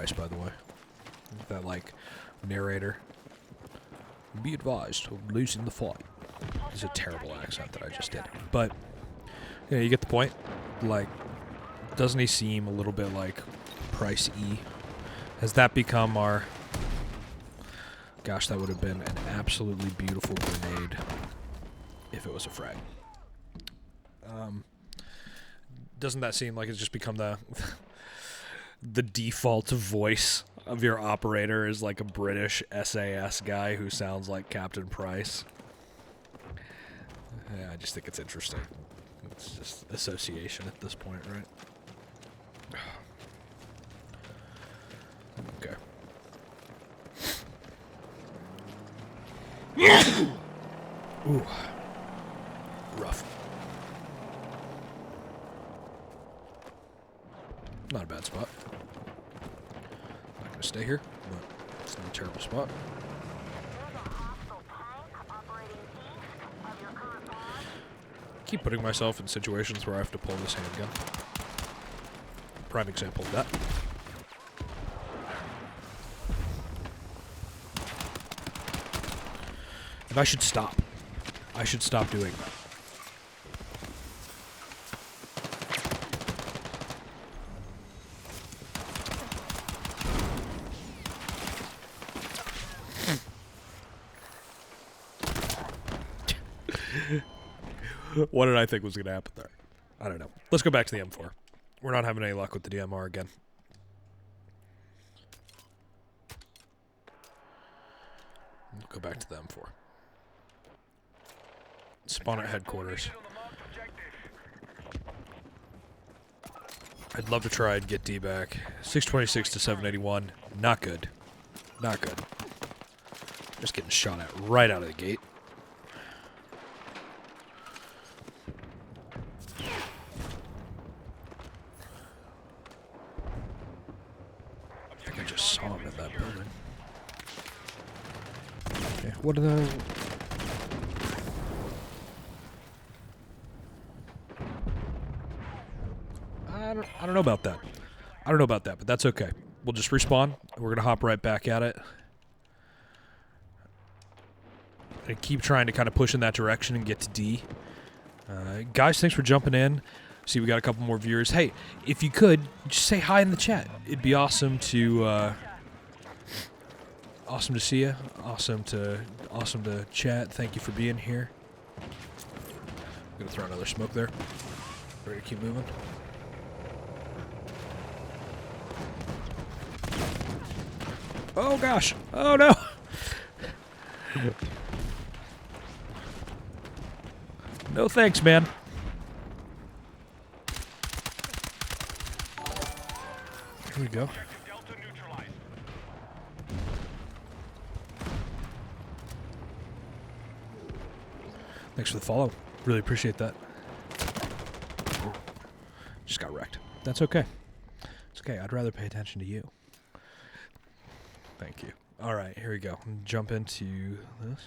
Price, by the way. That, like, narrator. Be advised of losing the fight. It's a terrible accent that I just did. But, yeah, you get the point. Like, doesn't he seem a little bit like Price E? Has that become our... Gosh, that would have been an absolutely beautiful grenade if it was a frag. Doesn't that seem like it's just become the the default voice of your operator is like a British SAS guy who sounds like Captain Price? Yeah, I just think it's interesting. It's just association at this point, right? Okay. Ooh. Rough. Not a bad spot. Not gonna stay here, but it's not a terrible spot. Keep putting myself in situations where I have to pull this handgun. Prime example of that. And I should stop. I should stop doing that. What did I think was going to happen there? I don't know. Let's go back to the M4. We're not having any luck with the DMR again. We'll go back to the M4. Spawn at headquarters. I'd love to try and get D back. 626 to 781. Not good. Not good. Just getting shot at right out of the gate. I think I just saw him in that building. Okay, what are the... I don't know about that. I don't know about that, but that's okay. We'll just respawn. We're going to hop right back at it. And keep trying to kind of push in that direction and get to D. Guys, thanks for jumping in. See, we got a couple more viewers. Hey, if you could, just say hi in the chat. It'd be awesome to... awesome to see you. Awesome to chat. Thank you for being here. I'm going to throw another smoke there. Ready to keep moving? Oh gosh! Oh no! No thanks, man. Here we go. Thanks for the follow. Really appreciate that. Just got wrecked. That's okay. It's okay. I'd rather pay attention to you. Thank you. All right, here we go. Jump into this.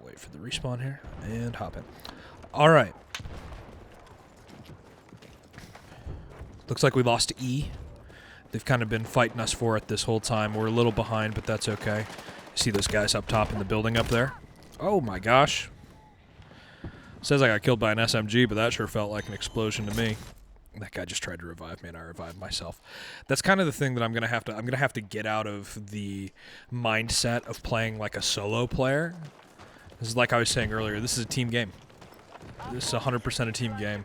Wait for the respawn here and hop in. All right. Looks like we lost E. They've kind of been fighting us for it this whole time. We're a little behind, but that's okay. See those guys up top in the building up there? Oh my gosh. Says I got killed by an SMG, but that sure felt like an explosion to me. That guy just tried to revive me, and I revived myself. That's kind of the thing that I'm gonna have to get out of the mindset of playing like a solo player. This is like I was saying earlier. This is a team game. This is 100% a team game,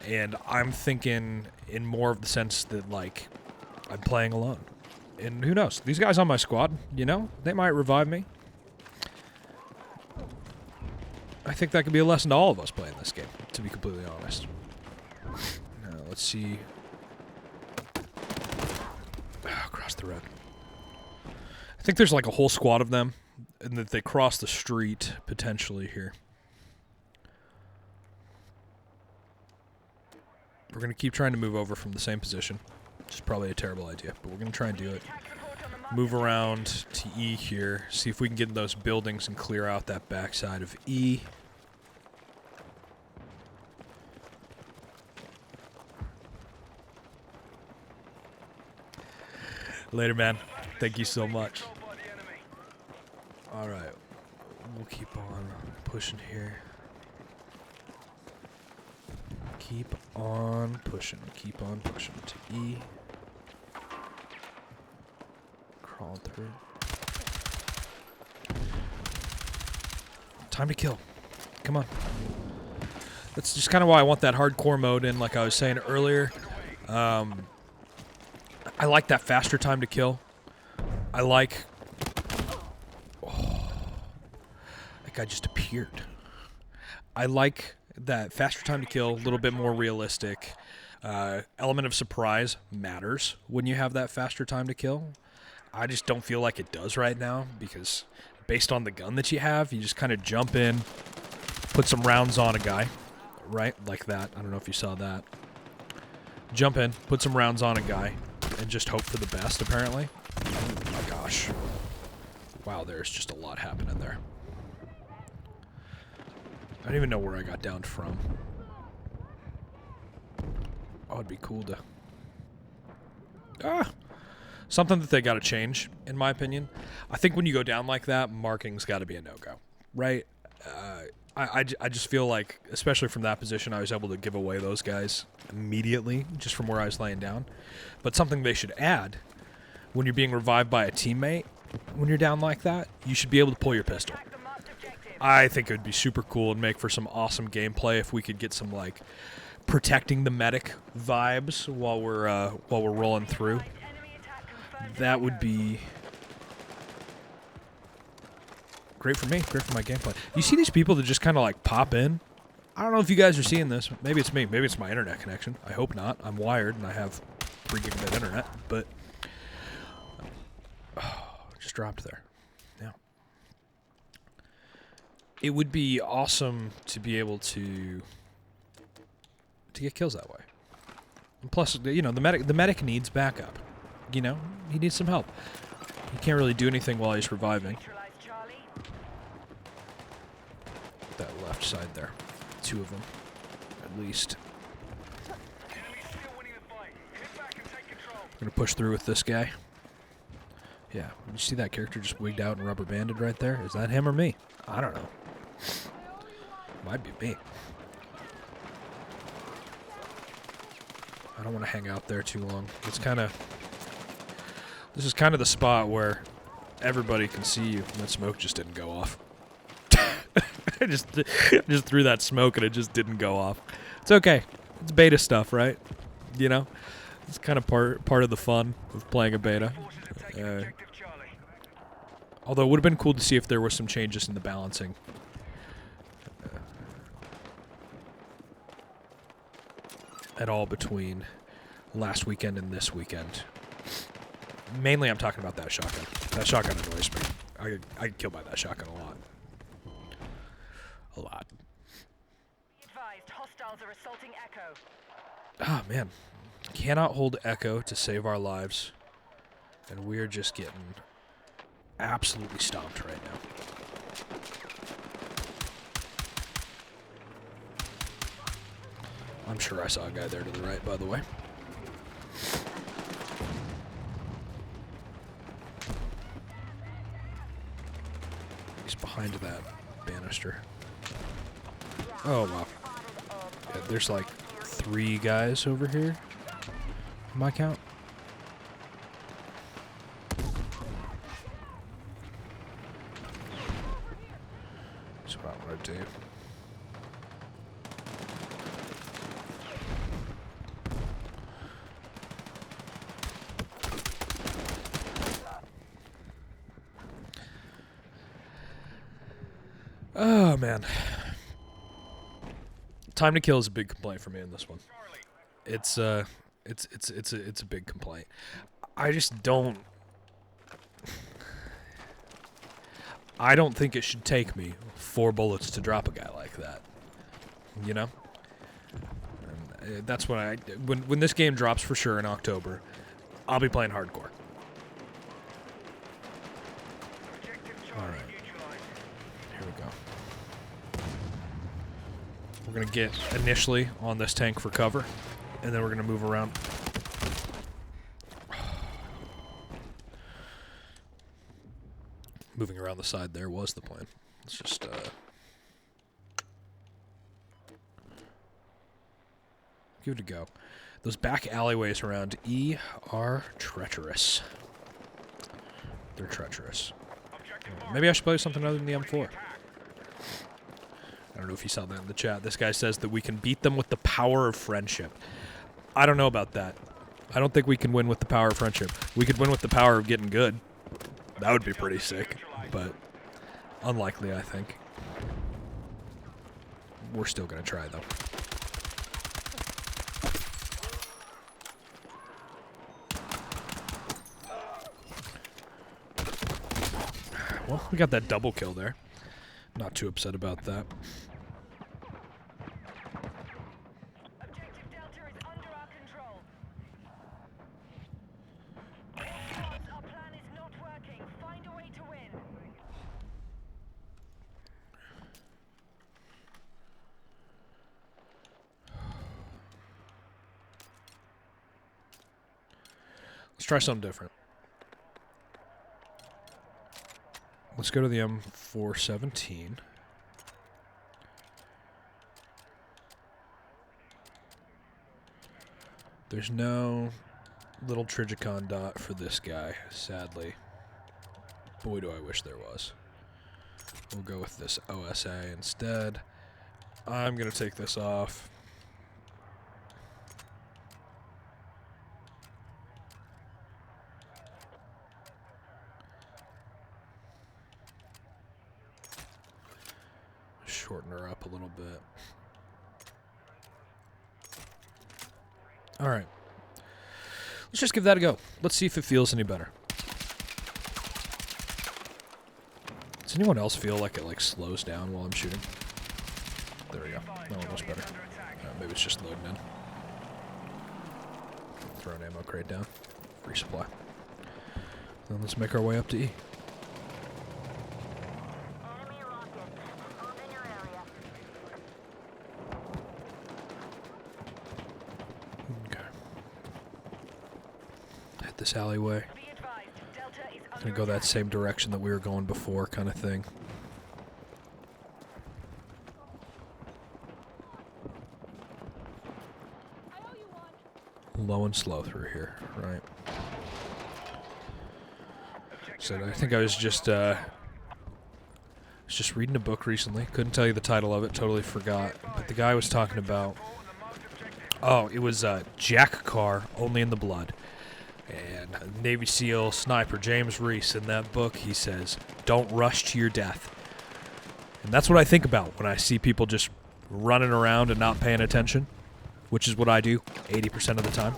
and I'm thinking in more of the sense that like I'm playing alone. And who knows? These guys on my squad, you know, they might revive me. I think that could be a lesson to all of us playing this game, to be completely honest. Now, let's see. Across the road. I think there's like a whole squad of them, and that they cross the street, potentially, here. We're going to keep trying to move over from the same position, which is probably a terrible idea, but we're going to try and do it. Move around to E here, see if we can get in those buildings and clear out that backside of E. Later, man. Thank you so much. All right. We'll keep on pushing here. Keep on pushing. Keep on pushing to E. Crawl through. Time to kill. Come on. That's just kind of why I want that hardcore mode in, like I was saying earlier. I like that faster time to kill. I like... Oh, that guy just appeared. I like that faster time to kill, a little bit more realistic. Element of surprise matters when you have that faster time to kill. I just don't feel like it does right now because based on the gun that you have, you just kind of jump in, put some rounds on a guy, right? Like that. I don't know if you saw that. Jump in, put some rounds on a guy, and just hope for the best, apparently. Oh my gosh. Wow, there's just a lot happening there. I don't even know where I got downed from. Oh, it'd be cool to... Something that they gotta change, in my opinion. I think when you go down like that, marking's gotta be a no-go, right? I just feel like, especially from that position, I was able to give away those guys immediately, just from where I was laying down. But something they should add, when you're being revived by a teammate, when you're down like that, you should be able to pull your pistol. I think it would be super cool and make for some awesome gameplay if we could get some, like, protecting the medic vibes while we're rolling through. That would be great for me, great for my gameplay. You see these people that just kind of like pop in? I don't know if you guys are seeing this. Maybe it's me. Maybe it's my internet connection. I hope not. I'm wired and I have 3 gigabit internet, but just dropped there. Yeah. It would be awesome to be able to get kills that way. And plus, you know, the medic needs backup. You know, he needs some help. He can't really do anything while he's reviving. That left side there. 2 of them, at least. I'm gonna push through with this guy. Yeah, you see that character just wigged out and rubber banded right there? Is that him or me? I don't know. Might be me. I don't want to hang out there too long. It's kind of... This is kind of the spot where everybody can see you, and that smoke just didn't go off. I just threw that smoke and it just didn't go off. It's okay. It's beta stuff, right? You know? It's kind of part of the fun of playing a beta. Although it would have been cool to see if there were some changes in the balancing. At all between last weekend and this weekend. Mainly I'm talking about that shotgun. That shotgun annoys me. I get killed by that shotgun a lot. A lot. Ah, man. Cannot hold Echo to save our lives. And we're just getting absolutely stomped right now. I'm sure I saw a guy there to the right, by the way. He's behind that banister. Oh, wow. Yeah, there's like 3 guys over here. On my count. That's what I want to do. Oh, man. Time to kill is a big complaint for me in this one. It's a big complaint. I just don't... I don't think it should take me 4 bullets to drop a guy like that. You know? And that's when when this game drops for sure in October, I'll be playing hardcore. Alright. Here we go. We're going to get initially on this tank for cover, and then we're going to move around. Moving around the side there was the plan. Let's just, give it a go. Those back alleyways around E are treacherous. They're treacherous. Maybe I should play something other than the M4. I don't know if you saw that in the chat. This guy says that we can beat them with the power of friendship. I don't know about that. I don't think we can win with the power of friendship. We could win with the power of getting good. That would be pretty sick, but unlikely, I think. We're still going to try, though. Well, we got that double kill there. Not too upset about that. Objective Delta is under our control. Our plan is not working. Find a way to win. Let's try something different. Let's go to the M417. There's no little Trigicon dot for this guy, sadly. Boy, do I wish there was. We'll go with this OSA instead. I'm going to take this off. Shorten her up a little bit. All right. Let's just give that a go. Let's see if it feels any better. Does anyone else feel like it slows down while I'm shooting? There we go. That one was better. Maybe it's just loading in. Throw an ammo crate down. Resupply. Then let's make our way up to E. This alleyway. Gonna go that same direction that we were going before, kind of thing. Low and slow through here, right? So I think I was just reading a book recently. Couldn't tell you the title of it. Totally forgot. But the guy was talking about. Oh, it was Jack Carr, Only in the Blood. And Navy SEAL sniper James Reese, in that book, he says, don't rush to your death. And that's what I think about when I see people just running around and not paying attention, which is what I do 80% of the time.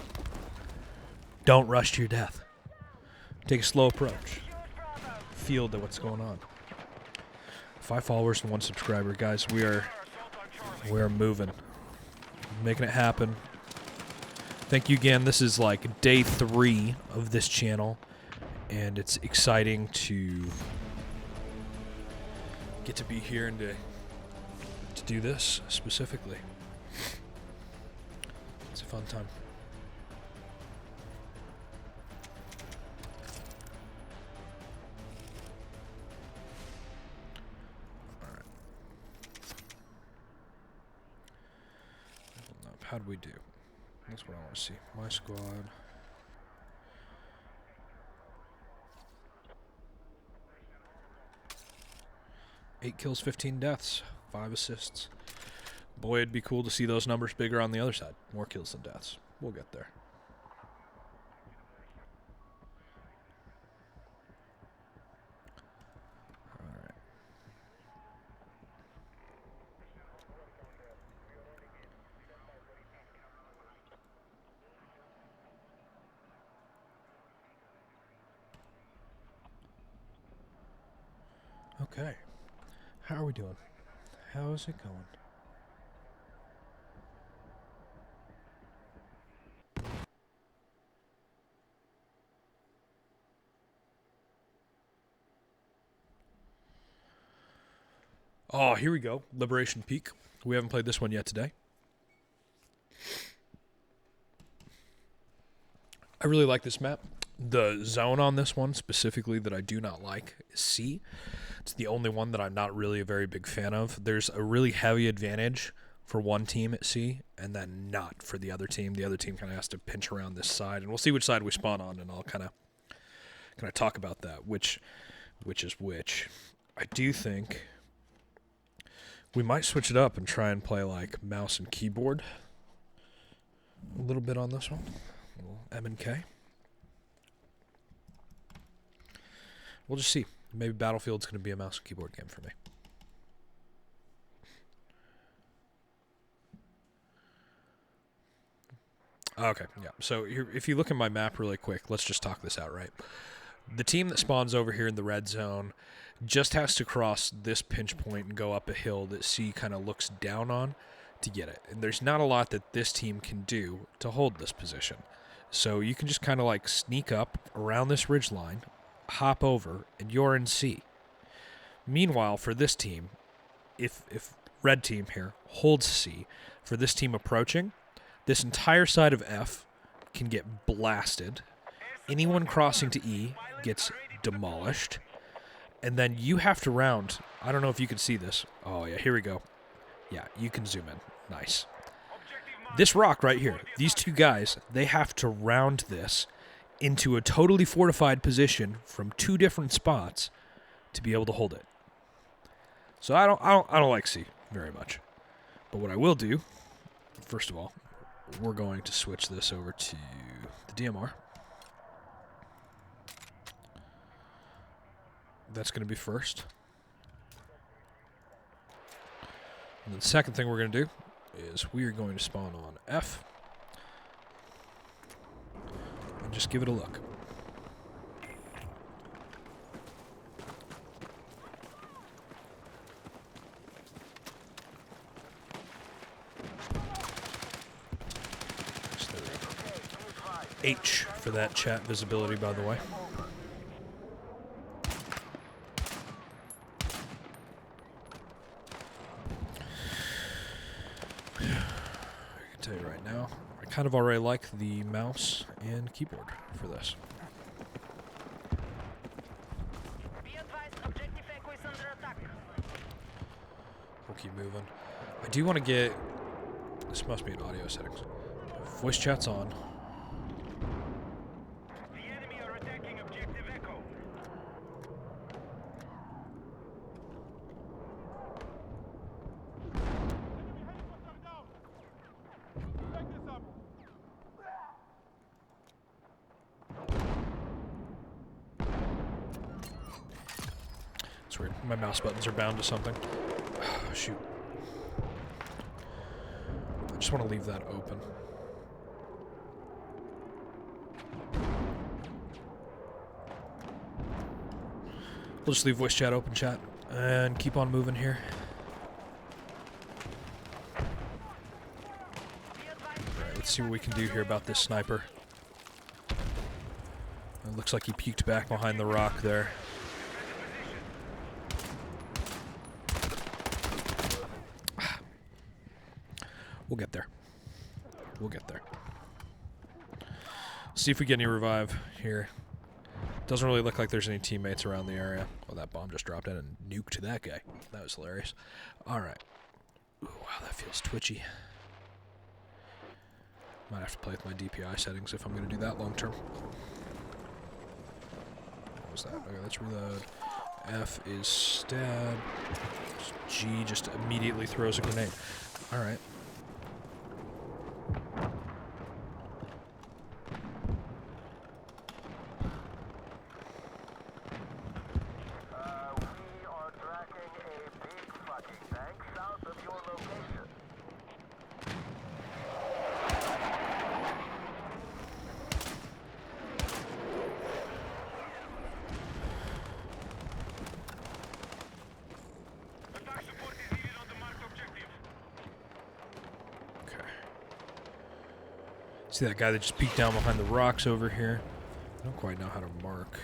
Don't rush to your death. Take a slow approach. Feel to what's going on. 5 followers and 1 subscriber. Guys, we are moving. Making it happen. Thank you again. This is like day 3 of this channel, and it's exciting to get to be here and to do this specifically. It's a fun time. All right. How'd we do? That's what I want to see. My squad. 8 kills, 15 deaths, 5 assists. Boy, it'd be cool to see those numbers bigger on the other side. More kills than deaths. We'll get there. Okay. How are we doing? How is it going? Oh, here we go. Liberation Peak. We haven't played this one yet today. I really like this map. The zone on this one specifically that I do not like is C. It's the only one that I'm not really a very big fan of. There's a really heavy advantage for one team at C, and then not for the other team. The other team kind of has to pinch around this side, and we'll see which side we spawn on, and I'll kind of talk about that, which is which. I do think we might switch it up and try and play like mouse and keyboard a little bit on this one. A little M and K. We'll just see. Maybe Battlefield's going to be a mouse and keyboard game for me. Okay, yeah. So here, if you look at my map really quick, let's just talk this out, right? The team that spawns over here in the red zone just has to cross this pinch point and go up a hill that C kind of looks down on to get it. And there's not a lot that this team can do to hold this position. So you can just kind of like sneak up around this ridge line, hop over, and you're in C. Meanwhile, for this team, if red team here holds C, for this team approaching, this entire side of F can get blasted. Anyone crossing to E gets demolished. And then you have to round. I don't know if you can see this. Oh, yeah, here we go. Yeah, you can zoom in. Nice. This rock right here, these two guys, they have to round this into a totally fortified position from two different spots to be able to hold it. So I don't like C very much. But what I will do, first of all, we're going to switch this over to the DMR. That's going to be first. And then the second thing we're going to do is we are going to spawn on F. And just give it a look. H for that chat visibility, by the way. I can tell you right now, I kind of already like the mouse and keyboard for this. Be advised, objective Echo is under attack. We'll keep moving. I do want to get... This must be in audio settings. Voice chat's on. The enemy are attacking objective Echo. It's weird. My mouse buttons are bound to something. Shoot. I just want to leave that open. We'll just leave voice chat open, chat, and keep on moving here. Alright, let's see what we can do here about this sniper. It looks like he peeked back behind the rock there. We'll get there. We'll get there. See if we get any revive here. Doesn't really look like there's any teammates around the area. Oh, that bomb just dropped in and nuked that guy. That was hilarious. Alright. Ooh, wow, that feels twitchy. Might have to play with my DPI settings if I'm going to do that long term. What was that? Okay, let's reload. F is stab. G just immediately throws a grenade. Alright. We are tracking a big fucking tank south of your location. Attack support is needed on the marked objective. Okay. See that guy that just peeked down behind the rocks over here? I don't quite know how to mark.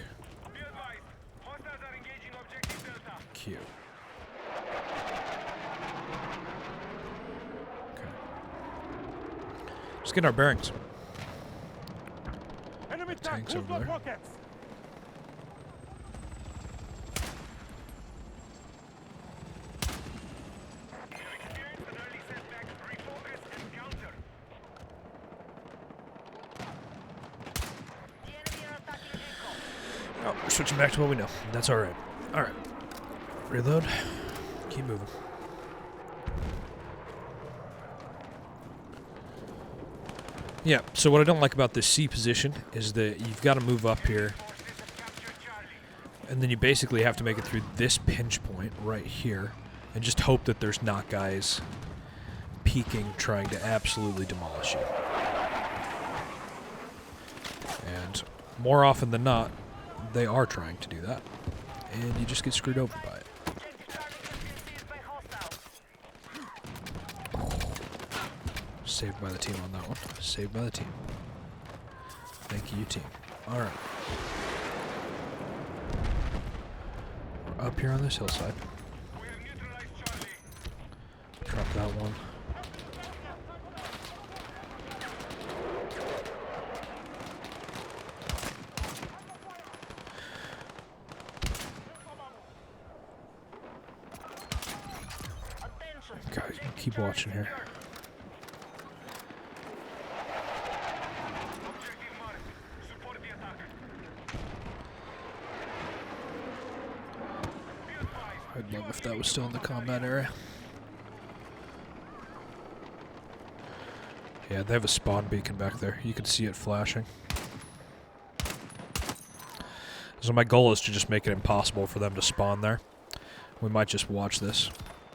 Be advised, hostiles are engaging objective Delta. Q. Okay. Just getting our bearings. Enemy Tanks over there. Oh, we're switching back to what we know. That's alright. Alright. Reload. Keep moving. Yeah, so what I don't like about this C position is that you've got to move up here, and then you basically have to make it through this pinch point right here, and just hope that there's not guys peeking trying to absolutely demolish you. And more often than not, they are trying to do that, and you just get screwed over by it. Saved by the team on that one. Saved by the team. Thank you, team. Alright. We're up here on this hillside. Drop that one. Guys, keep watching here. I'd love if that was still in the combat area. Yeah, they have a spawn beacon back there. You can see it flashing. So my goal is to just make it impossible for them to spawn there. We might just watch this,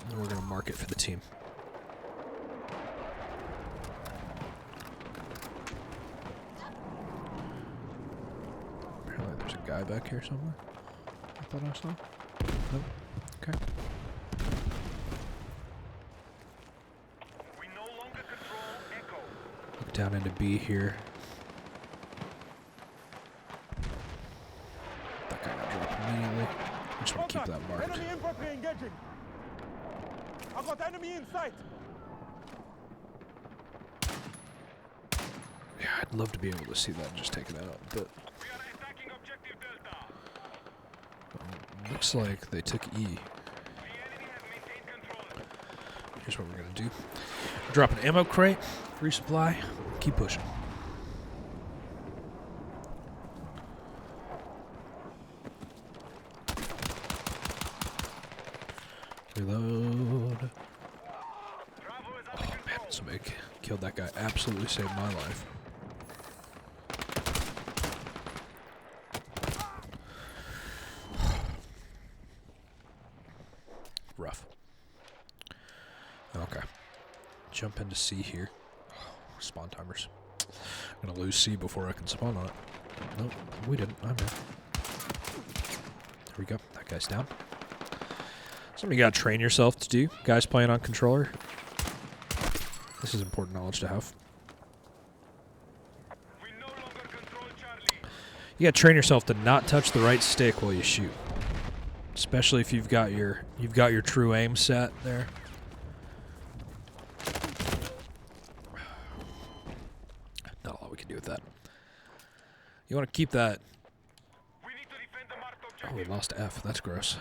and we're going to mark it for the team. Apparently there's a guy back here somewhere. I thought I saw. Nope. Okay. We no longer control Echo. Look down into B here. That guy got dropped immediately. I just want to keep that marked. Enemy infantry engaging. I've got enemy in sight. Yeah, I'd love to be able to see that and just take it out, but We are attacking objective Delta. looks like they took E. The enemy has maintained control. Here's what we're gonna do. Drop an ammo crate, resupply, keep pushing. Reload. Bravo is Oh man, somebody killed that guy. Absolutely saved my life. Rough. Okay. Jump into C here. Oh, spawn timers. I'm gonna lose C before I can spawn on it. Nope, we didn't. I'm in. There we go. That guy's down. Something you gotta train yourself to do. Guys playing on controller. This is important knowledge to have. We no longer control Charlie. You gotta train yourself to not touch the right stick while you shoot. Especially if you've got your true aim set there. Not a lot we can do with that. You want to keep that. We need to defend the marked Oh, objective. we lost F. That's gross.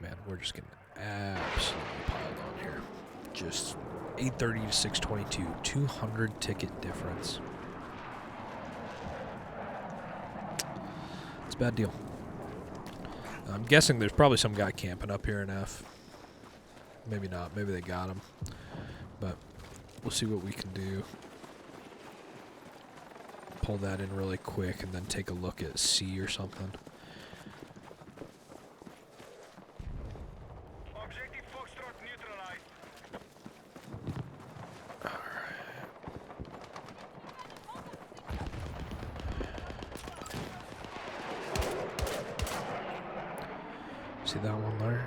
Man, we're just getting absolutely piled on here. Just 830 to 622. 200 ticket difference. It's a bad deal. I'm guessing there's probably some guy camping up here in F. Maybe not. Maybe they got him. But we'll see what we can do. Pull that in really quick and then take a look at C or something. Objective Foxtrot neutralized. See that one there?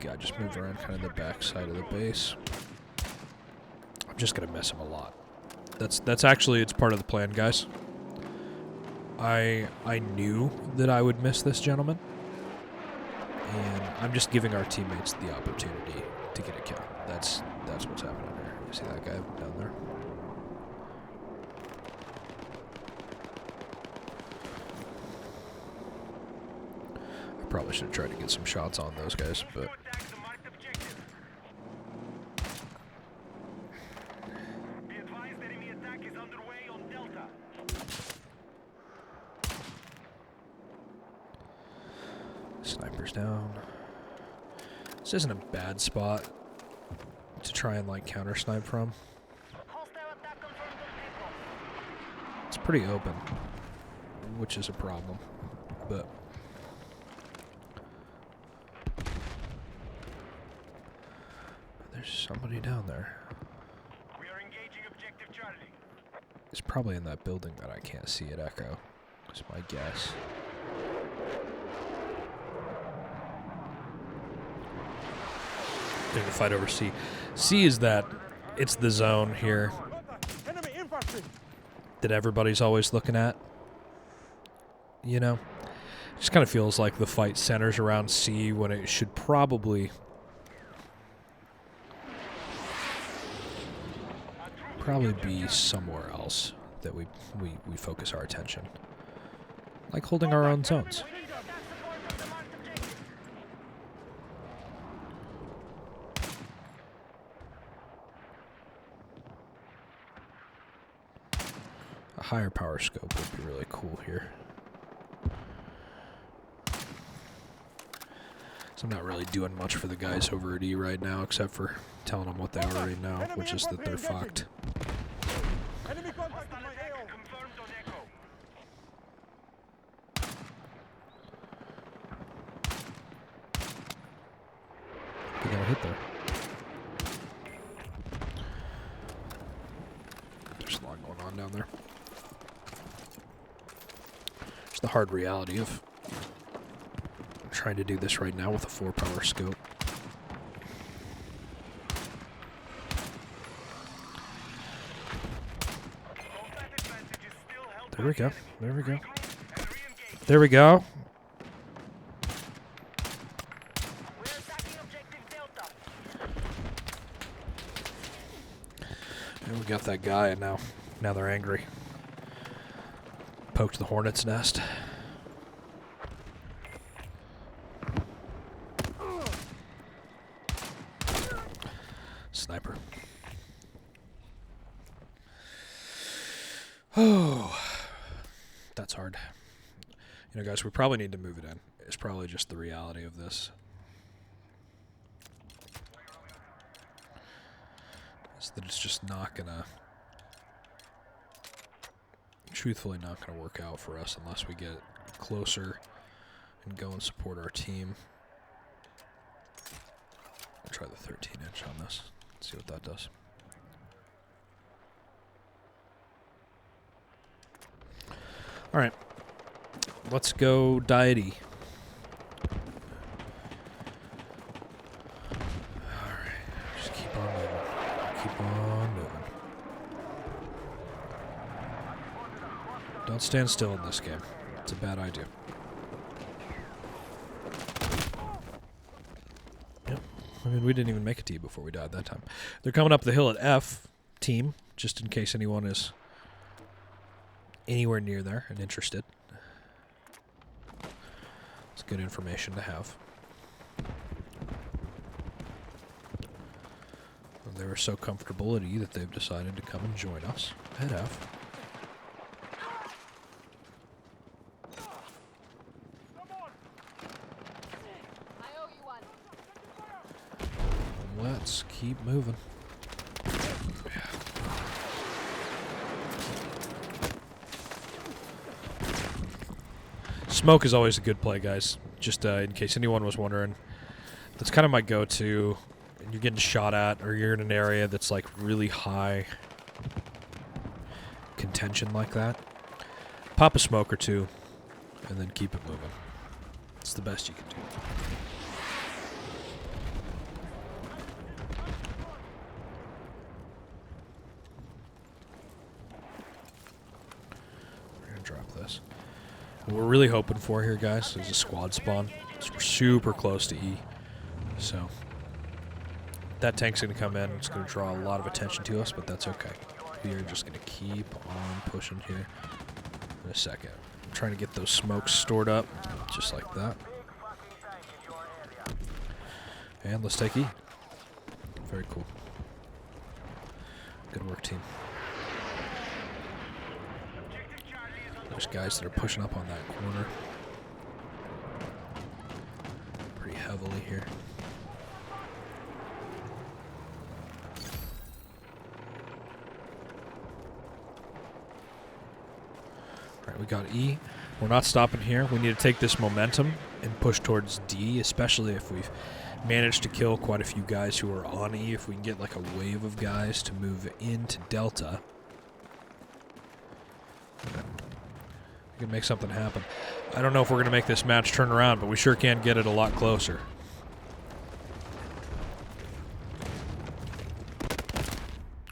Guy just moved around kind of the back side of the base. I'm just gonna miss him a lot. That's actually, it's part of the plan, guys. I knew that I would miss this gentleman, and I'm just giving our teammates the opportunity to get a kill. That's what's happening here. See that guy down there? I probably should have tried to get some shots on those guys, but Attack the marked objective. Be advised, enemy attack is underway on Delta. sniper's down. This isn't a bad spot to try and like counter snipe from. Hostile attack confirmed on depot. It's pretty open, which is a problem, but there's somebody down there. We are engaging objective Charlie. He's probably in that building that I can't see at Echo. That's my guess. They're gonna fight over C. C is that it's the zone here Contact. Enemy infantry. that everybody's always looking at. You know? It just kind of feels like the fight centers around C when it should probably be somewhere else that we focus our attention. Like holding our own zones. We need attack support from the marked objective. A higher power scope would be really cool here. So I'm not really doing much for the guys over at E right now, except for telling them what they already know, which is that they're fucked. Enemy contact in Hostile my attack AO. confirmed on Echo. They got a hit there. There's a lot going on down there. It's the hard reality of trying to do this right now with a 4-power scope. Combat advantage is still held There by we go. the enemy. There we go. Regroup and re-engage. There we go. We're attacking objective Delta. And we got that guy, and now they're angry. Poked the hornet's nest. Sniper. Oh, that's hard. You know, guys, we probably need to move it in. It's probably just the reality of this. Is that it's just not gonna, truthfully not gonna work out for us unless we get closer and go and support our team. I'll try the 13-inch on this. See what that does. All right, let's go deity. All right, just keep on moving. Keep on moving. Don't stand still in this game. It's a bad idea. Yep. I mean, we didn't even make a T before we died that time. They're coming up the hill at F, team, just in case anyone is anywhere near there and interested. It's good information to have. And they were so comfortable at E that they've decided to come and join us at F. I owe you one. Let's keep moving. Smoke is always a good play, guys. Just in case anyone was wondering. That's kind of my go-to. And you're getting shot at, or you're in an area that's like really high contention like that. Pop a smoke or two, and then keep it moving. It's the best you can do. We're gonna drop this. What we're really hoping for here, guys, is a squad spawn. So we're super close to E. So That tank's going to come in. It's going to draw a lot of attention to us, but that's okay. We are just going to keep on pushing here. In a second. I'm trying to get those smokes stored up, just like that. And let's take E. Very cool. Good work, team. There's guys that are pushing up on that corner. Pretty heavily here. Alright, we got E. We're not stopping here. We need to take this momentum and push towards D, especially if we've managed to kill quite a few guys who are on E. If we can get like a wave of guys to move into Delta, we can make something happen. I don't know if we're going to make this match turn around, but we sure can get it a lot closer.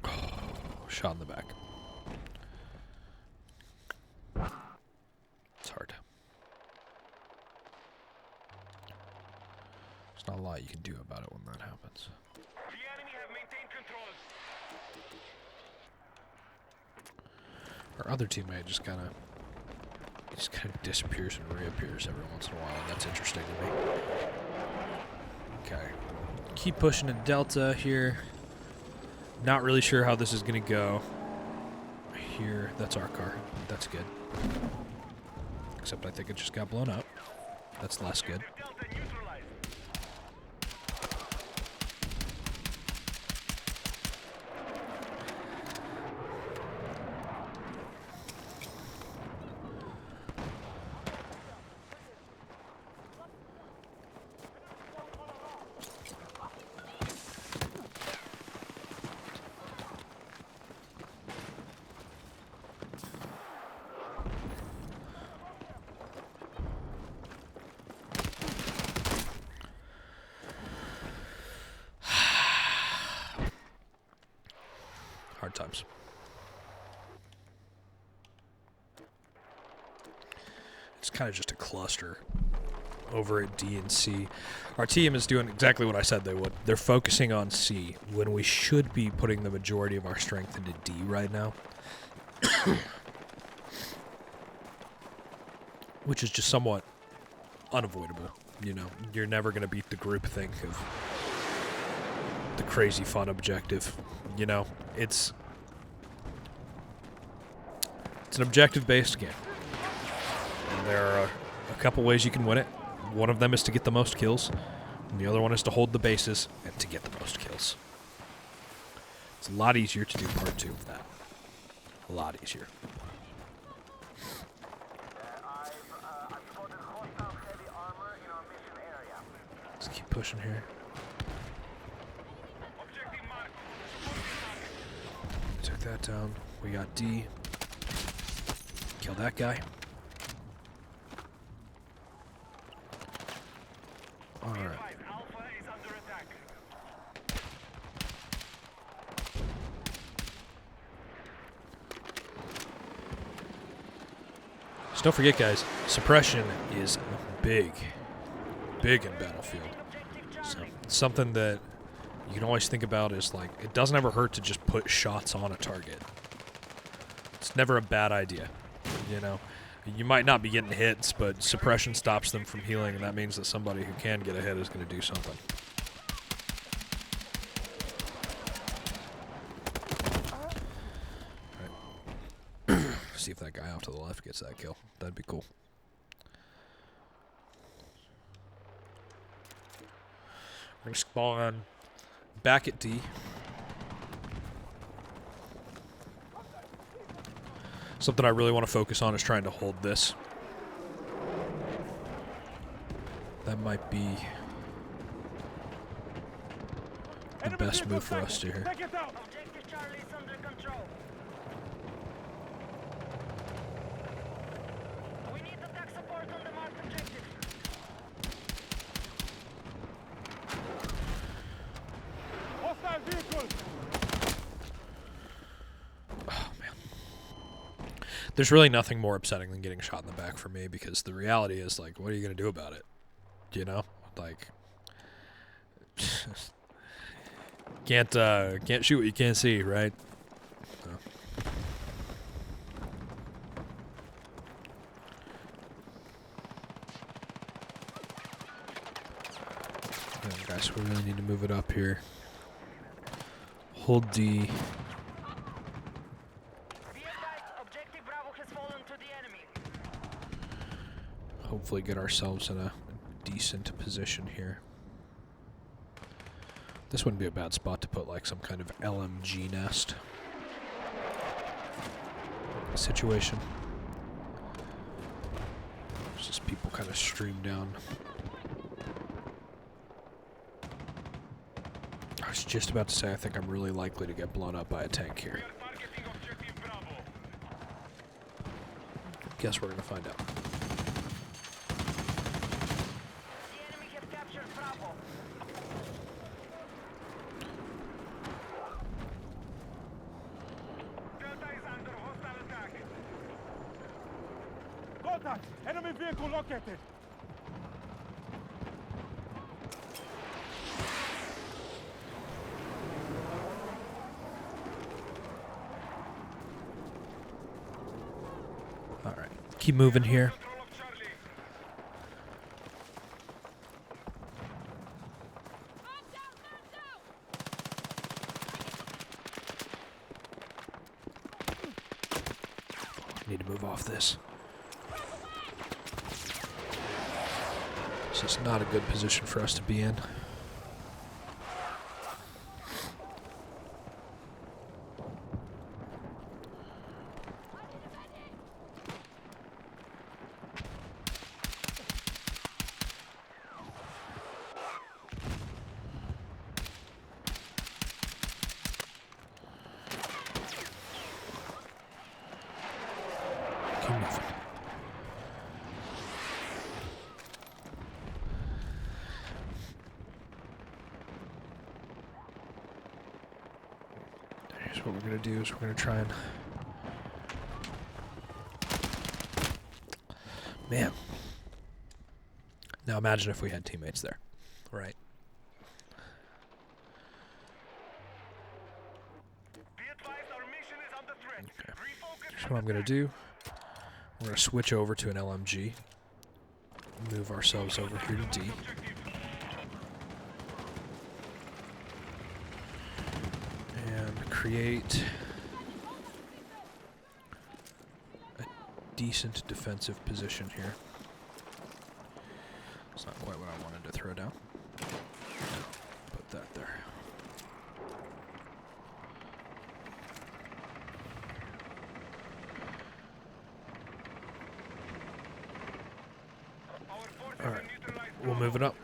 Oh, shot in the back. It's hard. There's not a lot you can do about it when that happens. The enemy have maintained control. Our other teammate just kind of disappears and reappears every once in a while, and that's interesting to me. Okay. Keep pushing in Delta here. Not really sure how this is going to go. Here, that's our car. That's good. Except I think it just got blown up. That's less good. Delta neutralized. Hard times. It's kind of just a cluster over at D and C. Our team is doing exactly what I said they would. They're focusing on C when we should be putting the majority of our strength into D right now. Which is just somewhat unavoidable. You know, you're never going to beat the groupthink of the crazy fun objective. You know, it's an objective-based game. And there are a couple ways you can win it. One of them is to get the most kills, and the other one is to hold the bases and to get the most kills. It's a lot easier to do part 2 of that. A lot easier. I've spotted hostile heavy armor in our mission area. Let's keep pushing here. Objective marked. Took that down. We got D. Kill that guy. Alright. Alpha is under attack. So don't forget, guys, suppression is big. Big in Battlefield. So something that you can always think about is, like, it doesn't ever hurt to just put shots on a target. It's never a bad idea, you know? You might not be getting hits, but suppression stops them from healing, and that means that somebody who can get a hit is going to do something. Alright. See if that guy off to the left gets that kill. That'd be cool. We're going to spawn back at D. Something I really want to focus on is trying to hold this. That might be the best move for us to here. Take it out. Objective Charlie is under control. We need attack support on the marked objective. Hostile vehicle. Oh, man. There's really nothing more upsetting than getting shot in the back for me, because the reality is, like, what are you going to do about it? You know? Like, Can't shoot what you can't see, right? So. Yeah, guys, we really need to move it up here. Hold D. Be advised, objective Bravo has fallen to the enemy. Hopefully get ourselves in a decent position here. This wouldn't be a bad spot to put like some kind of LMG nest situation. There's just people kind of stream down. I was just about to say I think I'm really likely to get blown up by a tank here. Targeting objective Bravo. Guess we're gonna find out. The enemy has captured Bravo. Delta is under hostile attack. Contact! Enemy vehicle located. All right, keep moving here. Control of Charlie. Man down, man down! Need to move off this. This is not a good position for us to be in. Keep moving. Here's what we're gonna do: is we're gonna try and, man. Now imagine if we had teammates there, right? Be advised, our mission is under threat. Okay. Refocus. Here's what I'm gonna do. We're gonna switch over to an LMG. Move ourselves over here to D. And create a decent defensive position here. It's not quite what I wanted to throw down. Put that there. Our forces All right, have neutralized we'll Bravo. move it up.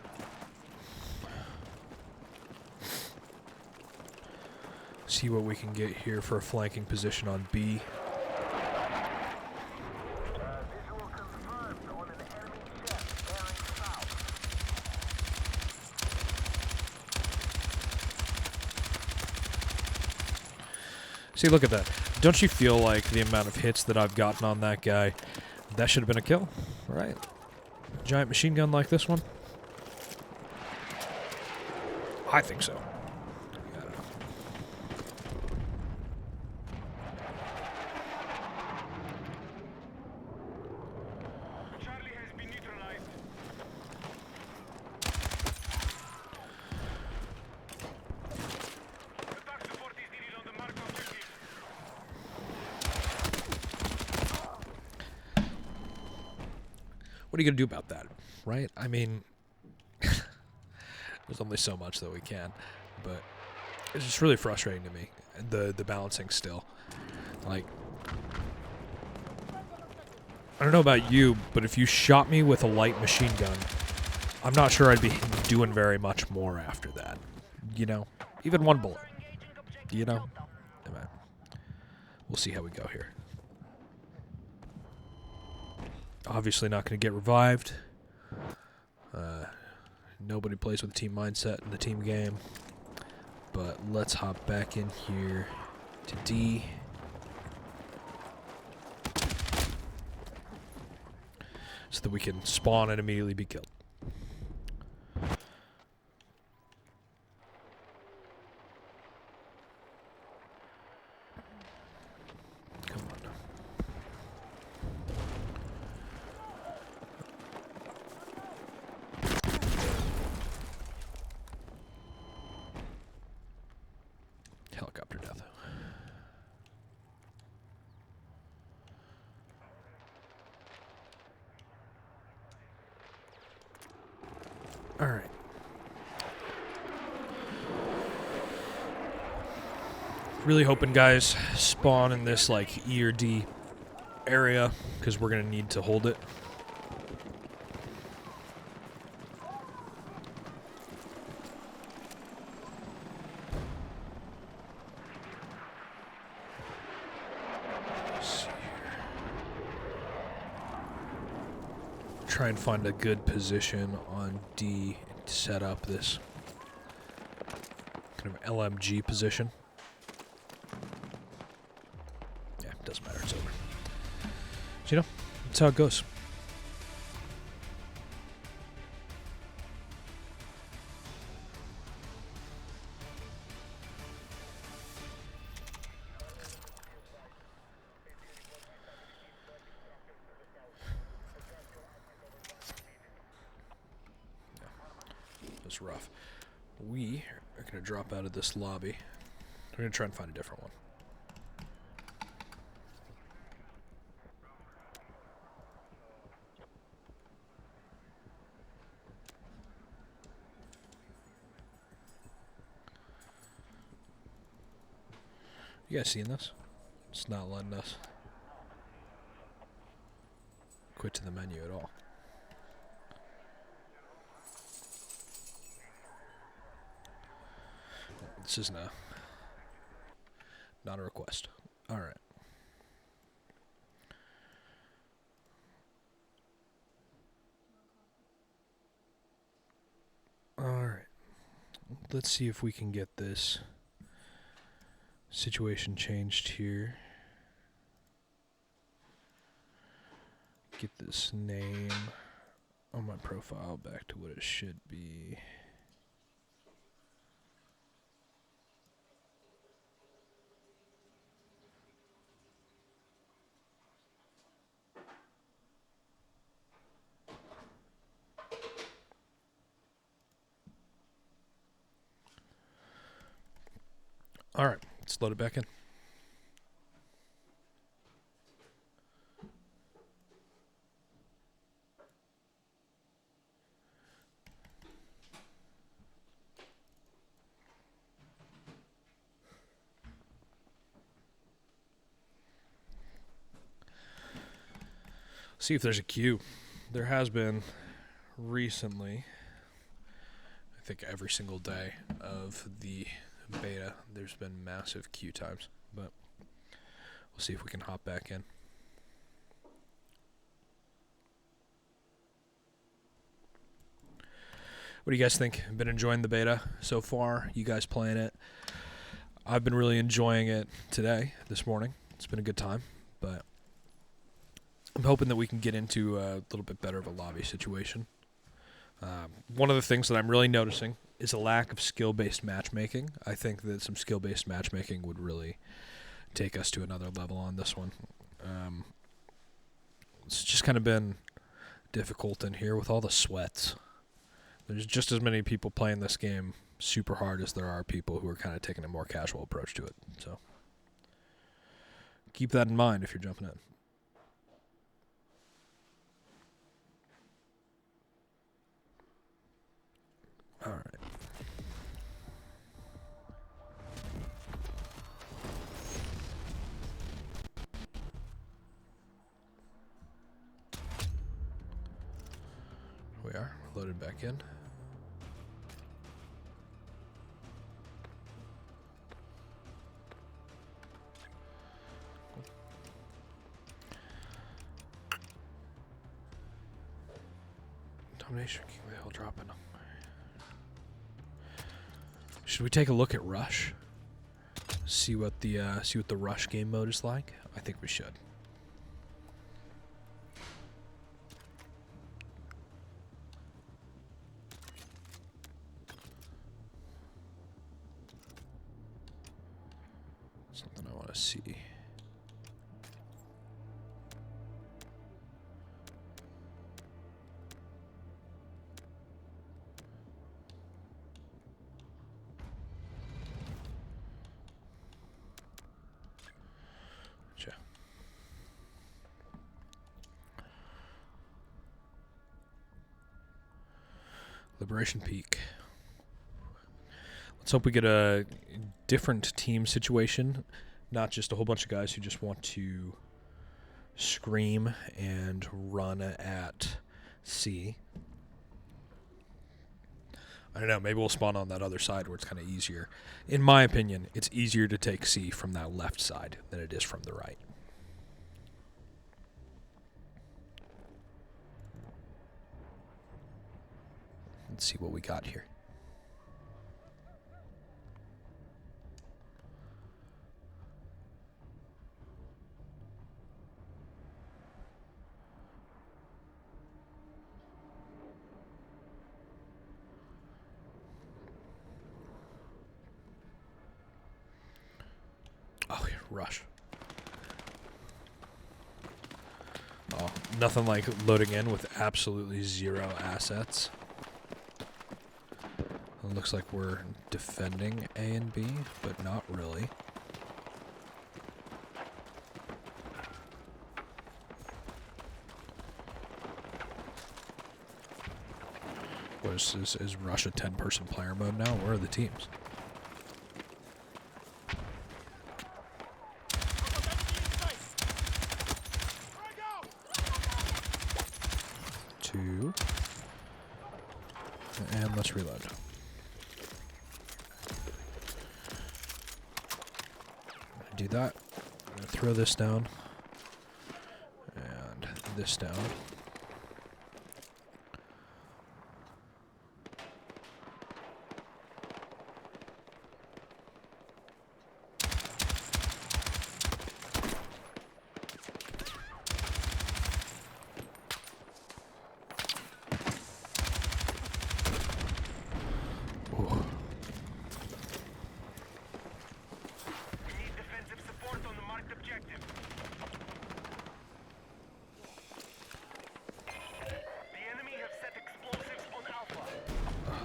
See what we can get here for a flanking position on B. Visual confirmed on an enemy jet bearing south. See, look at that. Don't you feel like the amount of hits that I've gotten on that guy, that should have been a kill, right? Giant machine gun like this one? I think so. I don't know. Charlie has been neutralized. Attack support is needed on the mark objective. What are you going to do about that, right? I mean, there's only so much that we can, but it's just really frustrating to me, the balancing still. Like, I don't know about you, but if you shot me with a light machine gun, I'm not sure I'd be doing very much more after that. You know? Even one bullet. Engaging objective You know? Delta. We'll see how we go here. Obviously not going to get revived. Nobody plays with a team mindset in the team game. But let's hop back in here to D. So that we can spawn and immediately be killed. helicopter death. All right. Really hoping guys spawn in this like E or D area because we're gonna need to hold it. Let's see here. Try and find a good position on D to set up this kind of LMG position. Yeah, doesn't matter, it's over. So, you know, that's how it goes. It's rough. We are going to drop out of this lobby. We're going to try and find a different one. You guys seeing this? It's not letting us quit to the menu at all. This is not a request. All right. All right. Let's see if we can get this situation changed here. Get this name on my profile back to what it should be. All right, let's load it back in. See if there's a queue. There has been recently, I think every single day of the beta, there's been massive queue times, but we'll see if we can hop back in. What do you guys think? Been enjoying the beta so far? You guys playing it? I've been really enjoying it today, this morning. It's been a good time, but I'm hoping that we can get into a little bit better of a lobby situation. One of the things that I'm really noticing is a lack of skill-based matchmaking. I think that some skill-based matchmaking would really take us to another level on this one. It's just kind of been difficult in here with all the sweats. There's just as many people playing this game super hard as there are people who are kind of taking a more casual approach to it. So keep that in mind if you're jumping in. All right. We are loaded back in. Domination King of the Hill dropping. Should we take a look at Rush? See what the Rush game mode is like? I think we should. Something I want to see. Liberation Peak. Let's hope we get a different team situation, not just a whole bunch of guys who just want to scream and run at C. I don't know, maybe we'll spawn on that other side where it's kind of easier. In my opinion, it's easier to take C from that left side than it is from the right. Let's see what we got here. Oh, rush. Oh, nothing like loading in with absolutely zero assets. It looks like we're defending A and B, but not really. What is this? Is Russia 10-person player mode now? Where are the teams? Two. And let's reload. Do that. I'm gonna throw this down. And this down.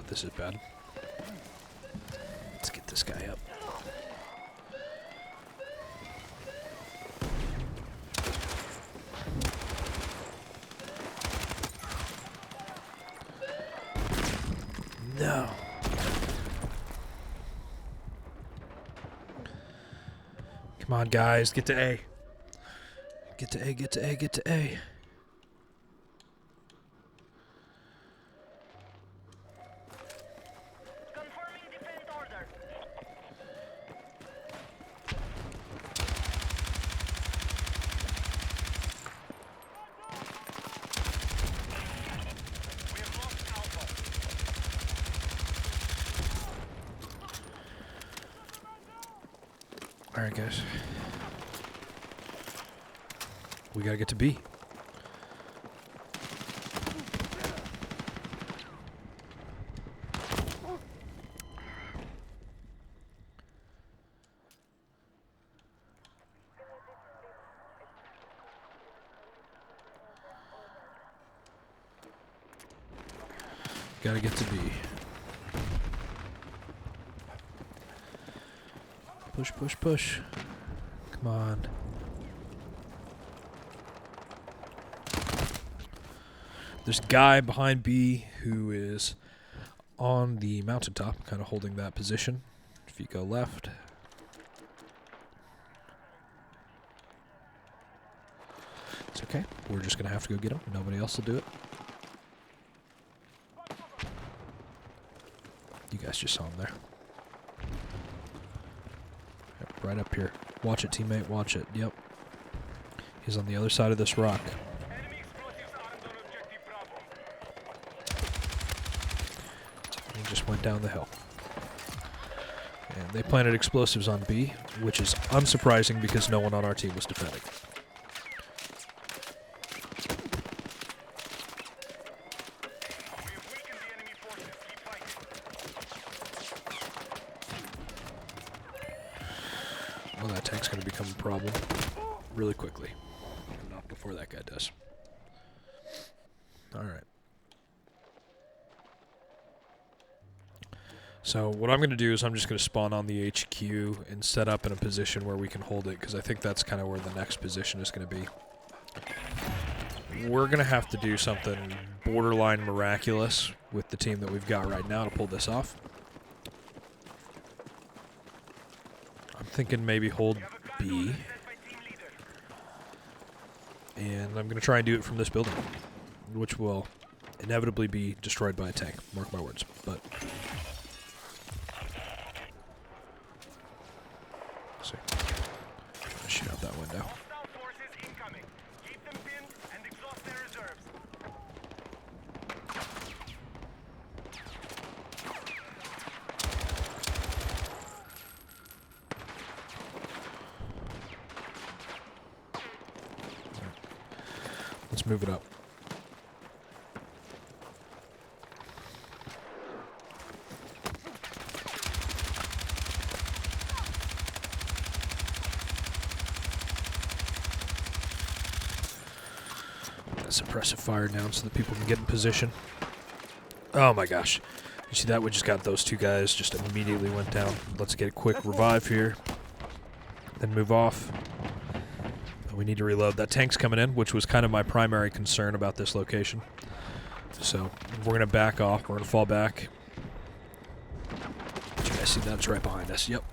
This is bad. Let's get this guy up. No. Come on, guys. Get to A. Get to A, get to A, get to A. Alright, guys. We gotta get to B. Gotta get to B. Push, push, push. Come on. There's a guy behind B who is on the mountaintop, kind of holding that position. If you go left. It's okay. We're just going to have to go get him. Nobody else will do it. You guys just saw him there. Yep, right up here. Watch it, teammate. Watch it. Yep. He's on the other side of this rock. He just went down the hill. And they planted explosives on B, which is unsurprising because no one on our team was defending. Well, that tank's going to become a problem really quickly. Not before that guy does. Alright. So what I'm going to do is I'm just going to spawn on the HQ and set up in a position where we can hold it, because I think that's kind of where the next position is going to be. we're going to have to do something borderline miraculous with the team that we've got right now to pull this off. I'm thinking maybe hold B. And I'm going to try and do it from this building, which will inevitably be destroyed by a tank. Mark my words. But let's see. I'm going to shoot out that window. Hostile forces incoming. Keep them pinned and exhaust their reserves. Let's move it up. Suppressive fire down so that people can get in position. Oh my gosh. You see that? We just got those two guys just immediately went down. Let's get a quick revive here. Then move off. We need to reload. That tank's coming in, which was kind of my primary concern about this location. So we're going to back off. We're going to fall back. Did you guys see that? It's right behind us. Yep.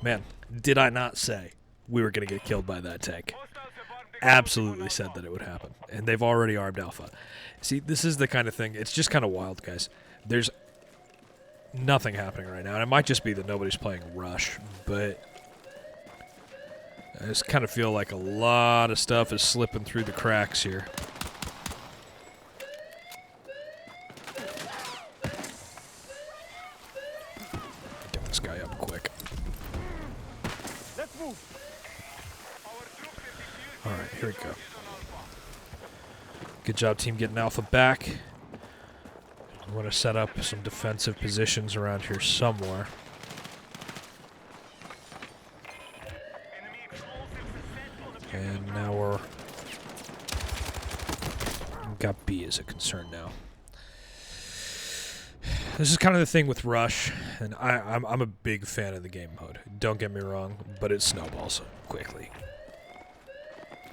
Man, did I not say we were going to get killed by that tank? Absolutely said that it would happen. And they've already armed Alpha. See, this is the kind of thing. It's just kind of wild, guys. There's nothing happening right now. And it might just be that nobody's playing Rush, but I just kind of feel like a lot of stuff is slipping through the cracks here. Get this guy up quick. Let's move. Alright, here we go. Good job, team, getting Alpha back. I want to set up some defensive positions around here somewhere. And now we've got B as a concern now. This is kind of the thing with Rush, and I'm a big fan of the game mode. Don't get me wrong, but it snowballs quickly.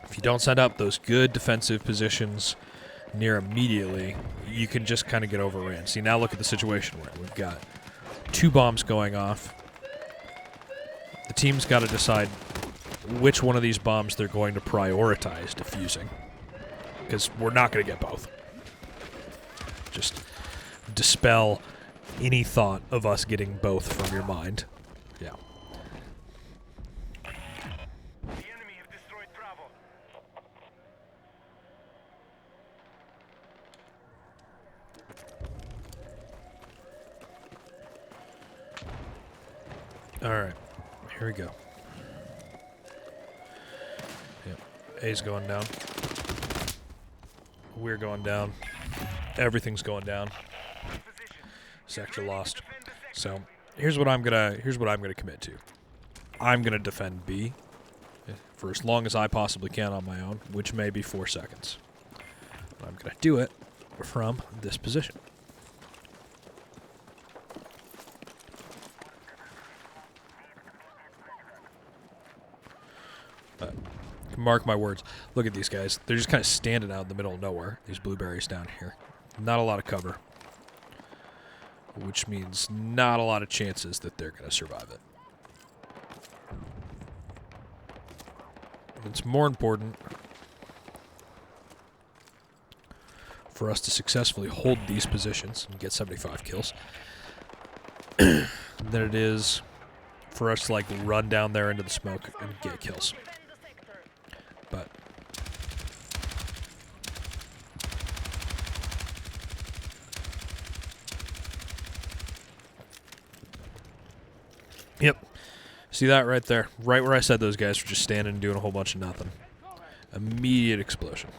If you don't set up those good defensive positions near immediately, you can just kind of get overran. See, now look at the situation we're in. We've got 2 bombs going off. The team's got to decide which one of these bombs they're going to prioritize defusing, because we're not going to get both. Just dispel any thought of us getting both from your mind. Yeah. The enemy have destroyed Bravo. Alright, here we go. Yep, A's going down. We're going down. Everything's going down. Sector lost. So here's what I'm gonna commit to. I'm gonna defend B for as long as I possibly can on my own, which may be 4 seconds. But I'm gonna do it from this position. Mark my words. Look at these guys. They're just kind of standing out in the middle of nowhere. These blueberries down here. Not a lot of cover. Which means not a lot of chances that they're going to survive it. It's more important for us to successfully hold these positions and get 75 kills than it is for us to like run down there into the smoke and get kills. But yep. See that right there? Right where I said those guys were just standing and doing a whole bunch of nothing. Immediate explosion.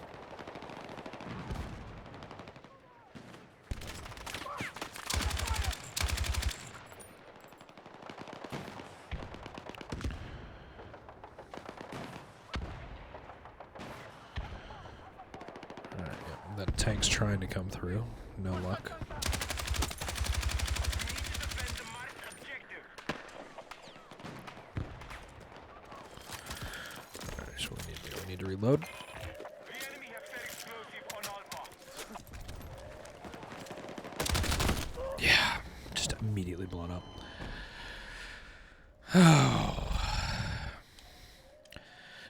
Alright, yeah. That tank's trying to come through. No luck. Alright, so we need to reload. The enemy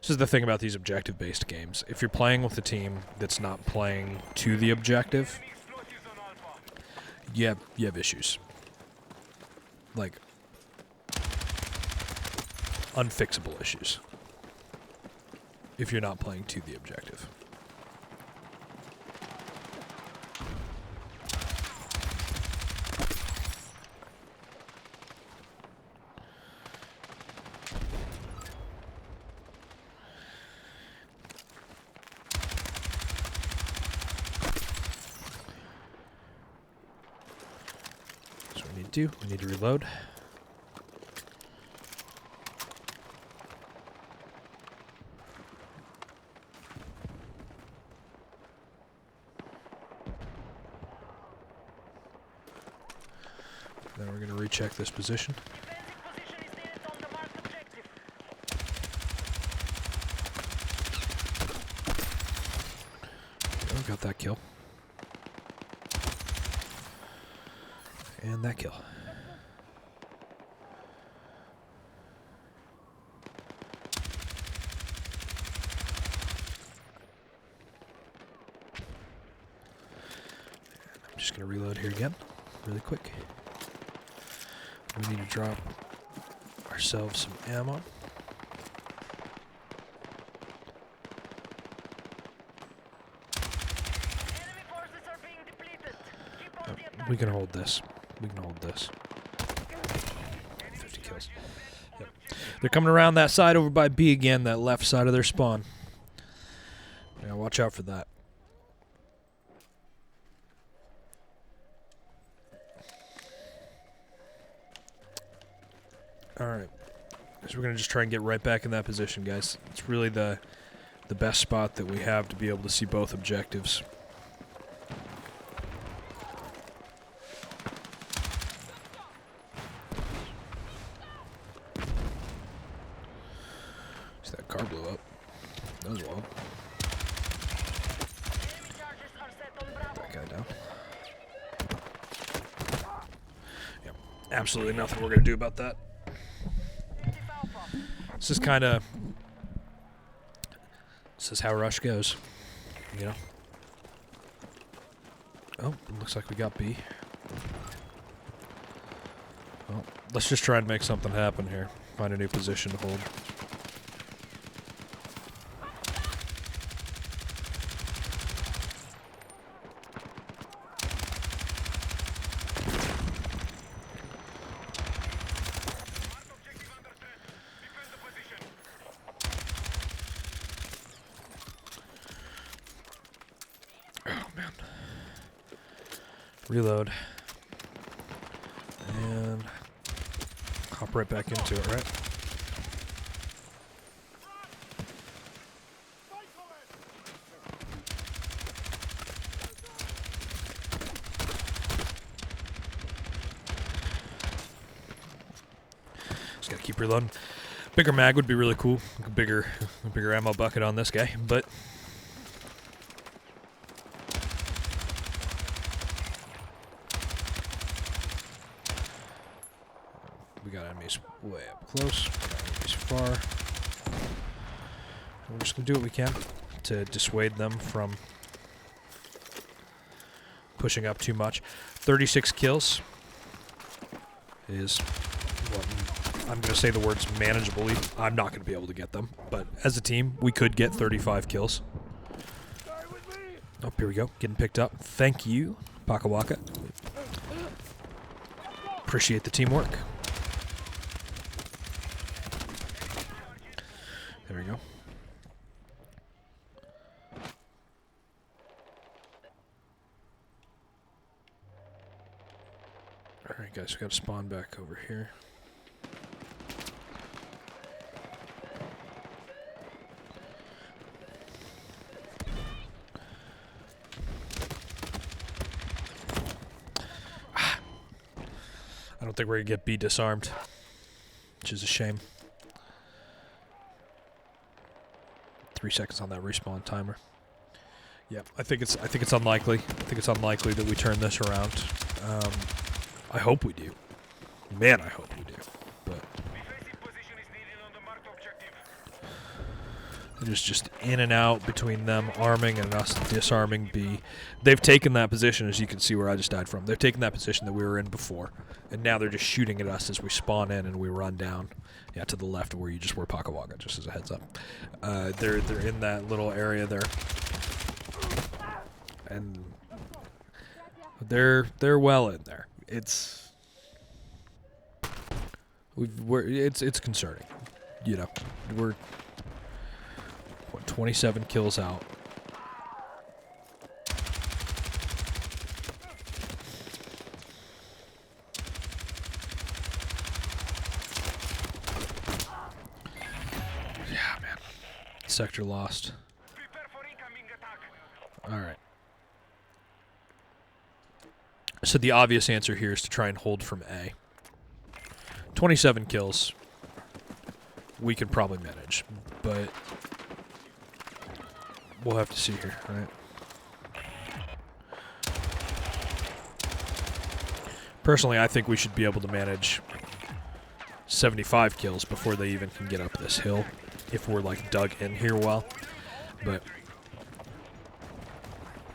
This is the thing about these objective-based games. If you're playing with a team that's not playing to the objective, you have issues. Like, unfixable issues. If you're not playing to the objective. We need to reload. Then we're going to recheck this position. Oh, got that kill. And that kill. I'm just going to reload here again, really quick. We need to drop ourselves some ammo. We can hold this. We can hold this. 50 kills. Yep. They're coming around that side over by B again, that left side of their spawn. Yeah, watch out for that. Alright. So we're going to just try and get right back in that position, guys. It's really the best spot that we have to be able to see both objectives. See, that car blew up. That was wild. That guy down. Yep. Absolutely nothing we're going to do about that. This is kind of... This is how Rush goes. You know? Oh, it looks like we got B. Well, let's just try and make something happen here. Find a new position to hold. Reload. And hop right back into it, right? Just gotta keep reloading. Bigger mag would be really cool. A bigger ammo bucket on this guy, but we got enemies way up close, we got enemies far. We're just going to do what we can to dissuade them from pushing up too much. 36 kills is what I'm going to say the words manageable. I'm not going to be able to get them, but as a team, we could get 35 kills. Oh, here we go. Getting picked up. Thank you, Pakawaka. Appreciate the teamwork. There we go. Alright guys, we gotta spawn back over here. I don't think we're gonna get B disarmed, which is a shame. 3 seconds on that respawn timer. Yeah, I think it's unlikely. I think it's unlikely that we turn this around. I hope we do. Man, I hope we do. But It is just in and out between them arming and us disarming B. They've taken that position, as you can see where I just died from. They've taken that position that we were in before, and now they're just shooting at us as we spawn in and we run down. Yeah, to the left of where you just were Pakawaga, just as a heads up. They're in that little area there, and they're well in there. It's concerning. You know, we're 27 kills out. Yeah, man. Sector lost. Alright. So the obvious answer here is to try and hold from A. 27 kills. We could probably manage, but we'll have to see here, right? Personally, I think we should be able to manage 75 kills before they even can get up this hill, if we're like dug in here well, but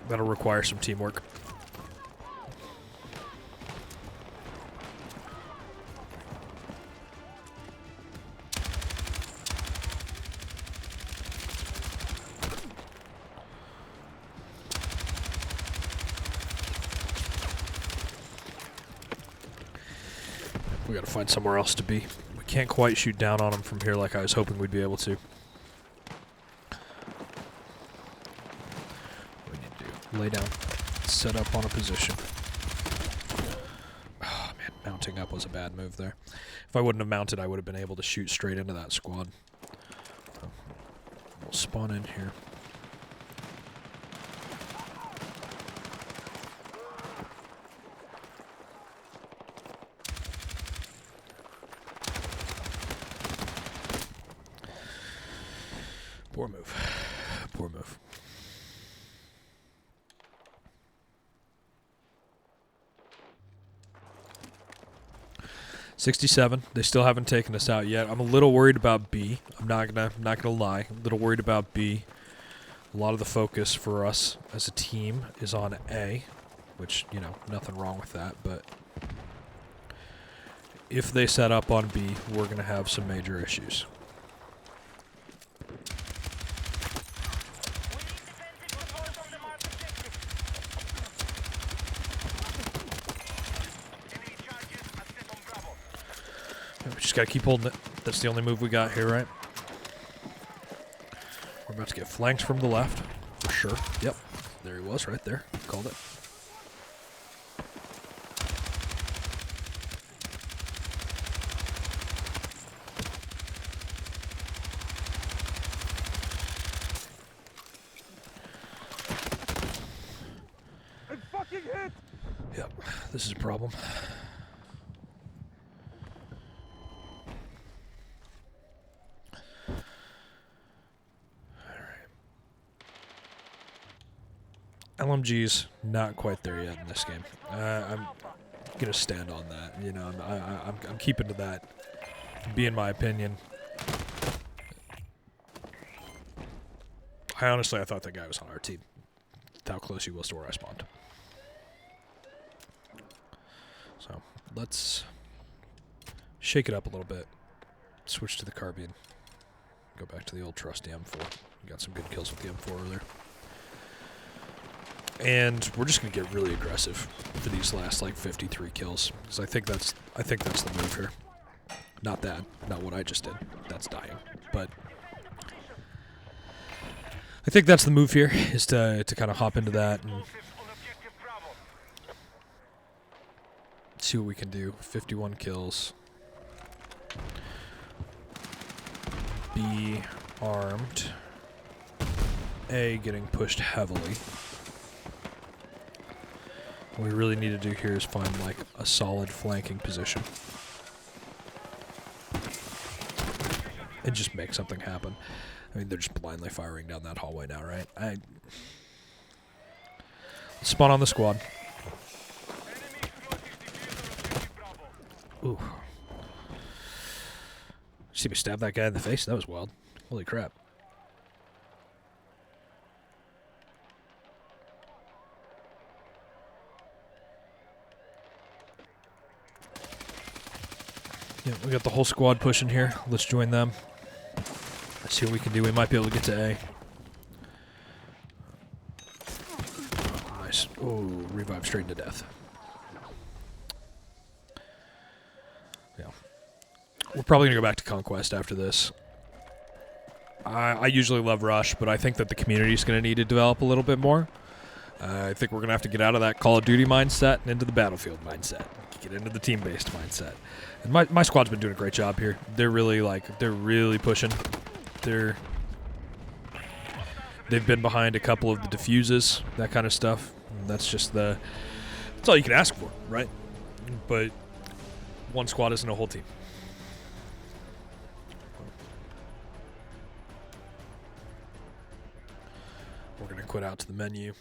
that'll require some teamwork. We gotta find somewhere else to be. We can't quite shoot down on them from here like I was hoping we'd be able to. What we need to do, lay down, set up on a position. Oh man, mounting up was a bad move there. If I wouldn't have mounted, I would have been able to shoot straight into that squad. So, we'll spawn in here. Poor move. Poor move. $67. They still haven't taken us out yet. I'm a little worried about B. I'm not gonna lie. A little worried about B. A lot of the focus for us as a team is on A, which, you know, nothing wrong with that, but if they set up on B, we're gonna have some major issues. We just gotta keep holding it. That's the only move we got here, right? We're about to get flanked from the left, for sure. Yep, there he was, right there. Called it. I'm fucking hit! Yep, this is a problem. LMG's not quite there yet in this game. I'm gonna stand on that. You know, I'm keeping to that. Being my opinion. I thought that guy was on our team. How close he was to where I spawned. So let's shake it up a little bit. Switch to the carbine. Go back to the old trusty M4. We got some good kills with the M4 earlier. And we're just gonna get really aggressive for these last like 53 kills, because I think that's the move here. Not that, not what I just did. That's dying, but I think that's the move here, is to kind of hop into that and see what we can do. 51 kills. B armed. A getting pushed heavily. What we really need to do here is find, like, a solid flanking position. And just make something happen. I mean, they're just blindly firing down that hallway now, right? Let's spawn on the squad. Ooh. See me stab that guy in the face? That was wild. Holy crap. Yeah, we got the whole squad pushing here. Let's join them. Let's see what we can do. We might be able to get to A. Nice. Oh, revive straight into death. Yeah. We're probably going to go back to Conquest after this. I usually love Rush, but I think that the community is going to need to develop a little bit more. I think we're going to have to get out of that Call of Duty mindset and into the Battlefield mindset. Get into the team-based mindset. And my squad's been doing a great job here. They're really pushing. They've been behind a couple of the diffuses, that kind of stuff. And that's all you can ask for, right? But one squad isn't a whole team. We're going to quit out to the menu.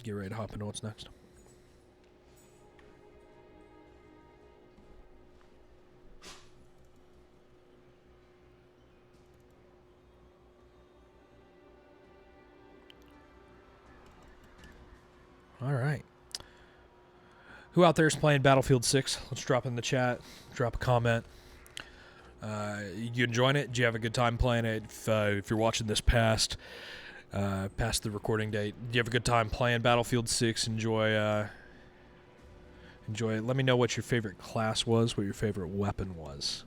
Get ready to hop into what's next. All right. Who out there is playing Battlefield 6? Let's drop in the chat. Drop a comment. You enjoying it? Do you have a good time playing it? If you're watching this past the recording date, do you have a good time playing Battlefield 6? Enjoy it. Let me know what your favorite class was, what your favorite weapon was.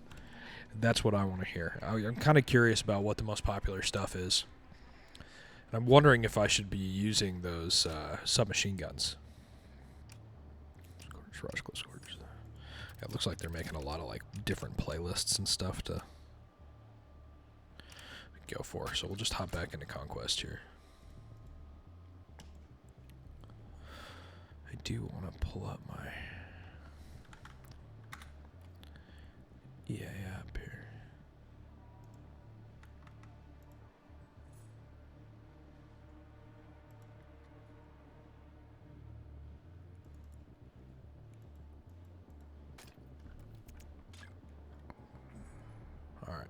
That's what I want to hear. I'm kind of curious about what the most popular stuff is. And I'm wondering if I should be using those submachine guns. Scorch, Rush, Close Quarters. Yeah, it looks like they're making a lot of like different playlists and stuff to go for. So we'll just hop back into Conquest here. I do want to pull up my EA app here. All right.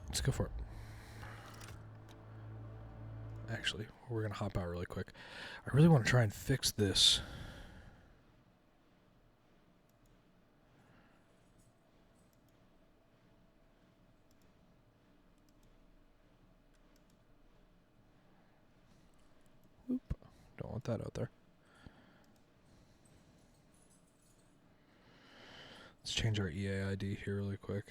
Let's go for it. Actually, we're going to hop out really quick. I really want to try and fix this. Oop. Don't want that out there. Let's change our EA ID here really quick.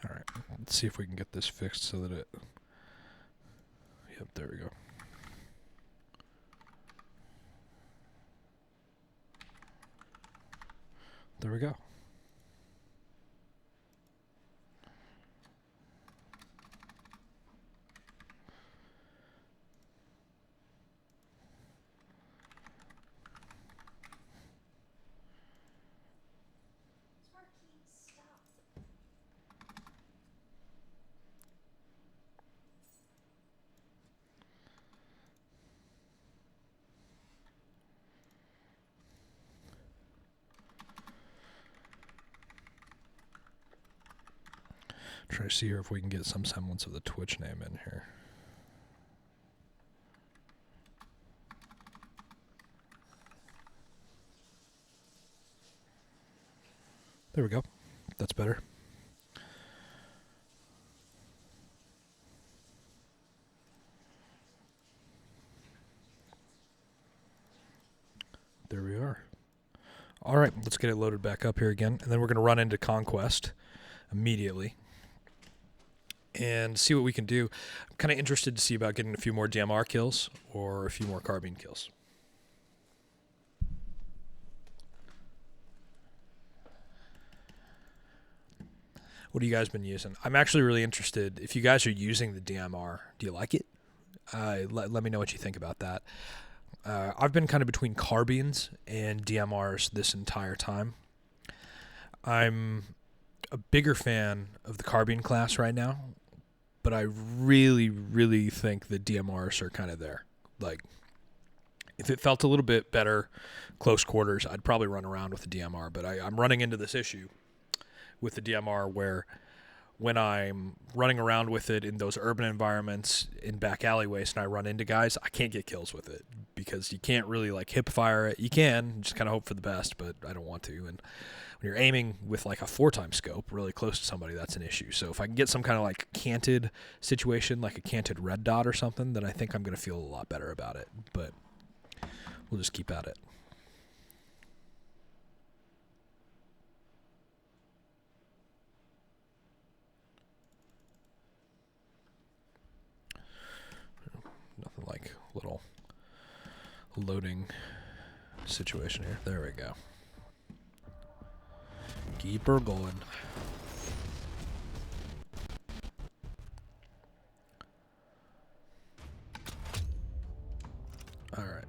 Alright, let's see if we can get this fixed so that it... Yep, there we go. There we go. Try to see here if we can get some semblance of the Twitch name in here. There we go. That's better. There we are. All right, let's get it loaded back up here again, and then we're going to run into Conquest immediately and see what we can do. I'm kind of interested to see about getting a few more DMR kills or a few more carbine kills. What have you guys been using? I'm actually really interested. If you guys are using the DMR, do you like it? Let me know what you think about that. I've been kind of between carbines and DMRs this entire time. I'm a bigger fan of the carbine class right now, but I really, really think the DMRs are kind of there. Like, if it felt a little bit better, close quarters, I'd probably run around with the DMR, but I'm running into this issue with the DMR where when I'm running around with it in those urban environments in back alleyways and I run into guys, I can't get kills with it because you can't really like hip fire it. You can just kind of hope for the best, but I don't want to. And when you're aiming with like a 4x scope really close to somebody, that's an issue. So if I can get some kind of like canted situation, like a canted red dot or something, then I think I'm going to feel a lot better about it. But we'll just keep at it. Nothing like little loading situation here. There we go. Keep her going. All right.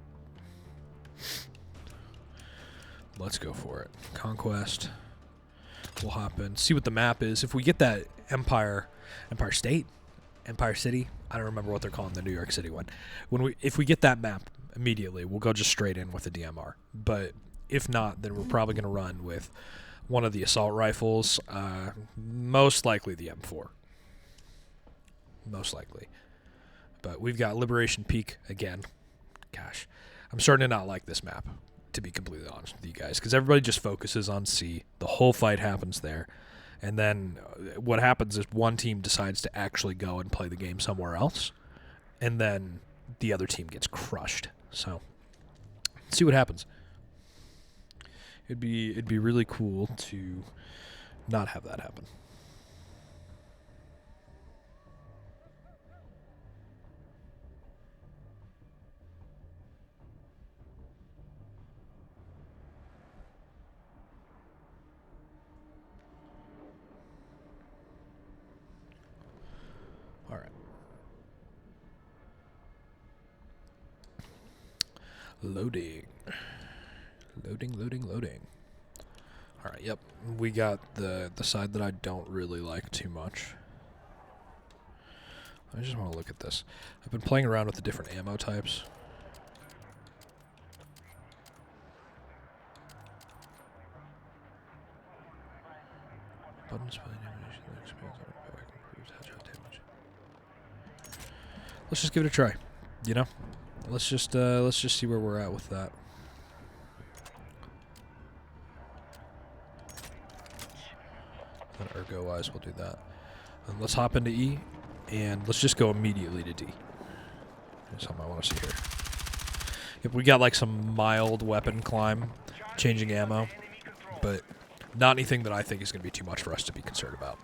Let's go for it. Conquest. We'll hop in. See what the map is. If we get that Empire State, Empire City, I don't remember what they're calling the New York City one. If we get that map immediately, we'll go just straight in with the DMR. But if not, then we're probably going to run with one of the assault rifles, most likely the M4. Most likely. But we've got Liberation Peak again. Gosh, I'm starting to not like this map, to be completely honest with you guys, because everybody just focuses on C. The whole fight happens there. And then what happens is one team decides to actually go and play the game somewhere else, and then the other team gets crushed. So, let's see what happens. It'd be really cool to not have that happen. All right. Loading. Loading. All right, yep. We got the side that I don't really like too much. I just want to look at this. I've been playing around with the different ammo types. Buttons by ammunition that expands on impact, improves headshot damage. Let's just give it a try. You know? Let's just see where we're at with that. And ergo wise, we'll do that. And let's hop into E, and let's just go immediately to D. That's something I want to see here. If we got like some mild weapon climb, changing ammo, but not anything that I think is going to be too much for us to be concerned about.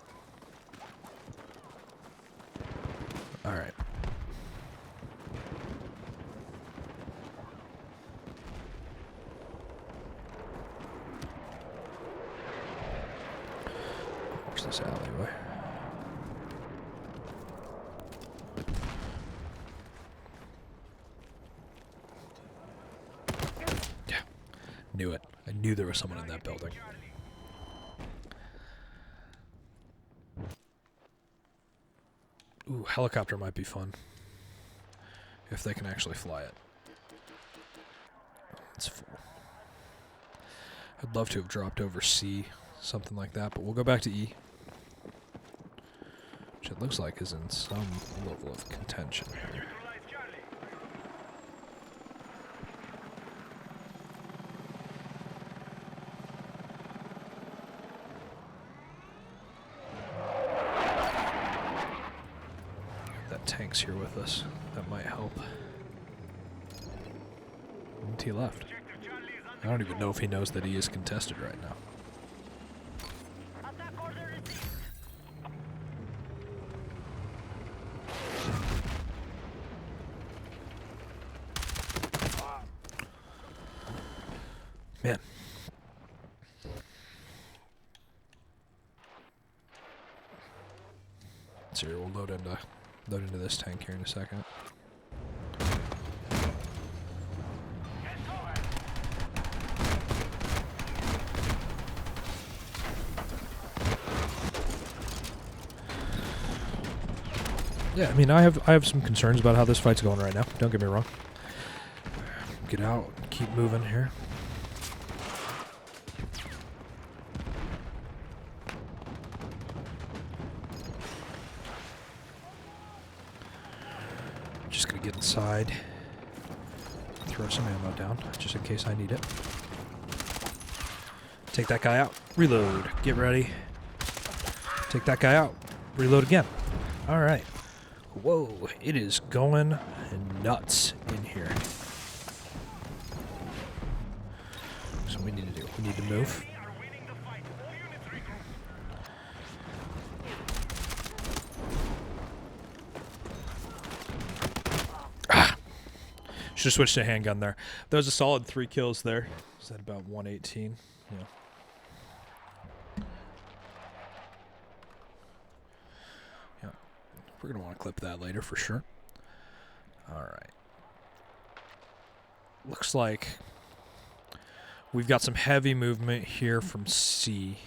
All right. Where's this alleyway? Yeah. Knew it. I knew there was someone in that building. Ooh, helicopter might be fun. If they can actually fly it. It's full. I'd love to have dropped over C, something like that, but we'll go back to E. Which it looks like is in some level of contention here. Tanks here with us. That might help. And he left. I don't even know if he knows that he is contested right now. Man. So we'll load into this tank here in a second. Yeah, I mean, I have some concerns about how this fight's going right now. Don't get me wrong. Get out, keep moving here. Just gonna get inside, throw some ammo down, just in case I need it. Take that guy out, reload, get ready. Take that guy out, reload again. All right. Whoa, it is going nuts in here. So we need to do, we need to move. Should have switched to handgun there. That was a solid 3 kills there. Is that about 118? Yeah. Yeah. We're going to want to clip that later for sure. Alright. Looks like we've got some heavy movement here from C,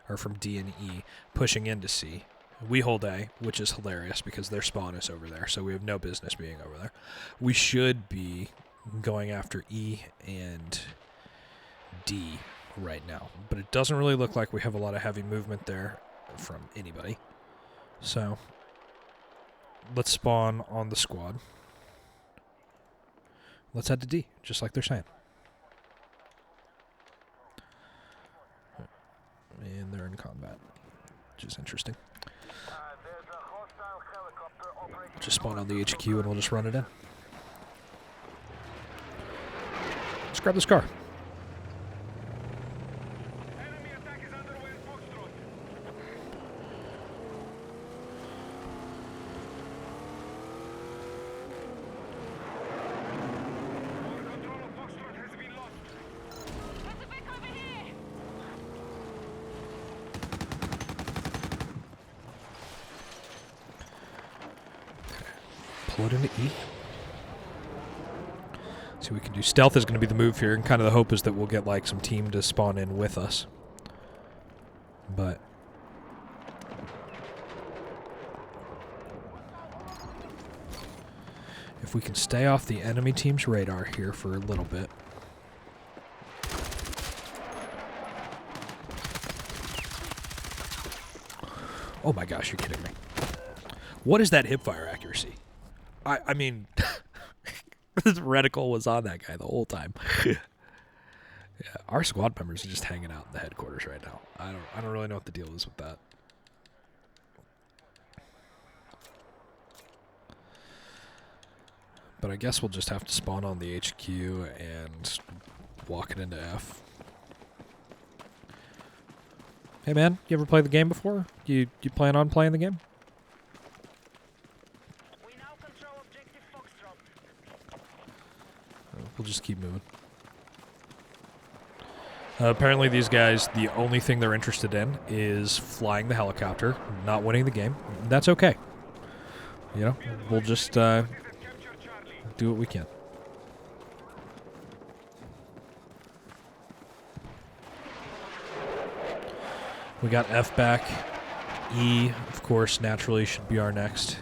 or from D and E, pushing into C. We hold A, which is hilarious because their spawn is over there, so we have no business being over there. We should be going after E and D right now, but it doesn't really look like we have a lot of heavy movement there from anybody. So let's spawn on the squad. Let's head to D, just like they're saying. And they're in combat, which is interesting. There's a hostile helicopter operating. Just spawn on the HQ and we'll just run it in. Let's grab this car. Enemy attack is underway in Foxtrot. Our control of Foxtrot has been lost. Pacific over here! Pull it into E. See what we can do. Stealth is going to be the move here, and kind of the hope is that we'll get like some team to spawn in with us. But if we can stay off the enemy team's radar here for a little bit. Oh my gosh, you're kidding me. What is that hipfire accuracy? I mean, this reticle was on that guy the whole time. Yeah, our squad members are just hanging out in the headquarters right now. I don't really know what the deal is with that. But I guess we'll just have to spawn on the HQ and walk it into F. Hey man, you ever played the game before? You plan on playing the game? We now control objective Foxtrot. We'll just keep moving. Apparently these guys, the only thing they're interested in is flying the helicopter, not winning the game. That's okay. You know, we'll just do what we can. We got F back. E, of course, naturally should be our next.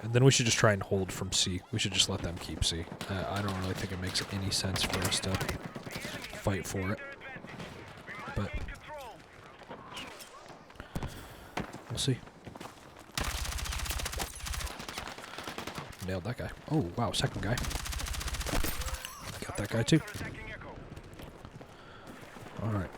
And then we should just try and hold from C. We should just let them keep C. I don't really think it makes any sense for us to fight for it. But we'll see. Nailed that guy. Oh, wow, second guy. Got that guy too. Alright.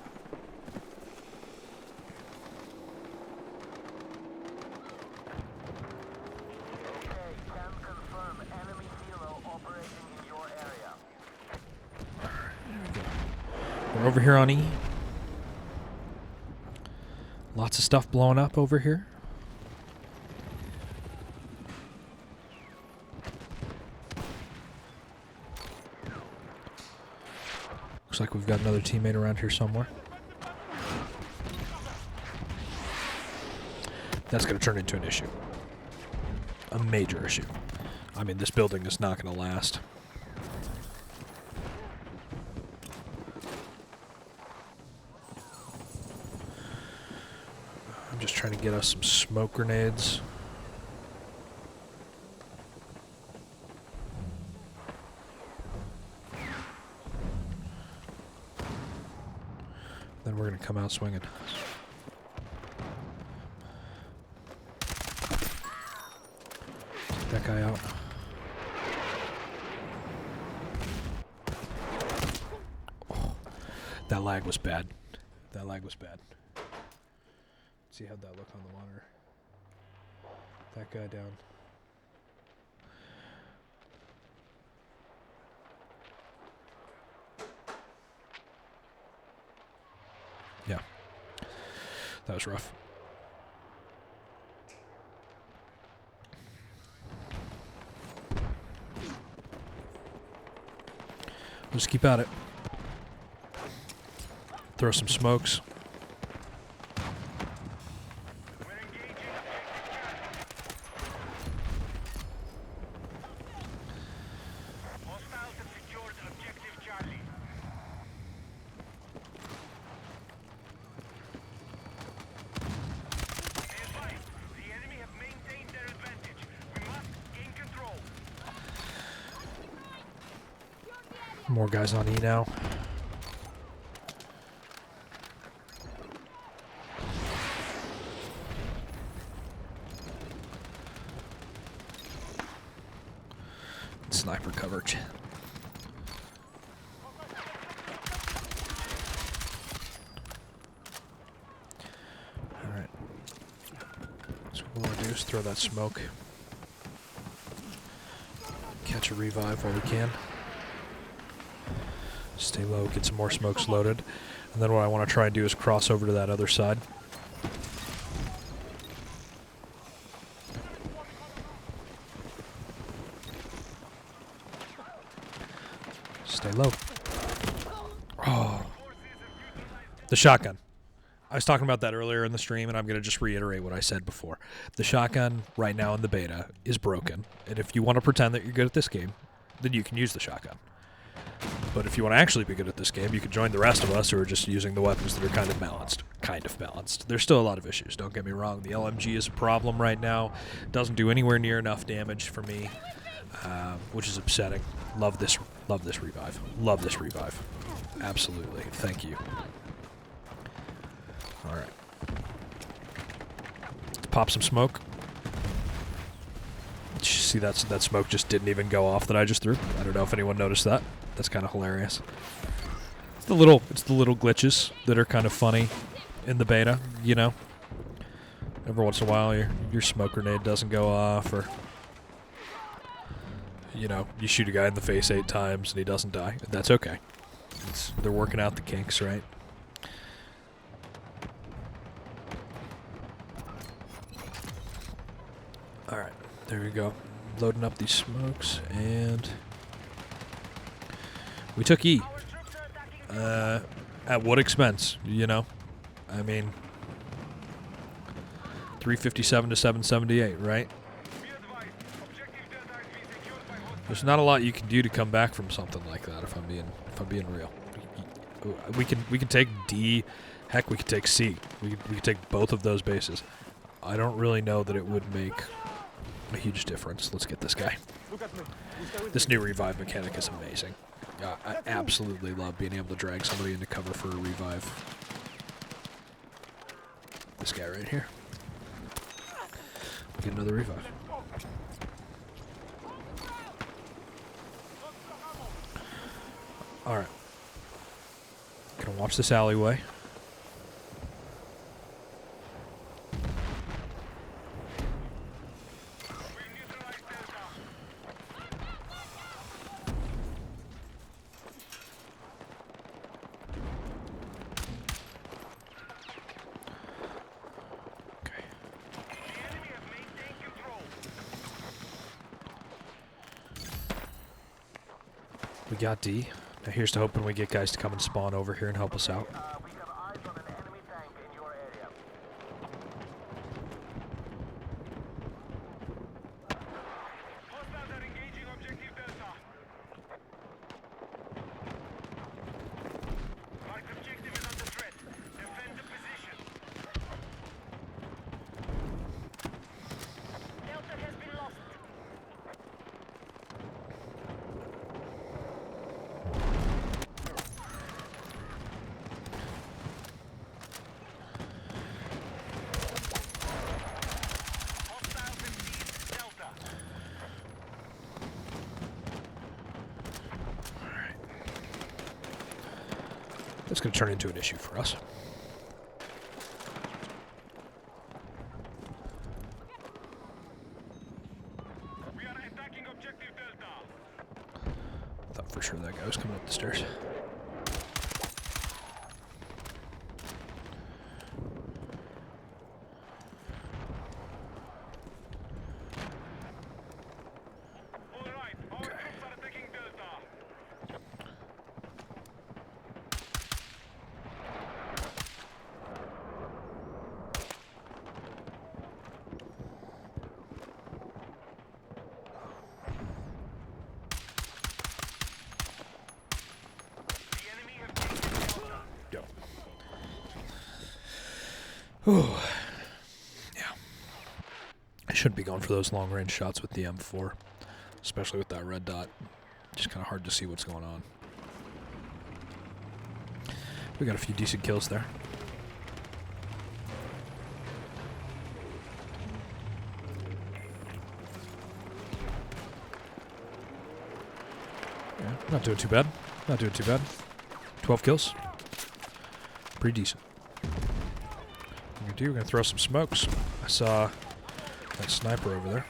We're over here on E. Lots of stuff blowing up over here. Looks like we've got another teammate around here somewhere. That's going to turn into an issue. A major issue. I mean, this building is not going to last. I'm just trying to get us some smoke grenades. Then we're going to come out swinging. Take that guy out. Oh, that lag was bad. That lag was bad. See how'd that look on the monitor. That guy down. Yeah. That was rough. We'll just keep at it. Throw some smokes. Hostiles have secured objective Charlie. Be advised, the enemy have maintained their advantage. We must gain control. More guys on E now. Sniper coverage. Alright. So what we'll do is throw that smoke. Catch a revive while we can. Stay low, get some more smokes loaded. And then what I want to try and do is cross over to that other side. Stay low. Oh. The shotgun. I was talking about that earlier in the stream, and I'm going to just reiterate what I said before. The shotgun right now in the beta is broken. And if you want to pretend that you're good at this game, then you can use the shotgun. But if you want to actually be good at this game, you can join the rest of us who are just using the weapons that are kind of balanced. Kind of balanced. There's still a lot of issues, don't get me wrong. The LMG is a problem right now. Doesn't do anywhere near enough damage for me, which is upsetting. Love this revive. Love this revive. Absolutely. Thank you. Alright. Let's pop some smoke. See, that smoke just didn't even go off that I just threw. I don't know if anyone noticed that. That's kind of hilarious. It's the little glitches that are kind of funny in the beta, you know. Every once in a while, your smoke grenade doesn't go off, or you know, you shoot a guy in the face 8 times and he doesn't die. That's okay. They're working out the kinks, right? All right, there we go. Loading up these smokes, and we took E. At what expense, you know? I mean, 357 to 778, right? There's not a lot you can do to come back from something like that. If I'm being real, we can take D, heck, we could take C. We could take both of those bases. I don't really know that it would make a huge difference. Let's get this guy. This new revive mechanic is amazing. I absolutely love being able to drag somebody into cover for a revive. This guy right here. Get another revive. Alright. Gonna watch this alleyway. We got D. Now here's to hoping we get guys to come and spawn over here and help us out. We have eyes on an enemy tank in your area. That's going to turn into an issue for us. We are attacking objective Delta. Thought for sure that guy was coming up the stairs. All right, our troops are attacking Delta. The enemy have taken Delta. Yep. Whew. Yeah. I shouldn't be going for those long-range shots with the M4, especially with that red dot. Just kind of hard to see what's going on. We got a few decent kills there. Yeah, not doing too bad. Not doing too bad. 12 kills. Pretty decent. What we're gonna do, we're gonna throw some smokes. I saw that sniper over there.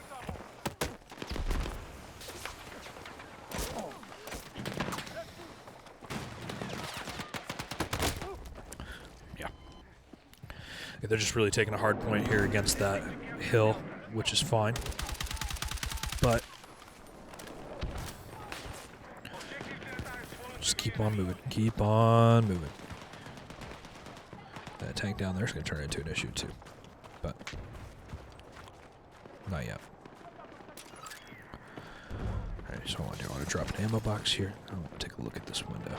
Yeah. They're just really taking a hard point here against that hill, which is fine. But just keep on moving. Keep on moving. That tank down there is going to turn into an issue too. But not yet. Alright, so I want to drop an ammo box here. I want to take a look at this window.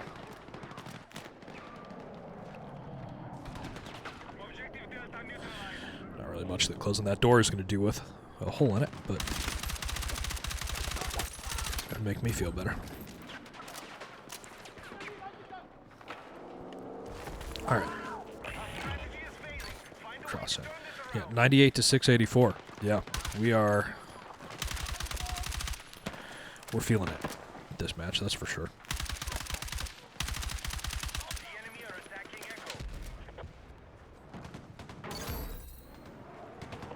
Objective Delta neutralized. Not really much that closing that door is going to do with a hole in it, but it's going to make me feel better. Alright. Cross it. Yeah, 98 to 684. Yeah, we're feeling it this match, that's for sure. The enemy are attacking Echo.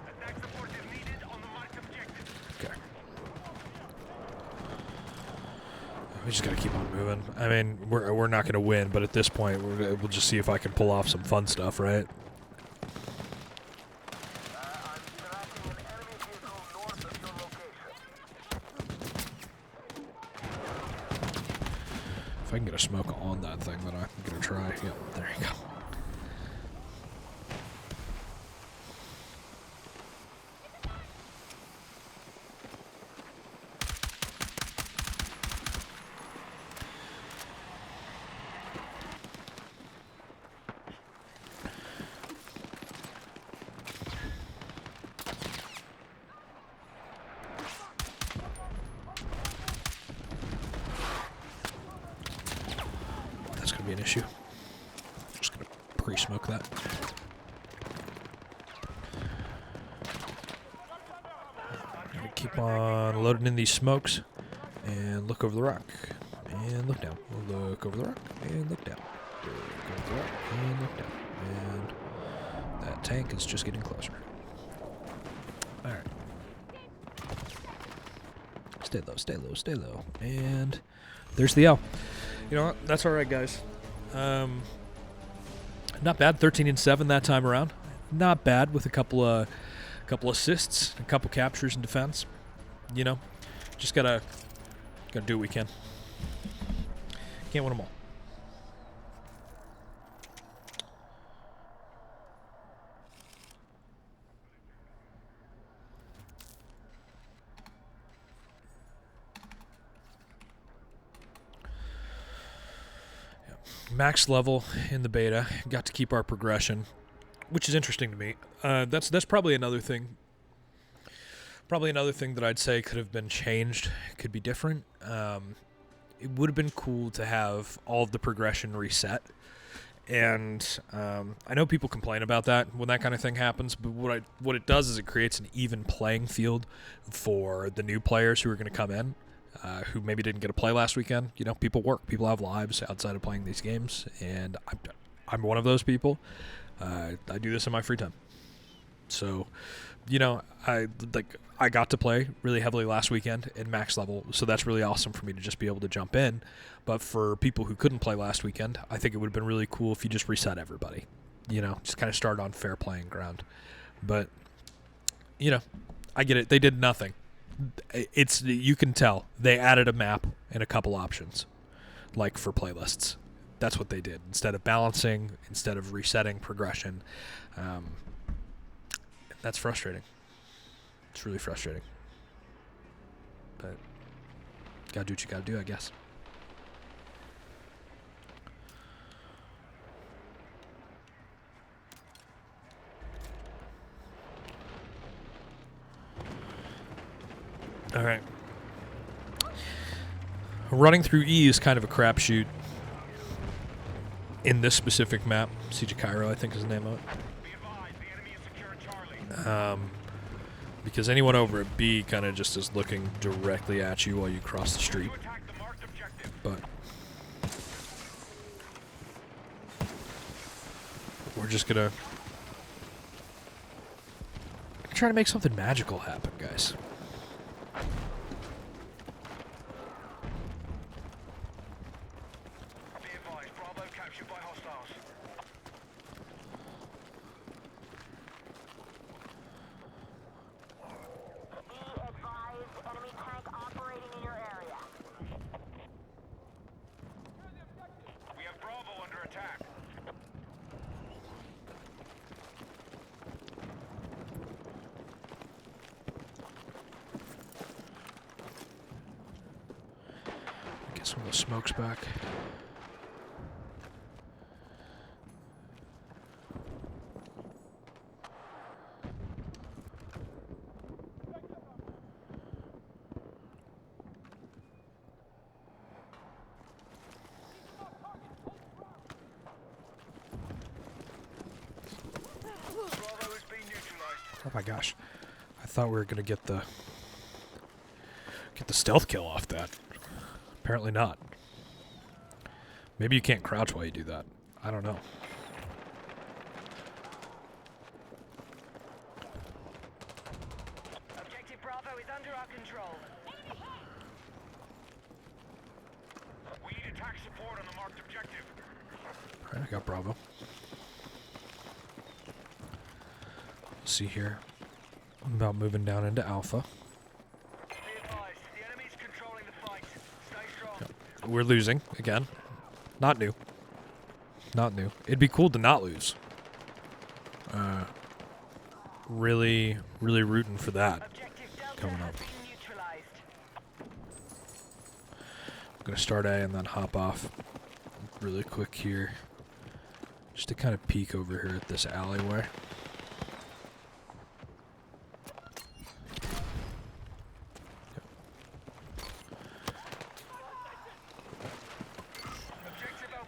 Attack support is needed on the marked objective. Okay. We just gotta keep on moving. I mean, we're not gonna win, but at this point, we'll just see if I can pull off some fun stuff, right? I'm tracking an enemy vehicle north of your location. If I can get a smoke on that thing, then I'm gonna try. Yep, there you go. That's gonna be an issue. Just gonna pre-smoke that. Gonna keep on loading in these smokes and look over the rock and look down. Look over the rock and look down. Look over the rock and look down. And that tank is just getting closer. All right. Stay low, stay low, stay low. And there's the L. You know what? That's all right, guys. Not bad. 13-7 that time around. Not bad with a couple assists, a couple captures in defense. You know, just gotta do what we can. Can't win them all. Max level in the beta, got to keep our progression, which is interesting to me. That's probably another thing. Probably another thing that I'd say could have been changed, could be different. It would have been cool to have all of the progression reset. And I know people complain about that when that kind of thing happens, but what it does is it creates an even playing field for the new players who are going to come in. who maybe didn't get to play last weekend. You know, people work. People have lives outside of playing these games, and I'm one of those people. I do this in my free time. So, you know, I got to play really heavily last weekend in max level, so that's really awesome for me to just be able to jump in. But for people who couldn't play last weekend, I think it would have been really cool if you just reset everybody. You know, just kind of start on fair playing ground. But, you know, I get it. They did nothing. You can tell they added a map and a couple options, like for playlists. That's what they did instead of balancing, instead of resetting progression. That's frustrating. It's really frustrating. But gotta do what you gotta do, I guess. All right. Running through E is kind of a crapshoot in this specific map. Siege of Cairo, I think is the name of it. Be advised, the enemy is securing Charlie. Because anyone over at B kind of just is looking directly at you while you cross the street. You attack the marked objective. But we're just gonna try to make something magical happen, guys. Be advised, Bravo captured by hostiles. Be advised, enemy tank operating in your area. We have Bravo under attack. Get some of the smokes back. Bravo is being neutralized. Oh my gosh. I thought we were gonna get the stealth kill off that. Apparently not. Maybe you can't crouch while you do that. I don't know. Objective Bravo is under our control. We need attack support on the marked objective. Alright, I got Bravo. Let's see here. I'm about moving down into Alpha. Be advised, the enemy's controlling the fight. Stay strong. We're losing again. Not new. Not new. It'd be cool to not lose. Really rooting for that. Objective Delta Coming has up. been neutralized. I'm gonna start A and then hop off really quick here. Just to kind of peek over here at this alleyway.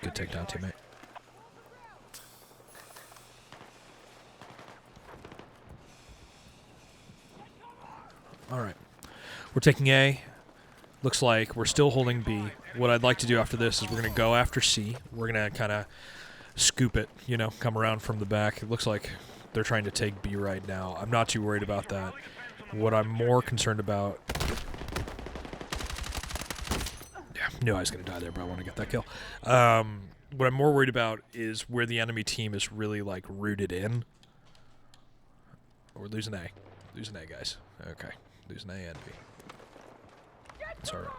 Good takedown, teammate. Alright. We're taking A. Looks like we're still holding B. What I'd like to do after this is we're going to go after C. We're going to kind of scoop it, you know, come around from the back. It looks like they're trying to take B right now. I'm not too worried about that. What I'm more concerned about... Yeah, knew I was going to die there, but I want to get that kill. What I'm more worried about is where the enemy team is really, like, rooted in. We're losing A. Losing A, guys. Okay. Losing A and B. It's alright.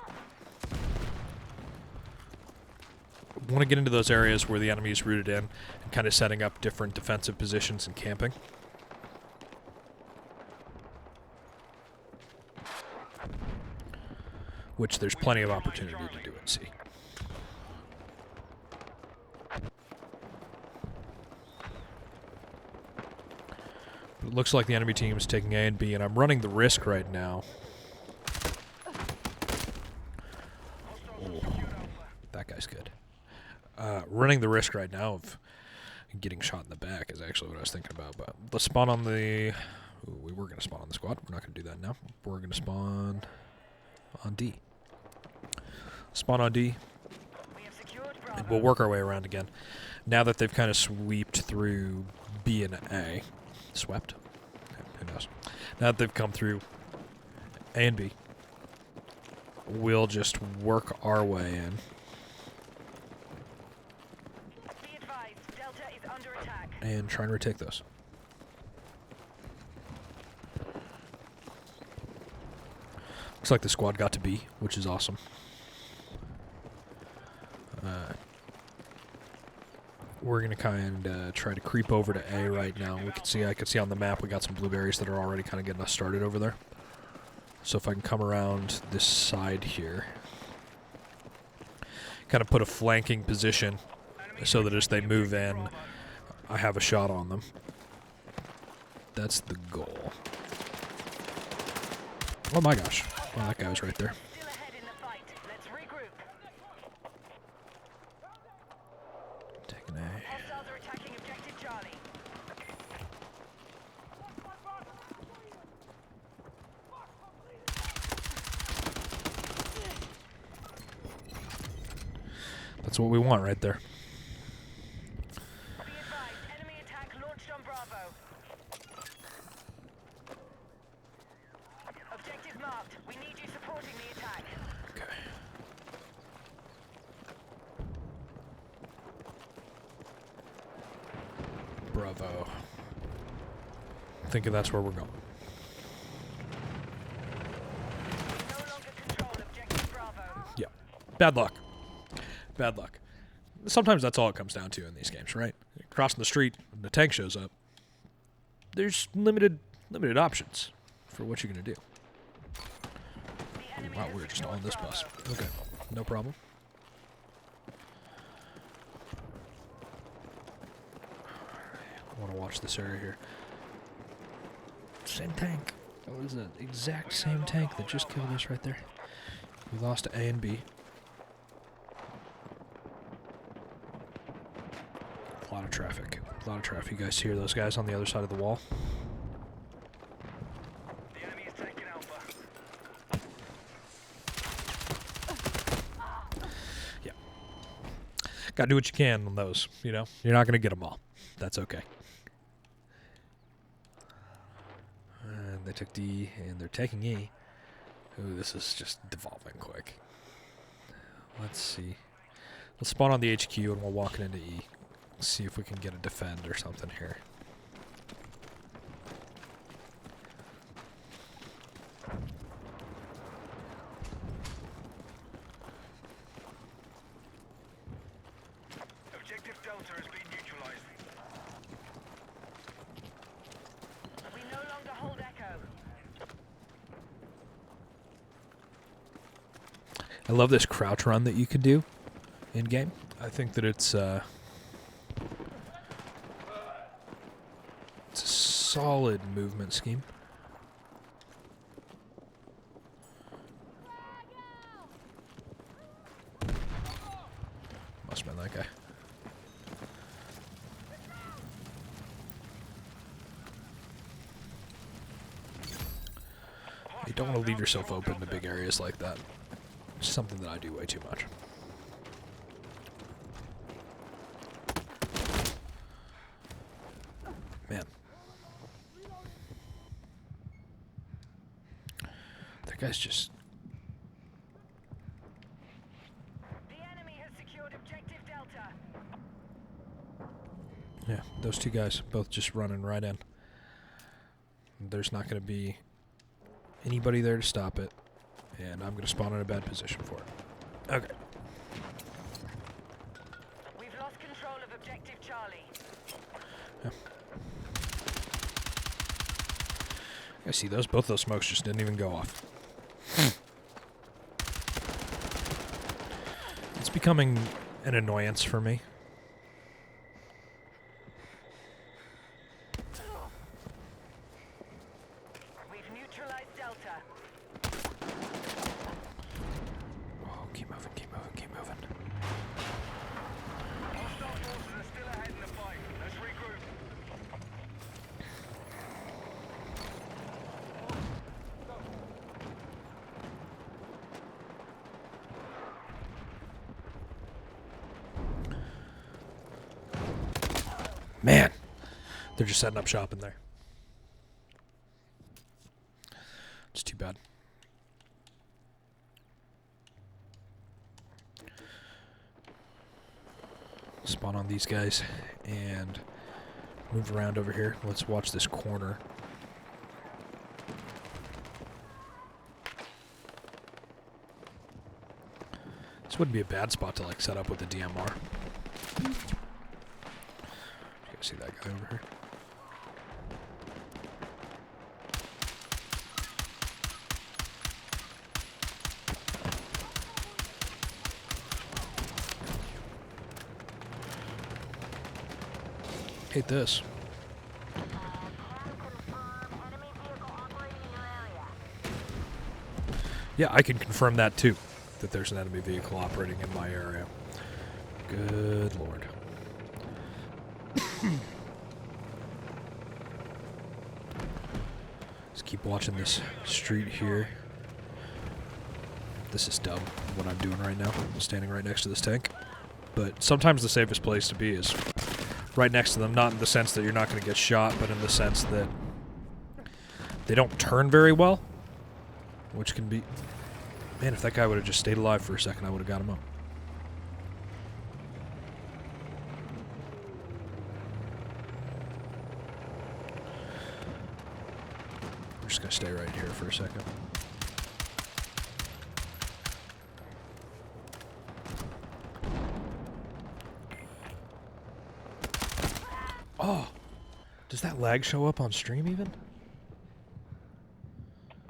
Want to get into those areas where the enemy is rooted in and kind of setting up different defensive positions and camping. Which there's plenty of opportunity to do at C. But it looks like the enemy team is taking A and B, and I'm running the risk right now. Oh, that guy's good. Running the risk right now of getting shot in the back is actually what I was thinking about. But let's spawn on the... Ooh, we were going to spawn on the squad. We're not going to do that now. We're going to spawn on D. Spawn on D. We have secured And Bravo. we'll work our way around again. Now that they've kind of swept through B and A. Swept? Who knows? Now that they've come through A and B, we'll just work our way in. Be advised, Delta is under attack. And try and retake those. Looks like the squad got to B, which is awesome. We're gonna kind of try to creep over to A right now. I can see on the map we got some blueberries that are already kind of getting us started over there. So if I can come around this side here, kind of put a flanking position so that as they move in, I have a shot on them. That's the goal. Oh my gosh. Well, that guy was right there. Still ahead in the fight. Let's regroup. Taking A. Hostiles are attacking objective Charlie. That's what we want right there. Be advised, enemy attack launched on Bravo. Objective marked. We need you supporting the attack. Okay. Bravo. Thinking that's where we're going. No longer control objective Bravo. Yeah. Bad luck. Bad luck. Sometimes that's all it comes down to in these games, right? Crossing the street, and the tank shows up. There's limited options for what you're gonna do. The enemy Wow, has we're just secured on this Bravo. bus. Okay, no problem. I want to watch this area here. Same tank. That was the exact same tank that just killed us right there. We lost A and B. A lot of traffic. A lot of traffic. You guys hear those guys on the other side of the wall? The enemy is taking Alpha. Yeah. Gotta do what you can on those, you know? You're not gonna get them all. That's okay. And they took D, and they're taking E. Ooh, this is just devolving quick. Let's see. Let's spawn on the HQ, and we'll walk it into E. See if we can get a defend or something here. Objective Delta has been neutralized. We no longer hold Echo. I love this crouch run that you can do in game. I think that it's a solid movement scheme. Must have been that guy. You don't want to leave yourself open to big areas like that. It's something that I do way too much. Man. That guy's just... The enemy has secured objective Delta. Yeah, those two guys both just running right in. There's not going to be anybody there to stop it, and I'm going to spawn in a bad position for it. Okay. We've lost control of objective Charlie. I see those. Both those smokes just didn't even go off. It's becoming an annoyance for me. We've neutralized Delta. Oh, keep moving, keep moving, keep moving. Hostile forces are still ahead in the fight. Let's regroup. They're just setting up shop in there. It's too bad. Spawn on these guys and move around over here. Let's watch this corner. This wouldn't be a bad spot to like set up with the DMR. You guys see that guy over here? Hate this. Can confirm enemy vehicle operating in your area. Yeah, I can confirm that too, that there's an enemy vehicle operating in my area. Good lord. Just keep watching this street here. This is dumb, what I'm doing right now. I'm standing right next to this tank. But sometimes the safest place to be is right next to them, not in the sense that you're not going to get shot, but in the sense that they don't turn very well, which can be... Man, if that guy would have just stayed alive for a second, I would have got him up. I'm just going to stay right here for a second. Oh! Does that lag show up on stream even?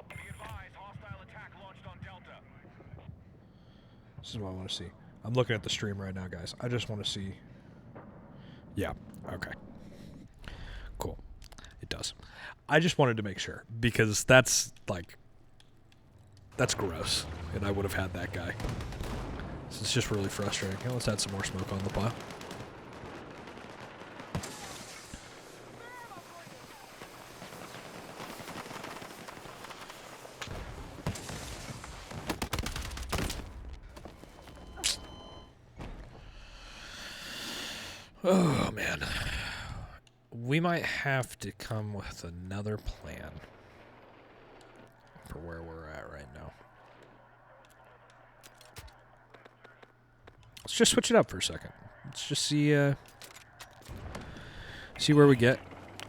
Be advised, hostile attack launched on Delta. This is what I want to see. I'm looking at the stream right now, guys. I just want to see... Yeah, okay. Cool. It does. I just wanted to make sure, because that's, like... That's gross, and I would have had that guy. So it's just really frustrating. Okay, let's add some more smoke on the pile. Oh, man. We might have to come with another plan for where we're at right now. Let's just switch it up for a second. Let's just see where we get.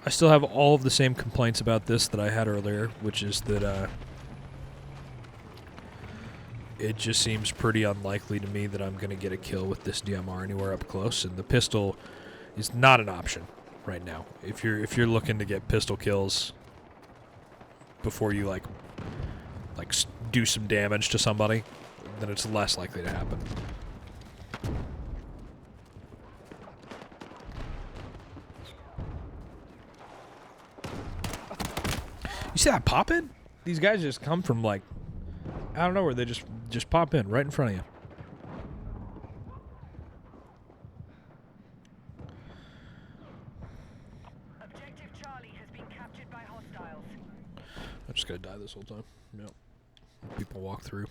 I still have all of the same complaints about this that I had earlier, which is that it just seems pretty unlikely to me that I'm going to get a kill with this DMR anywhere up close, and the pistol is not an option right now. If you're looking to get pistol kills before you like do some damage to somebody, then it's less likely to happen. You see that pop in? These guys just come from like I don't know where they just pop in right in front of you. Objective Charlie has been captured by hostiles. I'm just gonna die this whole time. Yep. People walk through.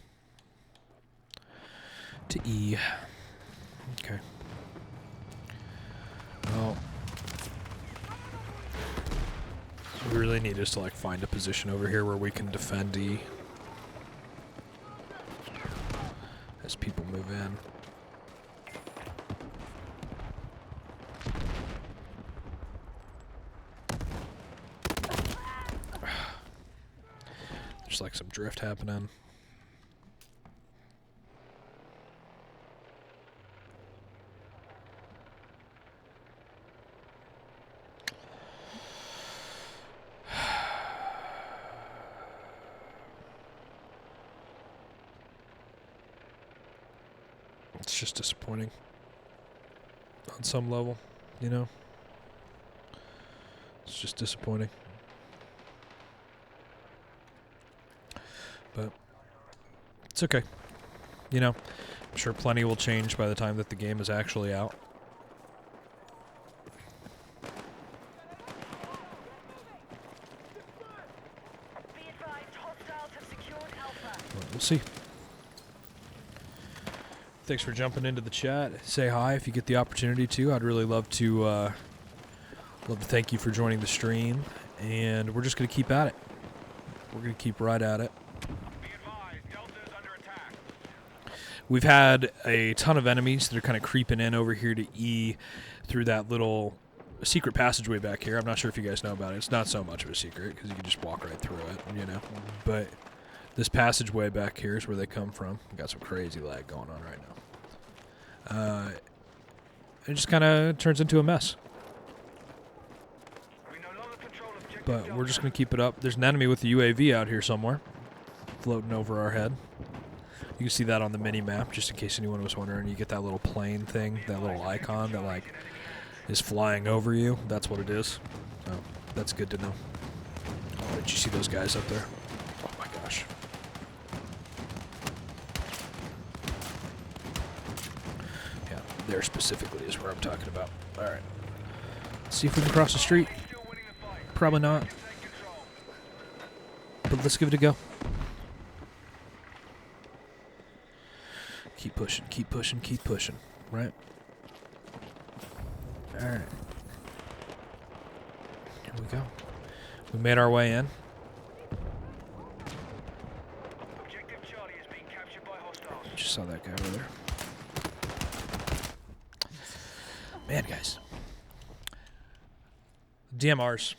To E. Okay. Well, what we really need is to like find a position over here where we can defend E. As people move in. There's like some drift happening. It's just disappointing on some level, you know? It's just disappointing. But it's okay. You know, I'm sure plenty will change by the time that the game is actually out. Be advised, hostiles have secured Alpha. But we'll see. Thanks for jumping into the chat. Say hi if you get the opportunity to. I'd really love to Love to thank you for joining the stream, and we're just going to keep at it. We're going to keep right at it. Be advised, Delta's under attack. We've had a ton of enemies that are kind of creeping in over here to E through that little secret passageway back here. I'm not sure if you guys know about it. It's not so much of a secret because you can just walk right through it, you know. But this passageway back here is where they come from. We've got some crazy lag going on right now. It just kind of turns into a mess. We no longer control objective But we're just Delta. going to keep it up. There's an enemy with the UAV out here somewhere, floating over our head. You can see that on the mini-map, just in case anyone was wondering. You get that little plane thing, that little icon that, like, is flying over you. That's what it is. So, that's good to know. Oh, did you see those guys up there? Oh, my gosh. Yeah, there specifically is where I'm talking about. All right. Let's see if we can cross the street. Still winning the fight. Probably not, Take control. but let's give it a go. Keep pushing, keep pushing, keep pushing. Right? Alright. Here we go. We made our way in. Objective Charlie is being captured by hostiles. Just saw that guy over there. Man, guys. DMR's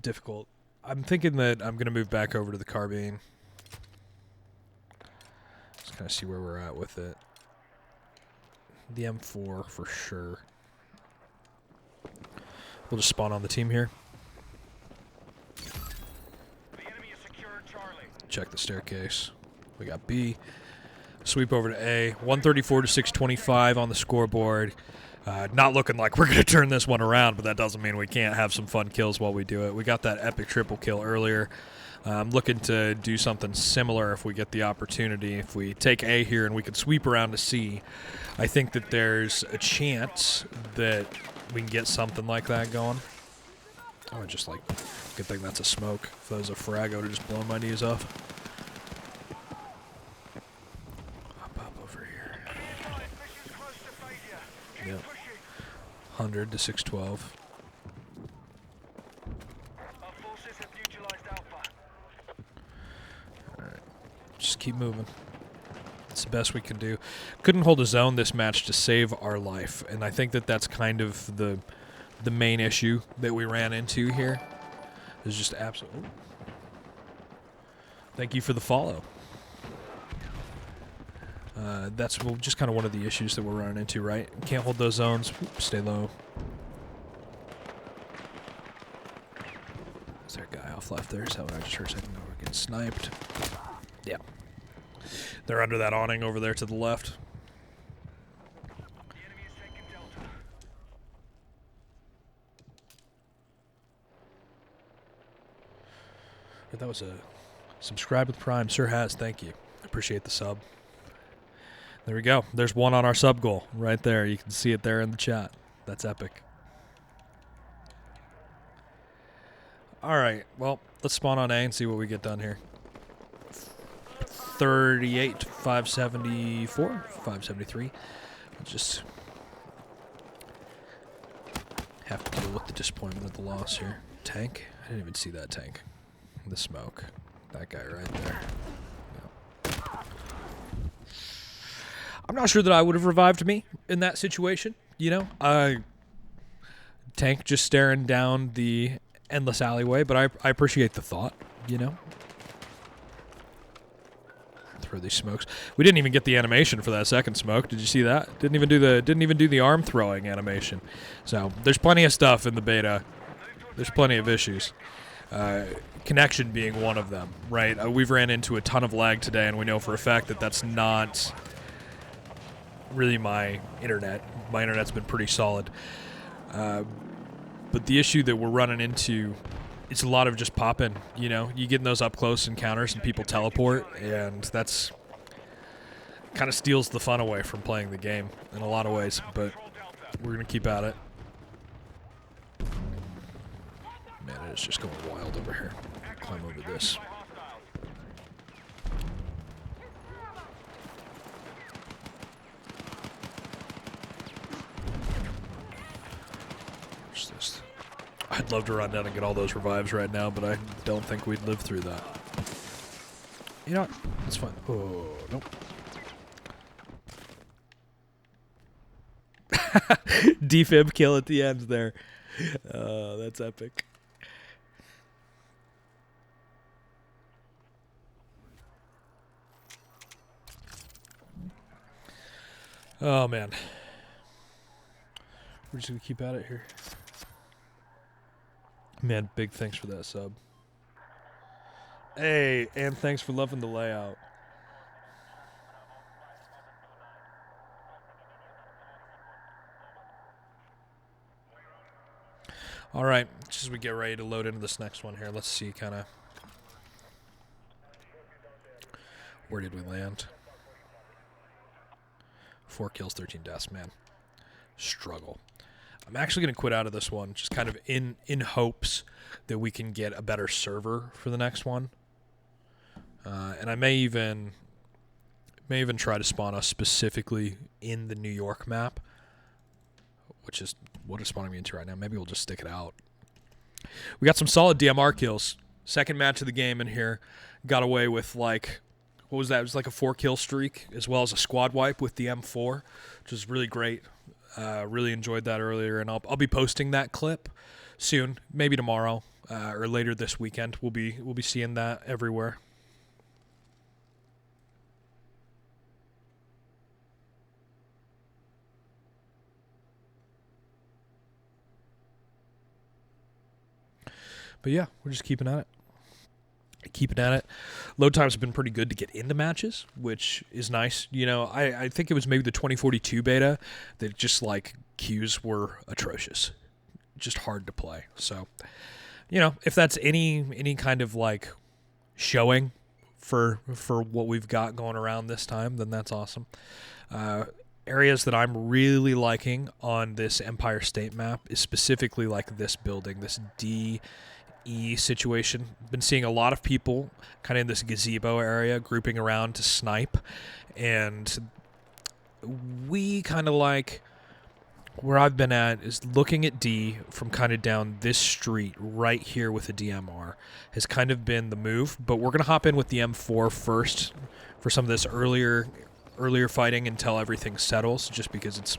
difficult. I'm thinking that I'm going to move back over to the carbine. Just kind of see where we're at with it. The M4 for sure. We'll just spawn on the team here. The enemy has secured Charlie. Check the staircase. We got B. Sweep over to A. 134 to 625 on the scoreboard. Not looking like we're going to turn this one around, but that doesn't mean we can't have some fun kills while we do it. We got that epic triple kill earlier. I'm looking to do something similar if we get the opportunity. If we take A here and we can sweep around to C, I think that there's a chance that we can get something like that going. Oh, just like, good thing that's a smoke. If that was a frag, I would have just blown my knees off. Hop up over here. Mission's close to failure. Keep Yep. pushing. 100 to 612. Our forces have neutralized Alpha. Just keep moving. It's the best we can do. Couldn't hold a zone this match to save our life, and I think that that's kind of the main issue that we ran into here. Is just absolute. Thank you for the follow. That's just kind of one of the issues that we're running into, right? Can't hold those zones. Oop, stay low. Is there a guy off left there? Is that what I just heard a second ago? We're getting sniped. Yeah. They're under that awning over there to the left. The enemy has taken Delta. That was a subscribe with Prime. Sir Has, thank you. Appreciate the sub. There we go. There's one on our sub goal right there. You can see it there in the chat. That's epic. All right. Well, let's spawn on A and see what we get done here. 38 to 574, 573. Just have to deal with the disappointment of the loss here. Tank? I didn't even see that tank. The smoke. That guy right there. Yep. I'm not sure that I would have revived me in that situation. You know, tank just staring down the endless alleyway, but I appreciate the thought, you know. Throw these smokes. We didn't even get the animation for that second smoke. Did you see that? Didn't even do the arm throwing animation. So there's plenty of stuff in the beta. There's plenty of issues. Connection being one of them, right? We've ran into a ton of lag today, and we know for a fact that that's not really my internet. My internet's been pretty solid. But the issue that we're running into, it's a lot of just popping, you know? You get in those up-close encounters and people teleport, and that's kind of steals the fun away from playing the game in a lot of ways, but we're going to keep at it. Man, it is just going wild over here. Climb over this. What's this? I'd love to run down and get all those revives right now, but I don't think we'd live through that. You know what? That's fine. Oh, nope. Defib kill at the end there. That's epic. Oh, man. We're just going to keep at it here. Man, big thanks for that sub. Hey, and thanks for loving the layout. All right, just as we get ready to load into this next one here, let's see kind of where did we land? 4 kills, 13 deaths, man. Struggle. I'm actually going to quit out of this one, just kind of in hopes that we can get a better server for the next one. And I may even try to spawn us specifically in the New York map, which is what it's spawning me into right now. Maybe we'll just stick it out. We got some solid DMR kills. Second match of the game in here. Got away with, like, what was that? It was like a 4-kill streak, as well as a squad wipe with the M4, which is really great. Really enjoyed that earlier, and I'll be posting that clip soon, maybe tomorrow or later this weekend. We'll be seeing that everywhere. But yeah, we're just keeping at it. Load times have been pretty good to get into matches, which is nice. You know, I think it was maybe the 2042 beta that just, like, queues were atrocious. Just hard to play. So, you know, if that's any kind of, like, showing for what we've got going around this time, then that's awesome. Areas that I'm really liking on this Empire State map is specifically, like, this building, this DE situation. Been seeing a lot of people kind of in this gazebo area grouping around to snipe, and we kind of like where I've been at is looking at D from kind of down this street right here with the DMR has kind of been the move, but we're going to hop in with the M4 first for some of this earlier fighting until everything settles, just because it's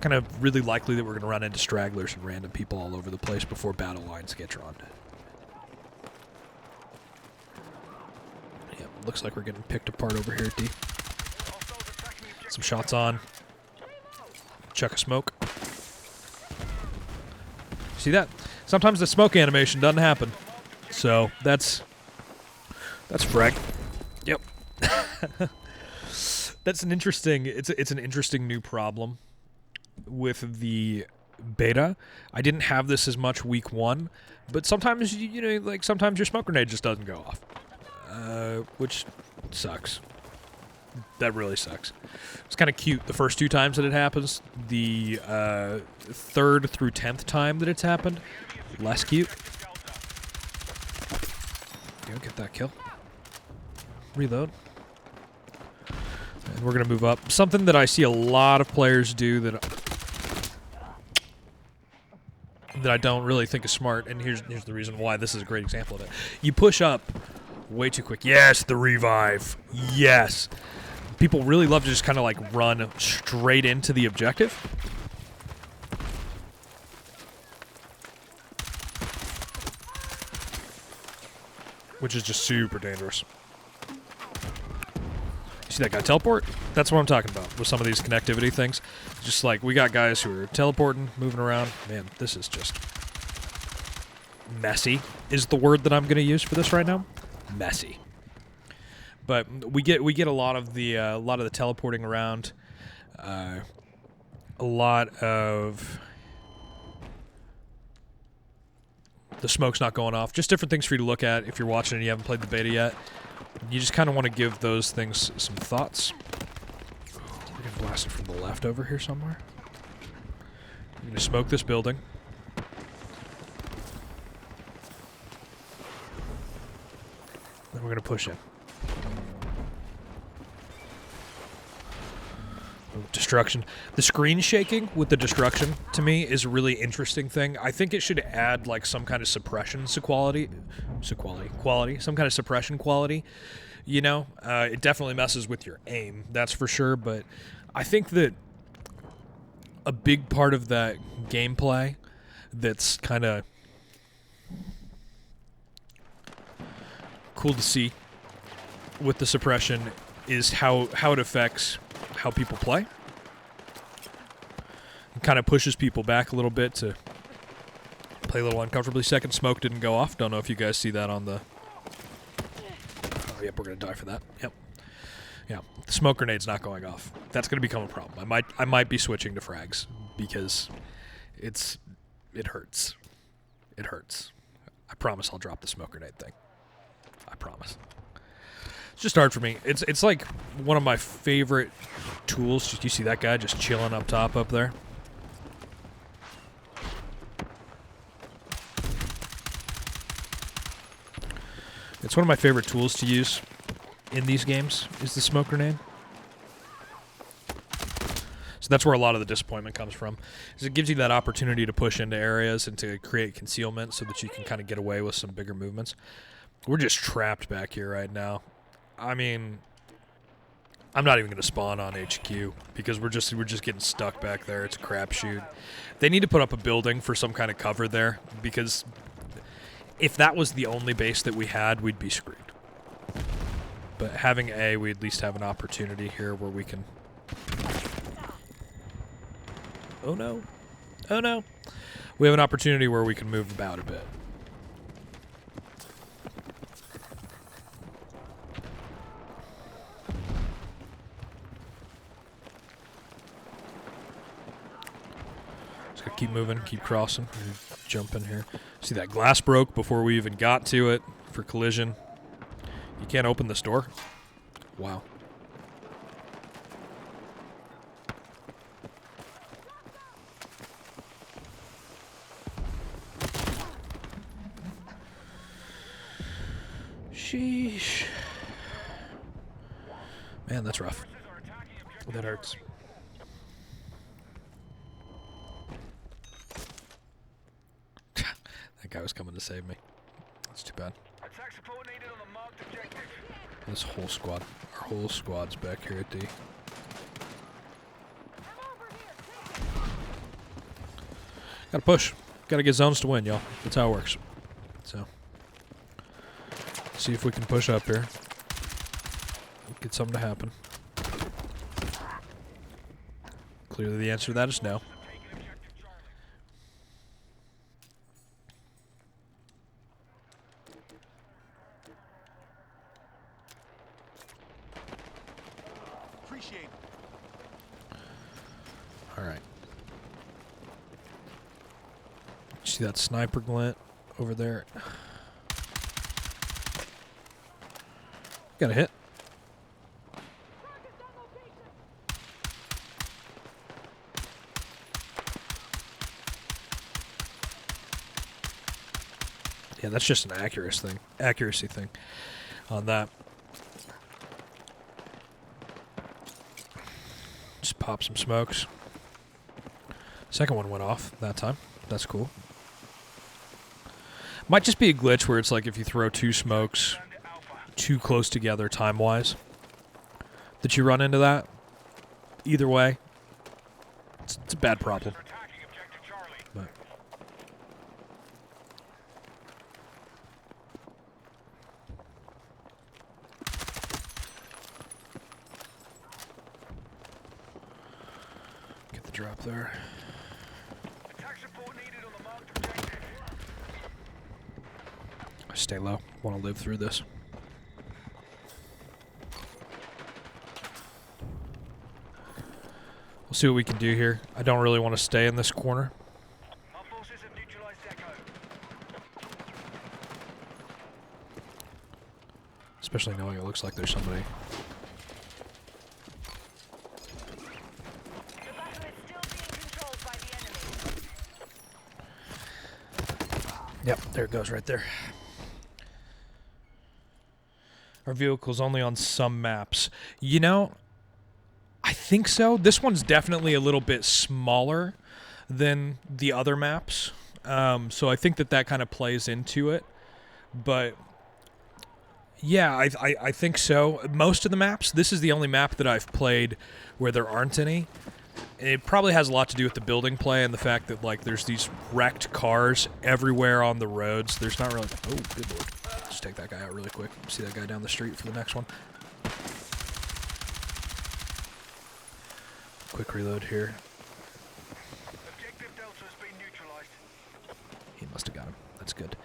kind of really likely that we're going to run into stragglers and random people all over the place before battle lines get drawn. Yeah, looks like we're getting picked apart over here at D. Some shots on. Chuck a smoke. See that? Sometimes the smoke animation doesn't happen. So that's frag. Yep. That's an interesting, it's an interesting new problem with the beta. I didn't have this as much week 1, but sometimes, you know, like sometimes your smoke grenade just doesn't go off, which sucks. That really sucks. It's kind of cute the first 2 times that it happens. The 3rd through 10th time that it's happened, less cute. Go get that kill. Reload. And we're going to move up. Something that I see a lot of players do that I don't really think is smart, and here's the reason why this is a great example of it. You push up way too quick. Yes, the revive. Yes. People really love to just kind of like run straight into the objective. Which is just super dangerous. See that guy teleport? That's what I'm talking about with some of these connectivity things. Just like we got guys who are teleporting, moving around. Man, this is just messy is the word that I'm going to use for this right now. Messy. But we get a lot of the teleporting around. A lot of the smoke's not going off. Just different things for you to look at if you're watching and you haven't played the beta yet. You just kind of want to give those things some thoughts. We're going to blast it from the left over here somewhere. I'm going to smoke this building. Then we're going to push it. Destruction. The screen shaking with the destruction, to me, is a really interesting thing. I think it should add, like, some kind of suppression quality. Some kind of suppression quality. You know? It definitely messes with your aim, that's for sure, but I think that a big part of that gameplay that's kind of cool to see with the suppression is how it affects how people play. It kind of pushes people back a little bit to play a little uncomfortably. Second smoke didn't go off. Don't know if you guys see that on the... Oh, yep, we're going to die for that. Yep. Yeah, the smoke grenade's not going off. That's going to become a problem. I might be switching to frags because it hurts. It hurts. I promise I'll drop the smoke grenade thing. I promise. It's just hard for me. It's like one of my favorite tools. Just you see that guy just chilling up top up there? It's one of my favorite tools to use in these games is the smoke grenade. So that's where a lot of the disappointment comes from. Is it gives you that opportunity to push into areas and to create concealment so that you can kind of get away with some bigger movements. We're just trapped back here right now. I mean, I'm not even going to spawn on HQ because we're just getting stuck back there. It's a crapshoot. They need to put up a building for some kind of cover there because if that was the only base that we had, we'd be screwed. But having A, we at least have an opportunity here where we can... Oh no. Oh no. We have an opportunity where we can move about a bit. Keep moving, keep crossing, jump in here. See that glass broke before we even got to it for collision. You can't open this door? Wow. Sheesh. Man, that's rough. That hurts. That guy was coming to save me. That's too bad. Attack support needed on the marked objective. This whole squad. Our whole squad's back here at D. Gotta push. Gotta get zones to win, y'all. That's how it works. So, see if we can push up here. Get something to happen. Clearly the answer to that is no. Alright. See that sniper glint over there? Got a hit. Yeah, that's just an accuracy thing on that. Just pop some smokes. Second one went off that time. That's cool. Might just be a glitch where it's like if you throw two smokes too close together time-wise, that you run into that. Either way, it's a bad problem. But get the drop there. Stay low. Want to live through this. We'll see what we can do here. I don't really want to stay in this corner. Our forces have neutralized Echo. Especially knowing it looks like there's somebody. The battle is still being controlled by the enemy. Yep, there it goes right there. Our vehicle's only on some maps. You know, I think so. This one's definitely a little bit smaller than the other maps. So I think that kind of plays into it. But yeah, I think so. Most of the maps, this is the only map that I've played where there aren't any. It probably has a lot to do with the building play and the fact that, like, there's these wrecked cars everywhere on the roads. There's not really... Oh, good lord. Just take that guy out really quick. See that guy down the street for the next one. Quick reload here. Objective Delta has been neutralized. He must have got him. That's good.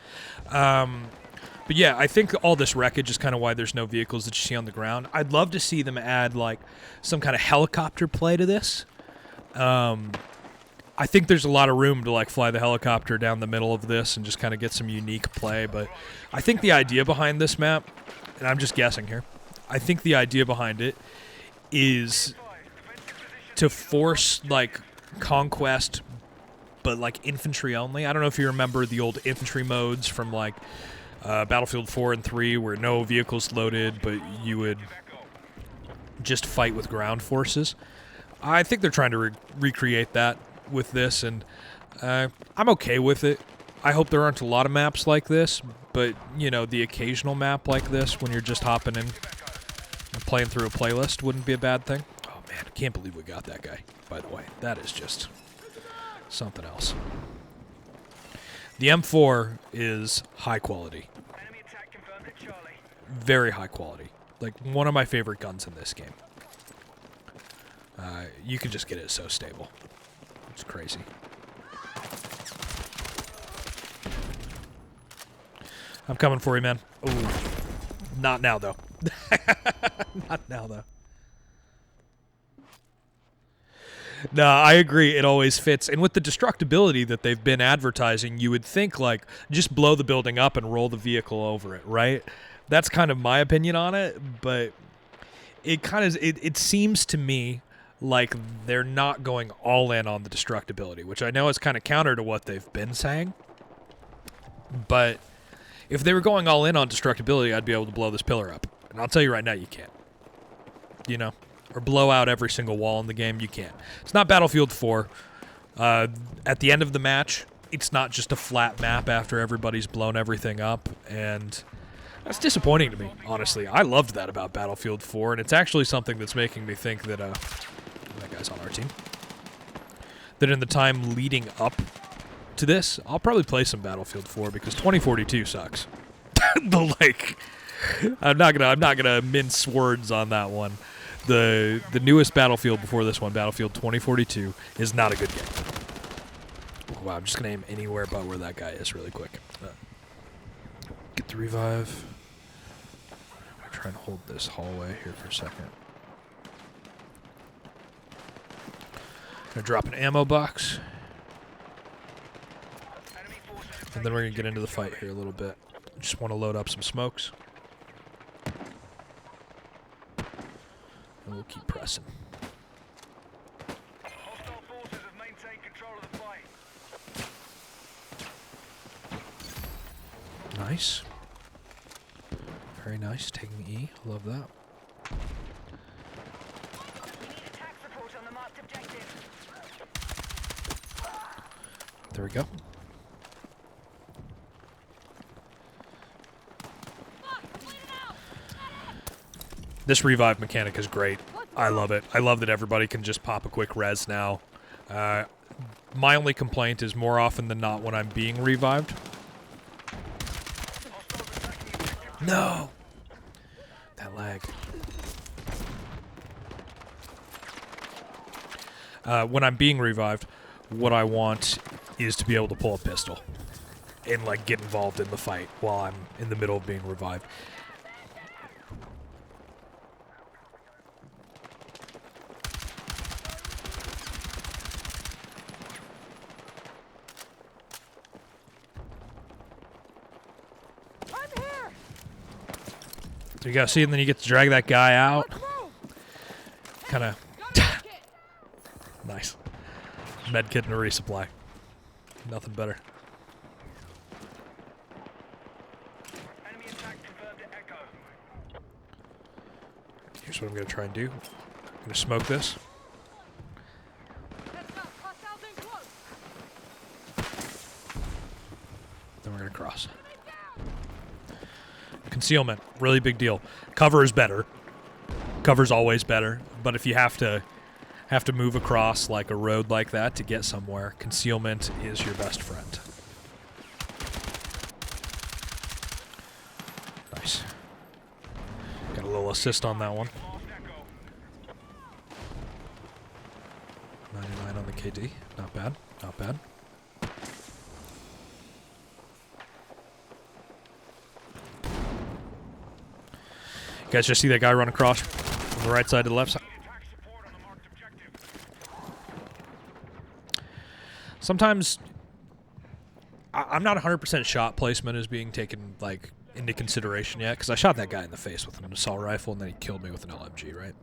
But yeah, I think all this wreckage is kind of why there's no vehicles that you see on the ground. I'd love to see them add, like, some kind of helicopter play to this. I think there's a lot of room to, like, fly the helicopter down the middle of this and just kind of get some unique play. But I think the idea behind this map, and I'm just guessing here, I think the idea behind it is to force, like, conquest, but, like, infantry only. I don't know if you remember the old infantry modes from, like, Battlefield 4 and 3 where no vehicles loaded, but you would just fight with ground forces. I think they're trying to recreate that with this, and I'm okay with it. I hope there aren't a lot of maps like this, but, you know, the occasional map like this when you're just hopping in and playing through a playlist wouldn't be a bad thing. Oh, man, I can't believe we got that guy, by the way. That is just something else. The M4 is high quality. Enemy attack confirmed at Charlie. Very high quality. Like, one of my favorite guns in this game. You can just get it so stable. It's crazy. I'm coming for you, man. Ooh. Not now, though. Not now, though. No, I agree. It always fits. And with the destructibility that they've been advertising, you would think, like, just blow the building up and roll the vehicle over it, right? That's kind of my opinion on it, but it kind of, it seems to me like they're not going all in on the destructibility, which I know is kind of counter to what they've been saying. But if they were going all in on destructibility, I'd be able to blow this pillar up. And I'll tell you right now, you can't. You know? Or blow out every single wall in the game, you can't. It's not Battlefield 4. At the end of the match, it's not just a flat map after everybody's blown everything up, and that's disappointing to me, honestly. I loved that about Battlefield 4, and it's actually something that's making me think that, that guy's on our team, that in the time leading up to this, I'll probably play some Battlefield 4, because 2042 sucks. I'm not gonna mince words on that one. The newest Battlefield before this one, Battlefield 2042, is not a good game. Oh, wow, I'm just going to aim anywhere but where that guy is really quick. Get the revive. I'm going to try and hold this hallway here for a second. Going to drop an ammo box. And then we're going to get into the fight here a little bit. Just want to load up some smokes. And we'll keep pressing. Hostile forces have maintained control of the fight. Nice. Very nice. Taking E. Love that. We need attack support on the marked objective. There we go. This revive mechanic is great. I love it. I love that everybody can just pop a quick res now. My only complaint is more often than not when I'm being revived. No! That lag. When I'm being revived, what I want is to be able to pull a pistol and, like, get involved in the fight while I'm in the middle of being revived. You gotta see, and then you get to drag that guy out. Kind of nice. Medkit and a resupply. Nothing better. Enemy attack confirmed at Echo. Here's what I'm gonna try and do. Gonna smoke this. Then we're gonna cross. Concealment, really big deal. Cover is better. Cover's always better, but if you have to move across like a road like that to get somewhere, concealment is your best friend. Nice. Got a little assist on that one. 99 on the KD. Not bad. Not bad. You guys just see that guy run across from the right side to the left side? Sometimes I'm not 100% shot placement is being taken like into consideration yet, because I shot that guy in the face with an assault rifle and then he killed me with an LMG, right?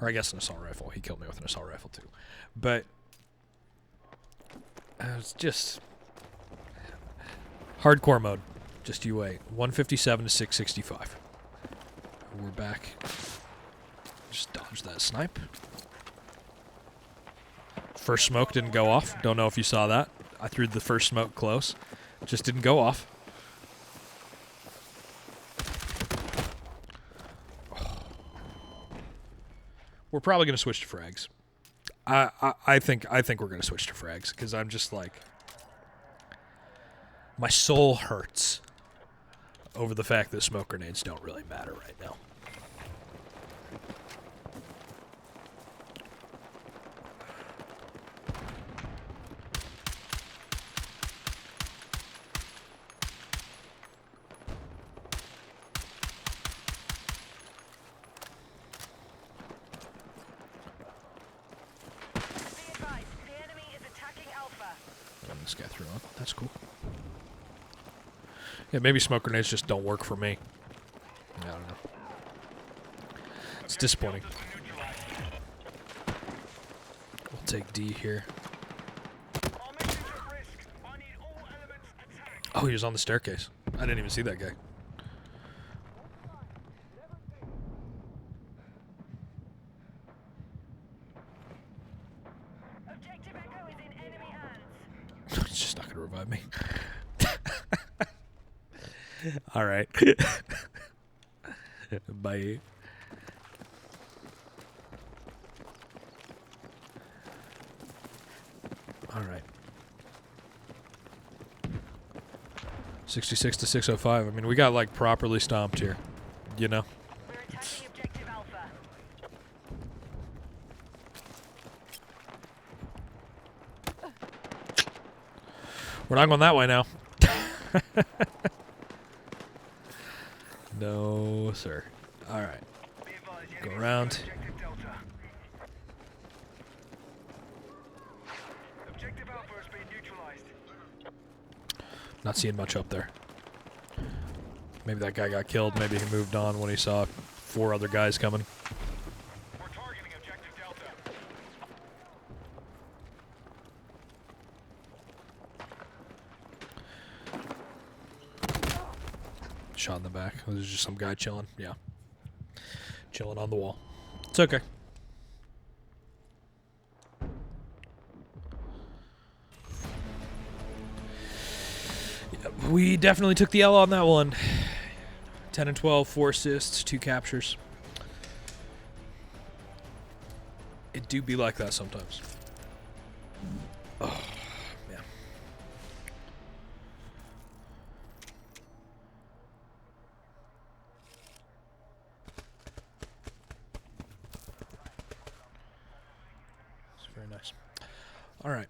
Or I guess an assault rifle. He killed me with an assault rifle too. But it's just hardcore mode. Just you wait. 157 to 665. We're back. Just dodge that snipe. First smoke didn't go off. Don't know if you saw that. I threw the first smoke close. Just didn't go off. Oh. We're probably going to switch to frags. I think we're going to switch to frags because I'm just like, my soul hurts over the fact that smoke grenades don't really matter right now. Be advised, the enemy is attacking Alpha. And this guy threw on. That's cool. Yeah, maybe smoke grenades just don't work for me. I don't know. It's disappointing. We'll take D here. Oh, he was on the staircase. I didn't even see that guy. Objective Echo is in enemy hands. It's just not going to revive me. All right. Bye. All right. 66 to 605. I mean, we got like properly stomped here, you know? We're attacking Objective Alpha. We're not going that way now. No, sir. All right. Go around. Objective Alpha has been neutralized. Not seeing much up there. Maybe that guy got killed. Maybe he moved on when he saw 4 other guys coming. We're targeting Objective Delta. Shot in the back. There's just some guy chilling. Yeah. Chilling on the wall. It's okay. Yeah, we definitely took the L on that one. 10 and 12, 4 assists, 2 captures. It do be like that sometimes. Oh, man. It's very nice. All right.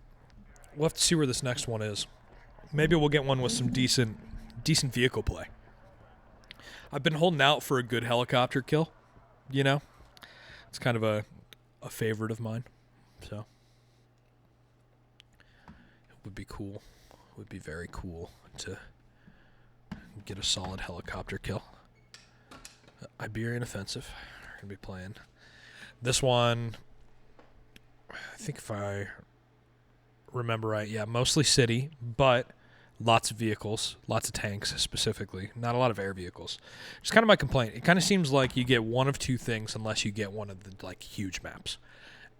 We'll have to see where this next one is. Maybe we'll get one with some decent vehicle play. I've been holding out for a good helicopter kill, you know? It's kind of a favorite of mine, so. It would be cool. It would be very cool to get a solid helicopter kill. Iberian Offensive. We're going to be playing. This one, I think if I remember right, yeah, mostly city, but lots of vehicles, lots of tanks specifically, not a lot of air vehicles. It's kind of my complaint. It kind of seems like you get one of two things unless you get one of the like huge maps.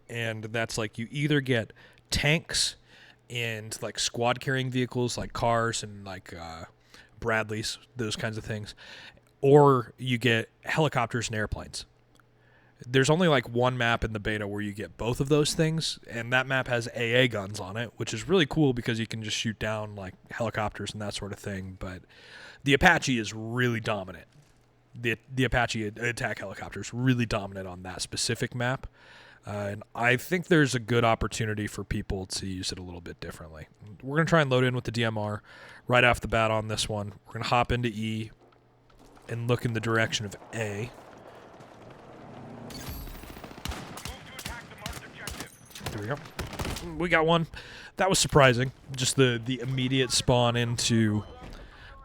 And that's like you either get tanks and like squad carrying vehicles like cars and like Bradleys, those kinds of things, or you get helicopters and airplanes. There's only like one map in the beta where you get both of those things, and that map has AA guns on it, which is really cool because you can just shoot down like helicopters and that sort of thing. But the Apache is really dominant. The Apache attack helicopter is really dominant on that specific map. And I think there's a good opportunity for people to use it a little bit differently. We're going to try and load in with the DMR right off the bat on this one. We're going to hop into E and look in the direction of A. There we go. We got one. That was surprising. Just the immediate spawn into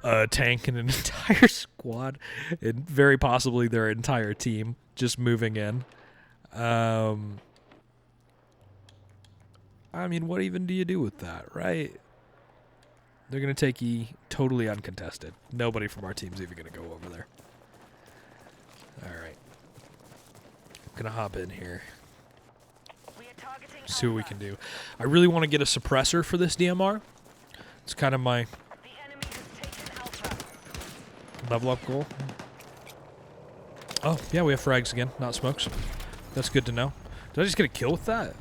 a tank and an entire squad, and very possibly their entire team just moving in. I mean, what even do you do with that, right? They're going to take E totally uncontested. Nobody from our team's even going to go over there. All right. I'm going to hop in here. See what we can do. I really want to get a suppressor for this DMR. It's kind of my level up goal. Oh, yeah, we have frags again, not smokes. That's good to know. Did I just get a kill with that?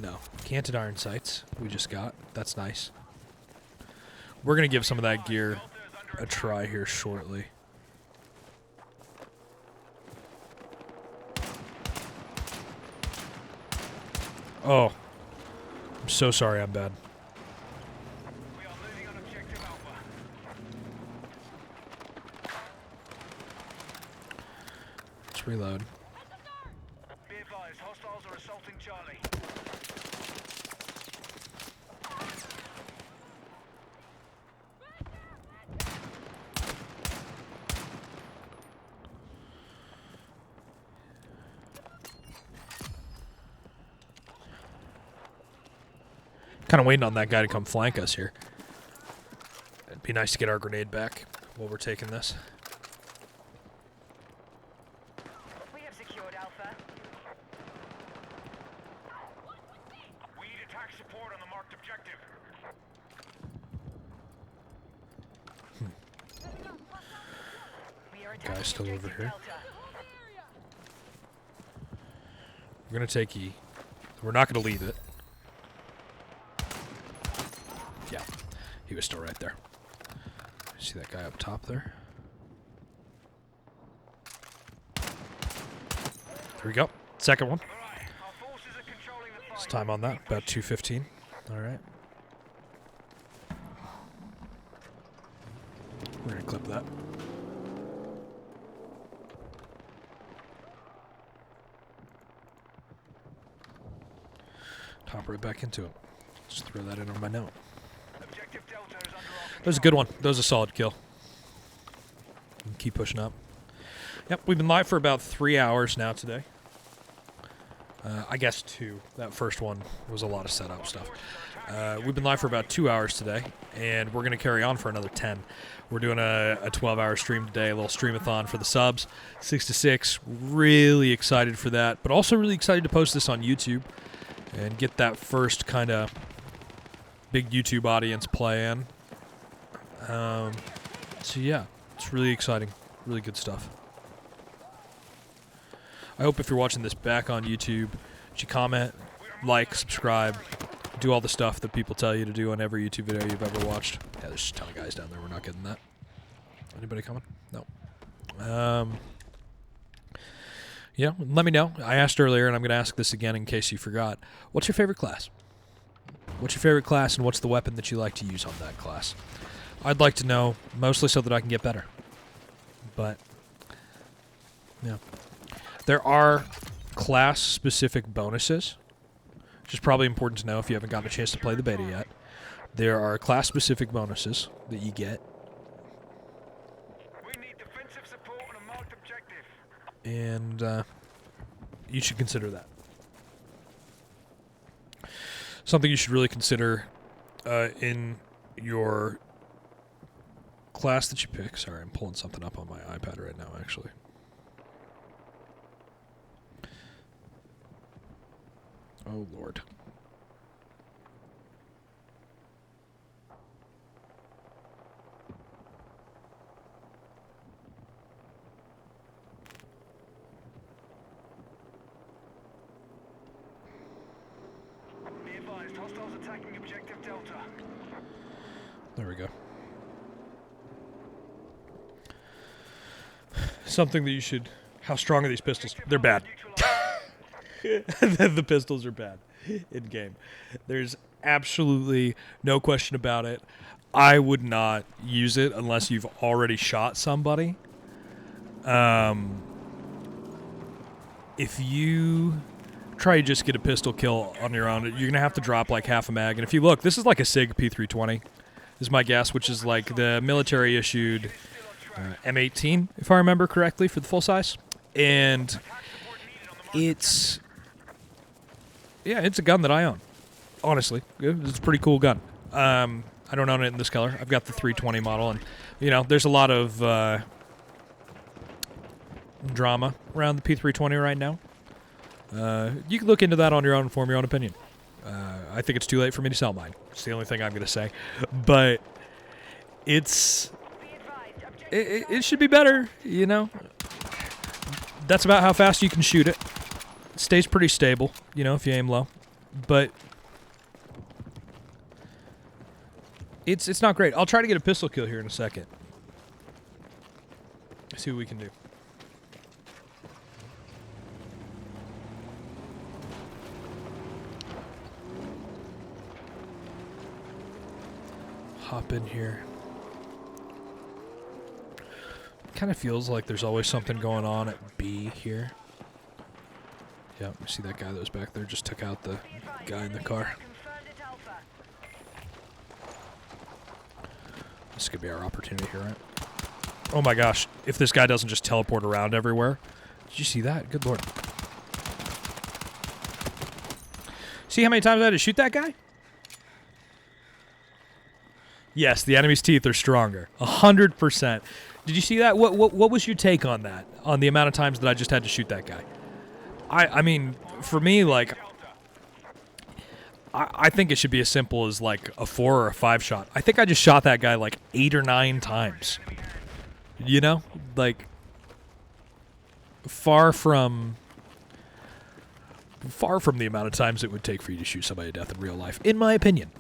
No. Canted iron sights we just got. That's nice. We're going to give some of that gear a try here shortly. Oh. I'm so sorry I'm bad. We are moving on objective Alpha. Let's reload. Be advised, hostiles are assaulting Charlie. Kind of waiting on that guy to come flank us here. It'd be nice to get our grenade back while we're taking this. We have secured Alpha. We need attack support on the marked objective. We are Guy's attacking still over objective here. Delta. We're going to take E. We're not going to leave it. Yeah, he was still right there. See that guy up top there? There we go. Second one. All right, our forces are controlling the It's fight. time on that. About 2:15. All right. We're going to clip that. Hop right back into it. Just throw that in on my note. Objective Delta is under our That was a good one. That was a solid kill. Keep pushing up. Yep, we've been live for about 3 hours now today. I guess 2. That first one was a lot of setup stuff. We've been live for about 2 hours today, and we're going to carry on for another 10. We're doing a 12-hour stream today, a little streamathon for the subs, 6 to 6. Really excited for that, but also really excited to post this on YouTube and get that first kind of big YouTube audience play in. So yeah, it's really exciting. Really good stuff. I hope if you're watching this back on YouTube, that you comment, like, subscribe, do all the stuff that people tell you to do on every YouTube video you've ever watched. Yeah, there's a ton of guys down there. We're not getting that. Anybody coming? No. Yeah, let me know. I asked earlier, and I'm going to ask this again in case you forgot. What's your favorite class? What's your favorite class, and what's the weapon that you like to use on that class? I'd like to know, mostly so that I can get better. But, yeah. There are class-specific bonuses, which is probably important to know if you haven't gotten a chance to play the beta yet. There are class-specific bonuses that you get, We need defensive support on a marked objective. and you should consider that. Something you should really consider in your class that you pick. Sorry, I'm pulling something up on my iPad right now, actually. Oh, Lord. Be advised, hostiles attacking objective Delta. There we go. Something that you should... How strong are these pistols? They're bad. The pistols are bad in game. There's absolutely no question about it. I would not use it unless you've already shot somebody. If you try to just get a pistol kill on your own, you're going to have to drop like half a mag. And if you look, this is like a SIG P320, is my guess, which is like the military-issued M18, if I remember correctly, for the full size. And it's... Yeah, it's a gun that I own. Honestly, it's a pretty cool gun. I don't own it in this color. I've got the 320 model, and you know, there's a lot of drama around the P320 right now. You can look into that on your own and form your own opinion. I think it's too late for me to sell mine. It's the only thing I'm going to say. But it's... It should be better, you know? That's about how fast you can shoot it. It stays pretty stable, you know, if you aim low. But... It's not great. I'll try to get a pistol kill here in a second. See what we can do. Hop in here. Kind of feels like there's always something going on at B here. Yeah, you see that guy that was back there just took out the guy in the car. This could be our opportunity here, right? Oh my gosh, if this guy doesn't just teleport around everywhere. Did you see that? Good lord. See how many times I had to shoot that guy? Yes, the enemy's teeth are stronger. 100%. Did you see that? What was your take on that? On the amount of times that I just had to shoot that guy? I mean, for me, like... I think it should be as simple as like a 4 or a 5 shot. I think I just shot that guy like 8 or 9 times. You know? Like, far from the amount of times it would take for you to shoot somebody to death in real life, in my opinion.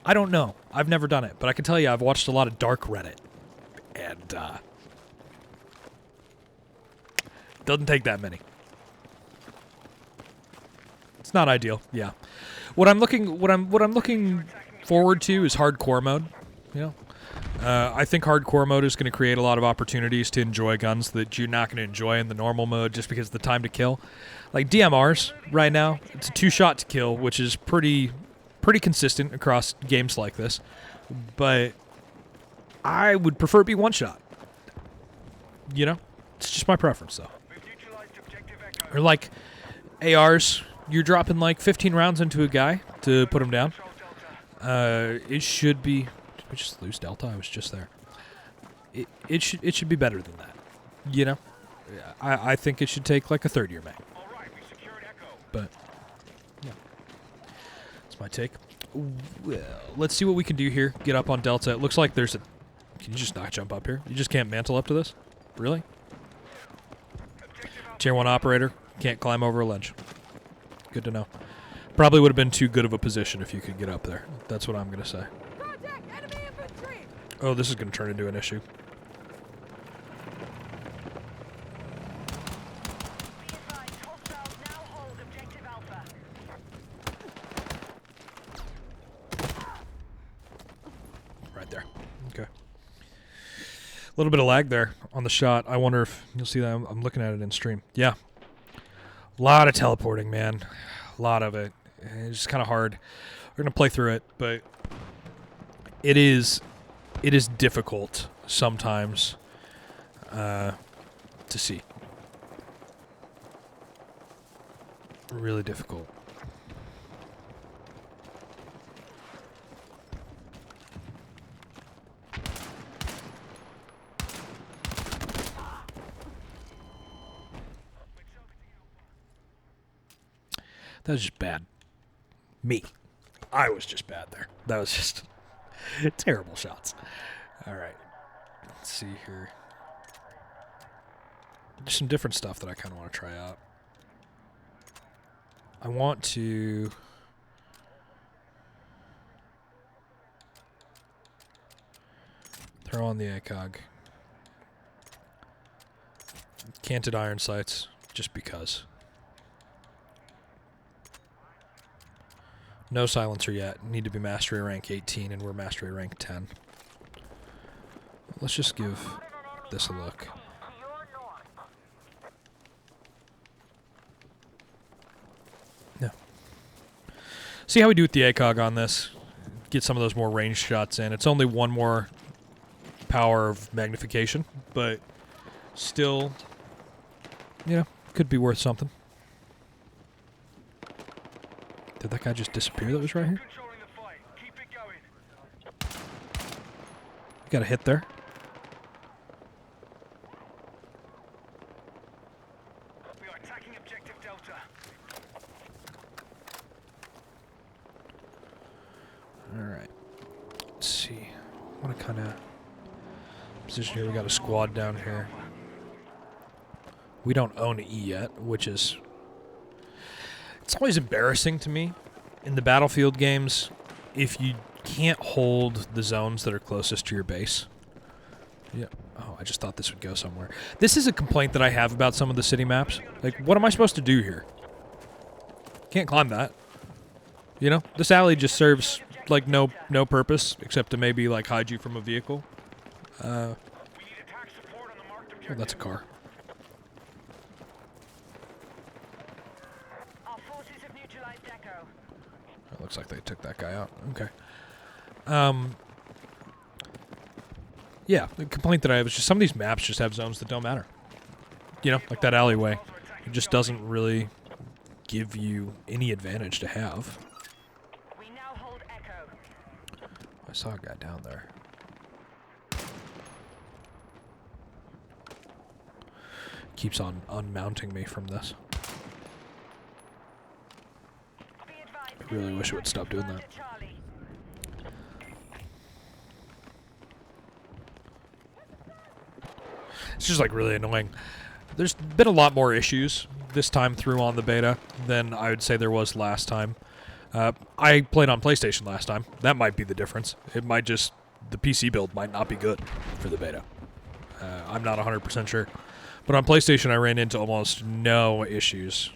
I don't know. I've never done it, but I can tell you I've watched a lot of dark Reddit. And, doesn't take that many. It's not ideal, yeah. What I'm looking forward to is hardcore mode. You know, I think hardcore mode is going to create a lot of opportunities to enjoy guns that you're not going to enjoy in the normal mode just because of the time to kill. Like DMRs right now, it's a 2-shot to kill, which is pretty consistent across games like this. But I would prefer it be 1-shot. You know, it's just my preference though. Or like ARs. You're dropping like 15 rounds into a guy to put him down. It should be... Did we just lose Delta? I was just there. It should be better than that. You know? I think it should take like a third-year mag. But, yeah. That's my take. Well, let's see what we can do here. Get up on Delta. It looks like there's a... Can you just not jump up here? You just can't mantle up to this? Really? Tier 1 operator. Can't climb over a ledge. Good to know. Probably would have been too good of a position if you could get up there. That's what I'm going to say. Oh, this is going to turn into an issue. Right there. Okay. A little bit of lag there on the shot. I wonder if you'll see that. I'm looking at it in stream. Yeah. A lot of teleporting, man. A lot of it. It's just kind of hard. We're going to play through it, but it is difficult sometimes to see. Really difficult. That was just bad. Me. I was just bad there. That was just terrible shots. All right. Let's see here. There's some different stuff that I kind of want to try out. I want to... throw on the ACOG. Canted iron sights, just because. No silencer yet. Need to be mastery rank 18, and we're mastery rank 10. Let's just give this a look. To your north. No. See how we do with the ACOG on this. Get some of those more ranged shots in. It's only one more power of magnification, but still, you know, could be worth something. Did that guy just disappear that was right here? Controlling the fight. Keep it going. Got a hit there. We are attacking objective Delta. Alright. Let's see. I want to kind of position here. We got a squad down here. We don't own E yet, which is... It's always embarrassing to me in the Battlefield games if you can't hold the zones that are closest to your base. Yeah. Oh, I just thought this would go somewhere. This is a complaint that I have about some of the city maps. Like, what am I supposed to do here? Can't climb that. You know? This alley just serves, like, no purpose except to maybe, like, hide you from a vehicle. We need attack support on the marked Oh, objective. that's a car. Our forces have neutralized Echo. It looks like they took that guy out. Okay. Yeah, the complaint that I have is just some of these maps just have zones that don't matter. You know, like that alleyway. It just doesn't really give you any advantage to have. We now hold Echo. I saw a guy down there. Keeps on unmounting me from this. Be advised, I really wish it would stop doing that. Charlie. It's just like really annoying. There's been a lot more issues this time through on the beta than I would say there was last time. I played on PlayStation last time. That might be the difference. It might just... the PC build might not be good for the beta. I'm not 100% sure. But on PlayStation I ran into almost no issues.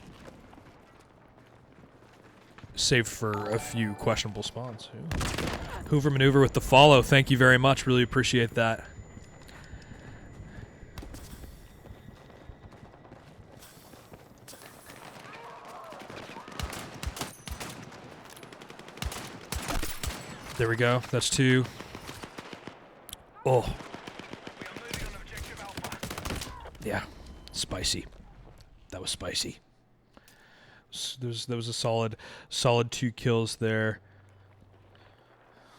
Save for a few questionable spawns. Hoover Maneuver with the follow. Thank you very much. Really appreciate that. There we go. That's two. Oh. We are moving on objective Alpha. Yeah. Spicy. That was spicy. There was a solid 2 kills there.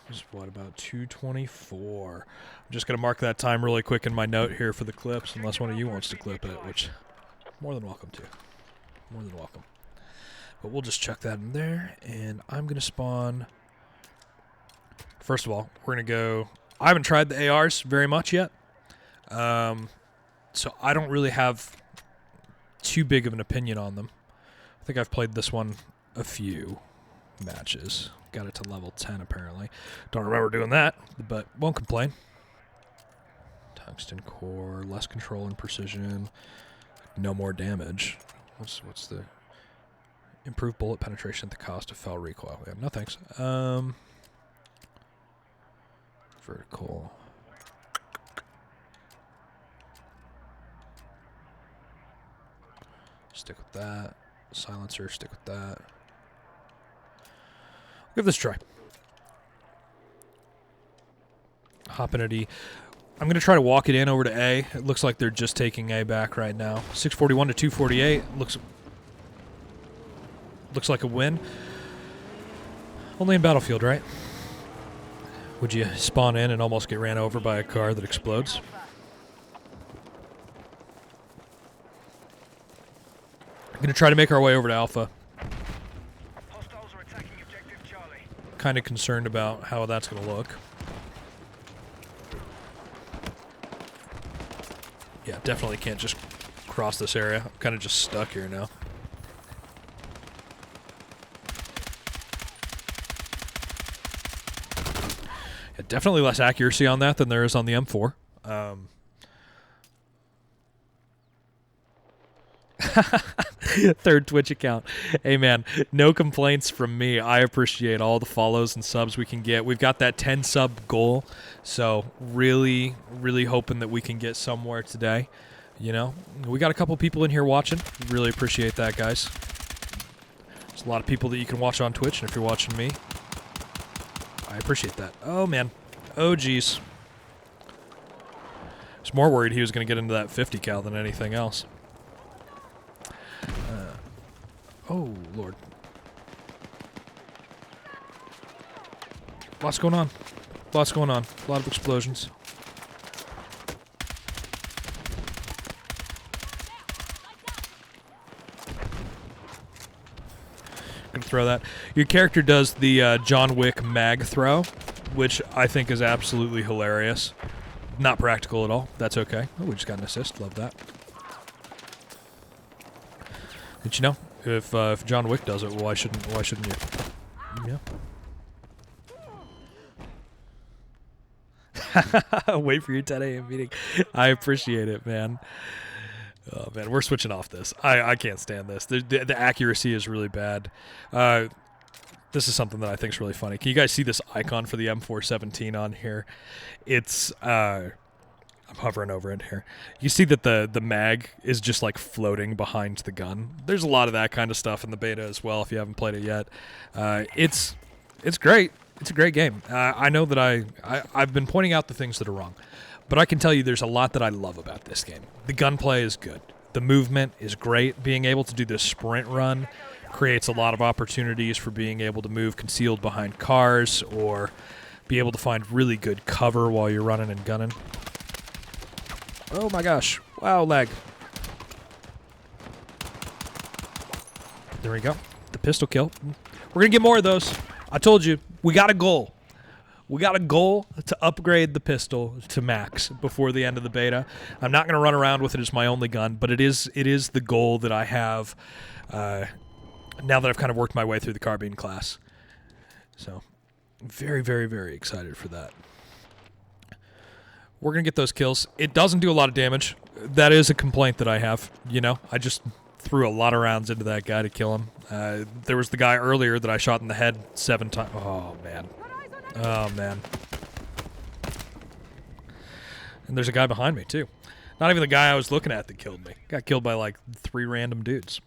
It was what, about 2:24. I'm just gonna mark that time really quick in my note here for the clips, unless one of you wants to clip it, which more than welcome to. More than welcome. But we'll just chuck that in there, and I'm gonna spawn. First of all, we're going to go... I haven't tried the ARs very much yet. So I don't really have too big of an opinion on them. I think I've played this one a few matches. Got it to level 10, apparently. Don't remember doing that, but won't complain. Tungsten core, less control and precision. No more damage. What's the... Improved bullet penetration at the cost of fell recoil. Yeah, no thanks. Vertical. Stick with that. Silencer, stick with that. Give this a try. Hop in at E. I'm going to try to walk it in over to A. It looks like they're just taking A back right now. 641 to 248. Looks like a win. Only in Battlefield, right? Would you spawn in and almost get ran over by a car that explodes? I'm going to try to make our way over to Alpha. kind of concerned about how that's going to look. Yeah, definitely can't just cross this area. I'm kind of just stuck here now. Yeah, definitely less accuracy on that than there is on the M4. Third Twitch account. Hey man, no complaints from me. I appreciate all the follows and subs we can get. We've got that 10 sub goal, so really hoping that we can get somewhere today. You know, we got a couple people in here watching. Really appreciate that, guys. There's a lot of people that you can watch on Twitch, and if you're watching me, I appreciate that. Oh man, oh geez. I was more worried he was going to get into that 50 cal than anything else. Oh, Lord. Lots going on. Lots going on. A lot of explosions. Gonna throw that. Your character does the John Wick mag throw, which I think is absolutely hilarious. Not practical at all. That's okay. Oh, we just got an assist. Love that. Did you know? If John Wick does it, why shouldn't you? Yeah. Wait for your 10 a.m. meeting. I appreciate it, man. Oh man, we're switching off this. I can't stand this. The accuracy is really bad. This is something that I think is really funny. Can you guys see this icon for the M417 on here? It's I'm hovering over it here. You see that the mag is just like floating behind the gun. There's a lot of that kind of stuff in the beta as well if you haven't played it yet. It's great. It's a great game. I know that I've been pointing out the things that are wrong, but I can tell you there's a lot that I love about this game. The gunplay is good. The movement is great. Being able to do this sprint run creates a lot of opportunities for being able to move concealed behind cars or be able to find really good cover while you're running and gunning. Oh my gosh. Wow, lag. There we go. The pistol kill. We're going to get more of those. I told you, we got a goal. We got a goal to upgrade the pistol to max before the end of the beta. I'm not going to run around with it as my only gun, but it is the goal that I have now that I've kind of worked my way through the carbine class. So, very, very, very excited for that. We're going to get those kills. It doesn't do a lot of damage. That is a complaint that I have. You know, I just threw a lot of rounds into that guy to kill him. There was the guy earlier that I shot in the head 7 times. Oh, man. Oh, man. And there's a guy behind me, too. Not even the guy I was looking at that killed me. Got killed by, like, 3 random dudes.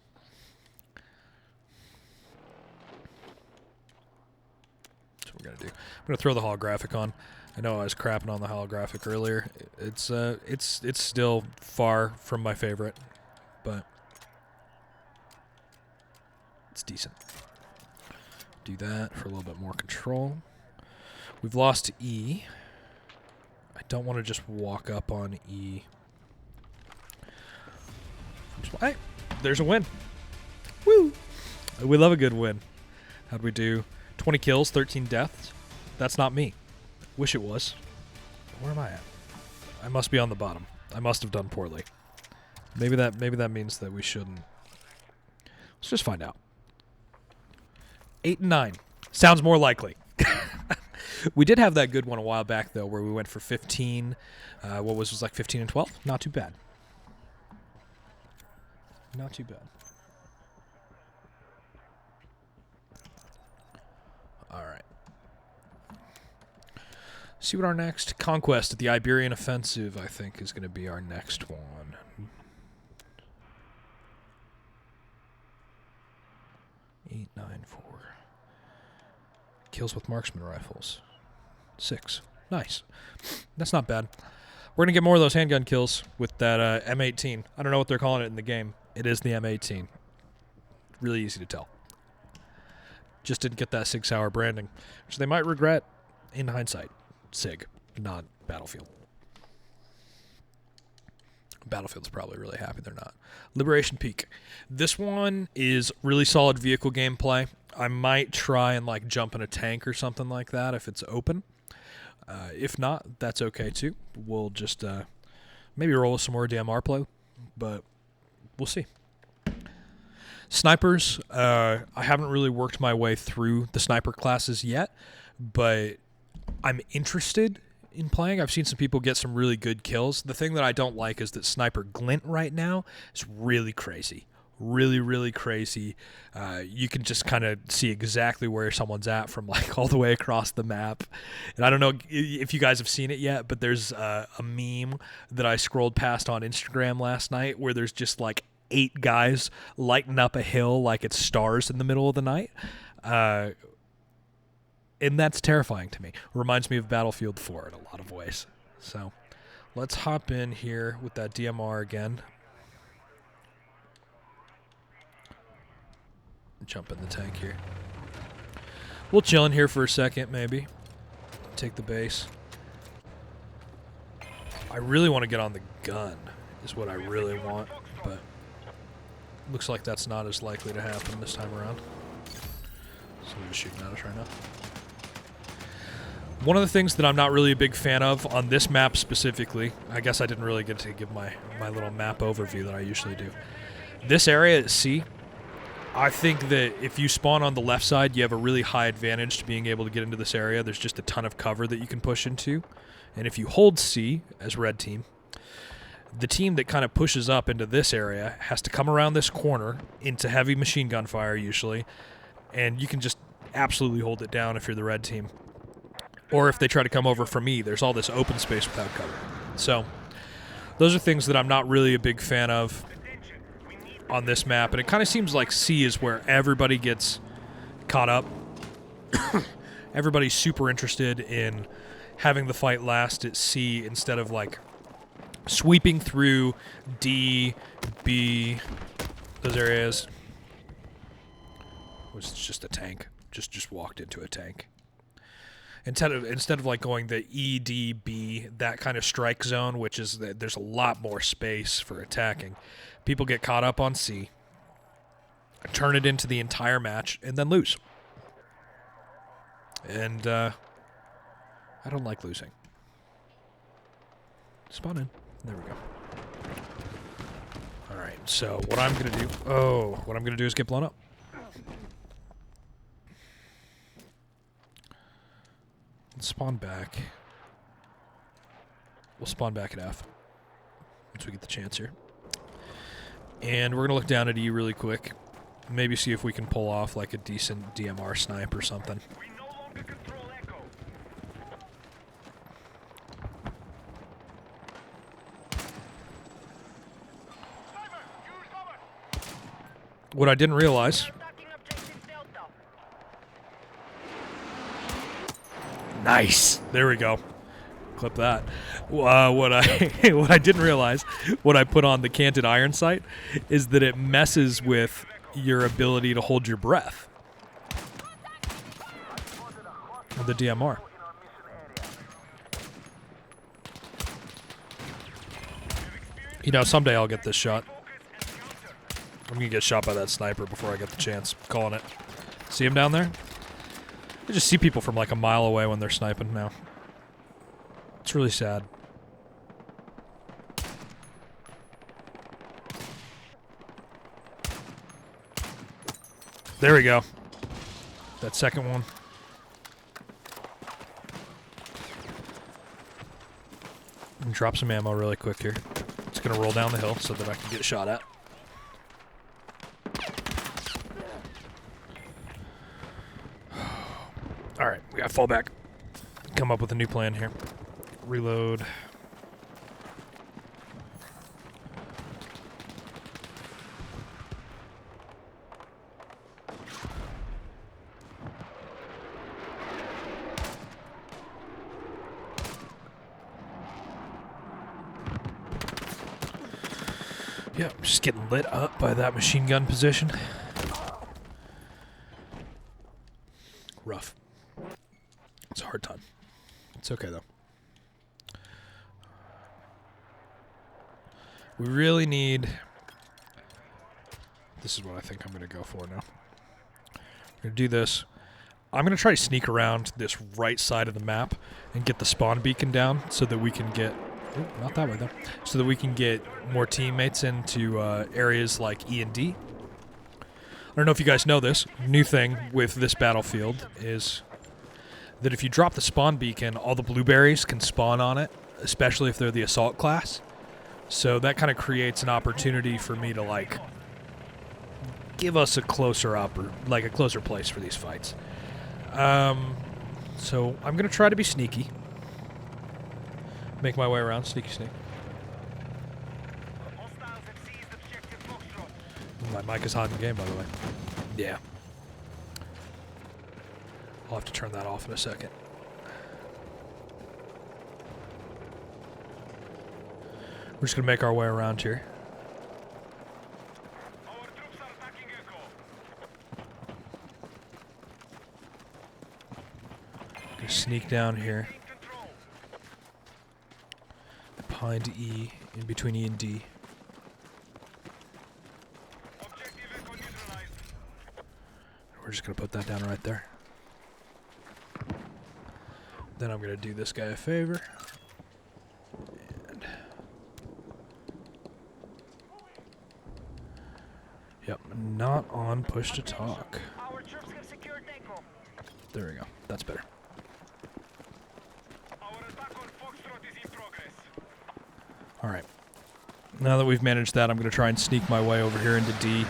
That's what we're going to do. I'm going to throw the holographic on. I know I was crapping on the holographic earlier. It's still far from my favorite, but it's decent. Do that for a little bit more control. We've lost E. I don't want to just walk up on E. Hey, there's a win. Woo! We love a good win. How'd we do? 20 kills, 13 deaths. That's not me. Wish it was. Where am I at? I must be on the bottom. I must have done poorly. Maybe that means that we shouldn't. Let's just find out. 8 and 9. Sounds more likely. We did have that good one a while back, though, where we went for 15. What was like 15 and 12? Not too bad. Not too bad. All right. See what our next conquest at the Iberian Offensive, I think, is going to be our next one. Eight, 9, 4. Kills with marksman rifles. 6. Nice. That's not bad. We're going to get more of those handgun kills with that M18. I don't know what they're calling it in the game. It is the M18. Really easy to tell. Just didn't get that Sig Sauer branding, which they might regret in hindsight. Sig, not Battlefield. Battlefield's probably really happy they're not. Liberation Peak. This one is really solid vehicle gameplay. I might try and like jump in a tank or something like that if it's open. If not, that's okay too. We'll just maybe roll some more DMR play, but we'll see. Snipers, I haven't really worked my way through the sniper classes yet, but I'm interested in playing. I've seen some people get some really good kills. The thing that I don't like is that Sniper Glint right now is really crazy. Really, really crazy. You can just kind of see exactly where someone's at from like all the way across the map. And I don't know if you guys have seen it yet, but there's a meme that I scrolled past on Instagram last night where there's just like 8 guys lighting up a hill like it's stars in the middle of the night. And that's terrifying to me. Reminds me of Battlefield 4 in a lot of ways. So let's hop in here with that DMR again. Jump in the tank here. We'll chill in here for a second, maybe. Take the base. I really want to get on the gun, is what I really want, but looks like that's not as likely to happen this time around. Someone's shooting at us right now. One of the things that I'm not really a big fan of on this map specifically, I guess I didn't really get to give my little map overview that I usually do. This area at C, I think that if you spawn on the left side, you have a really high advantage to being able to get into this area. There's just a ton of cover that you can push into. And if you hold C as red team, the team that kind of pushes up into this area has to come around this corner into heavy machine gun fire usually, and you can just absolutely hold it down if you're the red team. Or if they try to come over from E, there's all this open space without cover. So those are things that I'm not really a big fan of on this map, and it kind of seems like C is where everybody gets caught up. Everybody's super interested in having the fight last at C instead of like sweeping through D, B, those areas. It was just a tank. Just walked into a tank. Instead of like going the E, D, B, that kind of strike zone, which is that there's a lot more space for attacking. People get caught up on C, turn it into the entire match, and then lose. And I don't like losing. Spawn in. There we go. All right. So what I'm gonna do is get blown up. Let's spawn back. We'll spawn back at F once we get the chance here. And we're going to look down at E really quick. Maybe see if we can pull off like a decent DMR snipe or something. We no longer control Echo. Sniper, use cover. What I didn't realize... Attacking objective Delta. Nice! There we go. Clip that. What I didn't realize when I put on the canted iron sight is that it messes with your ability to hold your breath with the DMR. You know, someday I'll get this shot. I'm gonna get shot by that sniper before I get the chance. Calling it. See him down there? I just see people from like a mile away when they're sniping now. It's really sad. There we go. That second one. And drop some ammo really quick here. It's gonna roll down the hill so that I can get shot at. Alright, we gotta fall back. Come up with a new plan here. Reload. Yeah, I'm just getting lit up by that machine gun position. Rough. It's a hard time. It's okay, though. We really need... This is what I think I'm going to go for now. Gonna do this. I'm gonna try to sneak around this right side of the map and get the spawn beacon down so that we can get. Ooh, not that way though. So that we can get more teammates into areas like E and D. I don't know if you guys know this. New thing with this battlefield is that if you drop the spawn beacon, all the blueberries can spawn on it, especially if they're the assault class. So that kind of creates an opportunity for me to like give us a closer a closer place for these fights. So I'm gonna try to be sneaky. Make my way around, sneaky sneak. Hostiles have seized objective Foxtrot. My mic is hot in the game, by the way. Yeah. I'll have to turn that off in a second. We're just gonna make our way around here. Our troops are attacking Echo. Gonna sneak down here. Gain control. Behind E, in between E and D. Objective Echo neutralized. We're just gonna put that down right there. Then I'm gonna do this guy a favor. And yep, not on push to talk. Our troops have secured Echo. There we go. That's better. Our attack on Foxtrot is in progress. Alright. Now that we've managed that, I'm gonna try and sneak my way over here into D.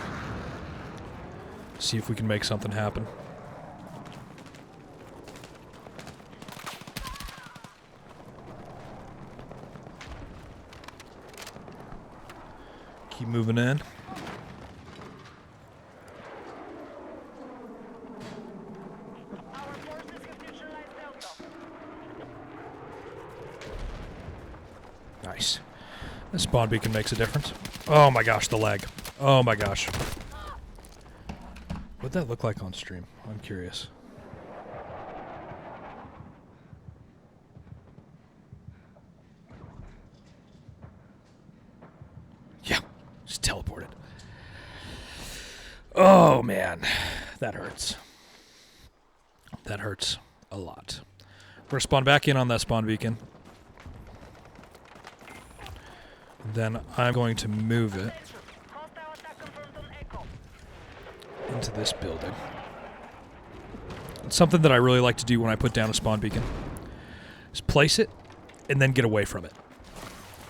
See if we can make something happen. Keep moving in. Our forces have neutralized Delta. Nice. The spawn beacon makes a difference. Oh my gosh, the lag. Oh my gosh. What'd that look like on stream? I'm curious. Yeah, just teleported. Oh man, that hurts. That hurts a lot. We're gonna spawn back in on that spawn beacon. Then I'm going to move it Hostile attack confirmed on Echo. into this building. It's something that I really like to do when I put down a spawn beacon. Is place it and then get away from it.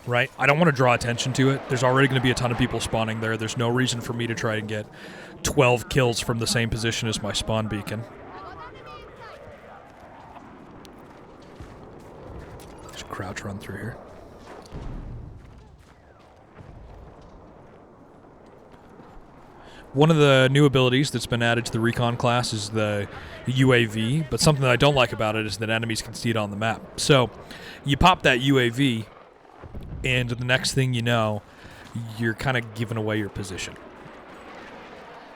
Right? I don't want to draw attention to it. There's already going to be a ton of people spawning there. There's no reason for me to try and get 12 kills from the same position as my spawn beacon. Just crouch run through here. One of the new abilities that's been added to the Recon class is the UAV, but something that I don't like about it is that enemies can see it on the map. So, you pop that UAV, and the next thing you know, you're kind of giving away your position.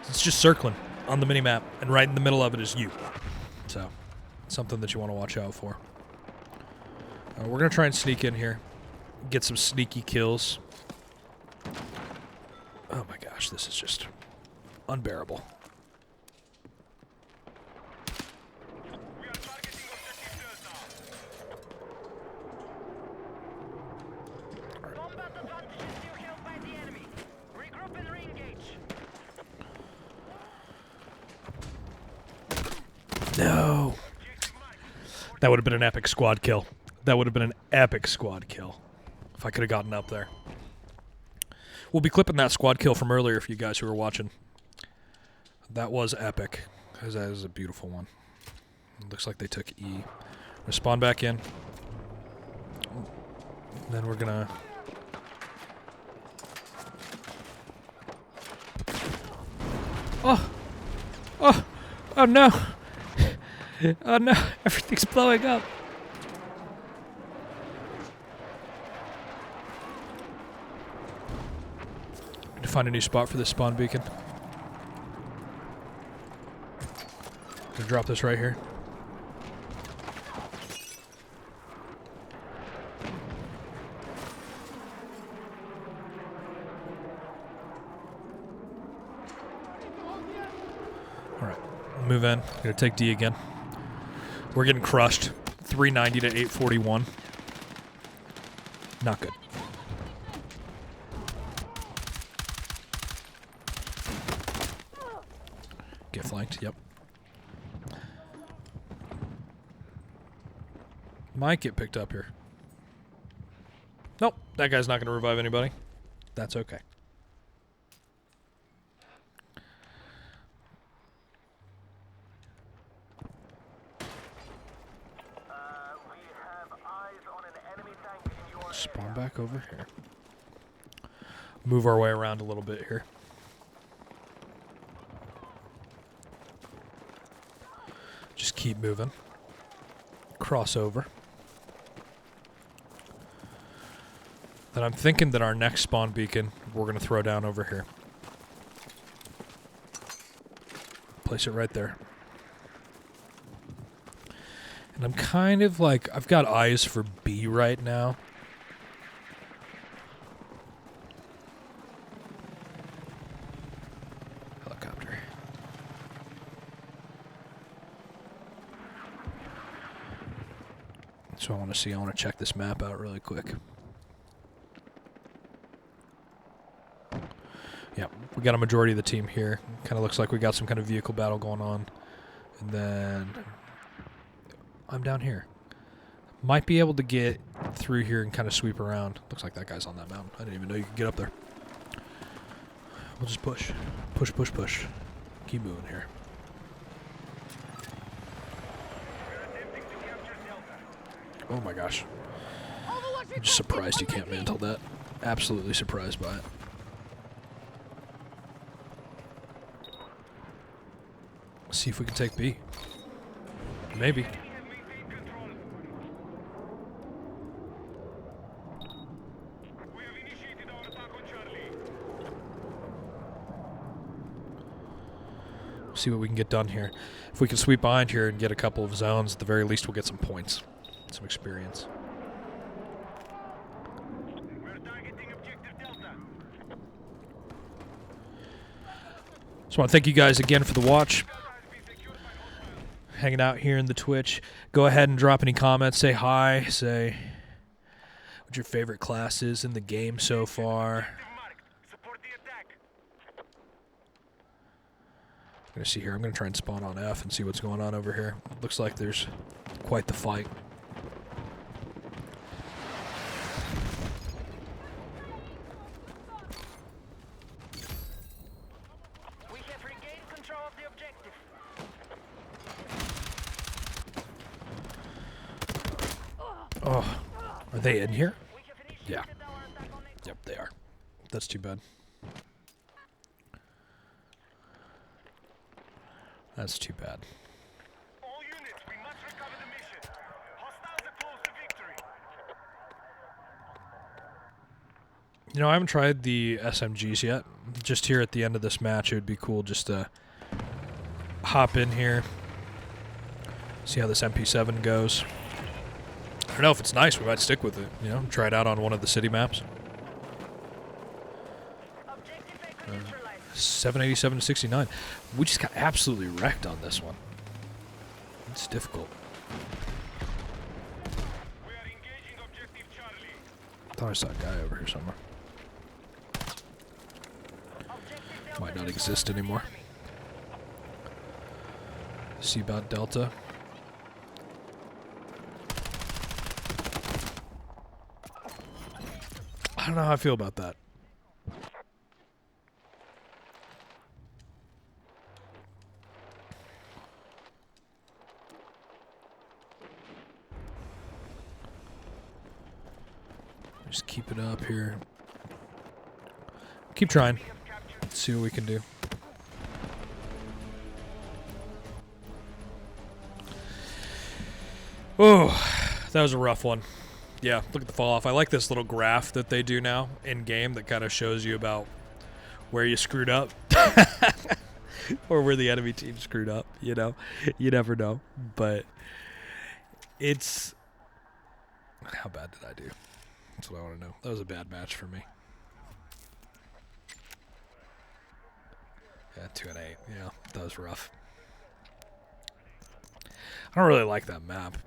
It's just circling on the minimap, and right in the middle of it is you. So, something that you want to watch out for. We're going to try and sneak in here, get some sneaky kills. Oh my gosh, this is just unbearable. We are targeting objective Delta. Combat advantage is still held by the enemy. Regroup and re-engage. No. That would have been an epic squad kill. That would have been an epic squad kill if I could have gotten up there. We'll be clipping that squad kill from earlier for you guys who are watching. That was epic. That is a beautiful one. It looks like they took E. We're gonna spawn back in. Then we're gonna... Oh! Oh! Oh no! Oh no! Everything's blowing up! To find a new spot for this spawn beacon. Gonna drop this right here. Alright. Move in. Gonna take D again. We're getting crushed. 390 to 841. Not good. Get flanked, yep. Might get picked up here. Nope, that guy's not going to revive anybody. That's okay. We have eyes on an enemy tank in your Spawn area. back over here. Move our way around a little bit here. Just keep moving. Cross over. Then I'm thinking that our next spawn beacon we're going to throw down over here. Place it right there. And I'm kind of like, I've got eyes for B right now. Helicopter. So I want to check this map out really quick. Yeah, we got a majority of the team here. Kind of looks like we got some kind of vehicle battle going on. And then I'm down here. Might be able to get through here and kind of sweep around. Looks like that guy's on that mountain. I didn't even know you could get up there. We'll just push. Push, push, push. Keep moving here. Oh my gosh. I'm just surprised you can't mantle that. Absolutely surprised by it. See if we can take B. Maybe. See what we can get done here. If we can sweep behind here and get a couple of zones, at the very least we'll get some points. Some experience. So I want to thank you guys again for the watch. Hanging out here in the Twitch. Go ahead and drop any comments. Say hi. Say what your favorite class is in the game so far. I'm going to see here. I'm going to try and spawn on F and see what's going on over here. Looks like there's quite the fight. We have regained control of the objective. Oh, are they in here? We have initiated Yeah. our attack on it. Yep, they are. That's too bad. That's too bad. All units, we must recover the mission. Hostiles are close to victory. You know, I haven't tried the SMGs yet. Just here at the end of this match, it would be cool just to hop in here, see how this MP7 goes. I don't know if it's nice. We might stick with it. You know, try it out on one of the city maps. Objective A neutralized. 787 to 69. We just got absolutely wrecked on this one. It's difficult. We are engaging objective Charlie. I thought I saw a guy over here somewhere. Objective Delta Might not is exist under anymore. enemy. See about Delta. I don't know how I feel about that. Just keep it up here. Keep trying. Let's see what we can do. Oh, that was a rough one. Yeah, look at the fall off. I like this little graph that they do now in game that kind of shows you about where you screwed up or where the enemy team screwed up. You know, you never know. But it's how bad did I do? That's what I want to know. That was a bad match for me. Yeah, 2 and 8. Yeah, that was rough. I don't really like that map.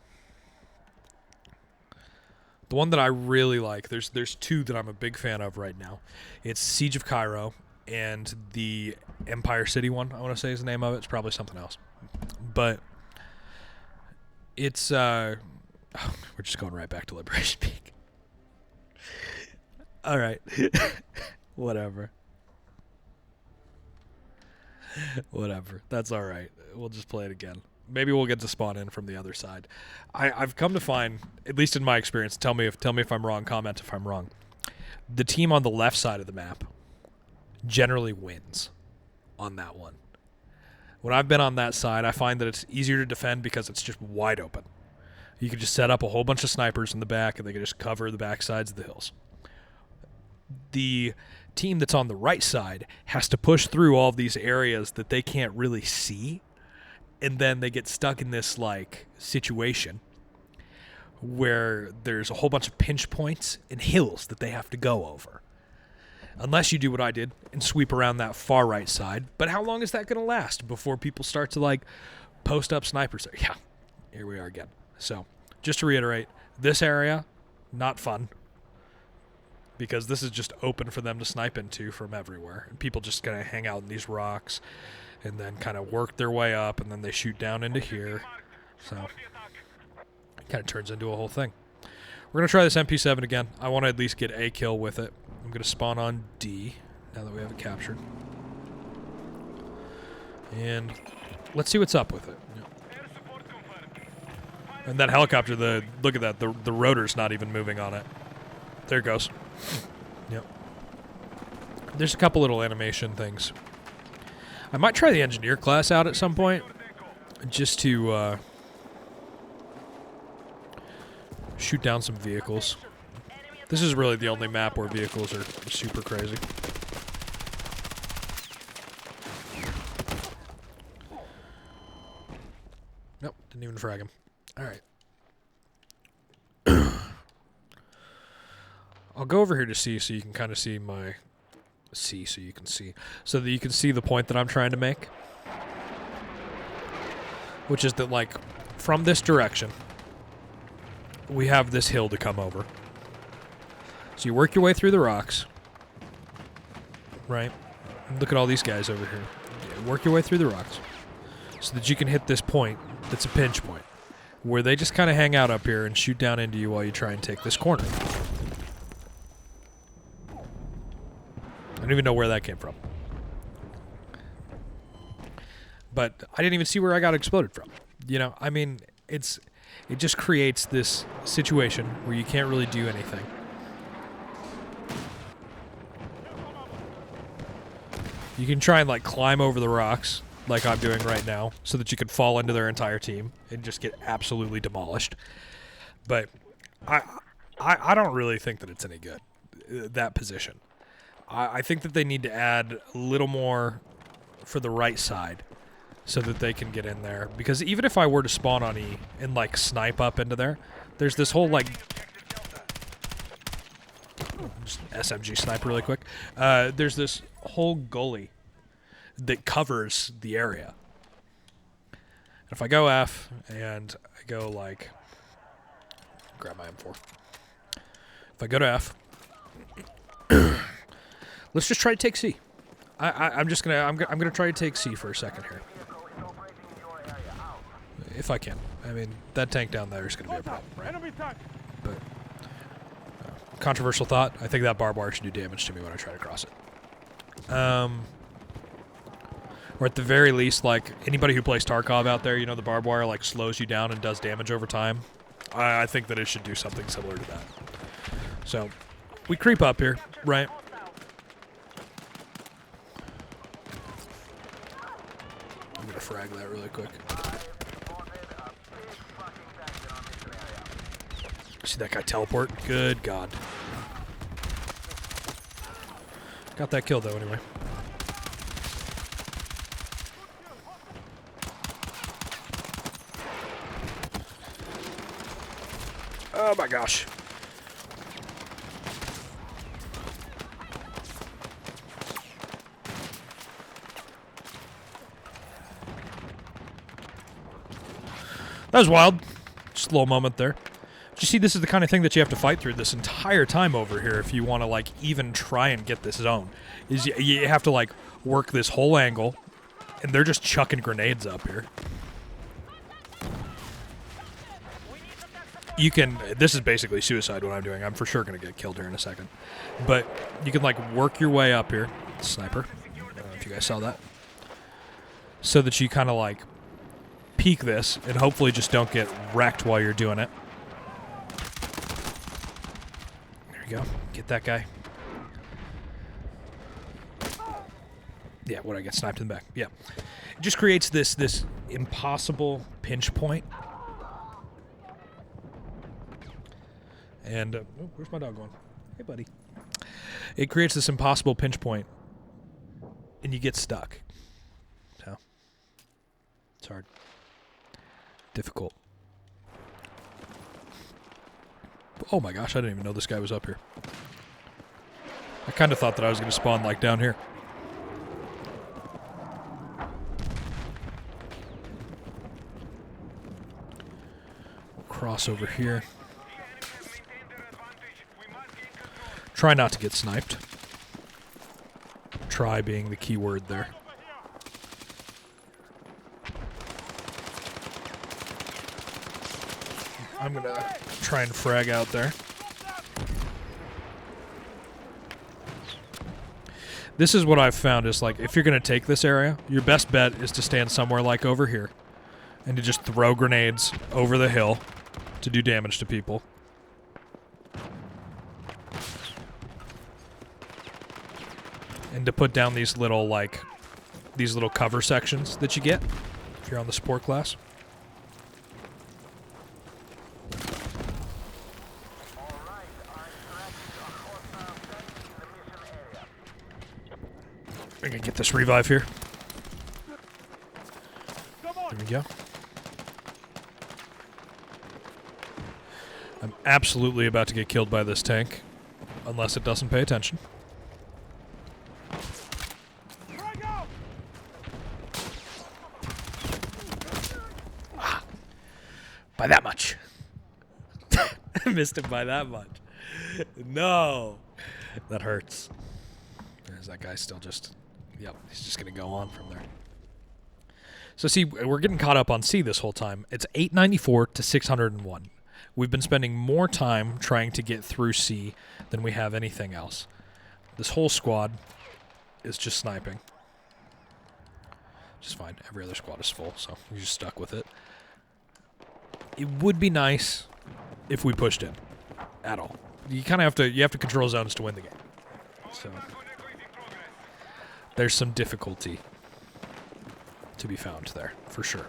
The one that I really like, there's two that I'm a big fan of right now. It's Siege of Cairo and the Empire City one, I want to say is the name of it. It's probably something else. But it's, we're just going right back to Liberation Peak. All right. Whatever. Whatever. That's all right. We'll just play it again. Maybe we'll get to spawn in from the other side. I've come to find, at least in my experience, tell me if I'm wrong, comment if I'm wrong. The team on the left side of the map generally wins on that one. When I've been on that side, I find that it's easier to defend because it's just wide open. You can just set up a whole bunch of snipers in the back and they can just cover the back sides of the hills. The team that's on the right side has to push through all of these areas that they can't really see, and then they get stuck in this like situation where there's a whole bunch of pinch points and hills that they have to go over. Unless you do what I did and sweep around that far right side. But how long is that going to last before people start to like post up snipers there? Yeah, here we are again. So just to reiterate, this area, not fun. Because this is just open for them to snipe into from everywhere. And people just kind of hang out in these rocks and then kind of work their way up, and then they shoot down into here. So it kind of turns into a whole thing. We're going to try this MP7 again. I want to at least get a kill with it. I'm going to spawn on D now that we have it captured. And let's see what's up with it. And that helicopter, look at that, the rotor's not even moving on it. There it goes. Yep. There's a couple little animation things. I might try the engineer class out at some point, just to shoot down some vehicles. This is really the only map where vehicles are super crazy. Nope, didn't even frag him. All right. I'll go over here to C so you can kind of see my so you can see the point that I'm trying to make, which is that like from this direction we have this hill to come over. So you work your way through the rocks, right? Look at all these guys over here. Work your way through the rocks so that you can hit this point that's a pinch point where they just kind of hang out up here and shoot down into you while you try and take this corner. I don't even know where that came from. But I didn't even see where I got exploded from. You know, I mean, it just creates this situation where you can't really do anything. You can try and like climb over the rocks like I'm doing right now so that you can fall into their entire team and just get absolutely demolished. But I don't really think that it's any good, that position. I think that they need to add a little more for the right side so that they can get in there. Because even if I were to spawn on E and like snipe up into there, there's this whole like just SMG snipe really quick. There's this whole gully that covers the area. If I go F and I go like, grab my M4. If I go to F, let's just try to take C. I'm gonna try to take C for a second here, if I can. I mean, that tank down there is gonna be a problem, right? But controversial thought. I think that barbed wire should do damage to me when I try to cross it. Or at the very least, like anybody who plays Tarkov out there, you know, the barbed wire like slows you down and does damage over time. I think that it should do something similar to that. So we creep up here, right? I'm gonna frag that really quick. See that guy teleport? Good God. Got that kill though anyway. Oh my gosh. That was wild. Just a little moment there. But you see, this is the kind of thing that you have to fight through this entire time over here if you want to, like, even try and get this zone. Is you have to, like, work this whole angle, and they're just chucking grenades up here. You can, this is basically suicide what I'm doing. I'm for sure going to get killed here in a second. But you can, like, work your way up here. Sniper. I don't know if you guys saw that. So that you kind of, like, peek this and hopefully just don't get wrecked while you're doing it. There you go. Get that guy. Yeah, what, I get sniped in the back. Yeah. It just creates this impossible pinch point. And, oh, where's my dog going? Hey, buddy. It creates this impossible pinch point, and you get stuck. So, it's hard. Difficult. Oh my gosh, I didn't even know this guy was up here. I kind of thought that I was going to spawn, like, down here. Cross over here. Try not to get sniped. Try being the key word there. I'm gonna try and frag out there. This is what I've found is, like, if you're gonna take this area, your best bet is to stand somewhere like over here and to just throw grenades over the hill to do damage to people. And to put down these little, like, these little cover sections that you get if you're on the support class. We're gonna get this revive here. There we go. I'm absolutely about to get killed by this tank, unless it doesn't pay attention. By that much. I missed him by that much. No. That hurts. There's that guy still just... Yep, he's just going to go on from there. So see, we're getting caught up on C this whole time. It's 894 to 601. We've been spending more time trying to get through C than we have anything else. This whole squad is just sniping. Just fine. Every other squad is full, so we're just stuck with it. It would be nice if we pushed in at all. You kind of have to control zones to win the game. So there's some difficulty to be found there, for sure.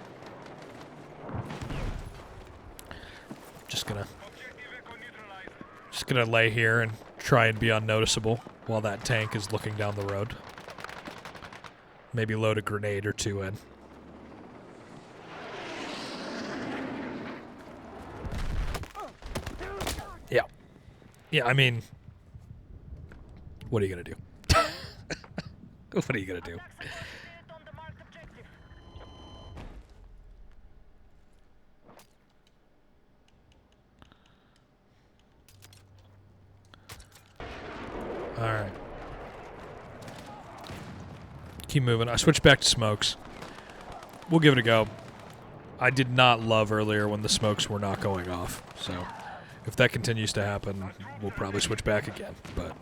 Just gonna lay here and try and be unnoticeable while that tank is looking down the road. Maybe load a grenade or two in. Yeah. Yeah, I mean, what are you gonna do? What are you gonna do? Alright. Keep moving. I switched back to smokes. We'll give it a go. I did not love earlier when the smokes were not going off, so if that continues to happen, we'll probably switch back again, but...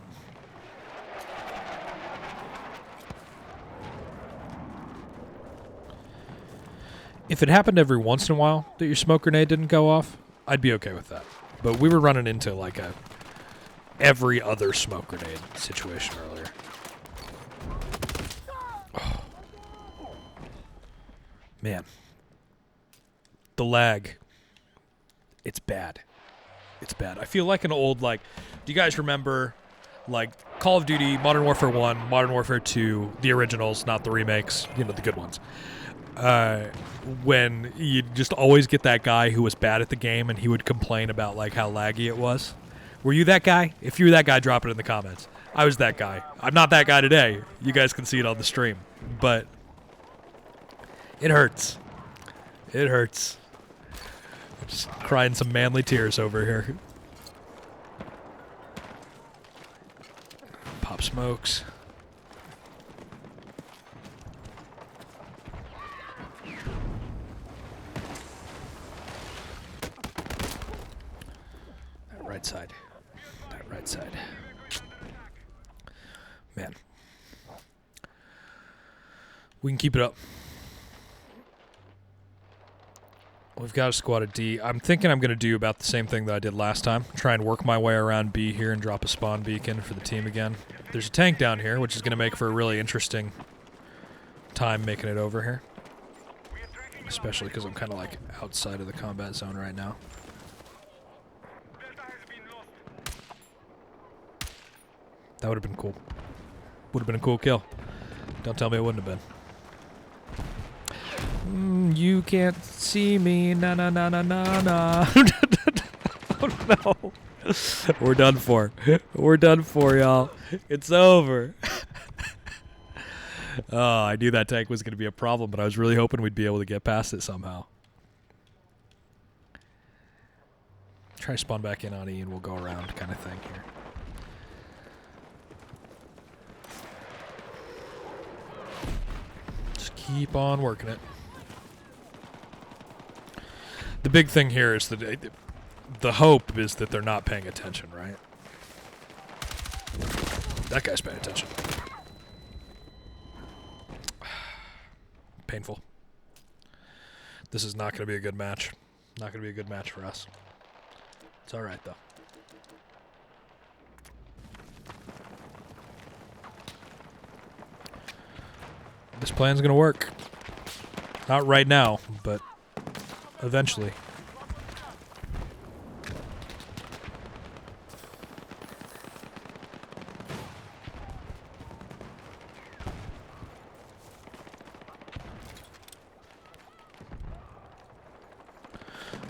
If it happened every once in a while that your smoke grenade didn't go off, I'd be okay with that. But we were running into, like, a every other smoke grenade situation earlier. Oh. Man. The lag. It's bad. It's bad. I feel like an old, like, do you guys remember, like, Call of Duty, Modern Warfare 1, Modern Warfare 2, the originals, not the remakes, you know, the good ones. When you just always get that guy who was bad at the game and he would complain about, like, how laggy it was. Were you that guy? If you were that guy, drop it in the comments. I was that guy. I'm not that guy today. You guys can see it on the stream. But it hurts. It hurts. Just crying some manly tears over here. Pop smokes. That right side. That right side. Man. We can keep it up. We've got a squad of D. I'm thinking I'm going to do about the same thing that I did last time. Try and work my way around B here and drop a spawn beacon for the team again. There's a tank down here, which is going to make for a really interesting time making it over here. Especially because I'm kind of like outside of the combat zone right now. Delta has been lost. That would have been cool. Would have been a cool kill. Don't tell me it wouldn't have been. You can't see me, na na na na na na. Oh no. We're done for. We're done for, y'all. It's over. Oh, I knew that tank was going to be a problem, but I was really hoping we'd be able to get past it somehow. Try to spawn back in on E and we'll go around kind of thing here. Just keep on working it. The big thing here is that the hope is that they're not paying attention, right? That guy's paying attention. Painful. This is not going to be a good match. Not going to be a good match for us. It's alright, though. This plan's going to work. Not right now, but eventually.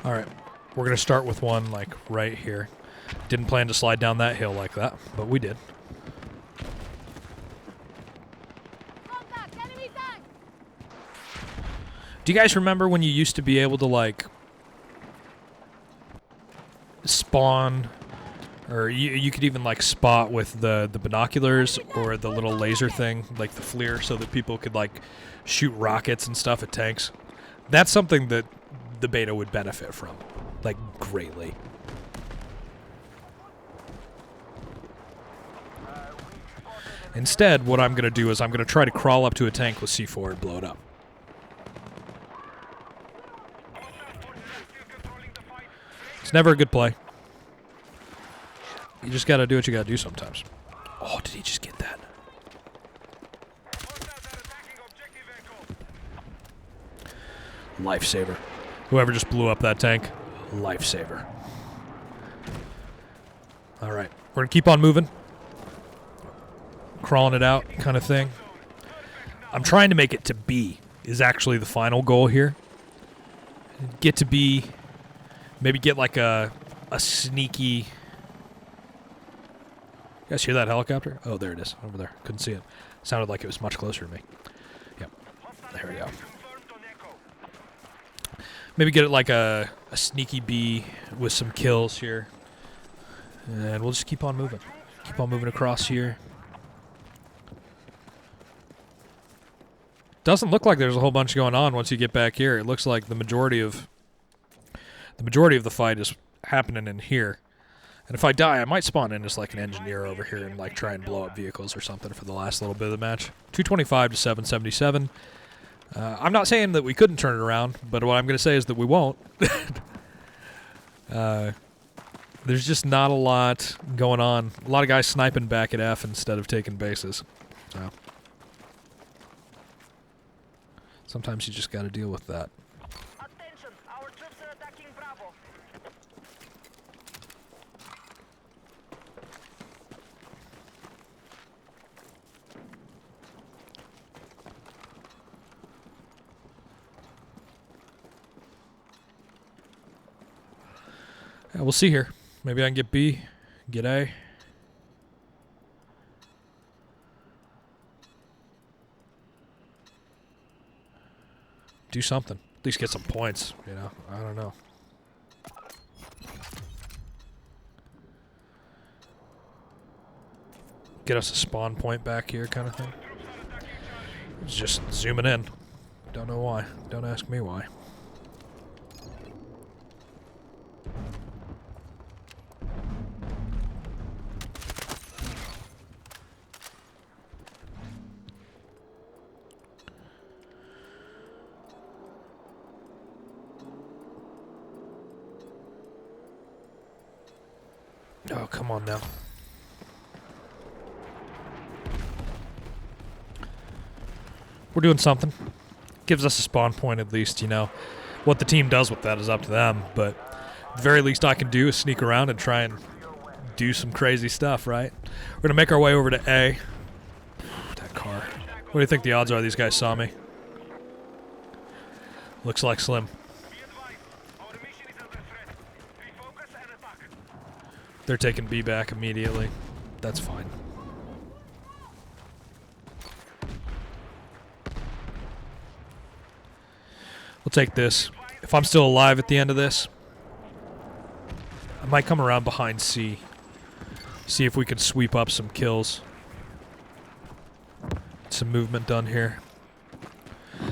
Alright, we're going to start with one, like, right here. Didn't plan to slide down that hill like that, but we did. Do you guys remember when you used to be able to, like, spawn, or you could even, like, spot with the binoculars or the little laser thing, like the FLIR, so that people could, like, shoot rockets and stuff at tanks? That's something that the beta would benefit from, like, greatly. Instead, what I'm going to do is I'm going to try to crawl up to a tank with C4 and blow it up. It's never a good play. You just got to do what you got to do sometimes. Oh, did he just get that? Lifesaver. Whoever just blew up that tank, lifesaver. Alright, we're going to keep on moving. Crawling it out kind of thing. I'm trying to make it to B is actually the final goal here. Get to B. Maybe get like a sneaky... You guys hear that helicopter? Oh, there it is. Over there. Couldn't see it. Sounded like it was much closer to me. Yep. There we go. Maybe get it like a sneaky B with some kills here. And we'll just keep on moving. Keep on moving across here. Doesn't look like there's a whole bunch going on once you get back here. It looks like the majority of the fight is happening in here. And if I die, I might spawn in as like an engineer over here and like try and blow up vehicles or something for the last little bit of the match. 225 to 777. I'm not saying that we couldn't turn it around, but what I'm going to say is that we won't. There's just not a lot going on. A lot of guys sniping back at F instead of taking bases. So sometimes you just got to deal with that. Attention, our troops are attacking Bravo. Yeah, we'll see here. Maybe I can get B, get A. Do something. At least get some points, you know? I don't know. get us a spawn point back here kind of thing. It's just zooming in. Don't know why. Don't ask me why. Oh, come on now. We're doing something. Gives us a spawn point at least, you know. What the team does with that is up to them, but the very least I can do is sneak around and try and do some crazy stuff, right? We're going to make our way over to A. That car. What do you think the odds are these guys saw me? Looks like slim. Be advised, our mission is under threat. Refocus and attack. They're taking B back immediately. That's fine. We'll take this. If I'm still alive at the end of this, I might come around behind C. See if we can sweep up some kills. Some movement done here.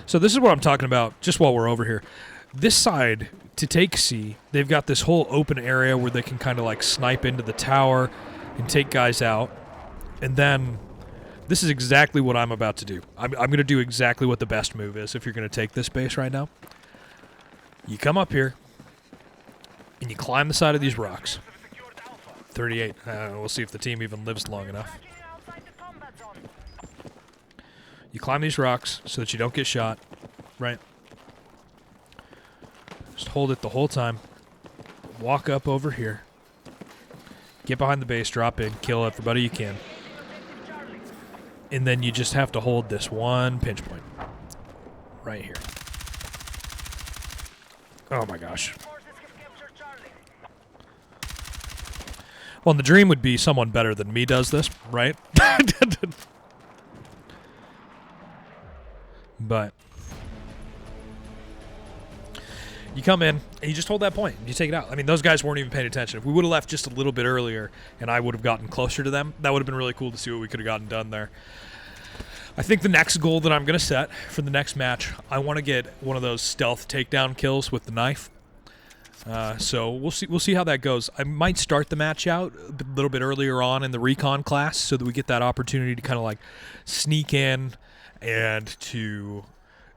So this is what I'm talking about, just while we're over here. This side, to take C, they've got this whole open area where they can kind of like snipe into the tower and take guys out. And then this is exactly what I'm about to do. I'm going to do exactly what the best move is if you're going to take this base right now. You come up here, and you climb the side of these rocks. 38. We'll see if the team even lives long enough. Outside the combat zone. You climb these rocks so that you don't get shot, right? Just hold it the whole time. Walk up over here. Get behind the base, drop in, kill everybody you can. And then you just have to hold this one pinch point. Right here. Oh my gosh. Forces have captured Charlie. Well, the dream would be someone better than me does this, right? But you come in and you just hold that point and you take it out. I mean, those guys weren't even paying attention. If we would have left just a little bit earlier and I would have gotten closer to them, that would have been really cool to see what we could have gotten done there. I think the next goal that I'm going to set for the next match, I want to get one of those stealth takedown kills with the knife. So we'll see how that goes. I might start the match out a little bit earlier on in the recon class so that we get that opportunity to kind of like sneak in and to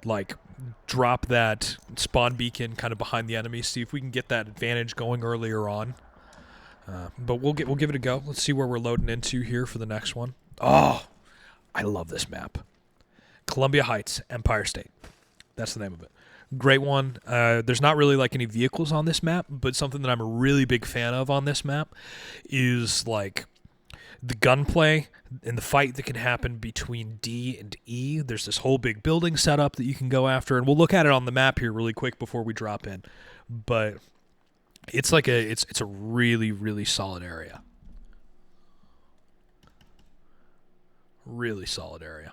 like drop that spawn beacon kind of behind the enemy, see if we can get that advantage going earlier on. But we'll give it a go. Let's see where we're loading into here for the next one. Oh, I love this map. Columbia Heights, Empire State. That's the name of it. Great one. There's not really like any vehicles on this map, but something that I'm a really big fan of on this map is like the gunplay and the fight that can happen between D and E. There's this whole big building setup that you can go after, and we'll look at it on the map here really quick before we drop in. But it's like it's a really, really solid area. Really solid area.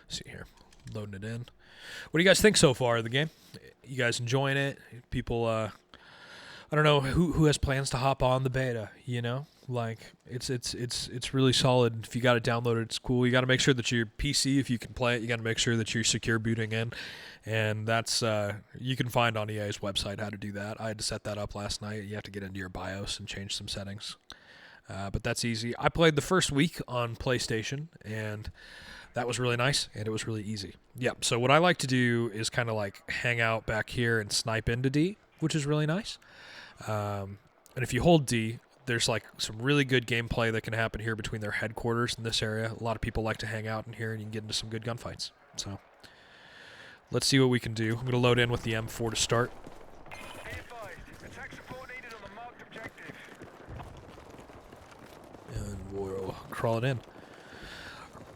Let's see here, loading it in. What do you guys think so far of the game? You guys enjoying it? People, I don't know who has plans to hop on the beta. You know, like it's really solid. If you got it downloaded, it's cool. You got to make sure that your PC, if you can play it, you got to make sure that you're secure booting in, and that's you can find on EA's website how to do that. I had to set that up last night. You have to get into your BIOS and change some settings, but that's easy. I played the first week on PlayStation, and that was really nice, and it was really easy. Yep, so what I like to do is kind of like hang out back here and snipe into D, which is really nice. And if you hold D, there's like some really good gameplay that can happen here between their headquarters in this area. A lot of people like to hang out in here, and you can get into some good gunfights. So let's see what we can do. I'm going to load in with the M4 to start. Be advised, attack support needed on the marked objective. And we'll crawl it in.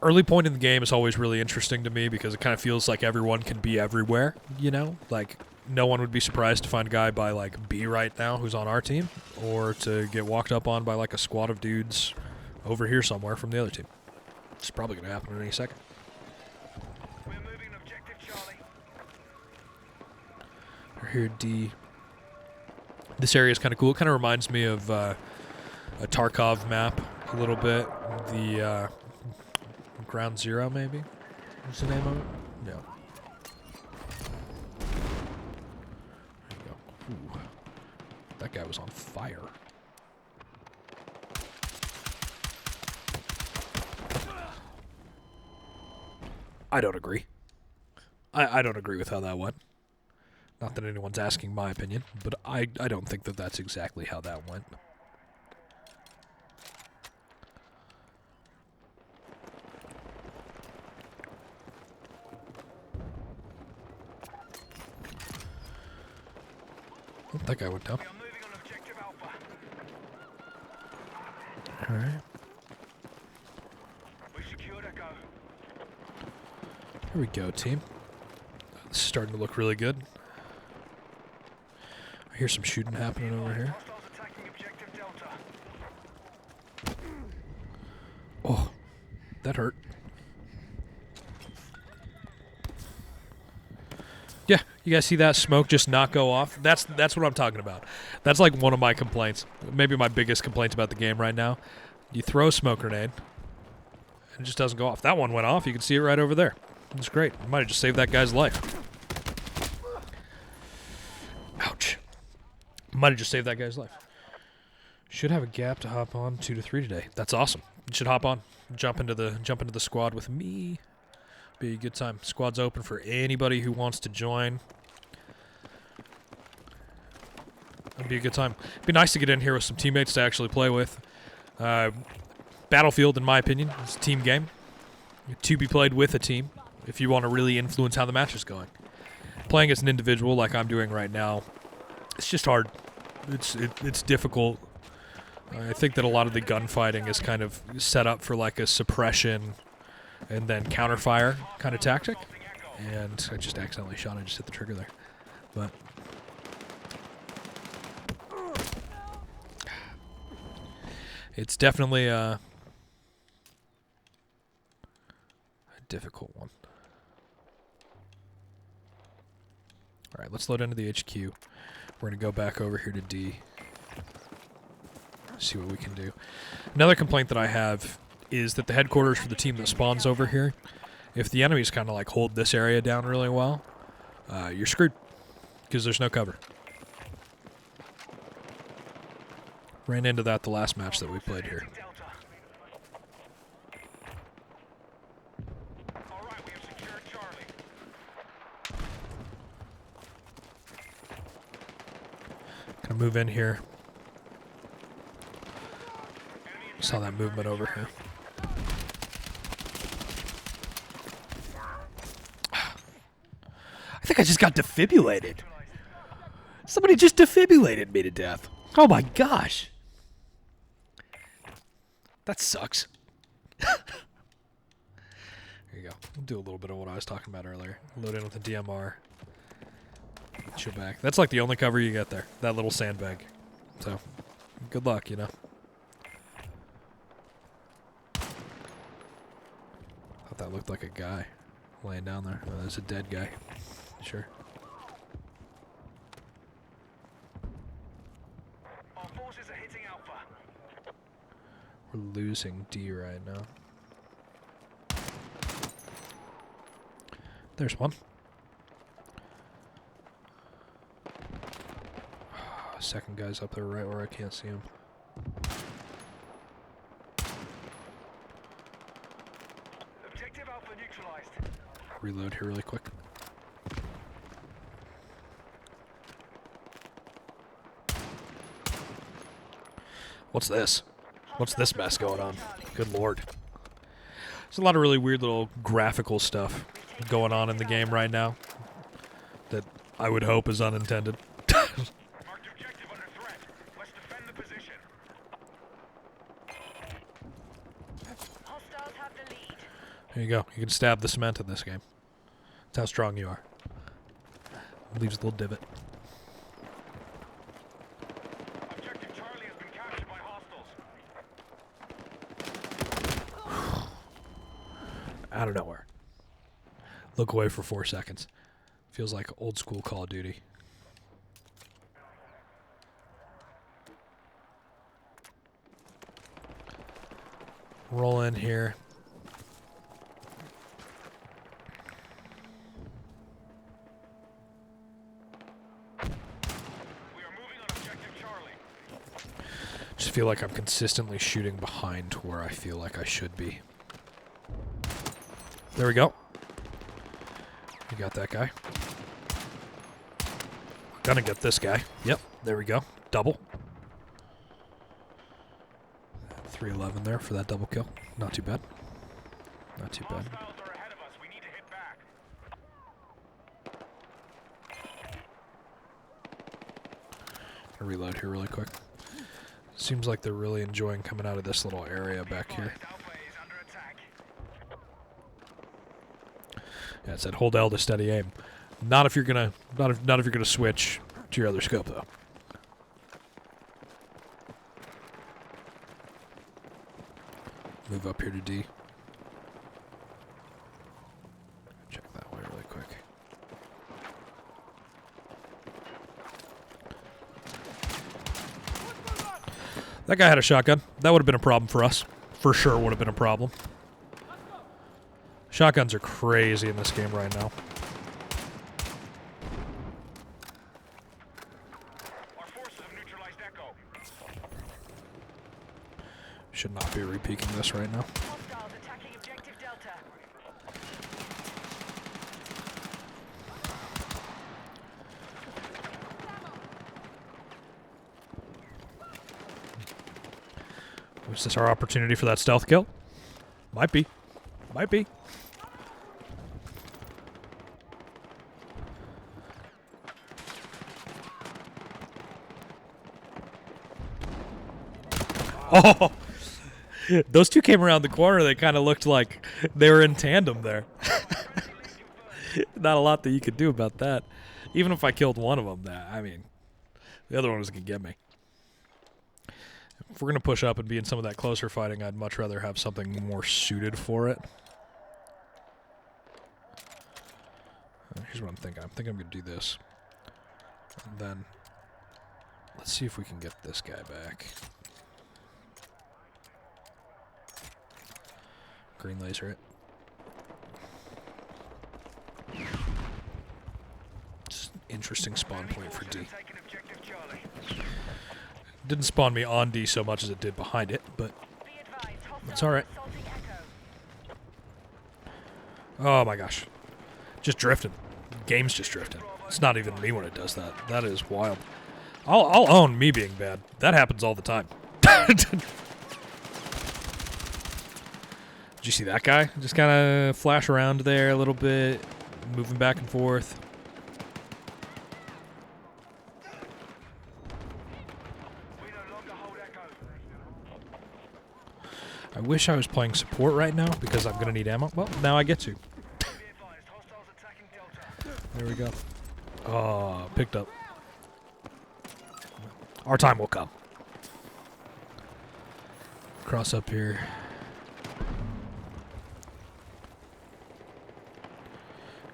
Early point in the game is always really interesting to me because it kind of feels like everyone can be everywhere, you know? Like, no one would be surprised to find a guy by, like, B right now who's on our team, or to get walked up on by, like, a squad of dudes over here somewhere from the other team. It's probably going to happen in any second. We're moving objective Charlie. We're here, D. This area is kind of cool. It kind of reminds me of a Tarkov map a little bit. The Ground Zero, maybe? What's the name of it? Yeah. There you go. Ooh. That guy was on fire. I don't agree. I don't agree with how that went. Not that anyone's asking my opinion, but I don't think that that's exactly how that went. Oh, that guy went down. We are moving on objective Alpha. Alright. We secured Echo. Here we go, team. This is starting to look really good. I hear some shooting happening over here. Hostiles attacking objective Delta. Oh, that hurt. Yeah, you guys see that smoke just not go off? That's what I'm talking about. That's like one of my complaints. Maybe my biggest complaint about the game right now. You throw a smoke grenade, and it just doesn't go off. That one went off. You can see it right over there. It's great. I might have just saved that guy's life. Ouch. Might have just saved that guy's life. Should have a gap to hop on 2 to 3 today. That's awesome. You should hop on. Jump into the squad with me. Be a good time. Squad's open for anybody who wants to join. It'd be a good time. It'd be nice to get in here with some teammates to actually play with. Battlefield, in my opinion, is a team game. To be played with a team if you want to really influence how the match is going. Playing as an individual like I'm doing right now, it's just hard. It's difficult. I think that a lot of the gunfighting is kind of set up for like a suppression and then counterfire kind of tactic. And I just accidentally shot. I just hit the trigger there. But it's definitely a difficult one. All right, let's load into the HQ. We're going to go back over here to D. See what we can do. Another complaint that I have is that the headquarters for the team that spawns over here, if the enemies kind of like hold this area down really well, you're screwed because there's no cover. Ran into that the last match that we played here. Alright, we have secured Charlie. Gonna move in here. Saw that movement over here. I think I just got defibrillated. Somebody just defibrillated me to death. Oh my gosh. That sucks. There you go. We'll do a little bit of what I was talking about earlier. Load in with the DMR. Chill back. That's like the only cover you get there. That little sandbag. So, good luck, you know. Thought that looked like a guy laying down there. Oh, there's a dead guy. Sure. Our forces are hitting Alpha. We're losing D right now. There's one. Second guy's up there right where I can't see him. Objective Alpha neutralized. Reload here really quick. What's this? What's this mess going on? Good lord. There's a lot of really weird little graphical stuff going on in the game right now that I would hope is unintended. Marked objective under threat. Let's defend the position. Hostiles have the lead. There you go. You can stab the cement in this game. That's how strong you are. Leaves a little divot. Objective Charlie has been captured by hostiles. Out of nowhere. Look away for 4 seconds. Feels like old school Call of Duty. Roll in here. We are moving on objective Charlie. Just feel like I'm consistently shooting behind where I feel like I should be. There we go. We got that guy. Gonna get this guy. Yep, there we go. Double. 311 there for that double kill. Not too bad. Not too bad. Hostiles are ahead of us. We need to hit back. I'll reload here really quick. Seems like they're really enjoying coming out of this little area back here. Alpha is under attack. Yeah, it said hold L to steady aim. Not if you're gonna not if you're gonna switch to your other scope though. Move up here to D. Check that way really quick. That guy had a shotgun. That would have been a problem for us. For sure would have been a problem. Shotguns are crazy in this game right now. Our forces have neutralized Echo. Should not be repeaking this right now. Hostiles attacking objective Delta. Was this our opportunity for that stealth kill? Might be. Might be. Oh! Those two came around the corner. They kind of looked like they were in tandem there. Not a lot that you could do about that. Even if I killed one of them, I mean, the other one was going to get me. If we're going to push up and be in some of that closer fighting, I'd much rather have something more suited for it. Here's what I'm thinking. I'm thinking I'm going to do this. And then, let's see if we can get this guy back. Green laser it. Just an interesting spawn point for D. Taking objective Charlie. Didn't spawn me on D so much as it did behind it, but Be advised, hostiles That's all right. assaulting Echo. oh my gosh. Just drifting. Game's just drifting. It's not even me when it does that. That is wild. I'll own me being bad. That happens all the time. Did you see that guy? Just kind of flash around there a little bit, moving back and forth. We no longer hold Echo. I wish I was playing support right now because I'm going to need ammo. Well, now I get to. Be advised, hostiles attacking Delta. There we go. Oh, picked up. Our time will come. Cross up here.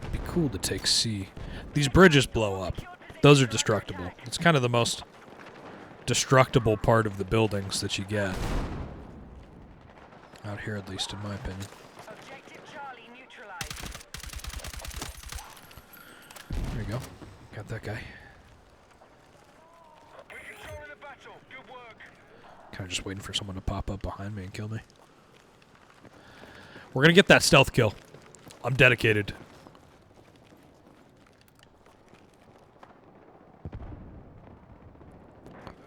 It'd be cool to take C. These bridges blow up. Those are destructible. It's kind of the most destructible part of the buildings that you get. Out here, at least, in my opinion. Objective Charlie neutralized. There you go. Got that guy. We're controlling the battle. Good work. Kind of just waiting for someone to pop up behind me and kill me. We're going to get that stealth kill. I'm dedicated.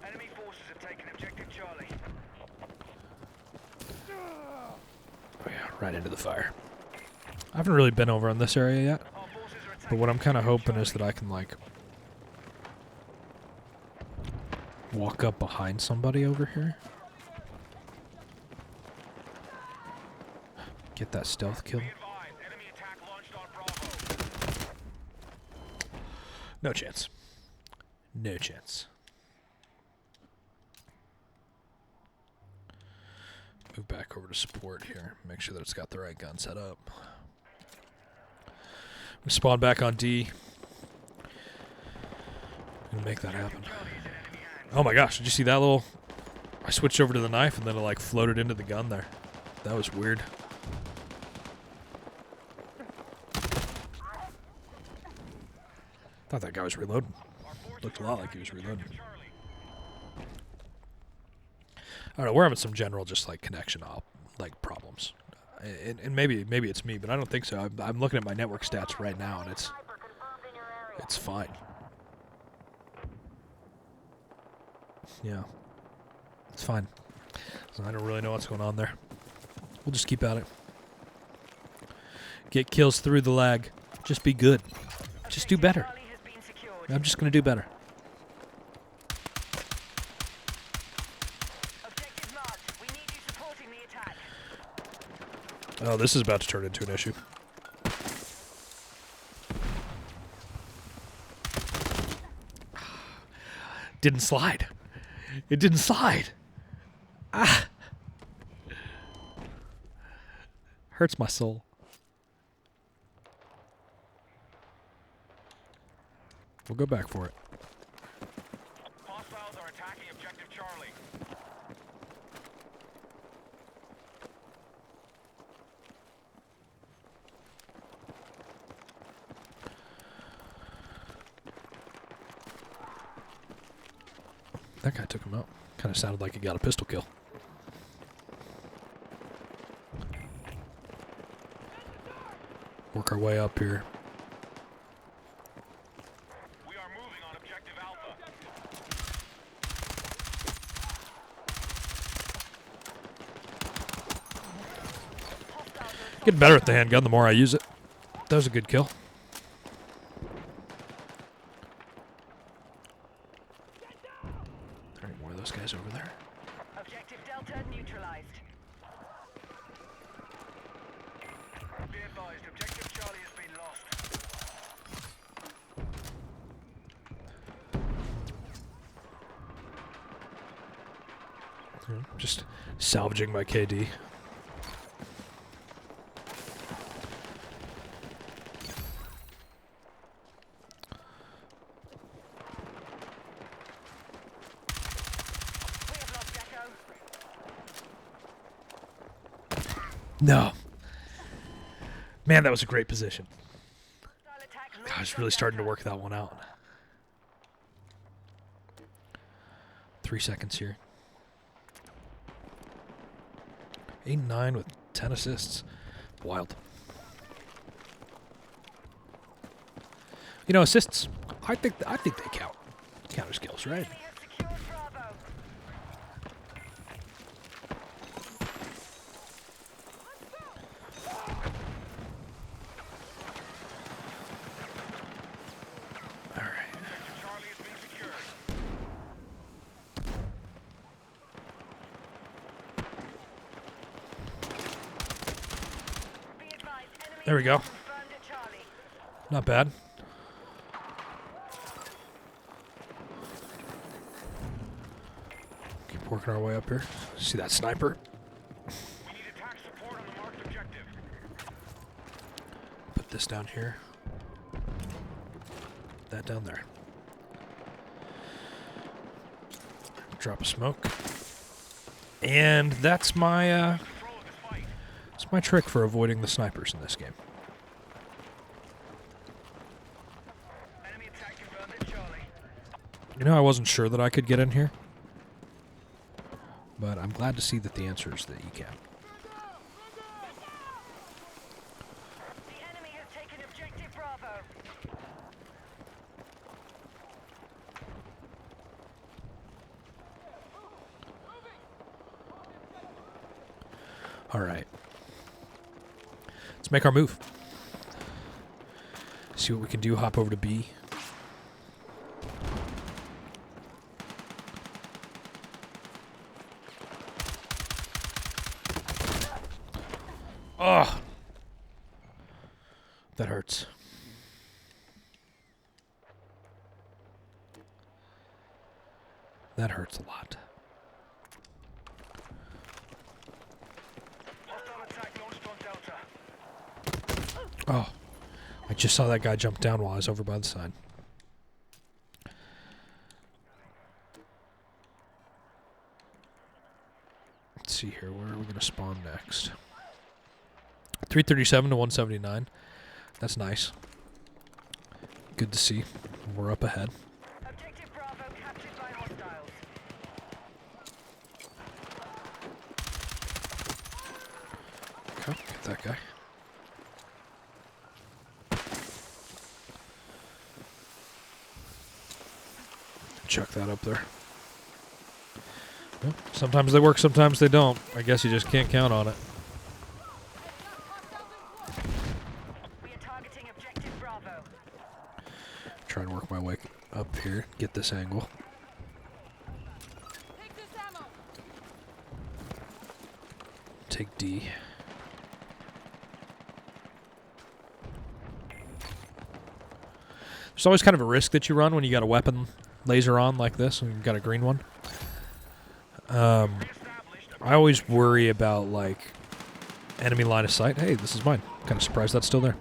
Enemy forces have taken objective Charlie. Oh yeah, right into the fire. I haven't really been over on this area yet, Our forces are attacking. but what I'm kind of hoping is that I can, like, walk up behind somebody over here. Get that stealth kill. Be advised, enemy attack launched on Bravo. No chance. No chance. Move back over to support here. Make sure that it's got the right gun set up. We spawn back on D. Gonna make that happen. Oh my gosh, did you see that little... I switched over to the knife and then it like floated into the gun there. That was weird. Thought that guy was reloading. Looked a lot like he was reloading. I don't know, we're having some general just like connection like problems. And maybe it's me, but I don't think so. I'm looking at my network stats right now and it's fine. Yeah. It's fine. So I don't really know what's going on there. We'll just keep at it. Get kills through the lag. Just be good. Just do better. Charlie has been secured. I'm just going to do better. Objective marked. We need you supporting the attack. Oh, this is about to turn into an issue. Didn't slide. It didn't slide. Ah. Hurts my soul. We'll go back for it. Hostiles are attacking objective Charlie. That guy took him out. Kind of sounded like he got a pistol kill. Work our way up here. We are moving on objective Alpha. Getting better at the handgun the more I use it. That was a good kill. Are there any more of those guys over there? Objective Delta neutralized. Be advised, objective Charlie has been lost. Just salvaging my KD. We have lost Echo. No. Man, that was a great position. Style attack I launched was on really starting to Delta. work that one out. 3 seconds here. 8 and 9 with 10 assists. Wild. You know, assists. I think they count. Counter skills, right? Enemy has secured Bravo. All right. Charlie has been secured. Be advised, enemy There we go. attack confirmed at Charlie. Not bad. Keep working our way up here. See that sniper? We need attack support on the marked objective. Put this down here. That down there. Drop a smoke. And that's my Control of this fight. that's my trick for avoiding the snipers in this game. Enemy attack confirmed at Charlie. You know, I wasn't sure that I could get in here. But I'm glad to see that the answer is that you can. The enemy has taken objective Bravo. All right. Let's make our move. See what we can do. Hop over to B. Oh, that hurts. That hurts a lot. Hostile attack launched on Delta. Oh, I just saw that guy jump down while I was over by the side. Let's see here. Where are we going to spawn next? 337 to 179. That's nice. Good to see. We're up ahead. Objective Bravo captured by hostiles. Okay, get that guy. Chuck that up there. Well, sometimes they work, sometimes they don't. I guess you just can't count on it. We are targeting objective Bravo. Try and work my way up here, get this angle. Take D. There's always kind of a risk that you run when you got a weapon laser on like this and you've got a green one. I always worry about like enemy line of sight. Hey, this is mine. Kind of surprised that's still there.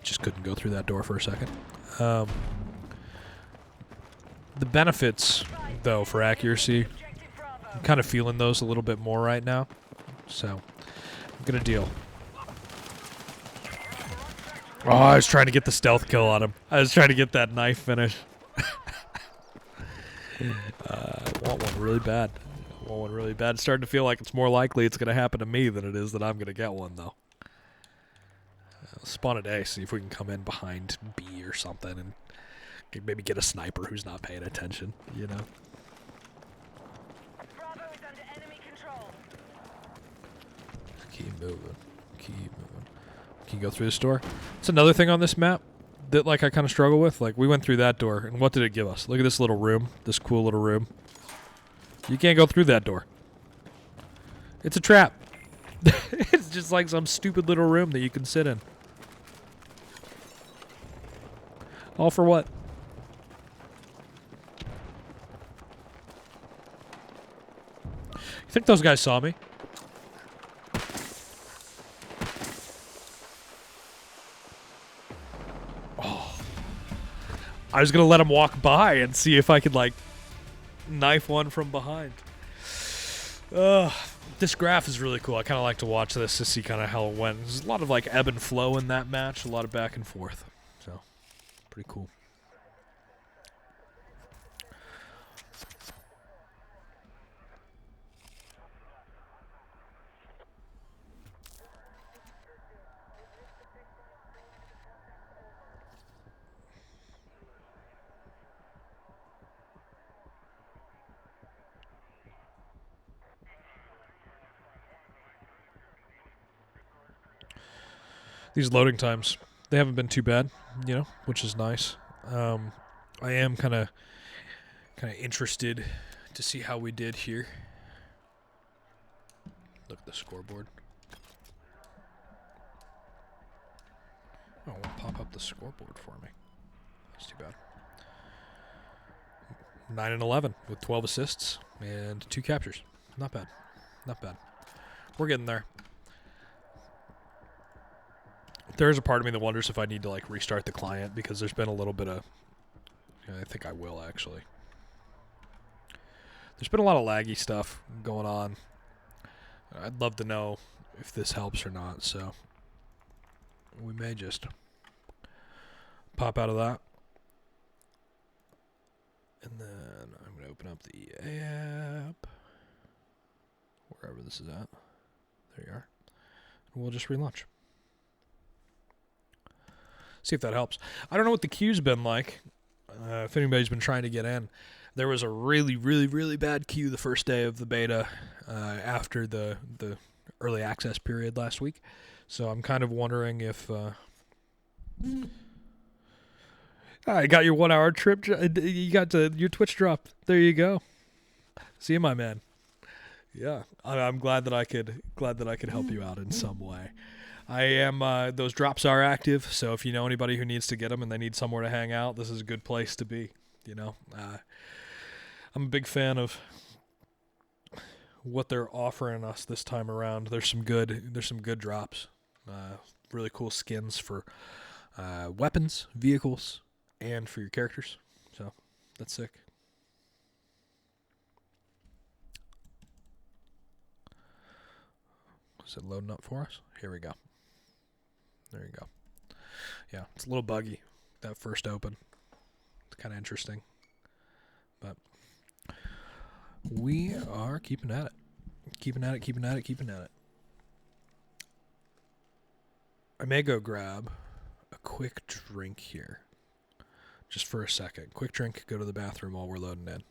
Just couldn't go through that door for a second. The benefits, though, for accuracy, I'm kind of feeling those a little bit more right now. So, I'm going to deal. Oh, I was trying to get the stealth kill on him. I was trying to get that knife finish. I want one really bad. I want one really bad. It's starting to feel like it's more likely it's going to happen to me than it is that I'm going to get one, though. Spawn at A, see if we can come in behind B or something and maybe get a sniper who's not paying attention, you know? Bravo is under enemy control. Keep moving. Keep moving. Can you go through this door? It's another thing on this map that, like, I kind of struggle with. Like, we went through that door, and what did it give us? Look at this little room. This cool little room. You can't go through that door. It's a trap. It's just like some stupid little room that you can sit in. All for what? You think those guys saw me? Oh. I was going to let them walk by and see if I could, like, knife one from behind. This graph is really cool. I kind of like to watch this to see kind of how it went. There's a lot of, like, ebb and flow in that match, a lot of back and forth. So, pretty cool. These loading times, they haven't been too bad, you know, which is nice. I am kind of interested to see how we did here. Look at the scoreboard. Oh, it won't pop up the scoreboard for me. That's too bad. 9 and 11 with 12 assists and 2 captures. Not bad. Not bad. We're getting there. There's a part of me that wonders if I need to, like, restart the client because there's been a little bit of... I think I will, actually. There's been a lot of laggy stuff going on. I'd love to know if this helps or not, so... we may just pop out of that. And then I'm going to open up the EA app. Wherever this is at. There you are. And we'll just relaunch. See if that helps. I don't know what the queue's been like. If anybody's been trying to get in. There was a really, really, really bad queue the first day of the beta after the early access period last week. So I'm kind of wondering if... I got your 1 hour trip. You got your Twitch drop. There you go. See you, my man. Yeah, I'm glad that I could help you out in some way. I am. Those drops are active, so if you know anybody who needs to get them and they need somewhere to hang out, this is a good place to be. You know, I'm a big fan of what they're offering us this time around. There's some good drops. Really cool skins for weapons, vehicles, and for your characters. So that's sick. Is it loading up for us? Here we go. There you go. Yeah, it's a little buggy, that first open. It's kind of interesting. But we are keeping at it. Keeping at it. I may go grab a quick drink here. Just for a second. Quick drink, go to the bathroom while we're loading in.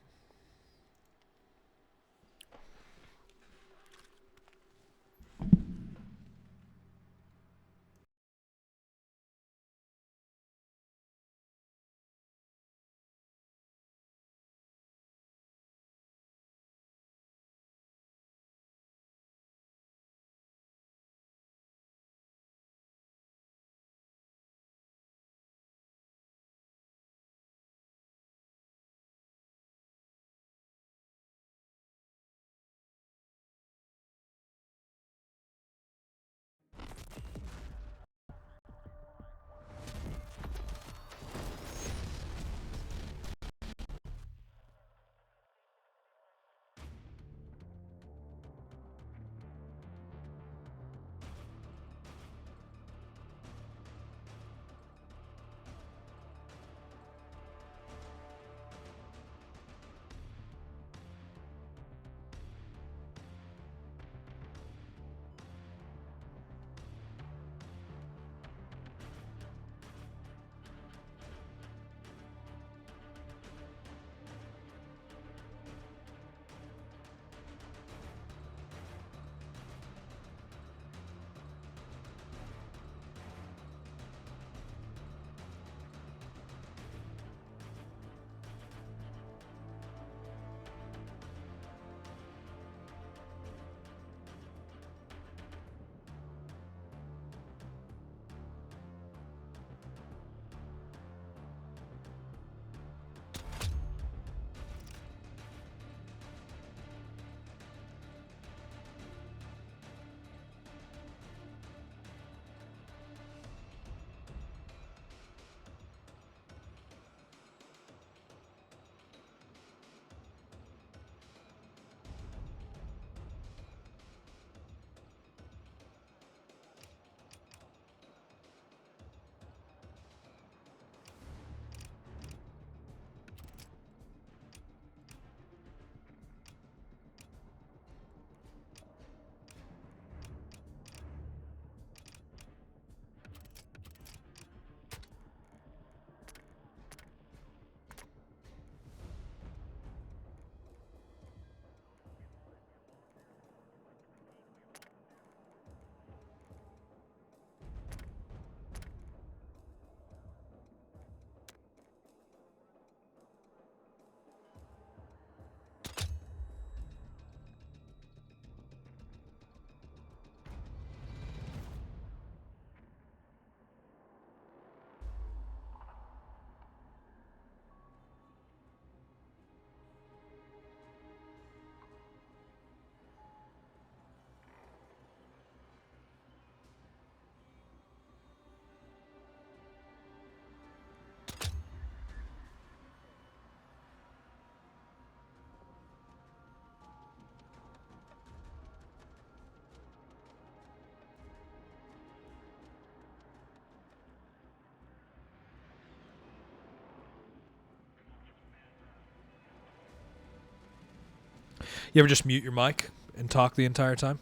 You ever just mute your mic and talk the entire time?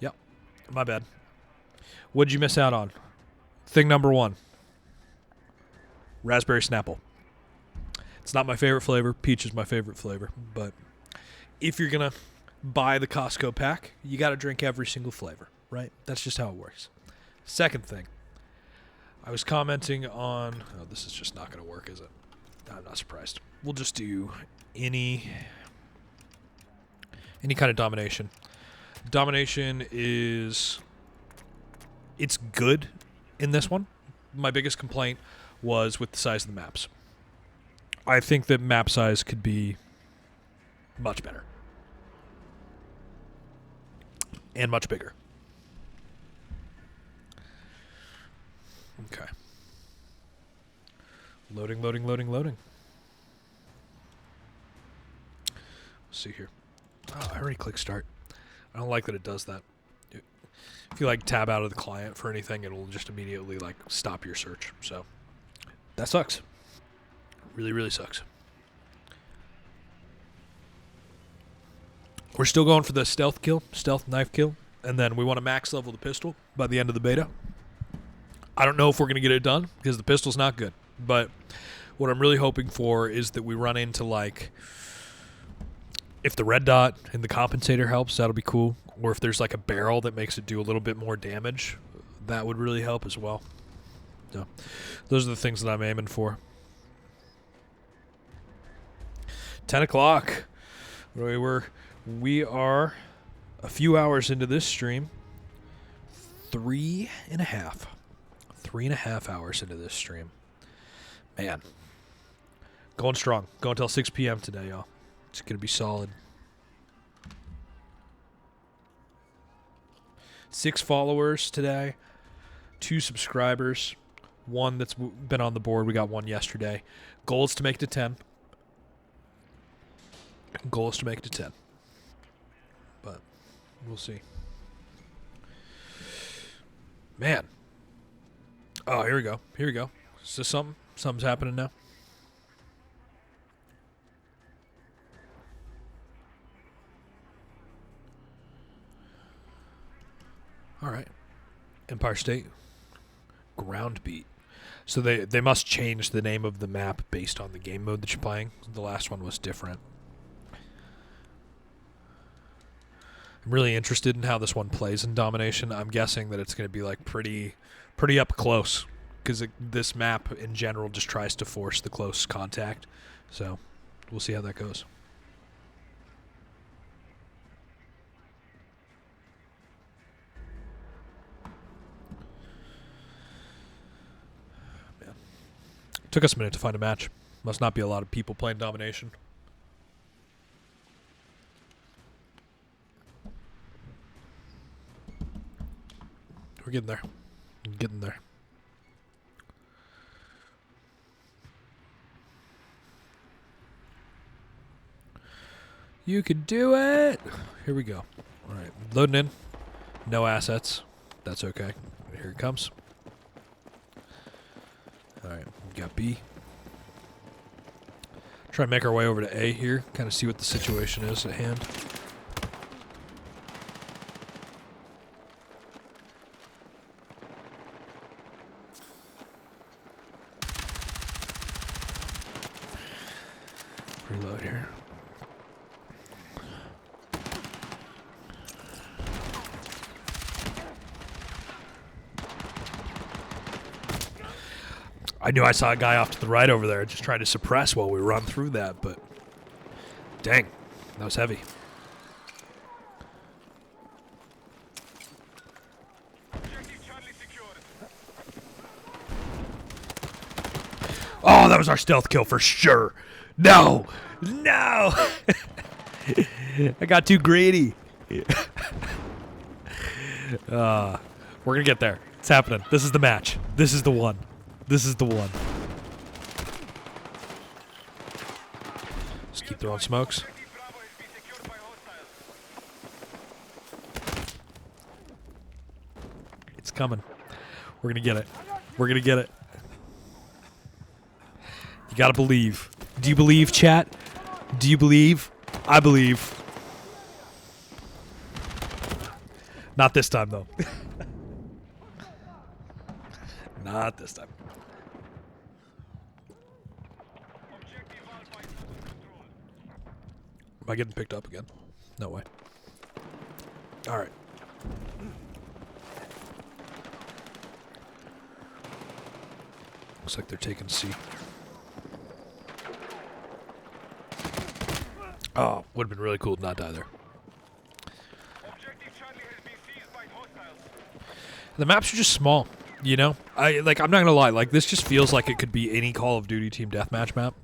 Yep. My bad. What'd you miss out on? Thing number 1. Raspberry Snapple. It's not my favorite flavor. Peach is my favorite flavor. But if you're going to buy the Costco pack, you got to drink every single flavor, right? That's just how it works. Second thing. I was commenting on... Oh, this is just not going to work, is it? I'm not surprised. We'll just do any kind of domination. Domination is... It's good in this one. My biggest complaint was with the size of the maps. I think that map size could be much better. And much bigger. Okay. Loading. Let's see here. Oh, I already clicked start. I don't like that it does that. If you like tab out of the client for anything, it'll just immediately like stop your search. So that sucks. Really, really sucks. We're still going for the stealth knife kill, and then we want to max level the pistol by the end of the beta. I don't know if we're going to get it done because the pistol's not good, but what I'm really hoping for is that we run into, like, if the red dot and the compensator helps, that'll be cool. Or if there's like a barrel that makes it do a little bit more damage, that would really help as well. So those are the things that I'm aiming for. 10 o'clock. We are a few hours into this stream. 3.5 hours into this stream. Man. Going strong. Going till 6 p.m. today, y'all. It's going to be solid. 6 followers today. 2 subscribers. 1 that's been on the board. We got 1 yesterday. Goal is to make it to 10. Goal is to make it to 10. But we'll see. Man. Oh, here we go. Here we go. Is this something? Something's happening now. All right. Empire State. Ground beat. So they must change the name of the map based on the game mode that you're playing. The last one was different. I'm really interested in how this one plays in Domination. I'm guessing that it's going to be like pretty up close, because this map in general just tries to force the close contact. So we'll see how that goes. Man. Took us a minute to find a match. Must not be a lot of people playing Domination. We're getting there. Getting there. You can do it! Here we go. Alright, loading in. No assets. That's okay. Here it comes. Alright, we got B. Try and make our way over to A here. Kind of see what the situation is at hand. Reload here. I knew I saw a guy off to the right over there, just trying to suppress while we run through that, but dang, that was heavy. Objective Charlie secured. Oh, that was our stealth kill for sure. No! No! I got too greedy. We're going to get there. It's happening. This is the match. This is the one. This is the one. Just keep throwing smokes. Objective Bravo has been secured by hostiles. It's coming. We're going to get it. We're going to get it. You got to believe. Do you believe, chat? Do you believe? I believe. Not this time, though. Not this time. Objective Alpha is under control. Am I getting picked up again? No way. All right. Looks like they're taking C. Oh, would have been really cool to not die there. Objective Charlie has been seized by hostiles. The maps are just small, you know? I'm not gonna lie, like this just feels like it could be any Call of Duty team deathmatch map.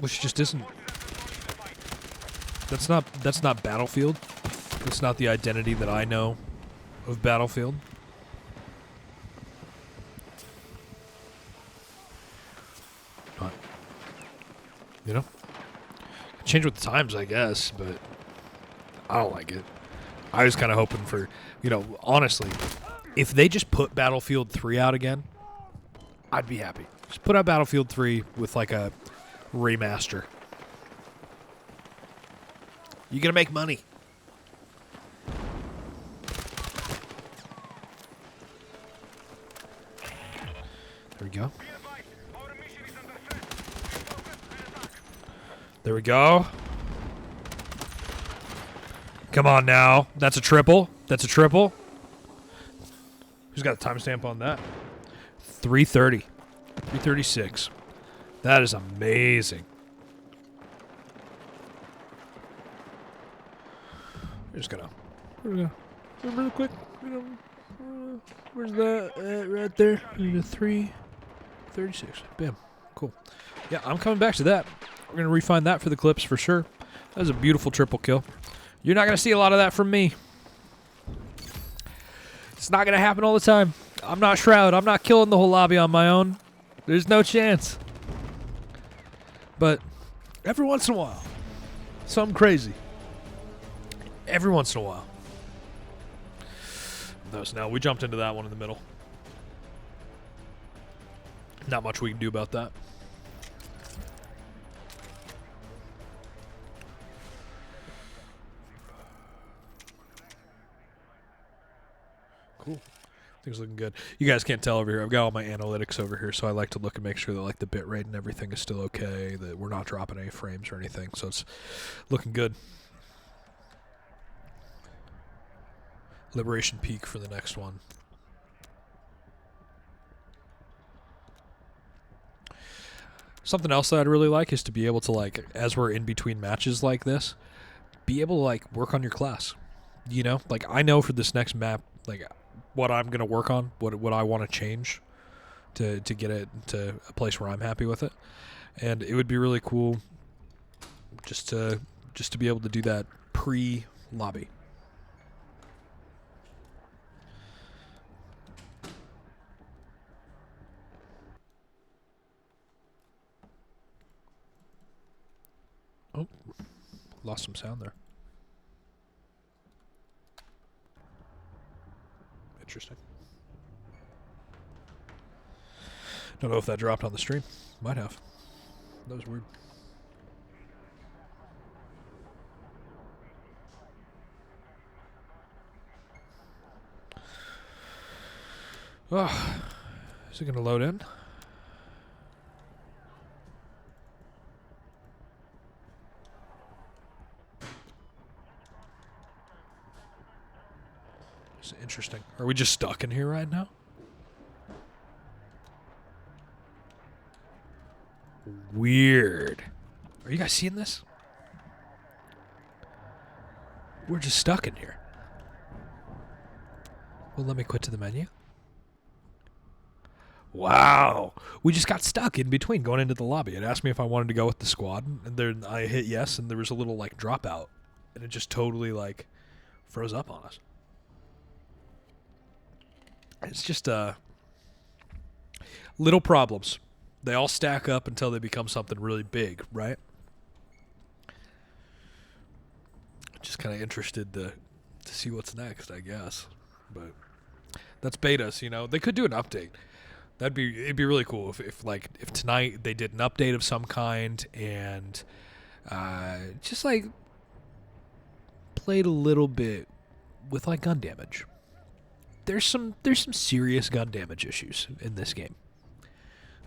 Which just isn't. That's not Battlefield. That's not the identity that I know of Battlefield. But, you know? Change with the times, I guess, but I don't like it. I was kind of hoping for, honestly, if they just put Battlefield 3 out again, I'd be happy. Just put out Battlefield 3 with like a remaster. You're going to make money. There we go. Be advised, our mission is under threat. Refocus and attack. There we go. Come on now. That's a triple. That's a triple. Who's got a timestamp on that? 3:30. 3:36. That is amazing. We're just gonna really quick. Where's that right there? 3:36. Bam. Cool. Yeah, I'm coming back to that. We're gonna refine that for the clips for sure. That was a beautiful triple kill. You're not gonna see a lot of that from me. It's not gonna happen all the time. I'm not Shroud. I'm not killing the whole lobby on my own. There's no chance. But every once in a while, something crazy. Every once in a while. No, we jumped into that one in the middle. Not much we can do about that. Cool. Things looking good. You guys can't tell over here. I've got all my analytics over here, so I like to look and make sure that like the bit rate and everything is still okay, that we're not dropping any frames or anything. So it's looking good. Liberation Peak for the next one. Something else that I'd really like is to be able to, like, as we're in between matches like this, be able to, like, work on your class. You know? Like, I know for this next map, like, what I'm going to work on, what I want to change to get it to a place where I'm happy with it. And it would be really cool just to be able to do that pre-lobby. Oh, lost some sound there. Interesting. Don't know if that dropped on the stream. Might have. That was weird. Oh, is it going to load in? It's interesting. Are we just stuck in here right now? Weird. Are you guys seeing this? We're just stuck in here. Well, let me quit to the menu. Wow. We just got stuck in between going into the lobby. It asked me if I wanted to go with the squad, and then I hit yes, and there was a little, like, dropout. And it just totally, like, froze up on us. It's just, little problems. They all stack up until they become something really big, right? Just kind of interested to see what's next, I guess. But that's betas, you know. They could do an update. It'd be really cool if tonight they did an update of some kind and just like played a little bit with like gun damage. There's some serious gun damage issues in this game.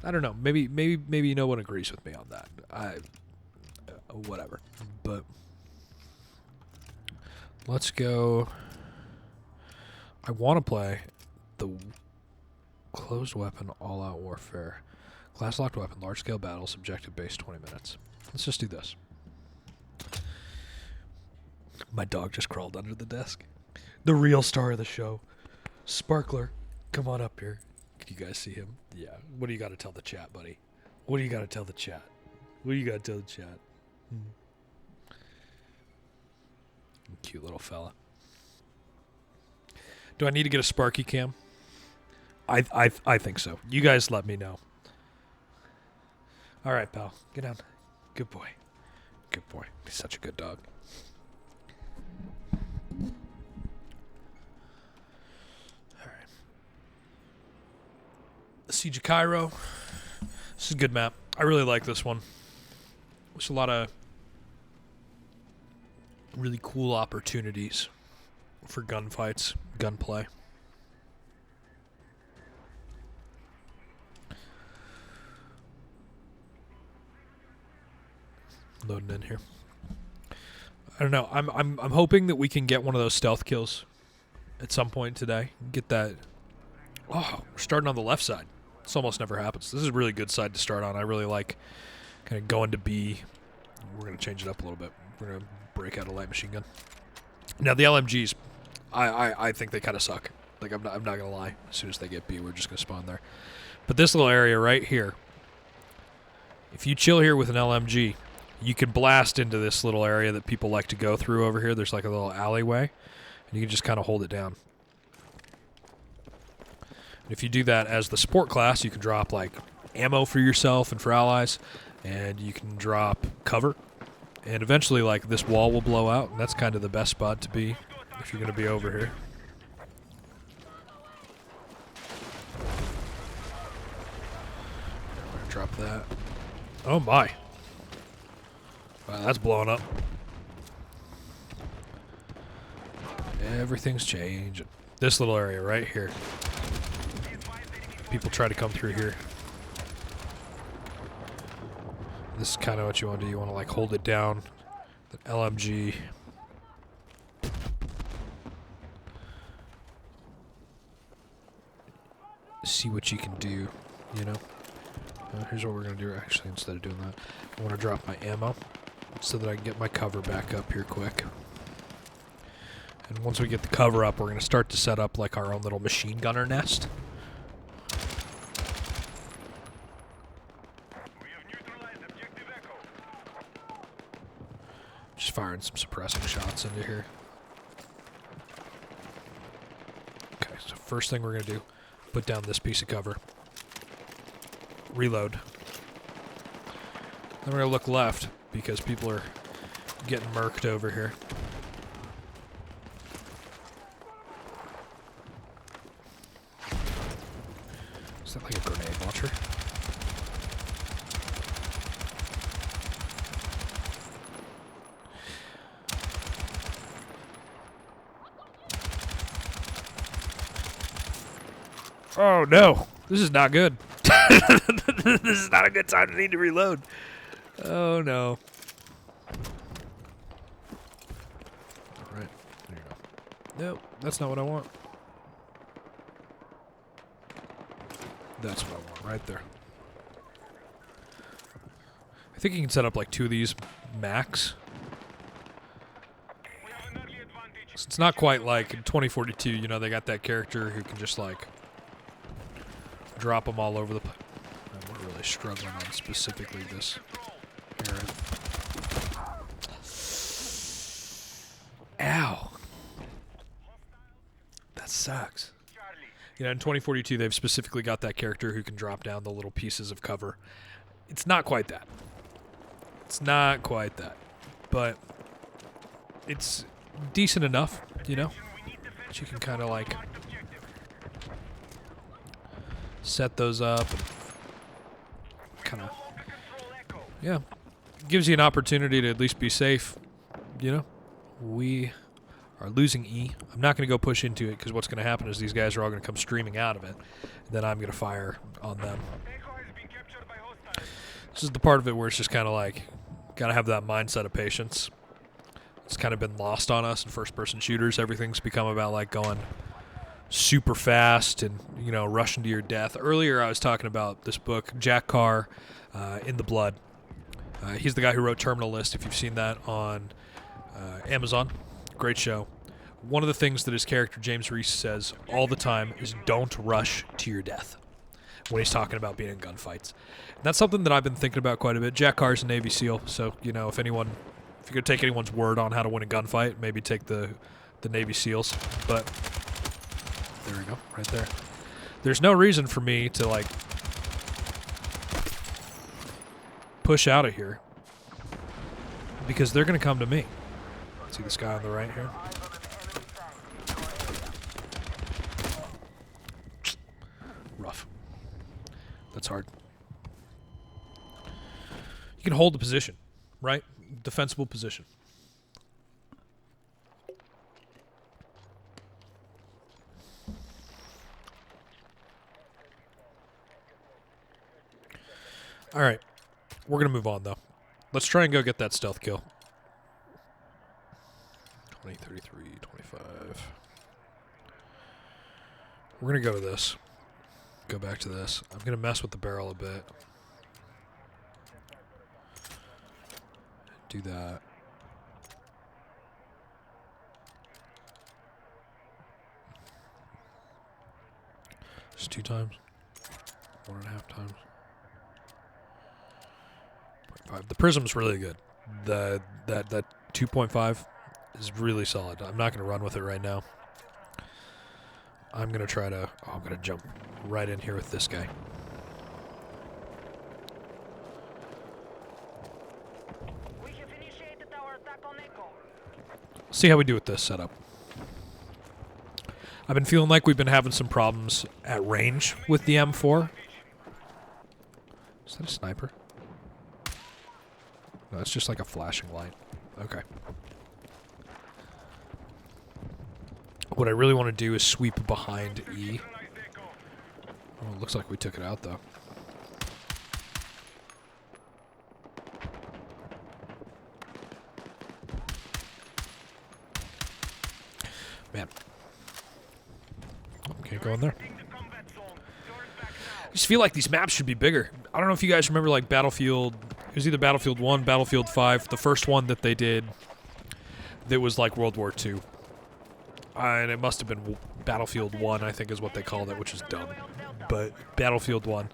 I don't know. Maybe no one agrees with me on that. Whatever. But let's go. I want to play the closed weapon all-out warfare. Class-locked weapon, large-scale battles, objective-based 20 minutes. Let's just do this. My dog just crawled under the desk. The real star of the show. Sparkler, come on up here. Can you guys see him? Yeah. What do you got to tell the chat, buddy? What do you got to tell the chat? What do you got to tell the chat? Cute little fella. Do I need to get a Sparky cam? I think so. You guys let me know. All right, pal. Get down. Good boy. Good boy. He's such a good dog. Siege of Cairo. This is a good map. I really like this one. There's a lot of really cool opportunities for gunfights, gunplay. Loading in here. I don't know. I'm hoping that we can get one of those stealth kills at some point today. Get that. Oh, we're starting on the left side. This almost never happens. This is a really good side to start on. I really like kind of going to B. We're going to change it up a little bit. We're going to break out a light machine gun. Now, the LMGs, I think they kind of suck. Like, I'm not going to lie. As soon as they get B, we're just going to spawn there. But this little area right here, if you chill here with an LMG, you can blast into this little area that people like to go through over here. There's like a little alleyway, and you can just kind of hold it down. And if you do that as the support class, you can drop like ammo for yourself and for allies, and you can drop cover. And eventually, like, this wall will blow out, and that's kind of the best spot to be if you're going to be over here. Drop that. Oh my. Wow, that's blowing up. Everything's changing. This little area right here. People try to come through here. This is kind of what you want to do. You want to like hold it down. The LMG. See what you can do, you know? Here's what we're going to do actually instead of doing that. I want to drop my ammo so that I can get my cover back up here quick. And once we get the cover up, we're going to start to set up like our own little machine gunner nest. We have neutralized objective Echo. Just firing some suppressing shots into here. Okay, so first thing we're going to do, put down this piece of cover. Reload. Then we're going to look left because people are getting murked over here. Is that like a grenade launcher? Oh no, this is not good. This is not a good time to need to reload. Oh no. Alright, there you go. Nope, that's not what I want. That's what I want, right there. I think you can set up like 2 of these max. We have an early advantage. So it's not quite like in 2042, you know, they got that character who can just like drop them all over the place. We're really struggling on specifically this area. Ow. That sucks. Charlie. You know, in 2042, they've specifically got that character who can drop down the little pieces of cover. It's not quite that. It's not quite that. But it's decent enough, you know? That you can kind of like set those up and kind of, yeah, gives you an opportunity to at least be safe, you know? We are losing E. I'm not going to go push into it because what's going to happen is these guys are all going to come streaming out of it, and then I'm going to fire on them. Echo has been captured by hostiles. This is the part of it where it's just kind of like, got to have that mindset of patience. It's kind of been lost on us in first-person shooters. Everything's become about like going super fast and, you know, rushing to your death. Earlier I was talking about this book, Jack Carr, In the Blood. He's the guy who wrote Terminal List, if you've seen that on Amazon. Great show. One of the things that his character James Reese says all the time is don't rush to your death when he's talking about being in gunfights. And that's something that I've been thinking about quite a bit. Jack Carr's a Navy SEAL, so, you know, if you're going to take anyone's word on how to win a gunfight, maybe take the Navy SEALs. But there we go, right there. There's no reason for me to, like, push out of here because they're going to come to me. See this guy on the right here? Rough. That's hard. You can hold the position, right? Defensible position. All right. We're going to move on, though. Let's try and go get that stealth kill. 20, 33, 25. We're going to go to this. Go back to this. I'm going to mess with the barrel a bit. Do that. Just 2 times. 1.5 times. 0.5. The prism's really good. That 2.5 is really solid. I'm not going to run with it right now. I'm going to try to... Oh, I'm going to jump right in here with this guy. We have initiated our attack on Echo. See how we do with this setup. I've been feeling like we've been having some problems at range with the M4. Is that a sniper? No, it's just like a flashing light. Okay. What I really want to do is sweep behind E. Oh, it looks like we took it out, though. Man. Can't go in there. I just feel like these maps should be bigger. I don't know if you guys remember, like, Battlefield... It was either Battlefield 1, Battlefield 5, the first one that they did that was like World War II. And it must have been Battlefield 1, I think is what they called it, which is dumb. But Battlefield 1.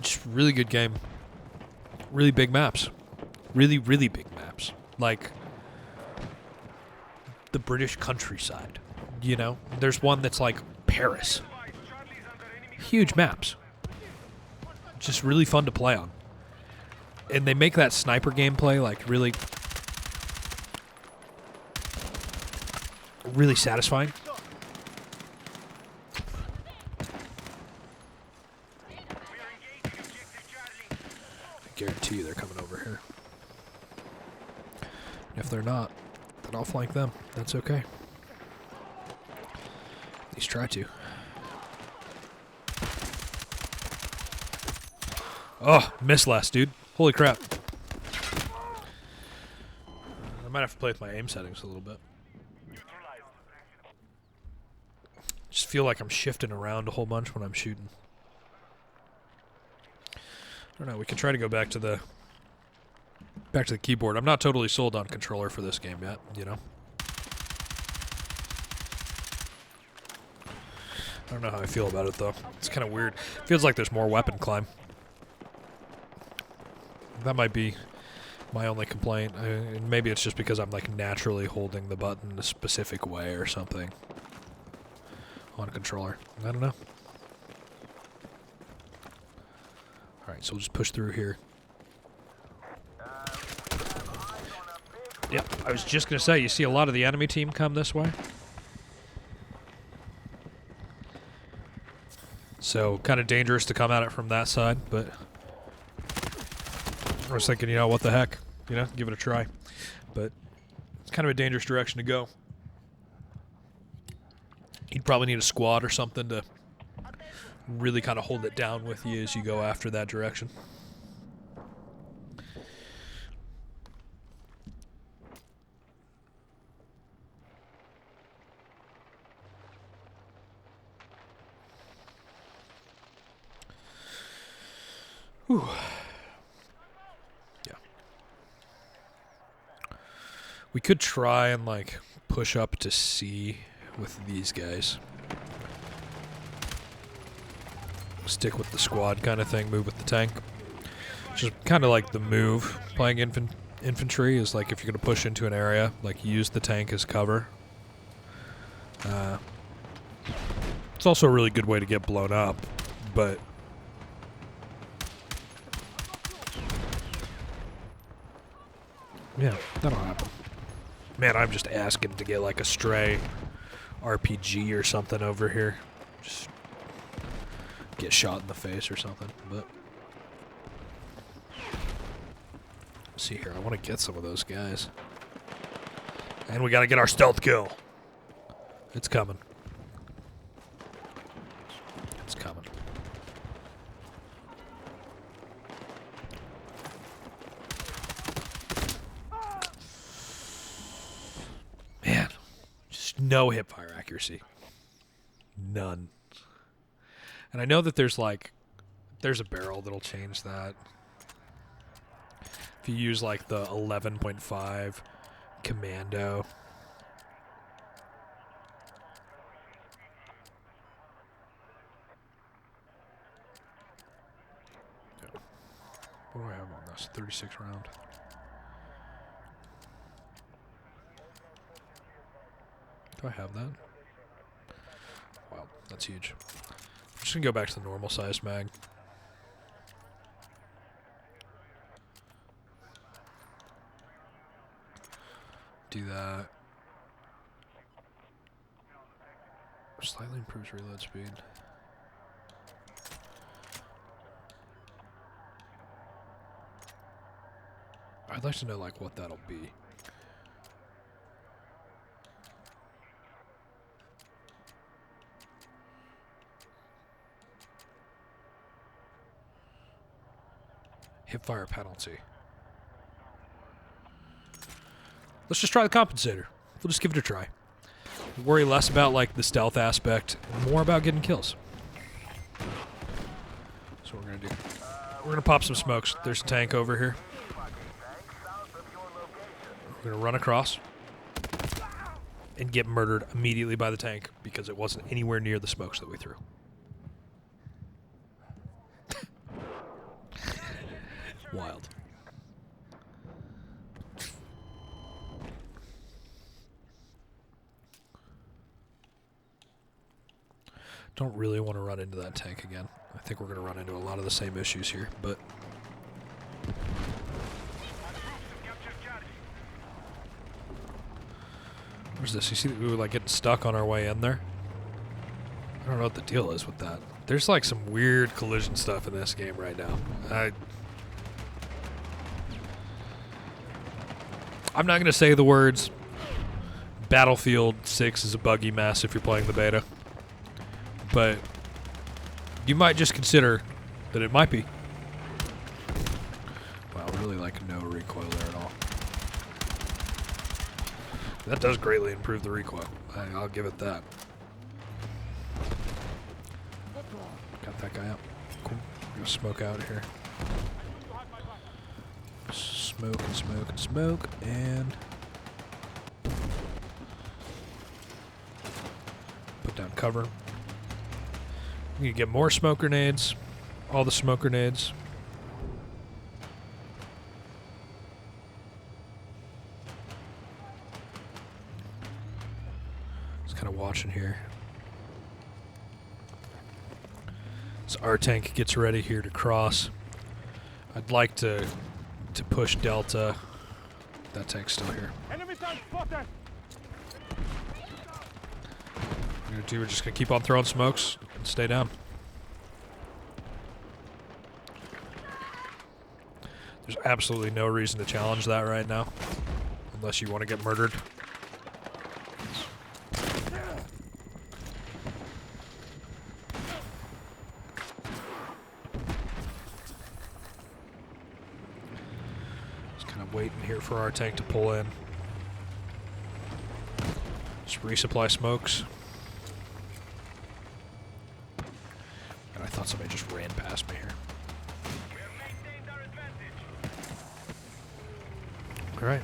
Just really good game. Really big maps. Really, really big maps. Like the British countryside. You know? There's one that's like Paris. Huge maps. Just really fun to play on. And they make that sniper gameplay like really... really satisfying. I guarantee you they're coming over here. If they're not, then I'll flank them. That's okay. At least try to. Oh, missed last, dude. Holy crap. I might have to play with my aim settings a little bit. Just feel like I'm shifting around a whole bunch when I'm shooting. I don't know, we can try to go back to the keyboard. I'm not totally sold on controller for this game yet, you know? I don't know how I feel about it, though. It's kind of weird. Feels like there's more weapon climb. That might be my only complaint. And maybe it's just because I'm like naturally holding the button a specific way or something on a controller. I don't know. Alright, so we'll just push through here. Yep, I was just going to say, you see a lot of the enemy team come this way. So, kind of dangerous to come at it from that side, but... I was thinking, you know, what the heck? You know, give it a try. But it's kind of a dangerous direction to go. You'd probably need a squad or something to really kind of hold it down with you as you go after that direction. Whew. We could try and, like, push up to C with these guys. Stick with the squad kind of thing, move with the tank. Which is kind of like the move. Playing infantry is like if you're going to push into an area, like use the tank as cover. It's also a really good way to get blown up, but... yeah, that'll happen. Man, I'm just asking to get like a stray RPG or something over here. just get shot in the face or something. But let's see here, I want to get some of those guys. And we got to get our stealth kill. It's coming. It's coming. Man, just no hipfire accuracy. None. And I know that there's a barrel that'll change that. If you use like the 11.5 commando. What do I have on this? 36 round. Do I have that? Wow, that's huge. I'm just gonna go back to the normal size mag. Do that. Slightly improves reload speed. I'd like to know like what that'll be. Hipfire penalty. Let's just try the compensator. We'll just give it a try. Worry less about like the stealth aspect, more about getting kills. That's what we're gonna do. We're gonna pop some smokes. There's a tank over here. We're gonna run across and get murdered immediately by the tank because it wasn't anywhere near the smokes that we threw. Wild. Don't really want to run into that tank again. I think we're going to run into a lot of the same issues here, but... Where's this? You see that we were like getting stuck on our way in there? I don't know what the deal is with that. There's like some weird collision stuff in this game right now. I'm not going to say the words Battlefield 6 is a buggy mess if you're playing the beta. But you might just consider that it might be. Wow, really like no recoil there at all. That does greatly improve the recoil. I'll give it that. Got that guy up. Cool. We're gonna smoke out here. Smoke and smoke and smoke and put down cover. You get more smoke grenades. All the smoke grenades. Just kind of watching here. So our tank gets ready here to cross. I'd like to push Delta. That tank's still here. Enemy tank spotted! We're just gonna keep on throwing smokes and stay down. There's absolutely no reason to challenge that right now, unless you want to get murdered. Just kind of waiting here for our tank to pull in. Just resupply smokes. I thought somebody just ran past me here. Alright.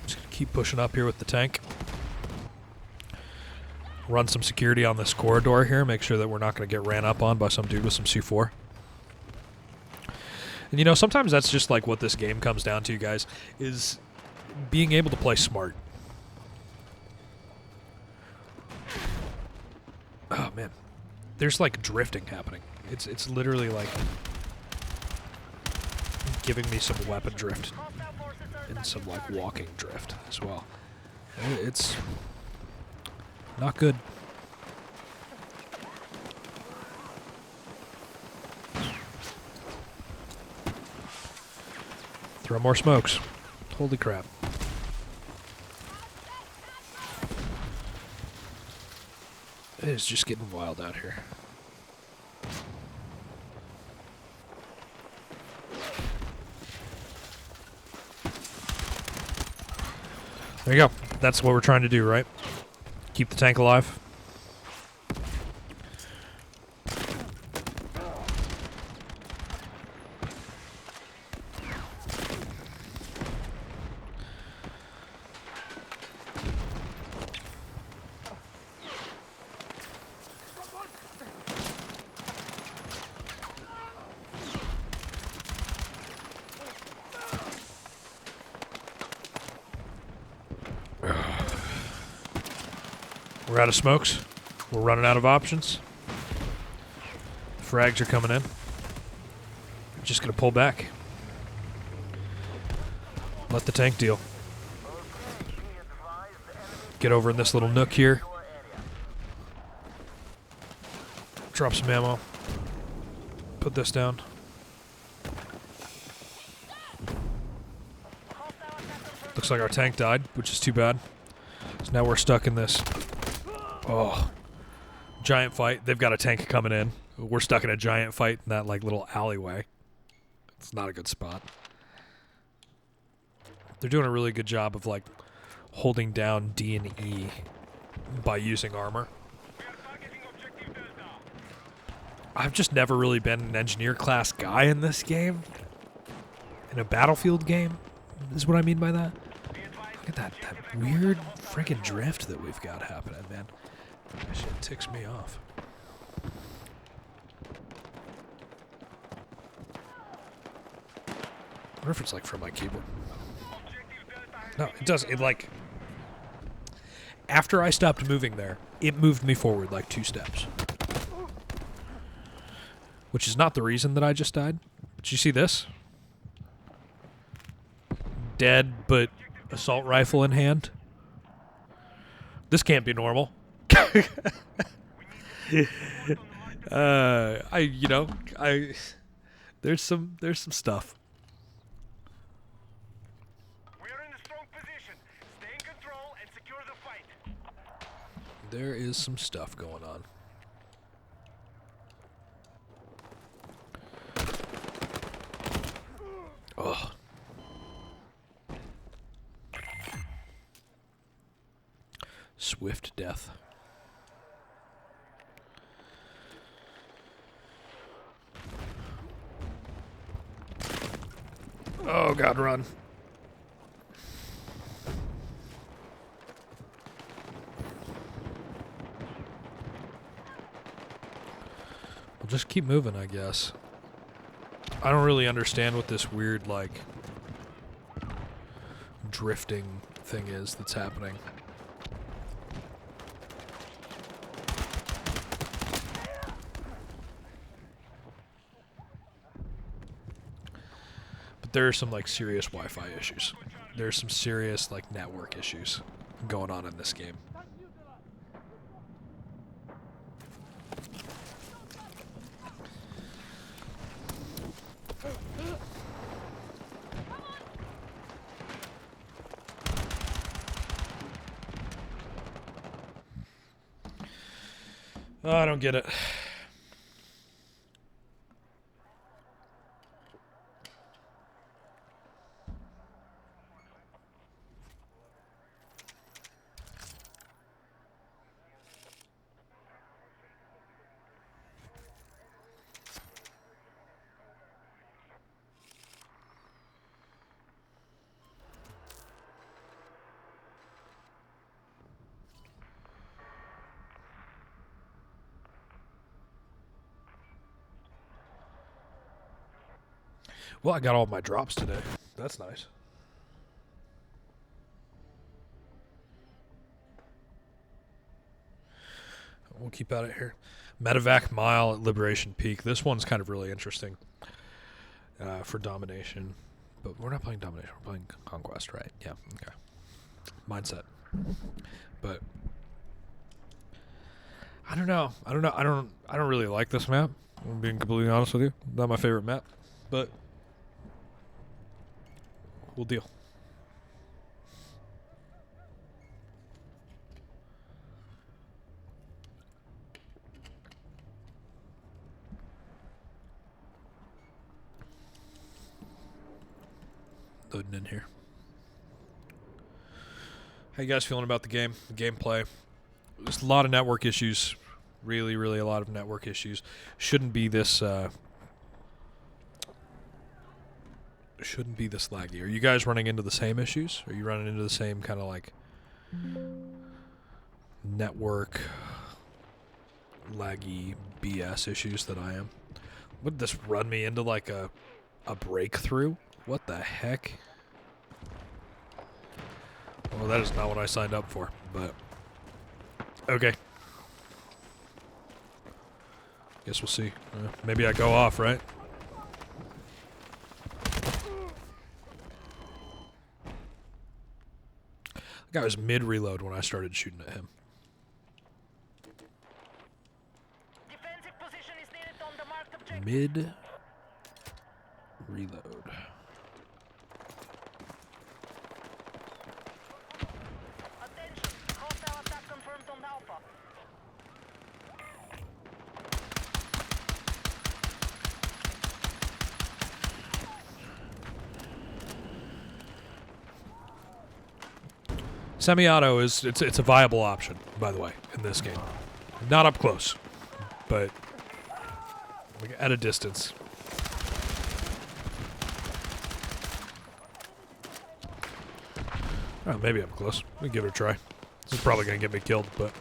Just gonna keep pushing up here with the tank. Run some security on this corridor here, make sure that we're not gonna get ran up on by some dude with some C4. And you know, sometimes that's just like what this game comes down to, guys, is being able to play smart. Oh man, there's like drifting happening. It's literally like giving me some weapon drift and some like walking drift as well. It's Not good. Throw more smokes. Holy crap. It is just getting wild out here. There you go. That's what we're trying to do, right? Keep the tank alive. We're out of smokes. We're running out of options. Frags are coming in. We're just going to pull back. Let the tank deal. Get over in this little nook here. Drop some ammo. Put this down. Looks like our tank died, which is too bad. So now we're stuck in this. Oh, giant fight. They've got a tank coming in. We're stuck in a giant fight in that like little alleyway. It's not a good spot. They're doing a really good job of like holding down D and E by using armor. I've just never really been an engineer class guy in this game. In a Battlefield game, is what I mean by that. Look at that weird freaking drift that we've got happening, man. That shit ticks me off. I wonder if it's like from my keyboard. No, it does. It like... After I stopped moving there, it moved me forward like 2 steps. Which is not the reason that I just died. Did you see this? Dead, but assault rifle in hand. This can't be normal. There's some stuff. We are in a strong position. Stay in control and secure the fight. There is some stuff going on. Ugh. Swift death. Oh God, run. We'll just keep moving, I guess. I don't really understand what this weird, like, drifting thing is that's happening. But there are some, like, serious Wi-Fi issues. There's some serious, like, network issues going on in this game. Oh, I don't get it. Well, I got all my drops today. That's nice. We'll keep at it here. Medevac Mile at Liberation Peak. This one's kind of really interesting for domination. But we're not playing domination. We're playing conquest, right? Yeah, okay. Mindset. But I don't know. I don't really like this map. I'm being completely honest with you. Not my favorite map, but we'll deal. Loading in here. How you guys feeling about the game? The gameplay? There's a lot of network issues. Really, really a lot of network issues. Shouldn't be this laggy. Are you guys running into the same issues? Are you running into the same kind of like network laggy BS issues that I am? Would this run me into like a breakthrough? What the heck? Well, that is not what I signed up for, but okay. Guess we'll see. Maybe I go off, right? The guy was mid-reload when I started shooting at him. Defensive position is needed on the marked objective. Mid-reload. Attention. Hostile attack confirmed on Alpha. Semi-auto is it's a viable option, by the way, in this game. Not up close, but like at a distance. Oh, maybe up close. We give it a try. This is probably gonna get me killed, but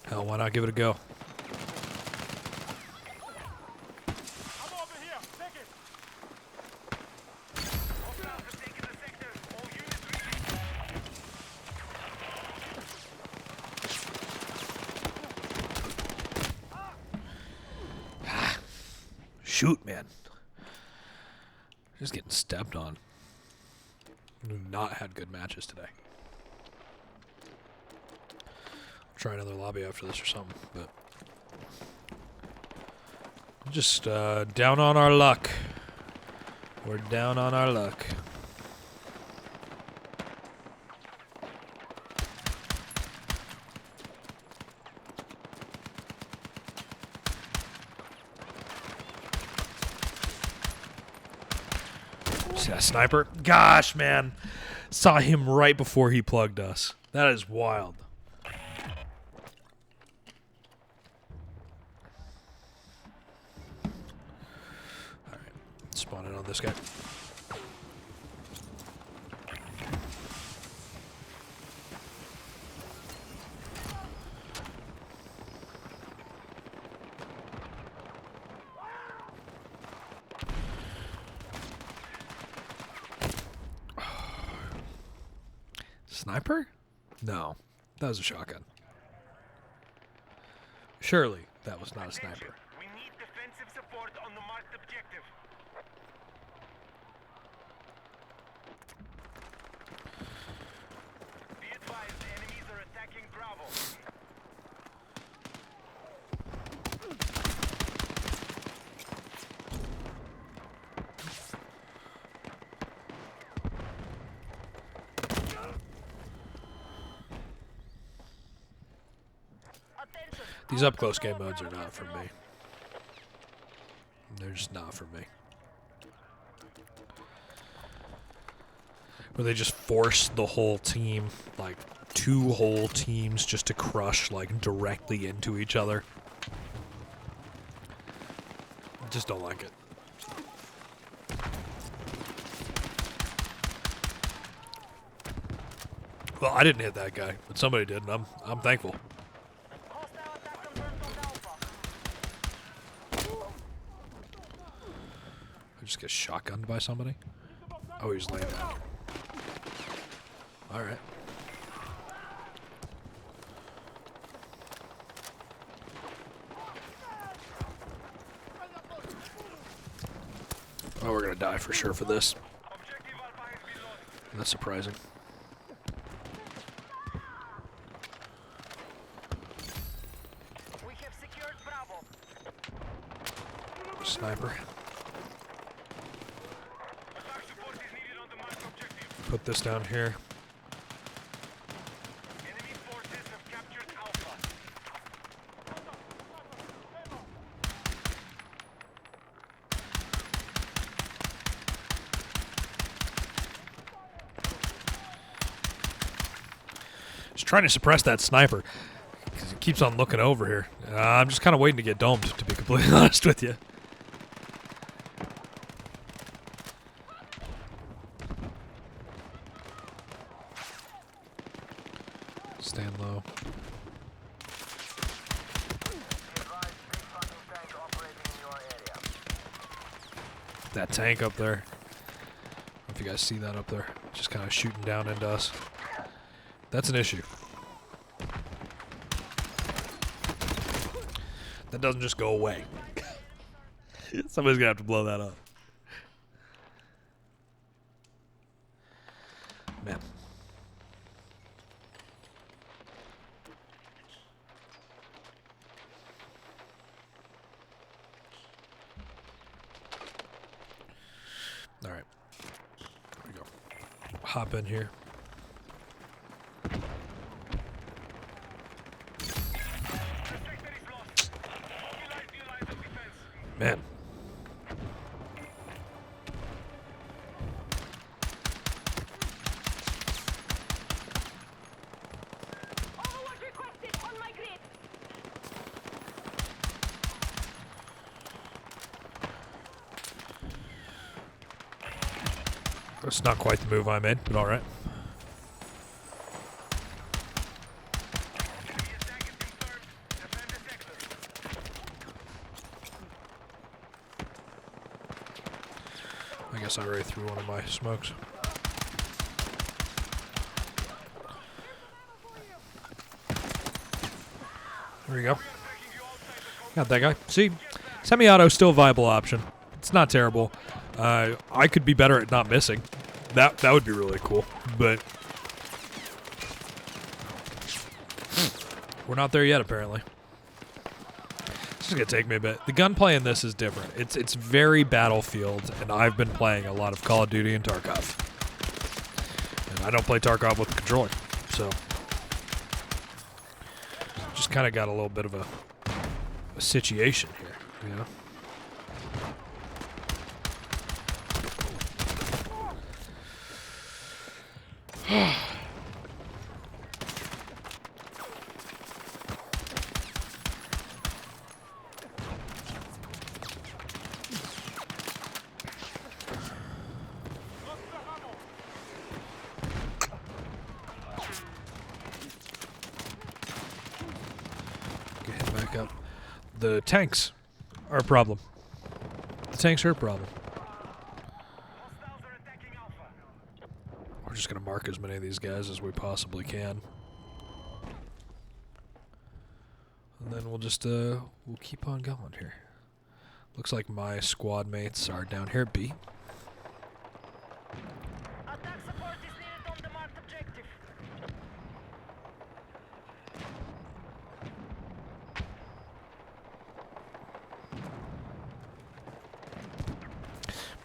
hell, why not give it a go? I'm over here. Take it. Hostiles have taken the sector. All units retreat. Shoot, man. Just getting stepped on. We've not had good matches today. I'll try another lobby after this or something, but just down on our luck. We're down on our luck. See that sniper? Gosh, man. Saw him right before he plugged us. That is wild. Alright. Spawn in on this guy. Sniper? No. That was a shotgun. Surely that was not a sniper. We need defensive support on the marked objective. Be advised, enemies are attacking Bravo. Attention. These up close game modes are not for me. They're just not for me. Where they just force the whole team, like 2 whole teams just to crush like directly into each other. I just don't like it. Well, I didn't hit that guy, but somebody did, and I'm thankful. Hostile attack confirmed on Alpha. I just get shotgunned by somebody. Oh, he's laying down. All right. Oh, we're gonna die for sure for this. Objective Alpha has been lost. That's surprising. sniper. Attack support is needed on the marked objective. Put this down here. Enemy forces have captured Alpha. Just trying to suppress that sniper because he keeps on looking over here. I'm just kind of waiting to get domed, to be completely honest with you. Stand low. Be advised, big fucking tank operating in your area. That tank up there. I don't know if you guys see that up there. Just kind of shooting down into us. That's an issue. That doesn't just go away. Somebody's gonna have to blow that up. Man. All right. Here we go. Hop in here. Sector is lost. Mobilize new lines of defense. Man. Overwatch requested on my grid. That's not quite the move I made, but all right. Enemy attack is confirmed. Defend the sector. I guess I already threw one of my smokes. There we go. Got that guy. See, semi-auto still a viable option. It's not terrible. I could be better at not missing. That would be really cool. But we're not there yet, apparently. It's just gonna take me a bit. The gunplay in this is different. It's very Battlefield, and I've been playing a lot of Call of Duty and Tarkov. And I don't play Tarkov with the controller, so just kind of got a little bit of a situation here, you know. Get him back up. The tanks are a problem. The tanks are a problem. Hostiles are attacking Alpha. We're just gonna mark as many of these guys as we possibly can. And then we'll just we'll keep on going here. Looks like my squad mates are down here at B. Attack support is needed on the marked objective.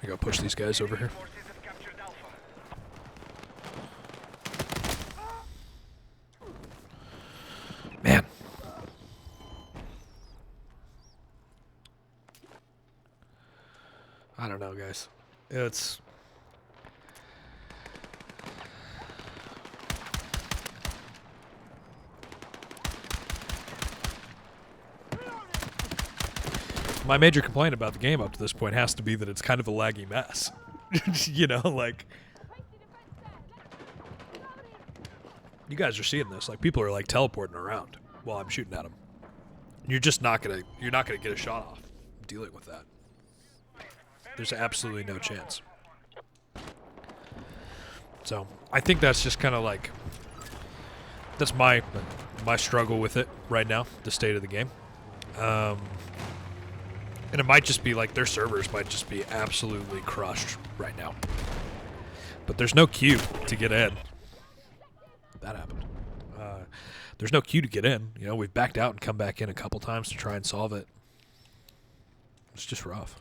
We gotta push these guys over here. Forces have captured Alpha. Man. I don't know, guys. It's my major complaint about the game up to this point has to be that it's kind of a laggy mess. You know, like you guys are seeing this. Like people are like teleporting around while I'm shooting at them. You're just not gonna get a shot off dealing with that. There's absolutely no chance. So I think that's just kind of like that's my struggle with it right now, the state of the game. And it might just be like their servers might just be absolutely crushed right now. But there's no queue to get in. That happened. There's no queue to get in. You know, we've backed out and come back in a couple times to try and solve it. It's just rough.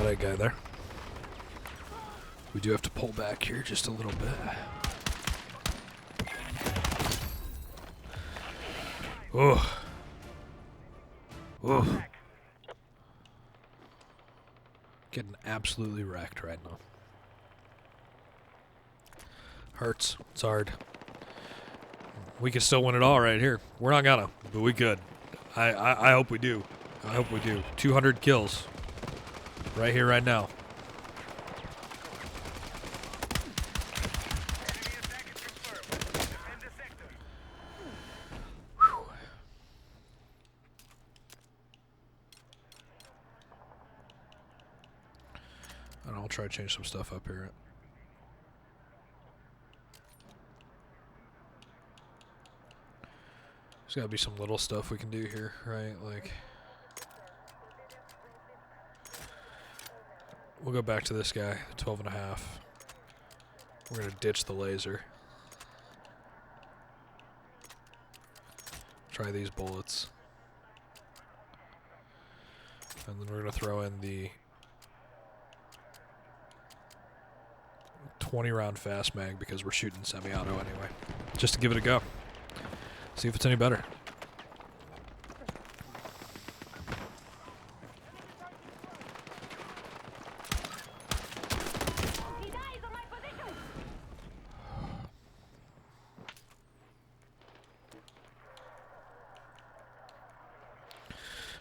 Got a guy there. We do have to pull back here just a little bit. Oh. Oh. Getting absolutely wrecked right now. Hurts. It's hard. We can still win it all right here. We're not gonna, but we could. I hope we do. I hope we do. 200 kills. Right here, right now. Enemy attack is confirmed. Defend the sector. I don't know, I'll try to change some stuff up here. There's gotta be some little stuff we can do here, right? Like, we'll go back to this guy, 12 and a half. We're gonna ditch the laser. Try these bullets. And then we're gonna throw in the 20 round fast mag because we're shooting semi-auto anyway. Just to give it a go. See if it's any better. He dies on my position.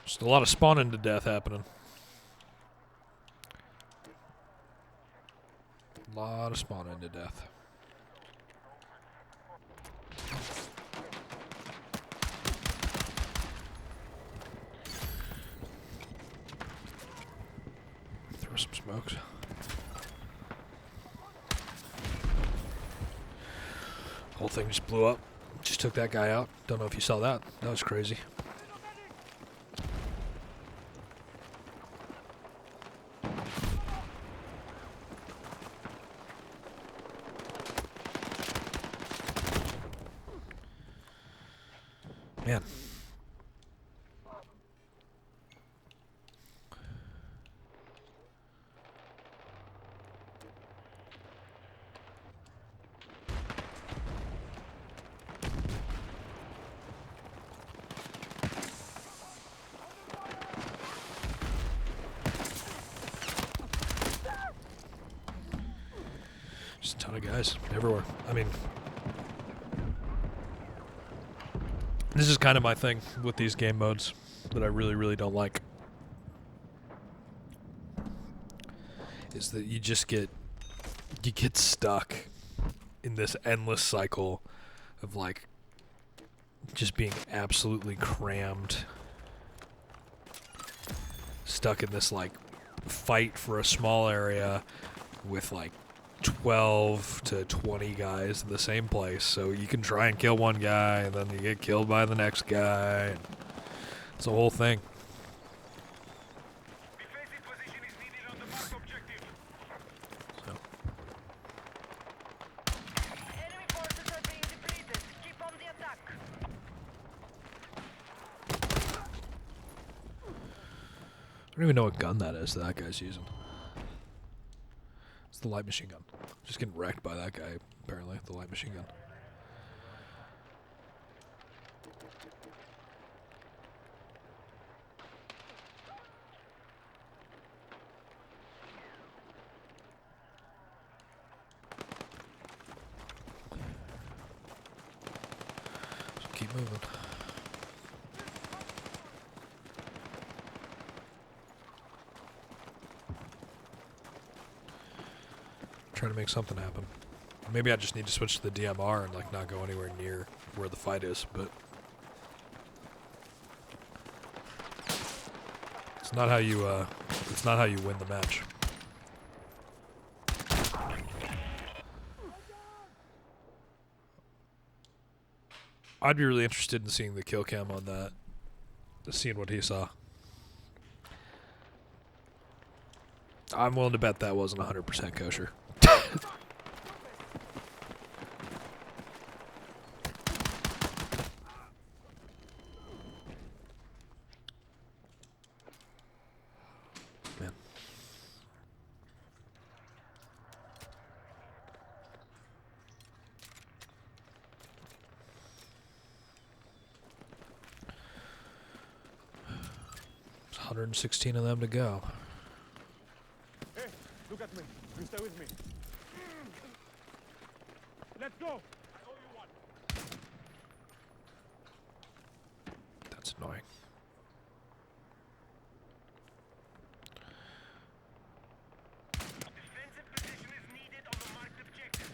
Just a lot of spawning to death happening. A lot of spawning to death. Throw some smokes. Whole thing just blew up. Just took that guy out. Don't know if you saw that. That was crazy. Man. Just a ton of guys everywhere. I mean, this is kind of my thing with these game modes that I really, really don't like. Is that you get stuck in this endless cycle of like just being absolutely crammed, stuck in this like fight for a small area with like 12 to 20 guys in the same place, so you can try and kill one guy and then you get killed by the next guy. It's a whole thing. Defensive position is needed on the mark objective. So, Enemy forces are being depleted. Keep on the attack. I don't even know what gun that is that guy's using. It's the light machine gun. Just getting wrecked by that guy, apparently, the light machine gun. So keep moving. Trying to make something happen. Maybe I just need to switch to the DMR and like not go anywhere near where the fight is, but it's not how you win the match. I'd be really interested in seeing the kill cam on that, seeing what he saw. I'm willing to bet that wasn't 100% kosher. Man. 116 of them to go. Hey, look at me. You stay with me. Let's go. I owe you one. That's annoying. Defensive position is needed on the marked objective.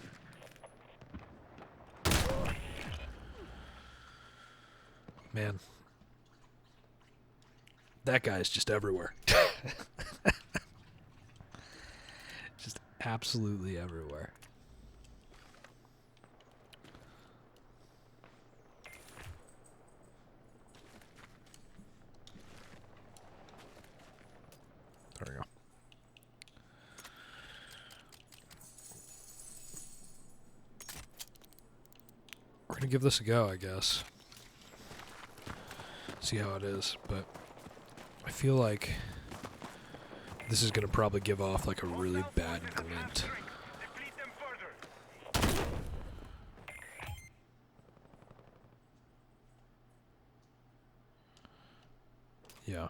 Man. That guy's just everywhere. Just absolutely everywhere. There we go. We're gonna give this a go, I guess. See how it is, but I feel like this is gonna probably give off like a really bad glint. Deplete them further. Yeah.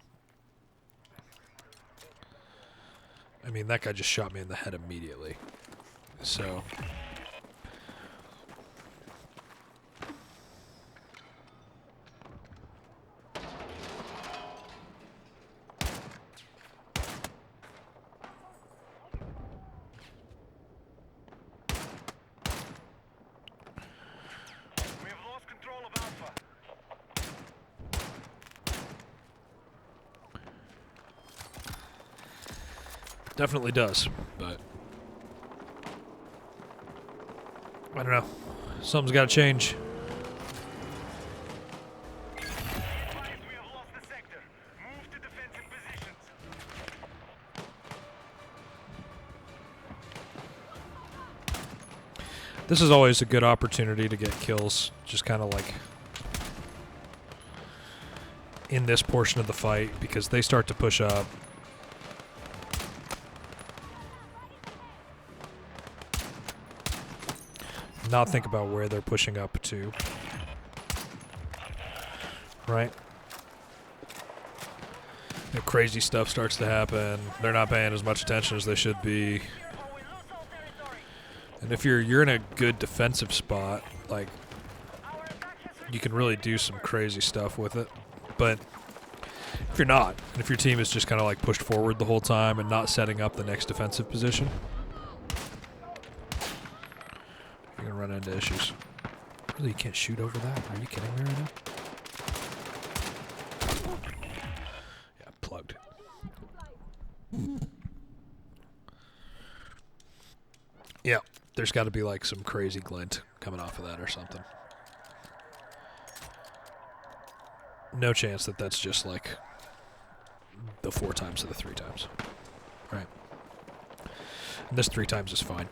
I mean, that guy just shot me in the head immediately. So. We have lost control of Alpha. Definitely does, but I don't know. Something's got to change. Guys, we have lost the sector. Move to defensive positions. This is always a good opportunity to get kills, just kind of like in this portion of the fight, because they start to push up. Not think about where they're pushing up to. Right? The crazy stuff starts to happen. They're not paying as much attention as they should be. And if you're in a good defensive spot, like, you can really do some crazy stuff with it. But if you're not, and if your team is just kind of like pushed forward the whole time and not setting up the next defensive position, you're gonna run into issues. Really, you can't shoot over that? Are you kidding me right now? Yeah, plugged. Yeah, there's got to be like some crazy glint coming off of that or something. No chance that that's just like the 4 times to the 3 times. Right. And this 3 times is fine.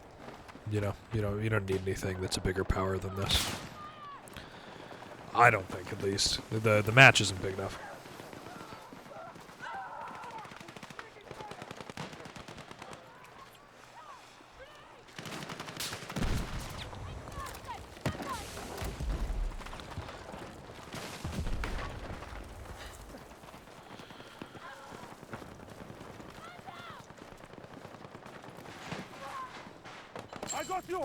You know, you don't need anything that's a bigger power than this. I don't think, at least. The match isn't big enough. I got you.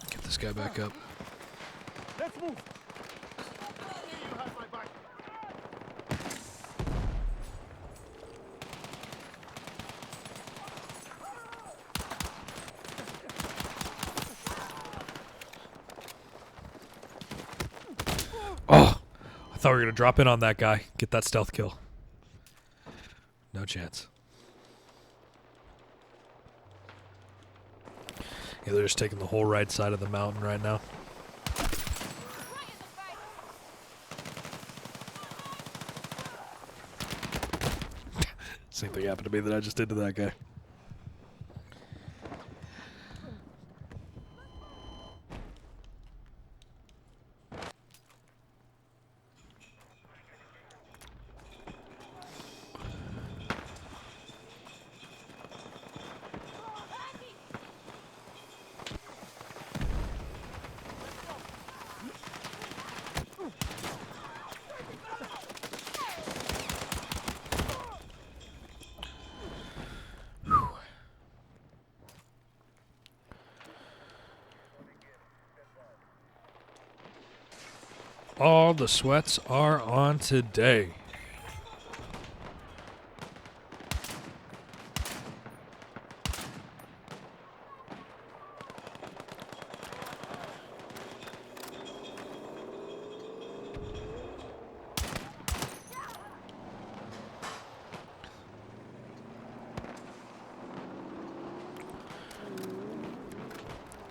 Get this guy back up. Let's move. You have my back. Oh! I thought we were going to drop in on that guy. Get that stealth kill. No chance. Yeah, they're just taking the whole right side of the mountain right now. Same thing happened to me that I just did to that guy. All the sweats are on today.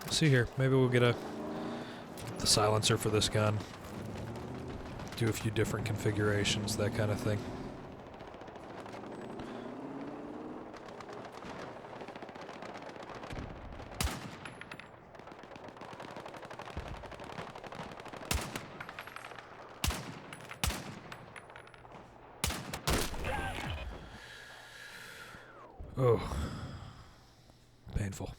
See here, maybe we'll get the silencer for this gun. Do a few different configurations, that kind of thing. Oh, painful.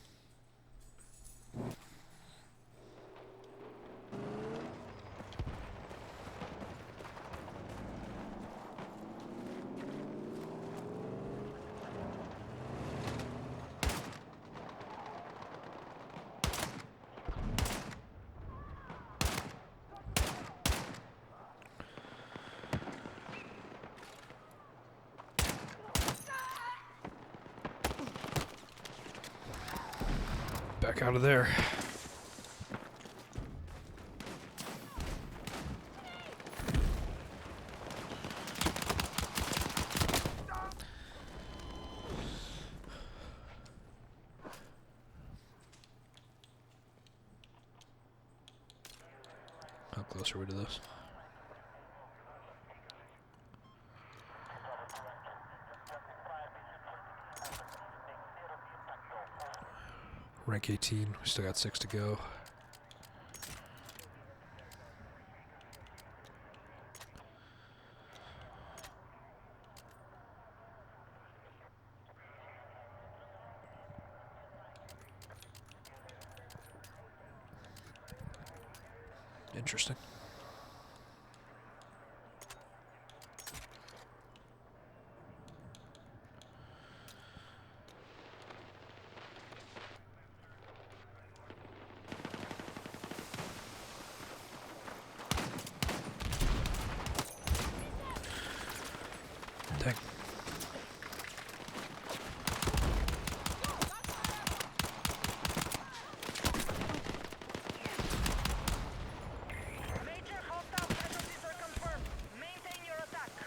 Back out of there. How close are we to this? Rank 18, we still got 6 to go. Interesting. Dang. Major hostile casualties are confirmed. Maintain your attack.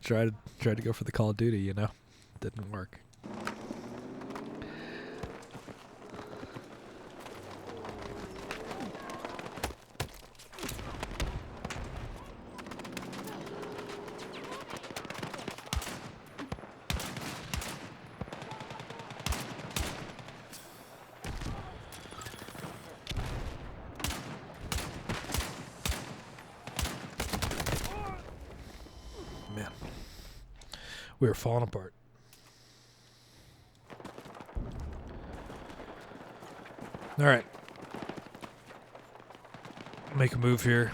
Tried to go for the Call of Duty, you know. Didn't work. Man, we are falling apart. All right, make a move here.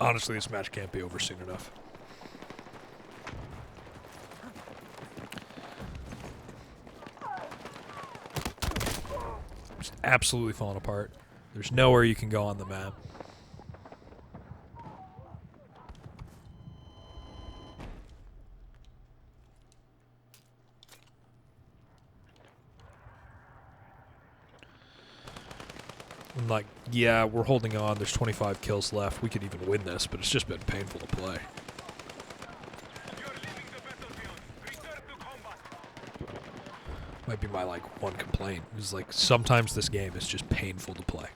Honestly, this match can't be over soon enough. Just absolutely falling apart. There's nowhere you can go on the map. And like, yeah, we're holding on. There's 25 kills left. We could even win this, but it's just been painful to play. You're leaving the battlefield. Return to combat. Might be my like one complaint. Is like sometimes this game is just painful to play.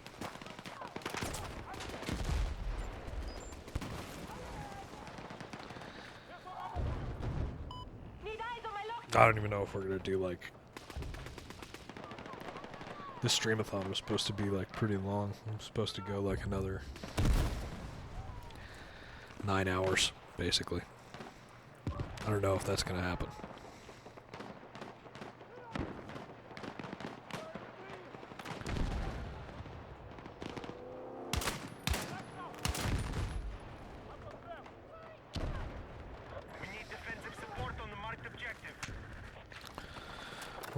Need eyes on my lock. I don't even know if we're gonna do like. This streamathon was supposed to be like pretty long. I'm supposed to go like another 9 hours, basically. I don't know if that's gonna happen.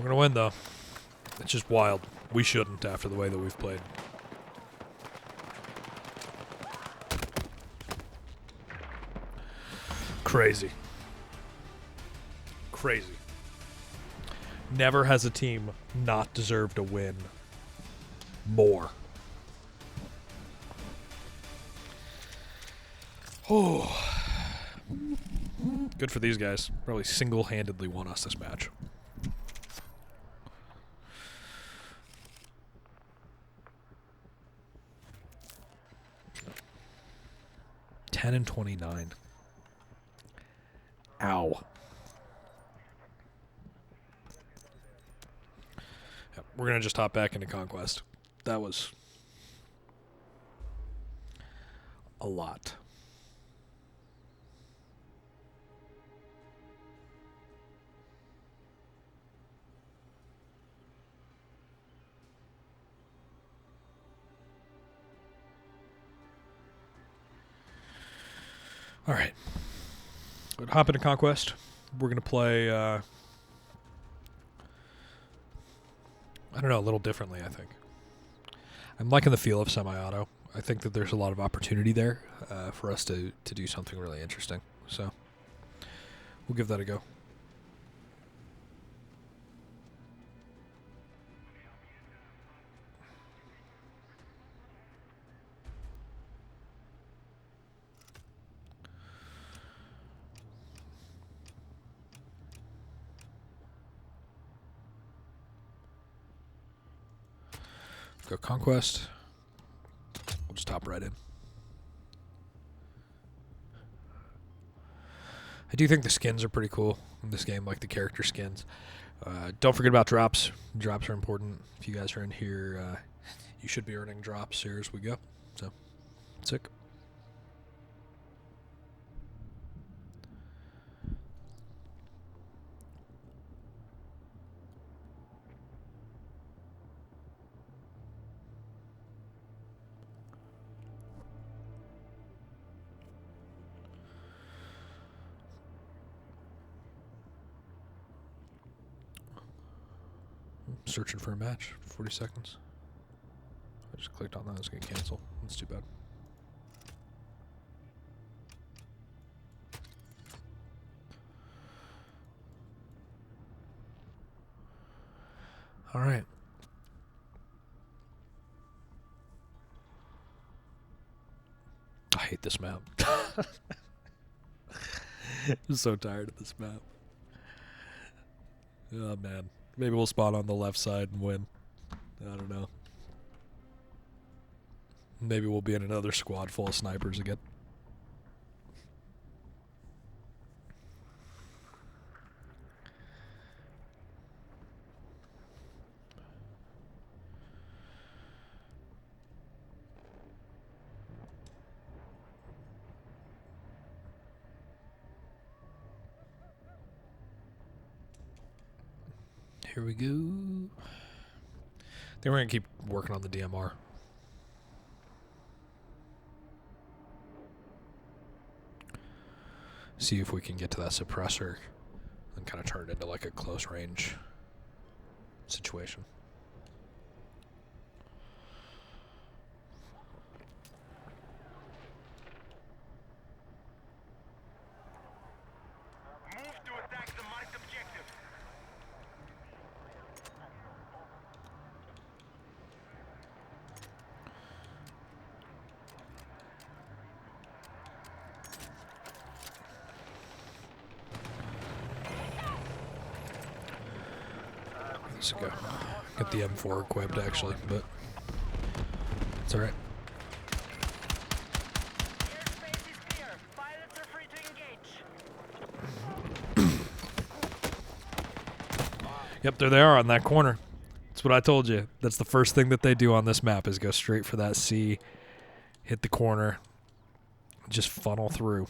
We're gonna win, though. It's just wild. We shouldn't after the way that we've played. Crazy. Crazy. Never has a team not deserved a win more. Oh. Good for these guys. Probably single-handedly won us this match. Ten and 29. Ow. Yep, we're gonna just hop back into Conquest. That was a lot. All right. Hop into Conquest. We're going to play, I don't know, a little differently, I think. I'm liking the feel of semi-auto. I think that there's a lot of opportunity there for us to do something really interesting. So we'll give that a go. Go Conquest. We'll just hop right in. I do think the skins are pretty cool in this game, like the character skins. Don't forget about drops. Drops are important. If you guys are in here, you should be earning drops here as we go. So, sick. Searching for a match. 40 seconds. I just clicked on that. It's going to cancel. That's too bad. All right. I hate this map. I'm so tired of this map. Oh, man. Maybe we'll spawn on the left side and win. I don't know. Maybe we'll be in another squad full of snipers again. Here we go. Then we're going to keep working on the DMR. See if we can get to that suppressor and kind of turn it into like a close range situation. Move to attack the marked objective. Let's go. Get the M4 equipped actually, but it's alright. Airspace is clear. Pilots are free to engage. Yep, there they are on that corner. That's what I told you. That's the first thing that they do on this map is go straight for that C, hit the corner, just funnel through.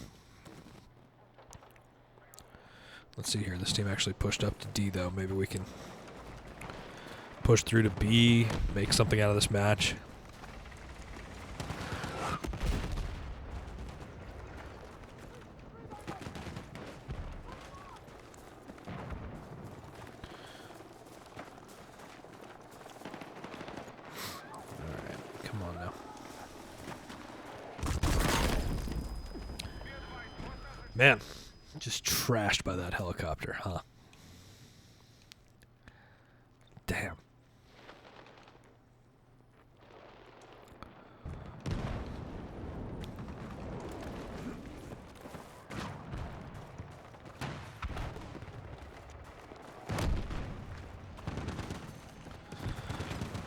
Let's see here. This team actually pushed up to D though. Maybe we can push through to B, make something out of this match. Man, just trashed by that helicopter, huh? Damn.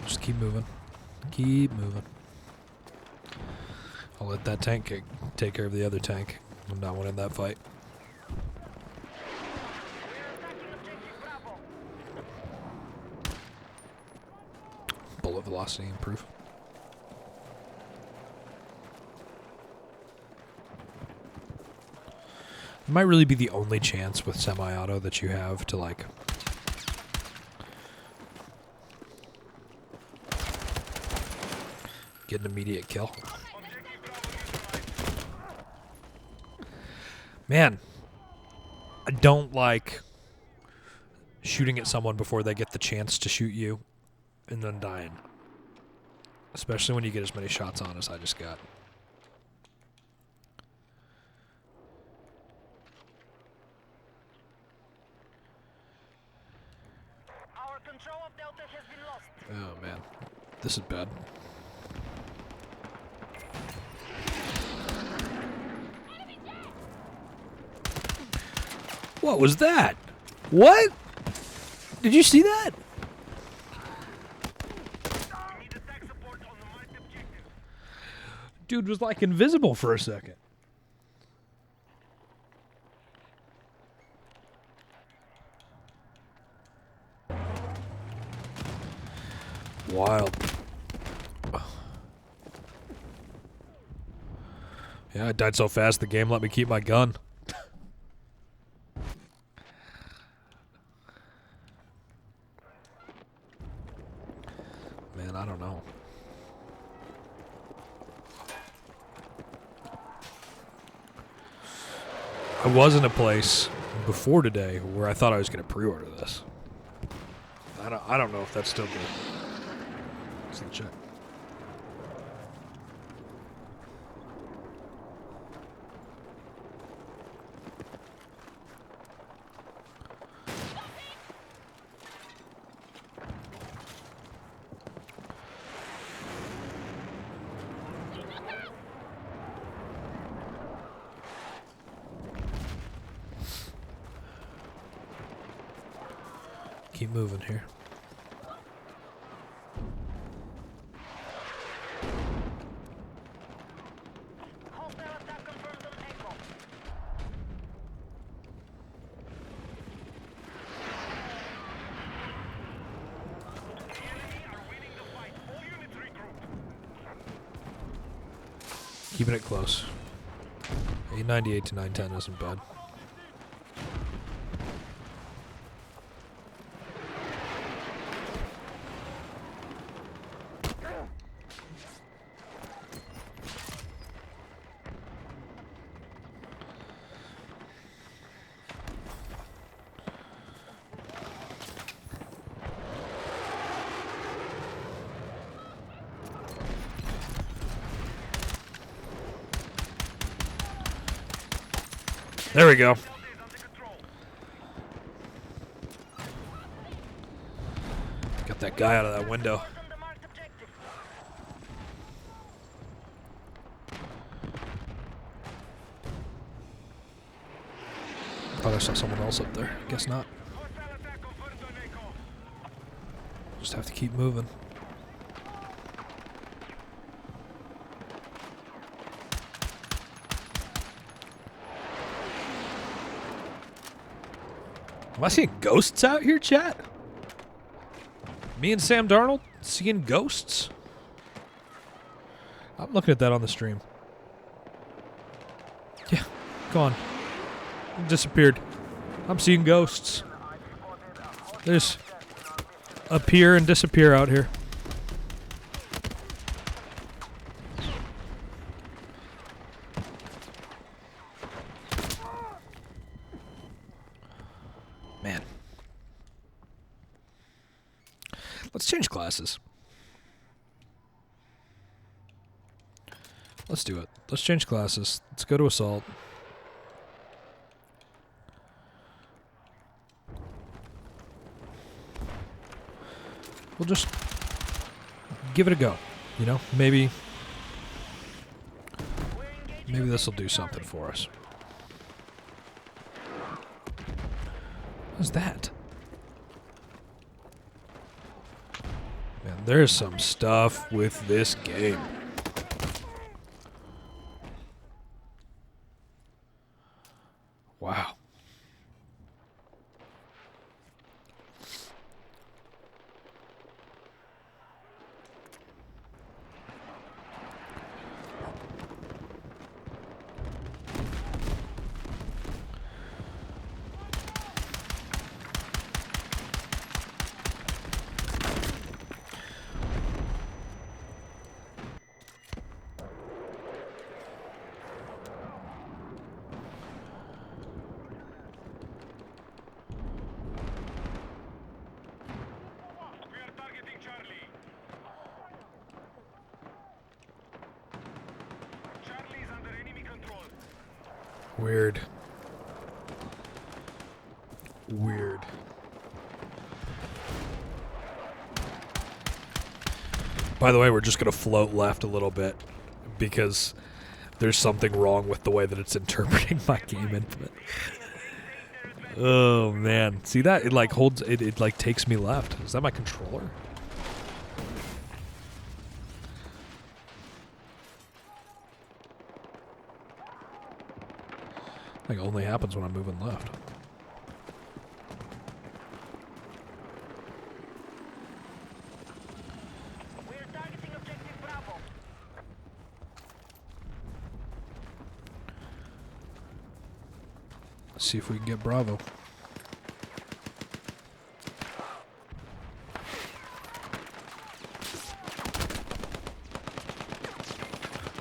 Just keep moving. Keep moving. I'll let that tank take care of the other tank. I'm not winning that fight. Bullet velocity improve. It might really be the only chance with semi-auto that you have to, like, get an immediate kill. Man, I don't like shooting at someone before they get the chance to shoot you and then dying. Especially when you get as many shots on as I just got. Our control of Delta has been lost. Oh man, this is bad. What was that? What? Did you see that? We need attack support on the marked objective. Dude was like invisible for a second. Wild. Yeah, I died so fast the game let me keep my gun. Man, I don't know. I was in a place before today where I thought I was going to pre-order this. I don't know if that's still good. Let's check. Keep moving here. Hostile attack confirmed on Echo. The enemy are winning the fight. All units regroup. Keeping it close. 898 to 910 isn't bad. There we go. Delta is under control. Got that guy out of that window. Support on the marked objective. Thought I saw someone else up there. Guess not. Hostile attack confirmed on Echo. Just have to keep moving. Am I seeing ghosts out here, chat? Me and Sam Darnold seeing ghosts? I'm looking at that on the stream. Yeah, gone. Disappeared. I'm seeing ghosts. There's appear and disappear out here. Man. Let's change classes. Let's do it. Let's change classes. Let's go to assault. we'll just give it a go. You know, maybe this will do something for us. What's that? Man, there's some stuff with this game. Wow. We are targeting Charlie. Charlie is under enemy control. Weird. Weird. By the way, we're just going to float left a little bit because there's something wrong with the way that it's interpreting my game input. Oh man. See that? It like holds it like takes me left. Is that my controller? I think it only happens when I'm moving left. We're targeting objective Bravo. Let's see if we can get Bravo.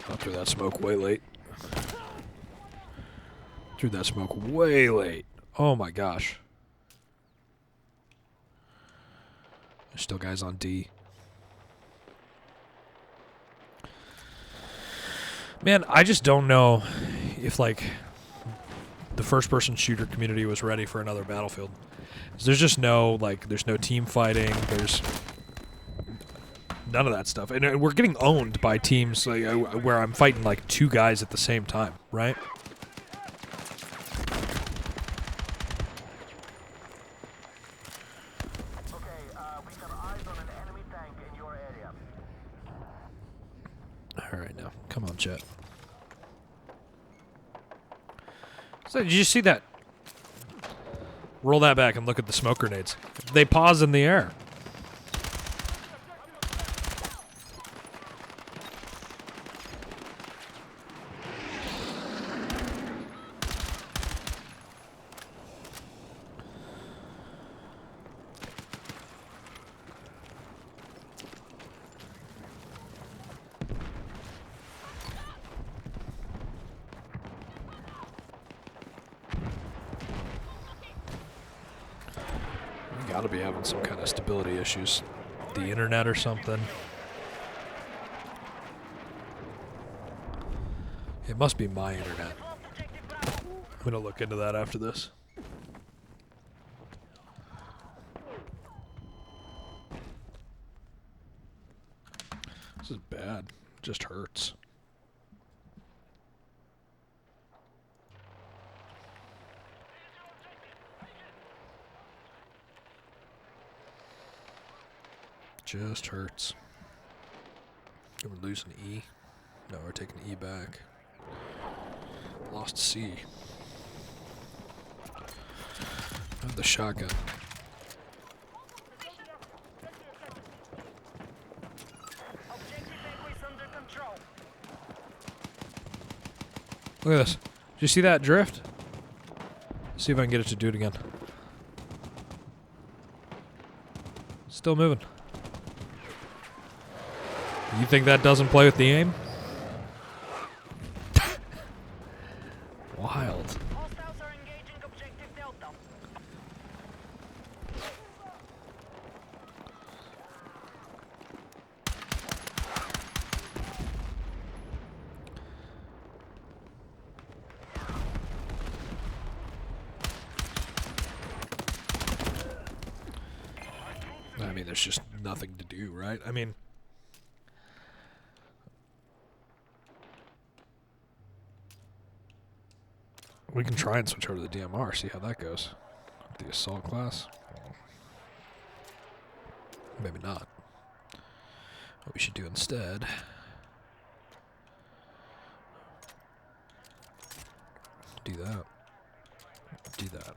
I threw that smoke way late. Threw that smoke way late. Oh my gosh. There's still guys on D. Man, I just don't know if like the first-person shooter community was ready for another Battlefield. 'Cause there's just no like, there's no team fighting. There's none of that stuff, and we're getting owned by teams like, where I'm fighting like two guys at the same time, right? Okay, we have eyes on an enemy tank in your area. All right, now come on, chat. So did you see that? Roll that back and look at the smoke grenades. They pause in the air. We gotta be having some kind of stability issues. The internet or something. It must be my internet. Lost objective Bravo. I'm gonna look into that after this. This is bad. It just hurts. Just hurts. We're losing E. No, we're taking E back. Lost C. I have the shotgun. Objective Echo is under control. Look at this. Did you see that drift? See if I can get it to do it again. Still moving. You think that doesn't play with the aim? Wild. Hostiles are engaging objective Delta. I mean, there's just nothing to do, right? I mean, we can try and switch over to the DMR, see how that goes. The assault class. Maybe not. What we should do instead. Do that. Do that.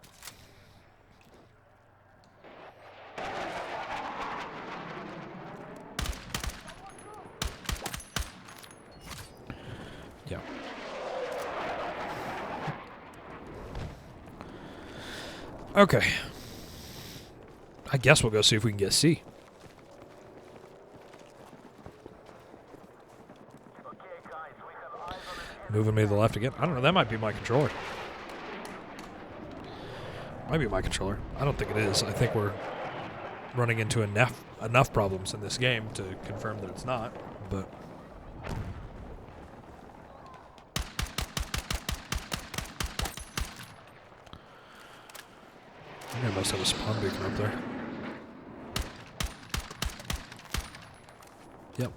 Yeah. Okay. I guess we'll go see if we can get C. Okay, guys, we have eyes on an enemy. Moving me to the left again. I don't know. That might be my controller. Might be my controller. I don't think it is. I think we're running into enough problems in this game to confirm that it's not. But I think I must have a spawn beacon up there. Yep.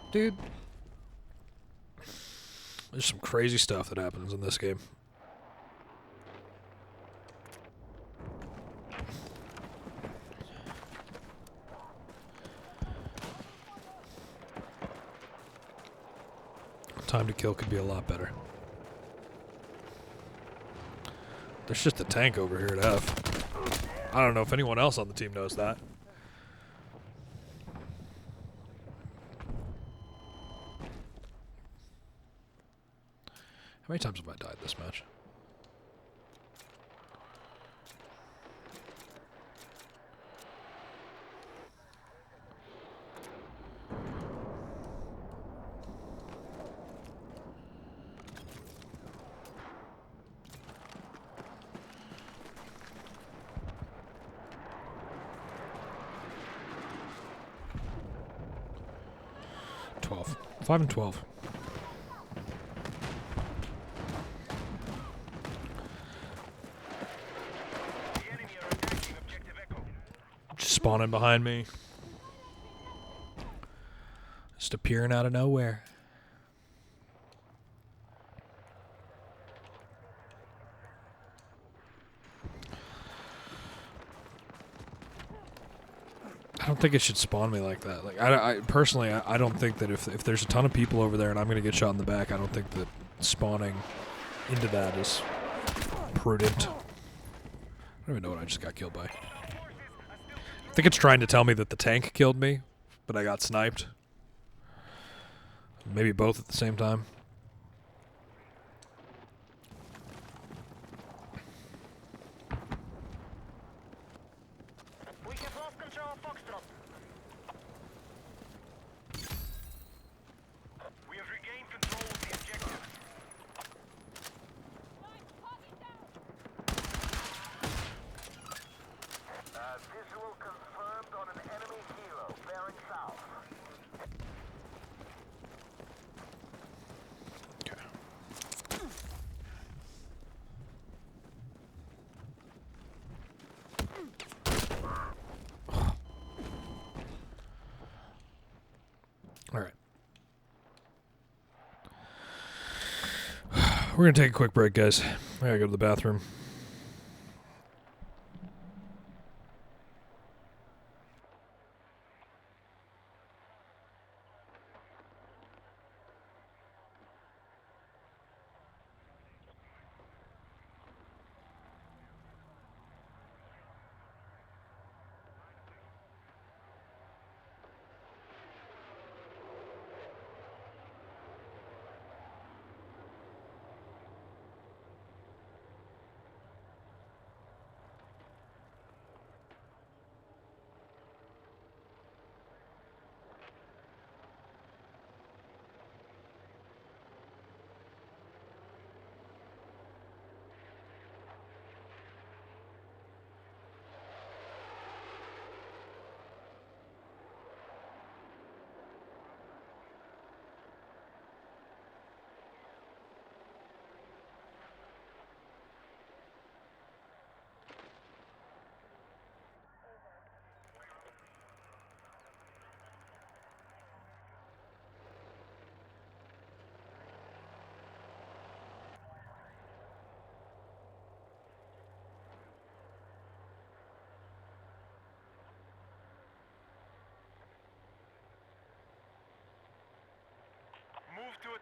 Dude, there's some crazy stuff that happens in this game. Time to kill could be a lot better. There's just a tank over here at F. I don't know if anyone else on the team knows that. How many times have I died this match? $12. 5 and 12. The enemy are attacking objective Echo. Just spawning behind me. Just appearing out of nowhere. I don't think it should spawn me like that. Like I personally, I don't think that if there's a ton of people over there and I'm gonna get shot in the back, I don't think that spawning into that is prudent. I don't even know what I just got killed by. I think it's trying to tell me that the tank killed me, but I got sniped. Maybe both at the same time. We have lost control of Foxtrot. We have regained control of the objective. Visual confirmed on an enemy helo bearing south. Okay. All right. We're going to take a quick break, guys. I got to go to the bathroom.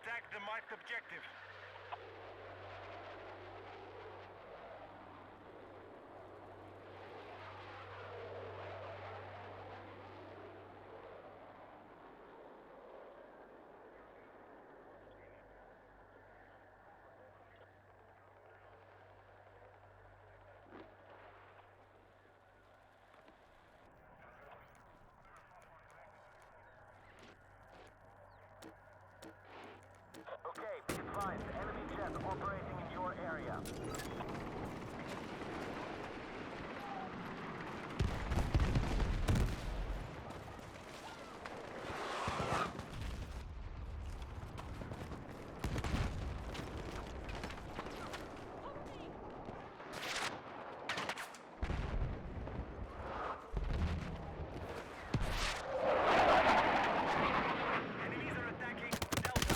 Attack the marked objective. Okay, be advised. Enemy jet operating in your area. Enemies are attacking Delta.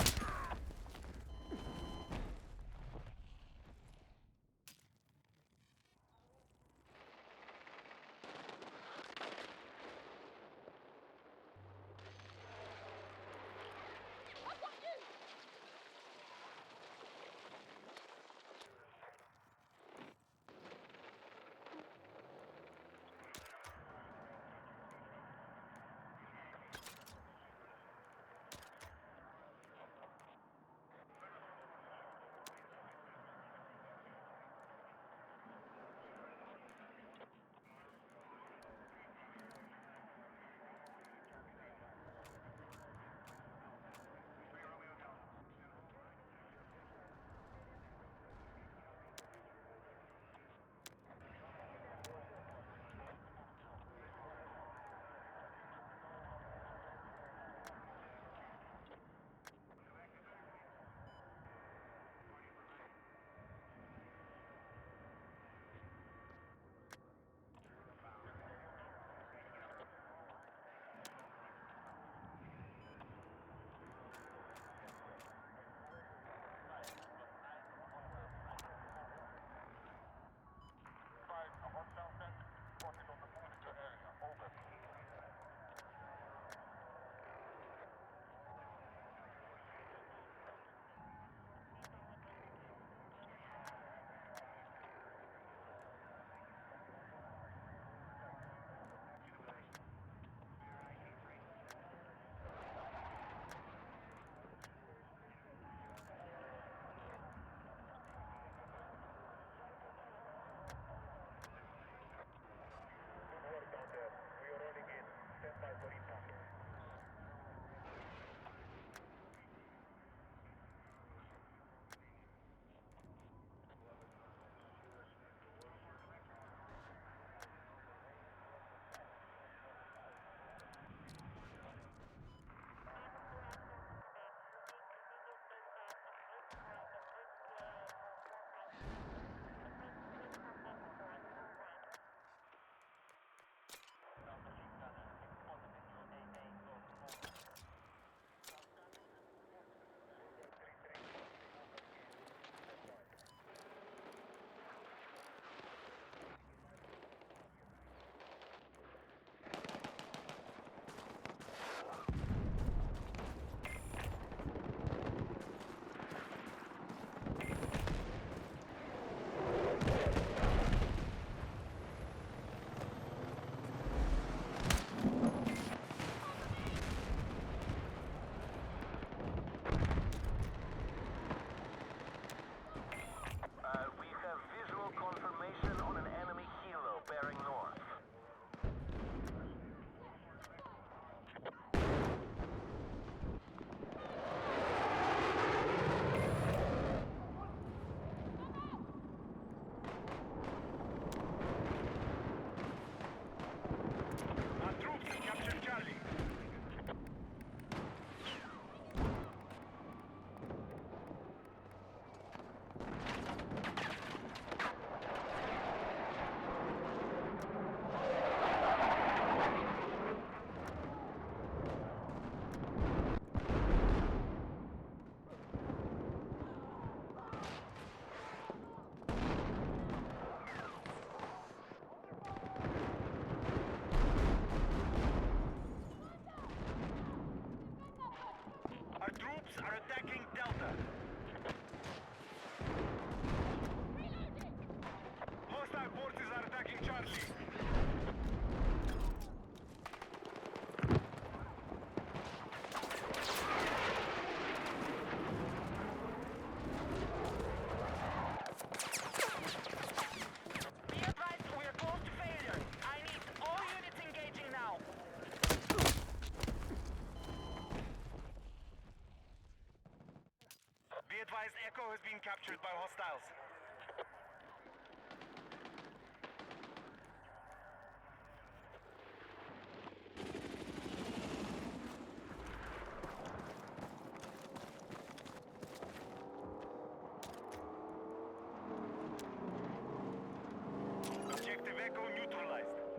Echo has been captured by hostiles. Objective Echo neutralized.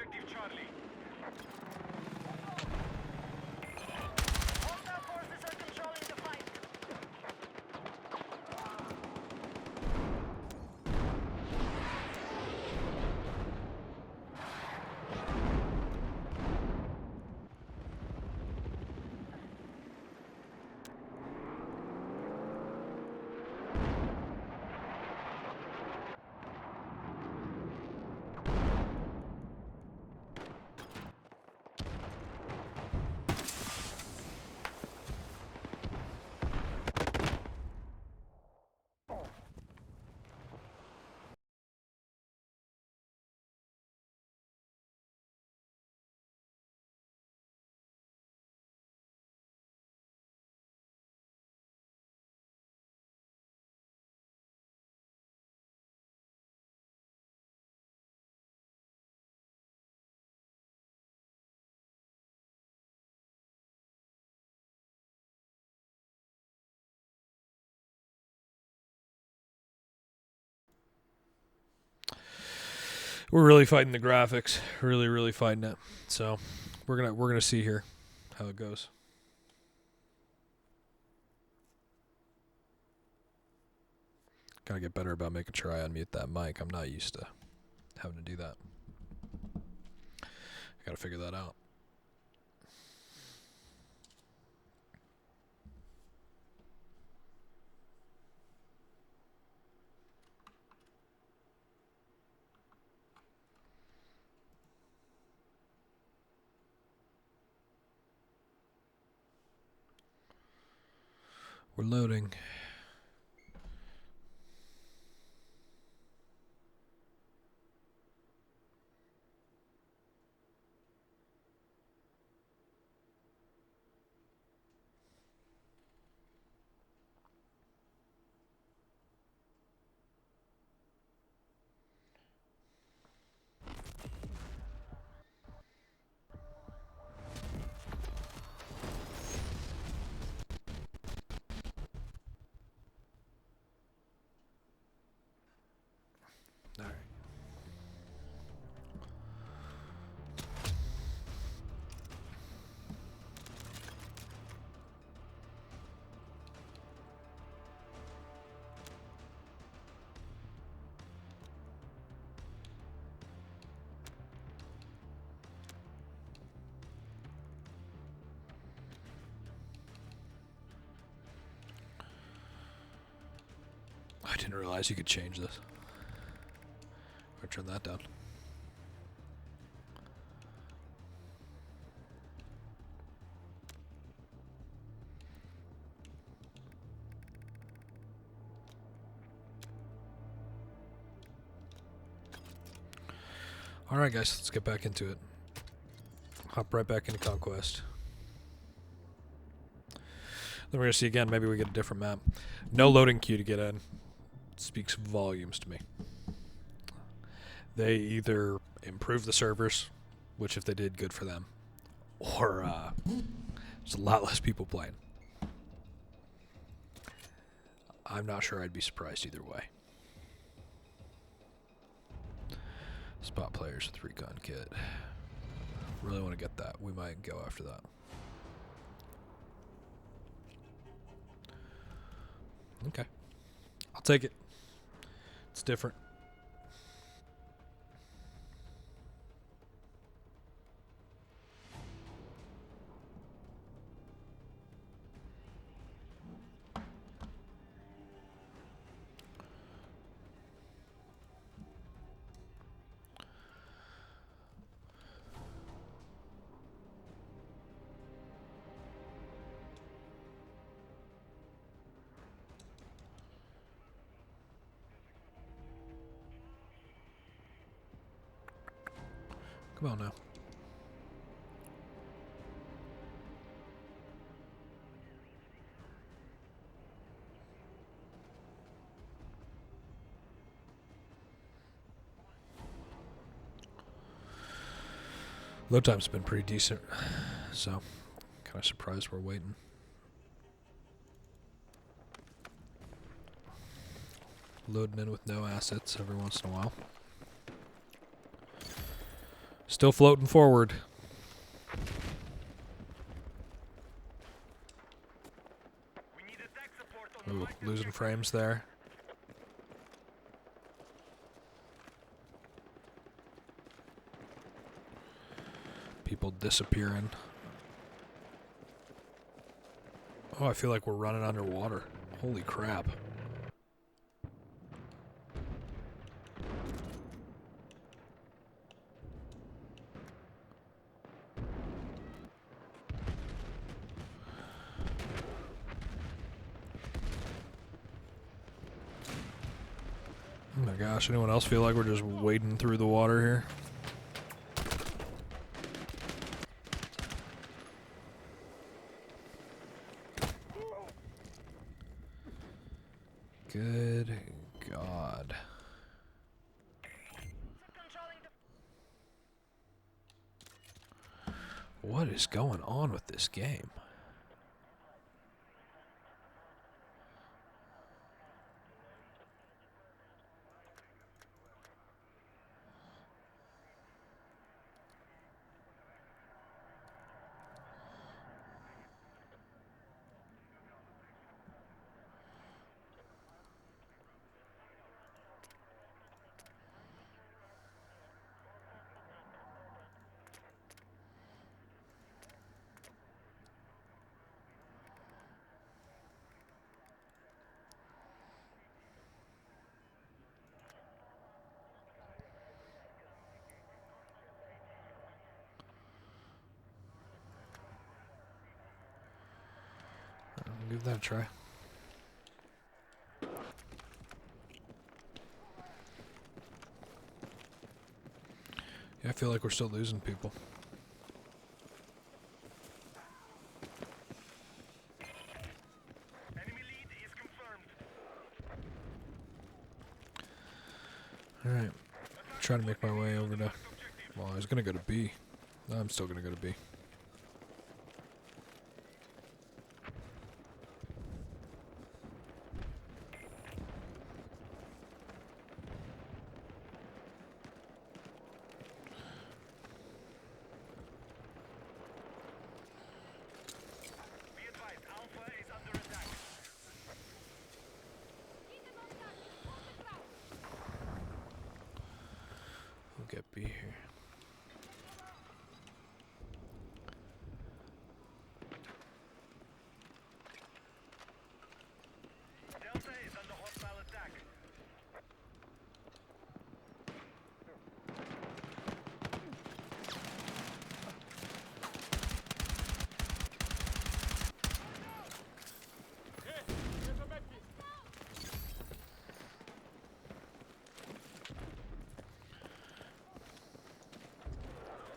objective Charlie. Hostile forces are controlling the fight. We're really fighting the graphics. Really fighting it. So we're gonna see here how it goes. Gotta get better about making sure I unmute that mic. I'm not used to having to do that. I gotta figure that out. We're loading. All right. I didn't realize you could change this. Or turn that down. Alright guys, let's get back into it. Hop right back into Conquest. Then we're going to see again, maybe we get a different map. No loading queue to get in. Speaks volumes to me. They either improve the servers, which if they did, good for them, or there's a lot less people playing. I'm not sure I'd be surprised either way. Spot players with recon kit. Really want to get that. We might go after that. Okay. I'll take it. It's different. Come on now. Load time's been pretty decent, so kind of surprised we're waiting. Loading in with no assets every once in a while. Still floating forward. We need attack support on the Ooh, right losing frames there. People disappearing. Oh, I feel like we're running underwater. Holy crap. Oh my gosh, anyone else feel like we're just wading through the water here? Good God. What is going on with this game? I'll give that a try. Yeah, I feel like we're still losing people. Enemy lead is confirmed. Alright. Try to make my way over to... Well, I was going to go to B. I'm still going to go to B. Be advised, Alpha is under attack. We'll get B here. Delta is under hostile attack.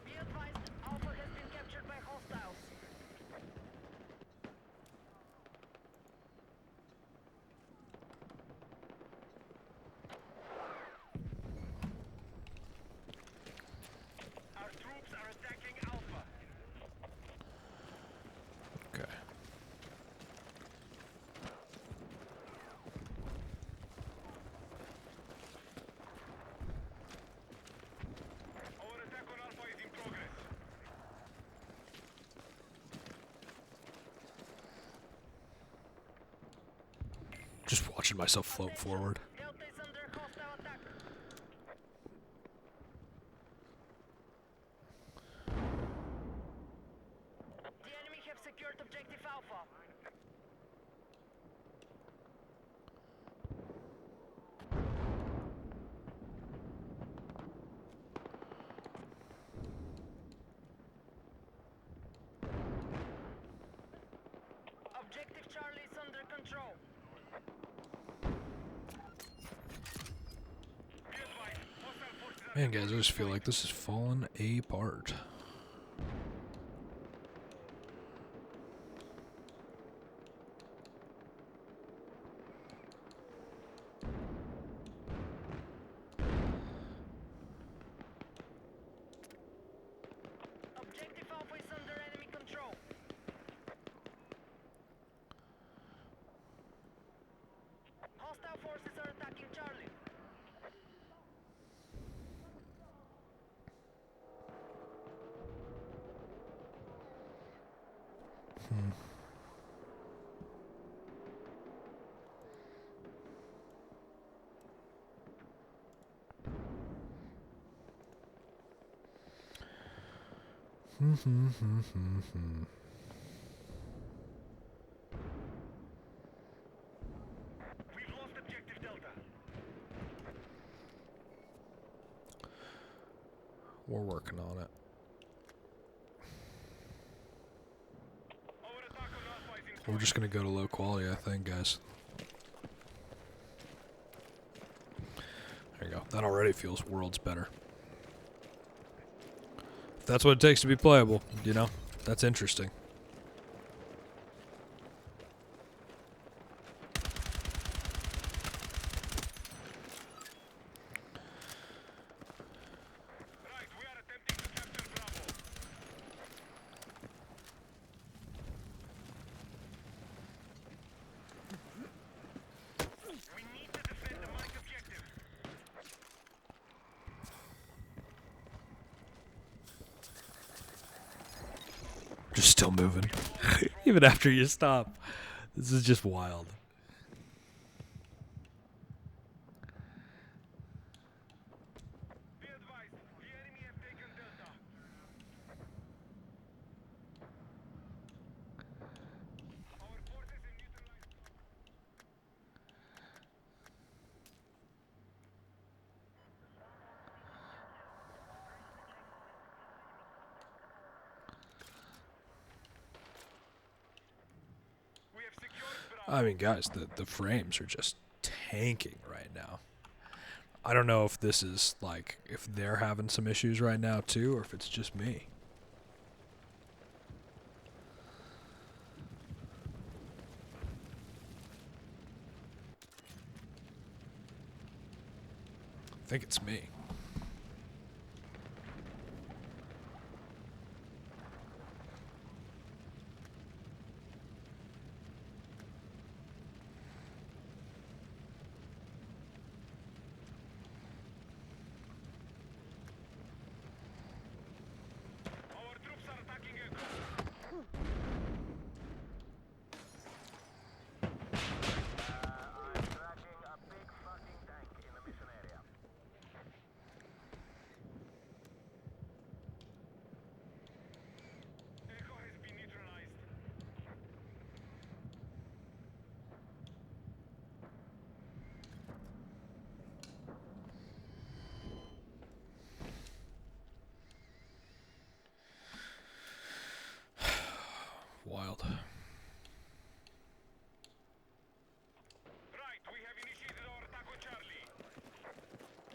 Be advised, Alpha has been captured by hostiles. Our troops are attacking Alpha. Okay. Our attack on Alpha is in progress. Just watching myself float forward. Delta is under hostile attack. The enemy have secured objective Alpha. Objective Charlie is under control. Be advised, hostile forces are Man, guys, I just feel like this is falling apart. Objective Alpha is under enemy control. Hostile forces are attacking Charlie. We've lost objective Delta. We're working on it. Our attack on Alpha is in We're just gonna go to low quality, I think, guys. There you go. That already feels worlds better. If that's what it takes to be playable, you know, that's interesting. Right, we are attempting to capture Bravo. We need to defend the marked objective. Just still moving. Even after you stop. This is just wild. Be advised, the enemy have taken Delta. Our forces have neutralized. We have secured Bravo. I mean, guys, the frames are just tanking right now. I don't know if this is, like, if they're having some issues right now, too, or if it's just me. I think it's me. Our troops are attacking Echo. I'm tracking a big fucking tank in the mission area. Echo has been neutralized. Wild. Right, we have initiated our attack on Charlie.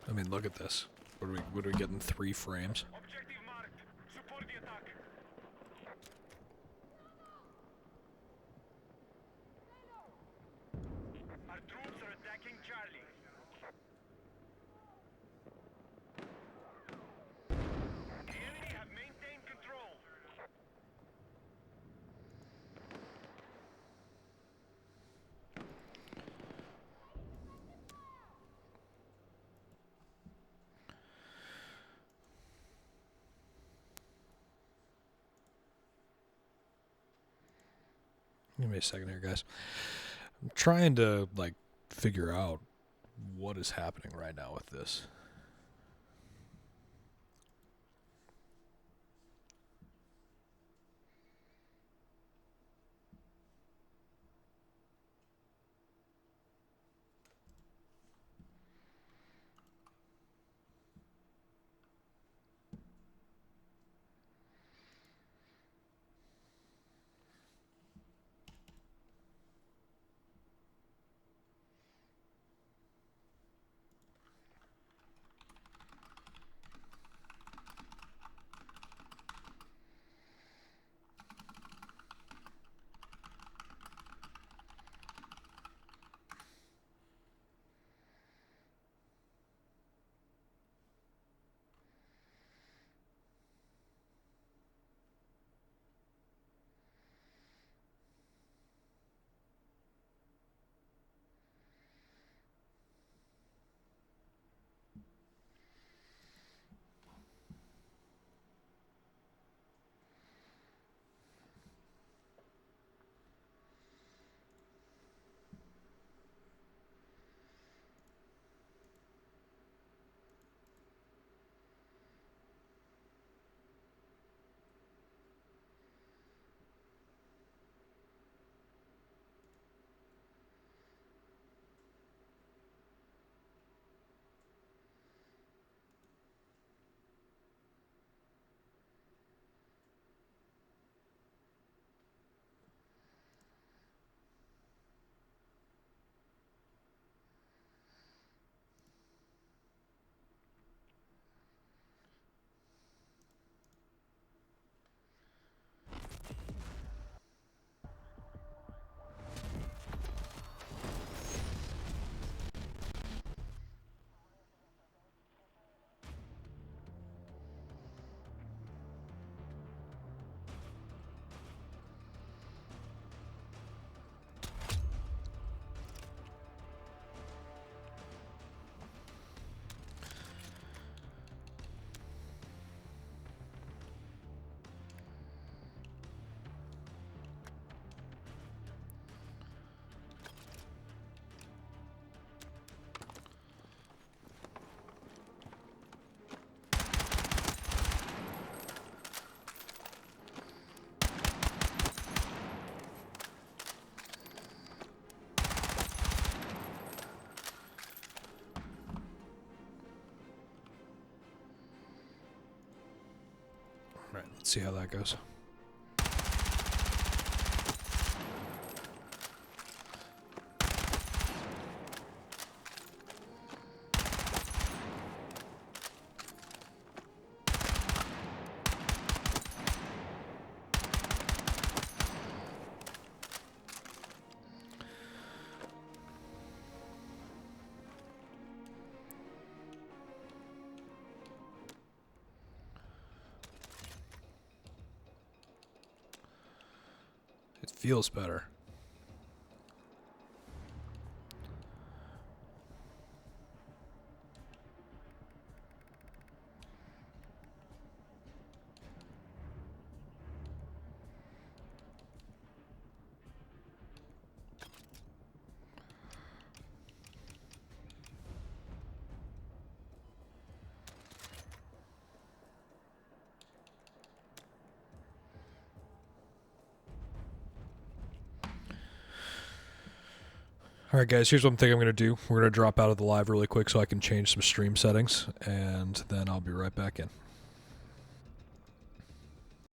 I mean, look at this. What are we getting? 3 frames? Objective marked. Support the attack. Our troops are attacking Charlie. The enemy have maintained control. Give me a second here, guys. I'm trying to, like, figure out what is happening right now with this. Alright, let's see how that goes. It feels better. Alright guys, here's what I'm thinking I'm going to do. We're going to drop out of the live really quick so I can change some stream settings, and then I'll be right back in.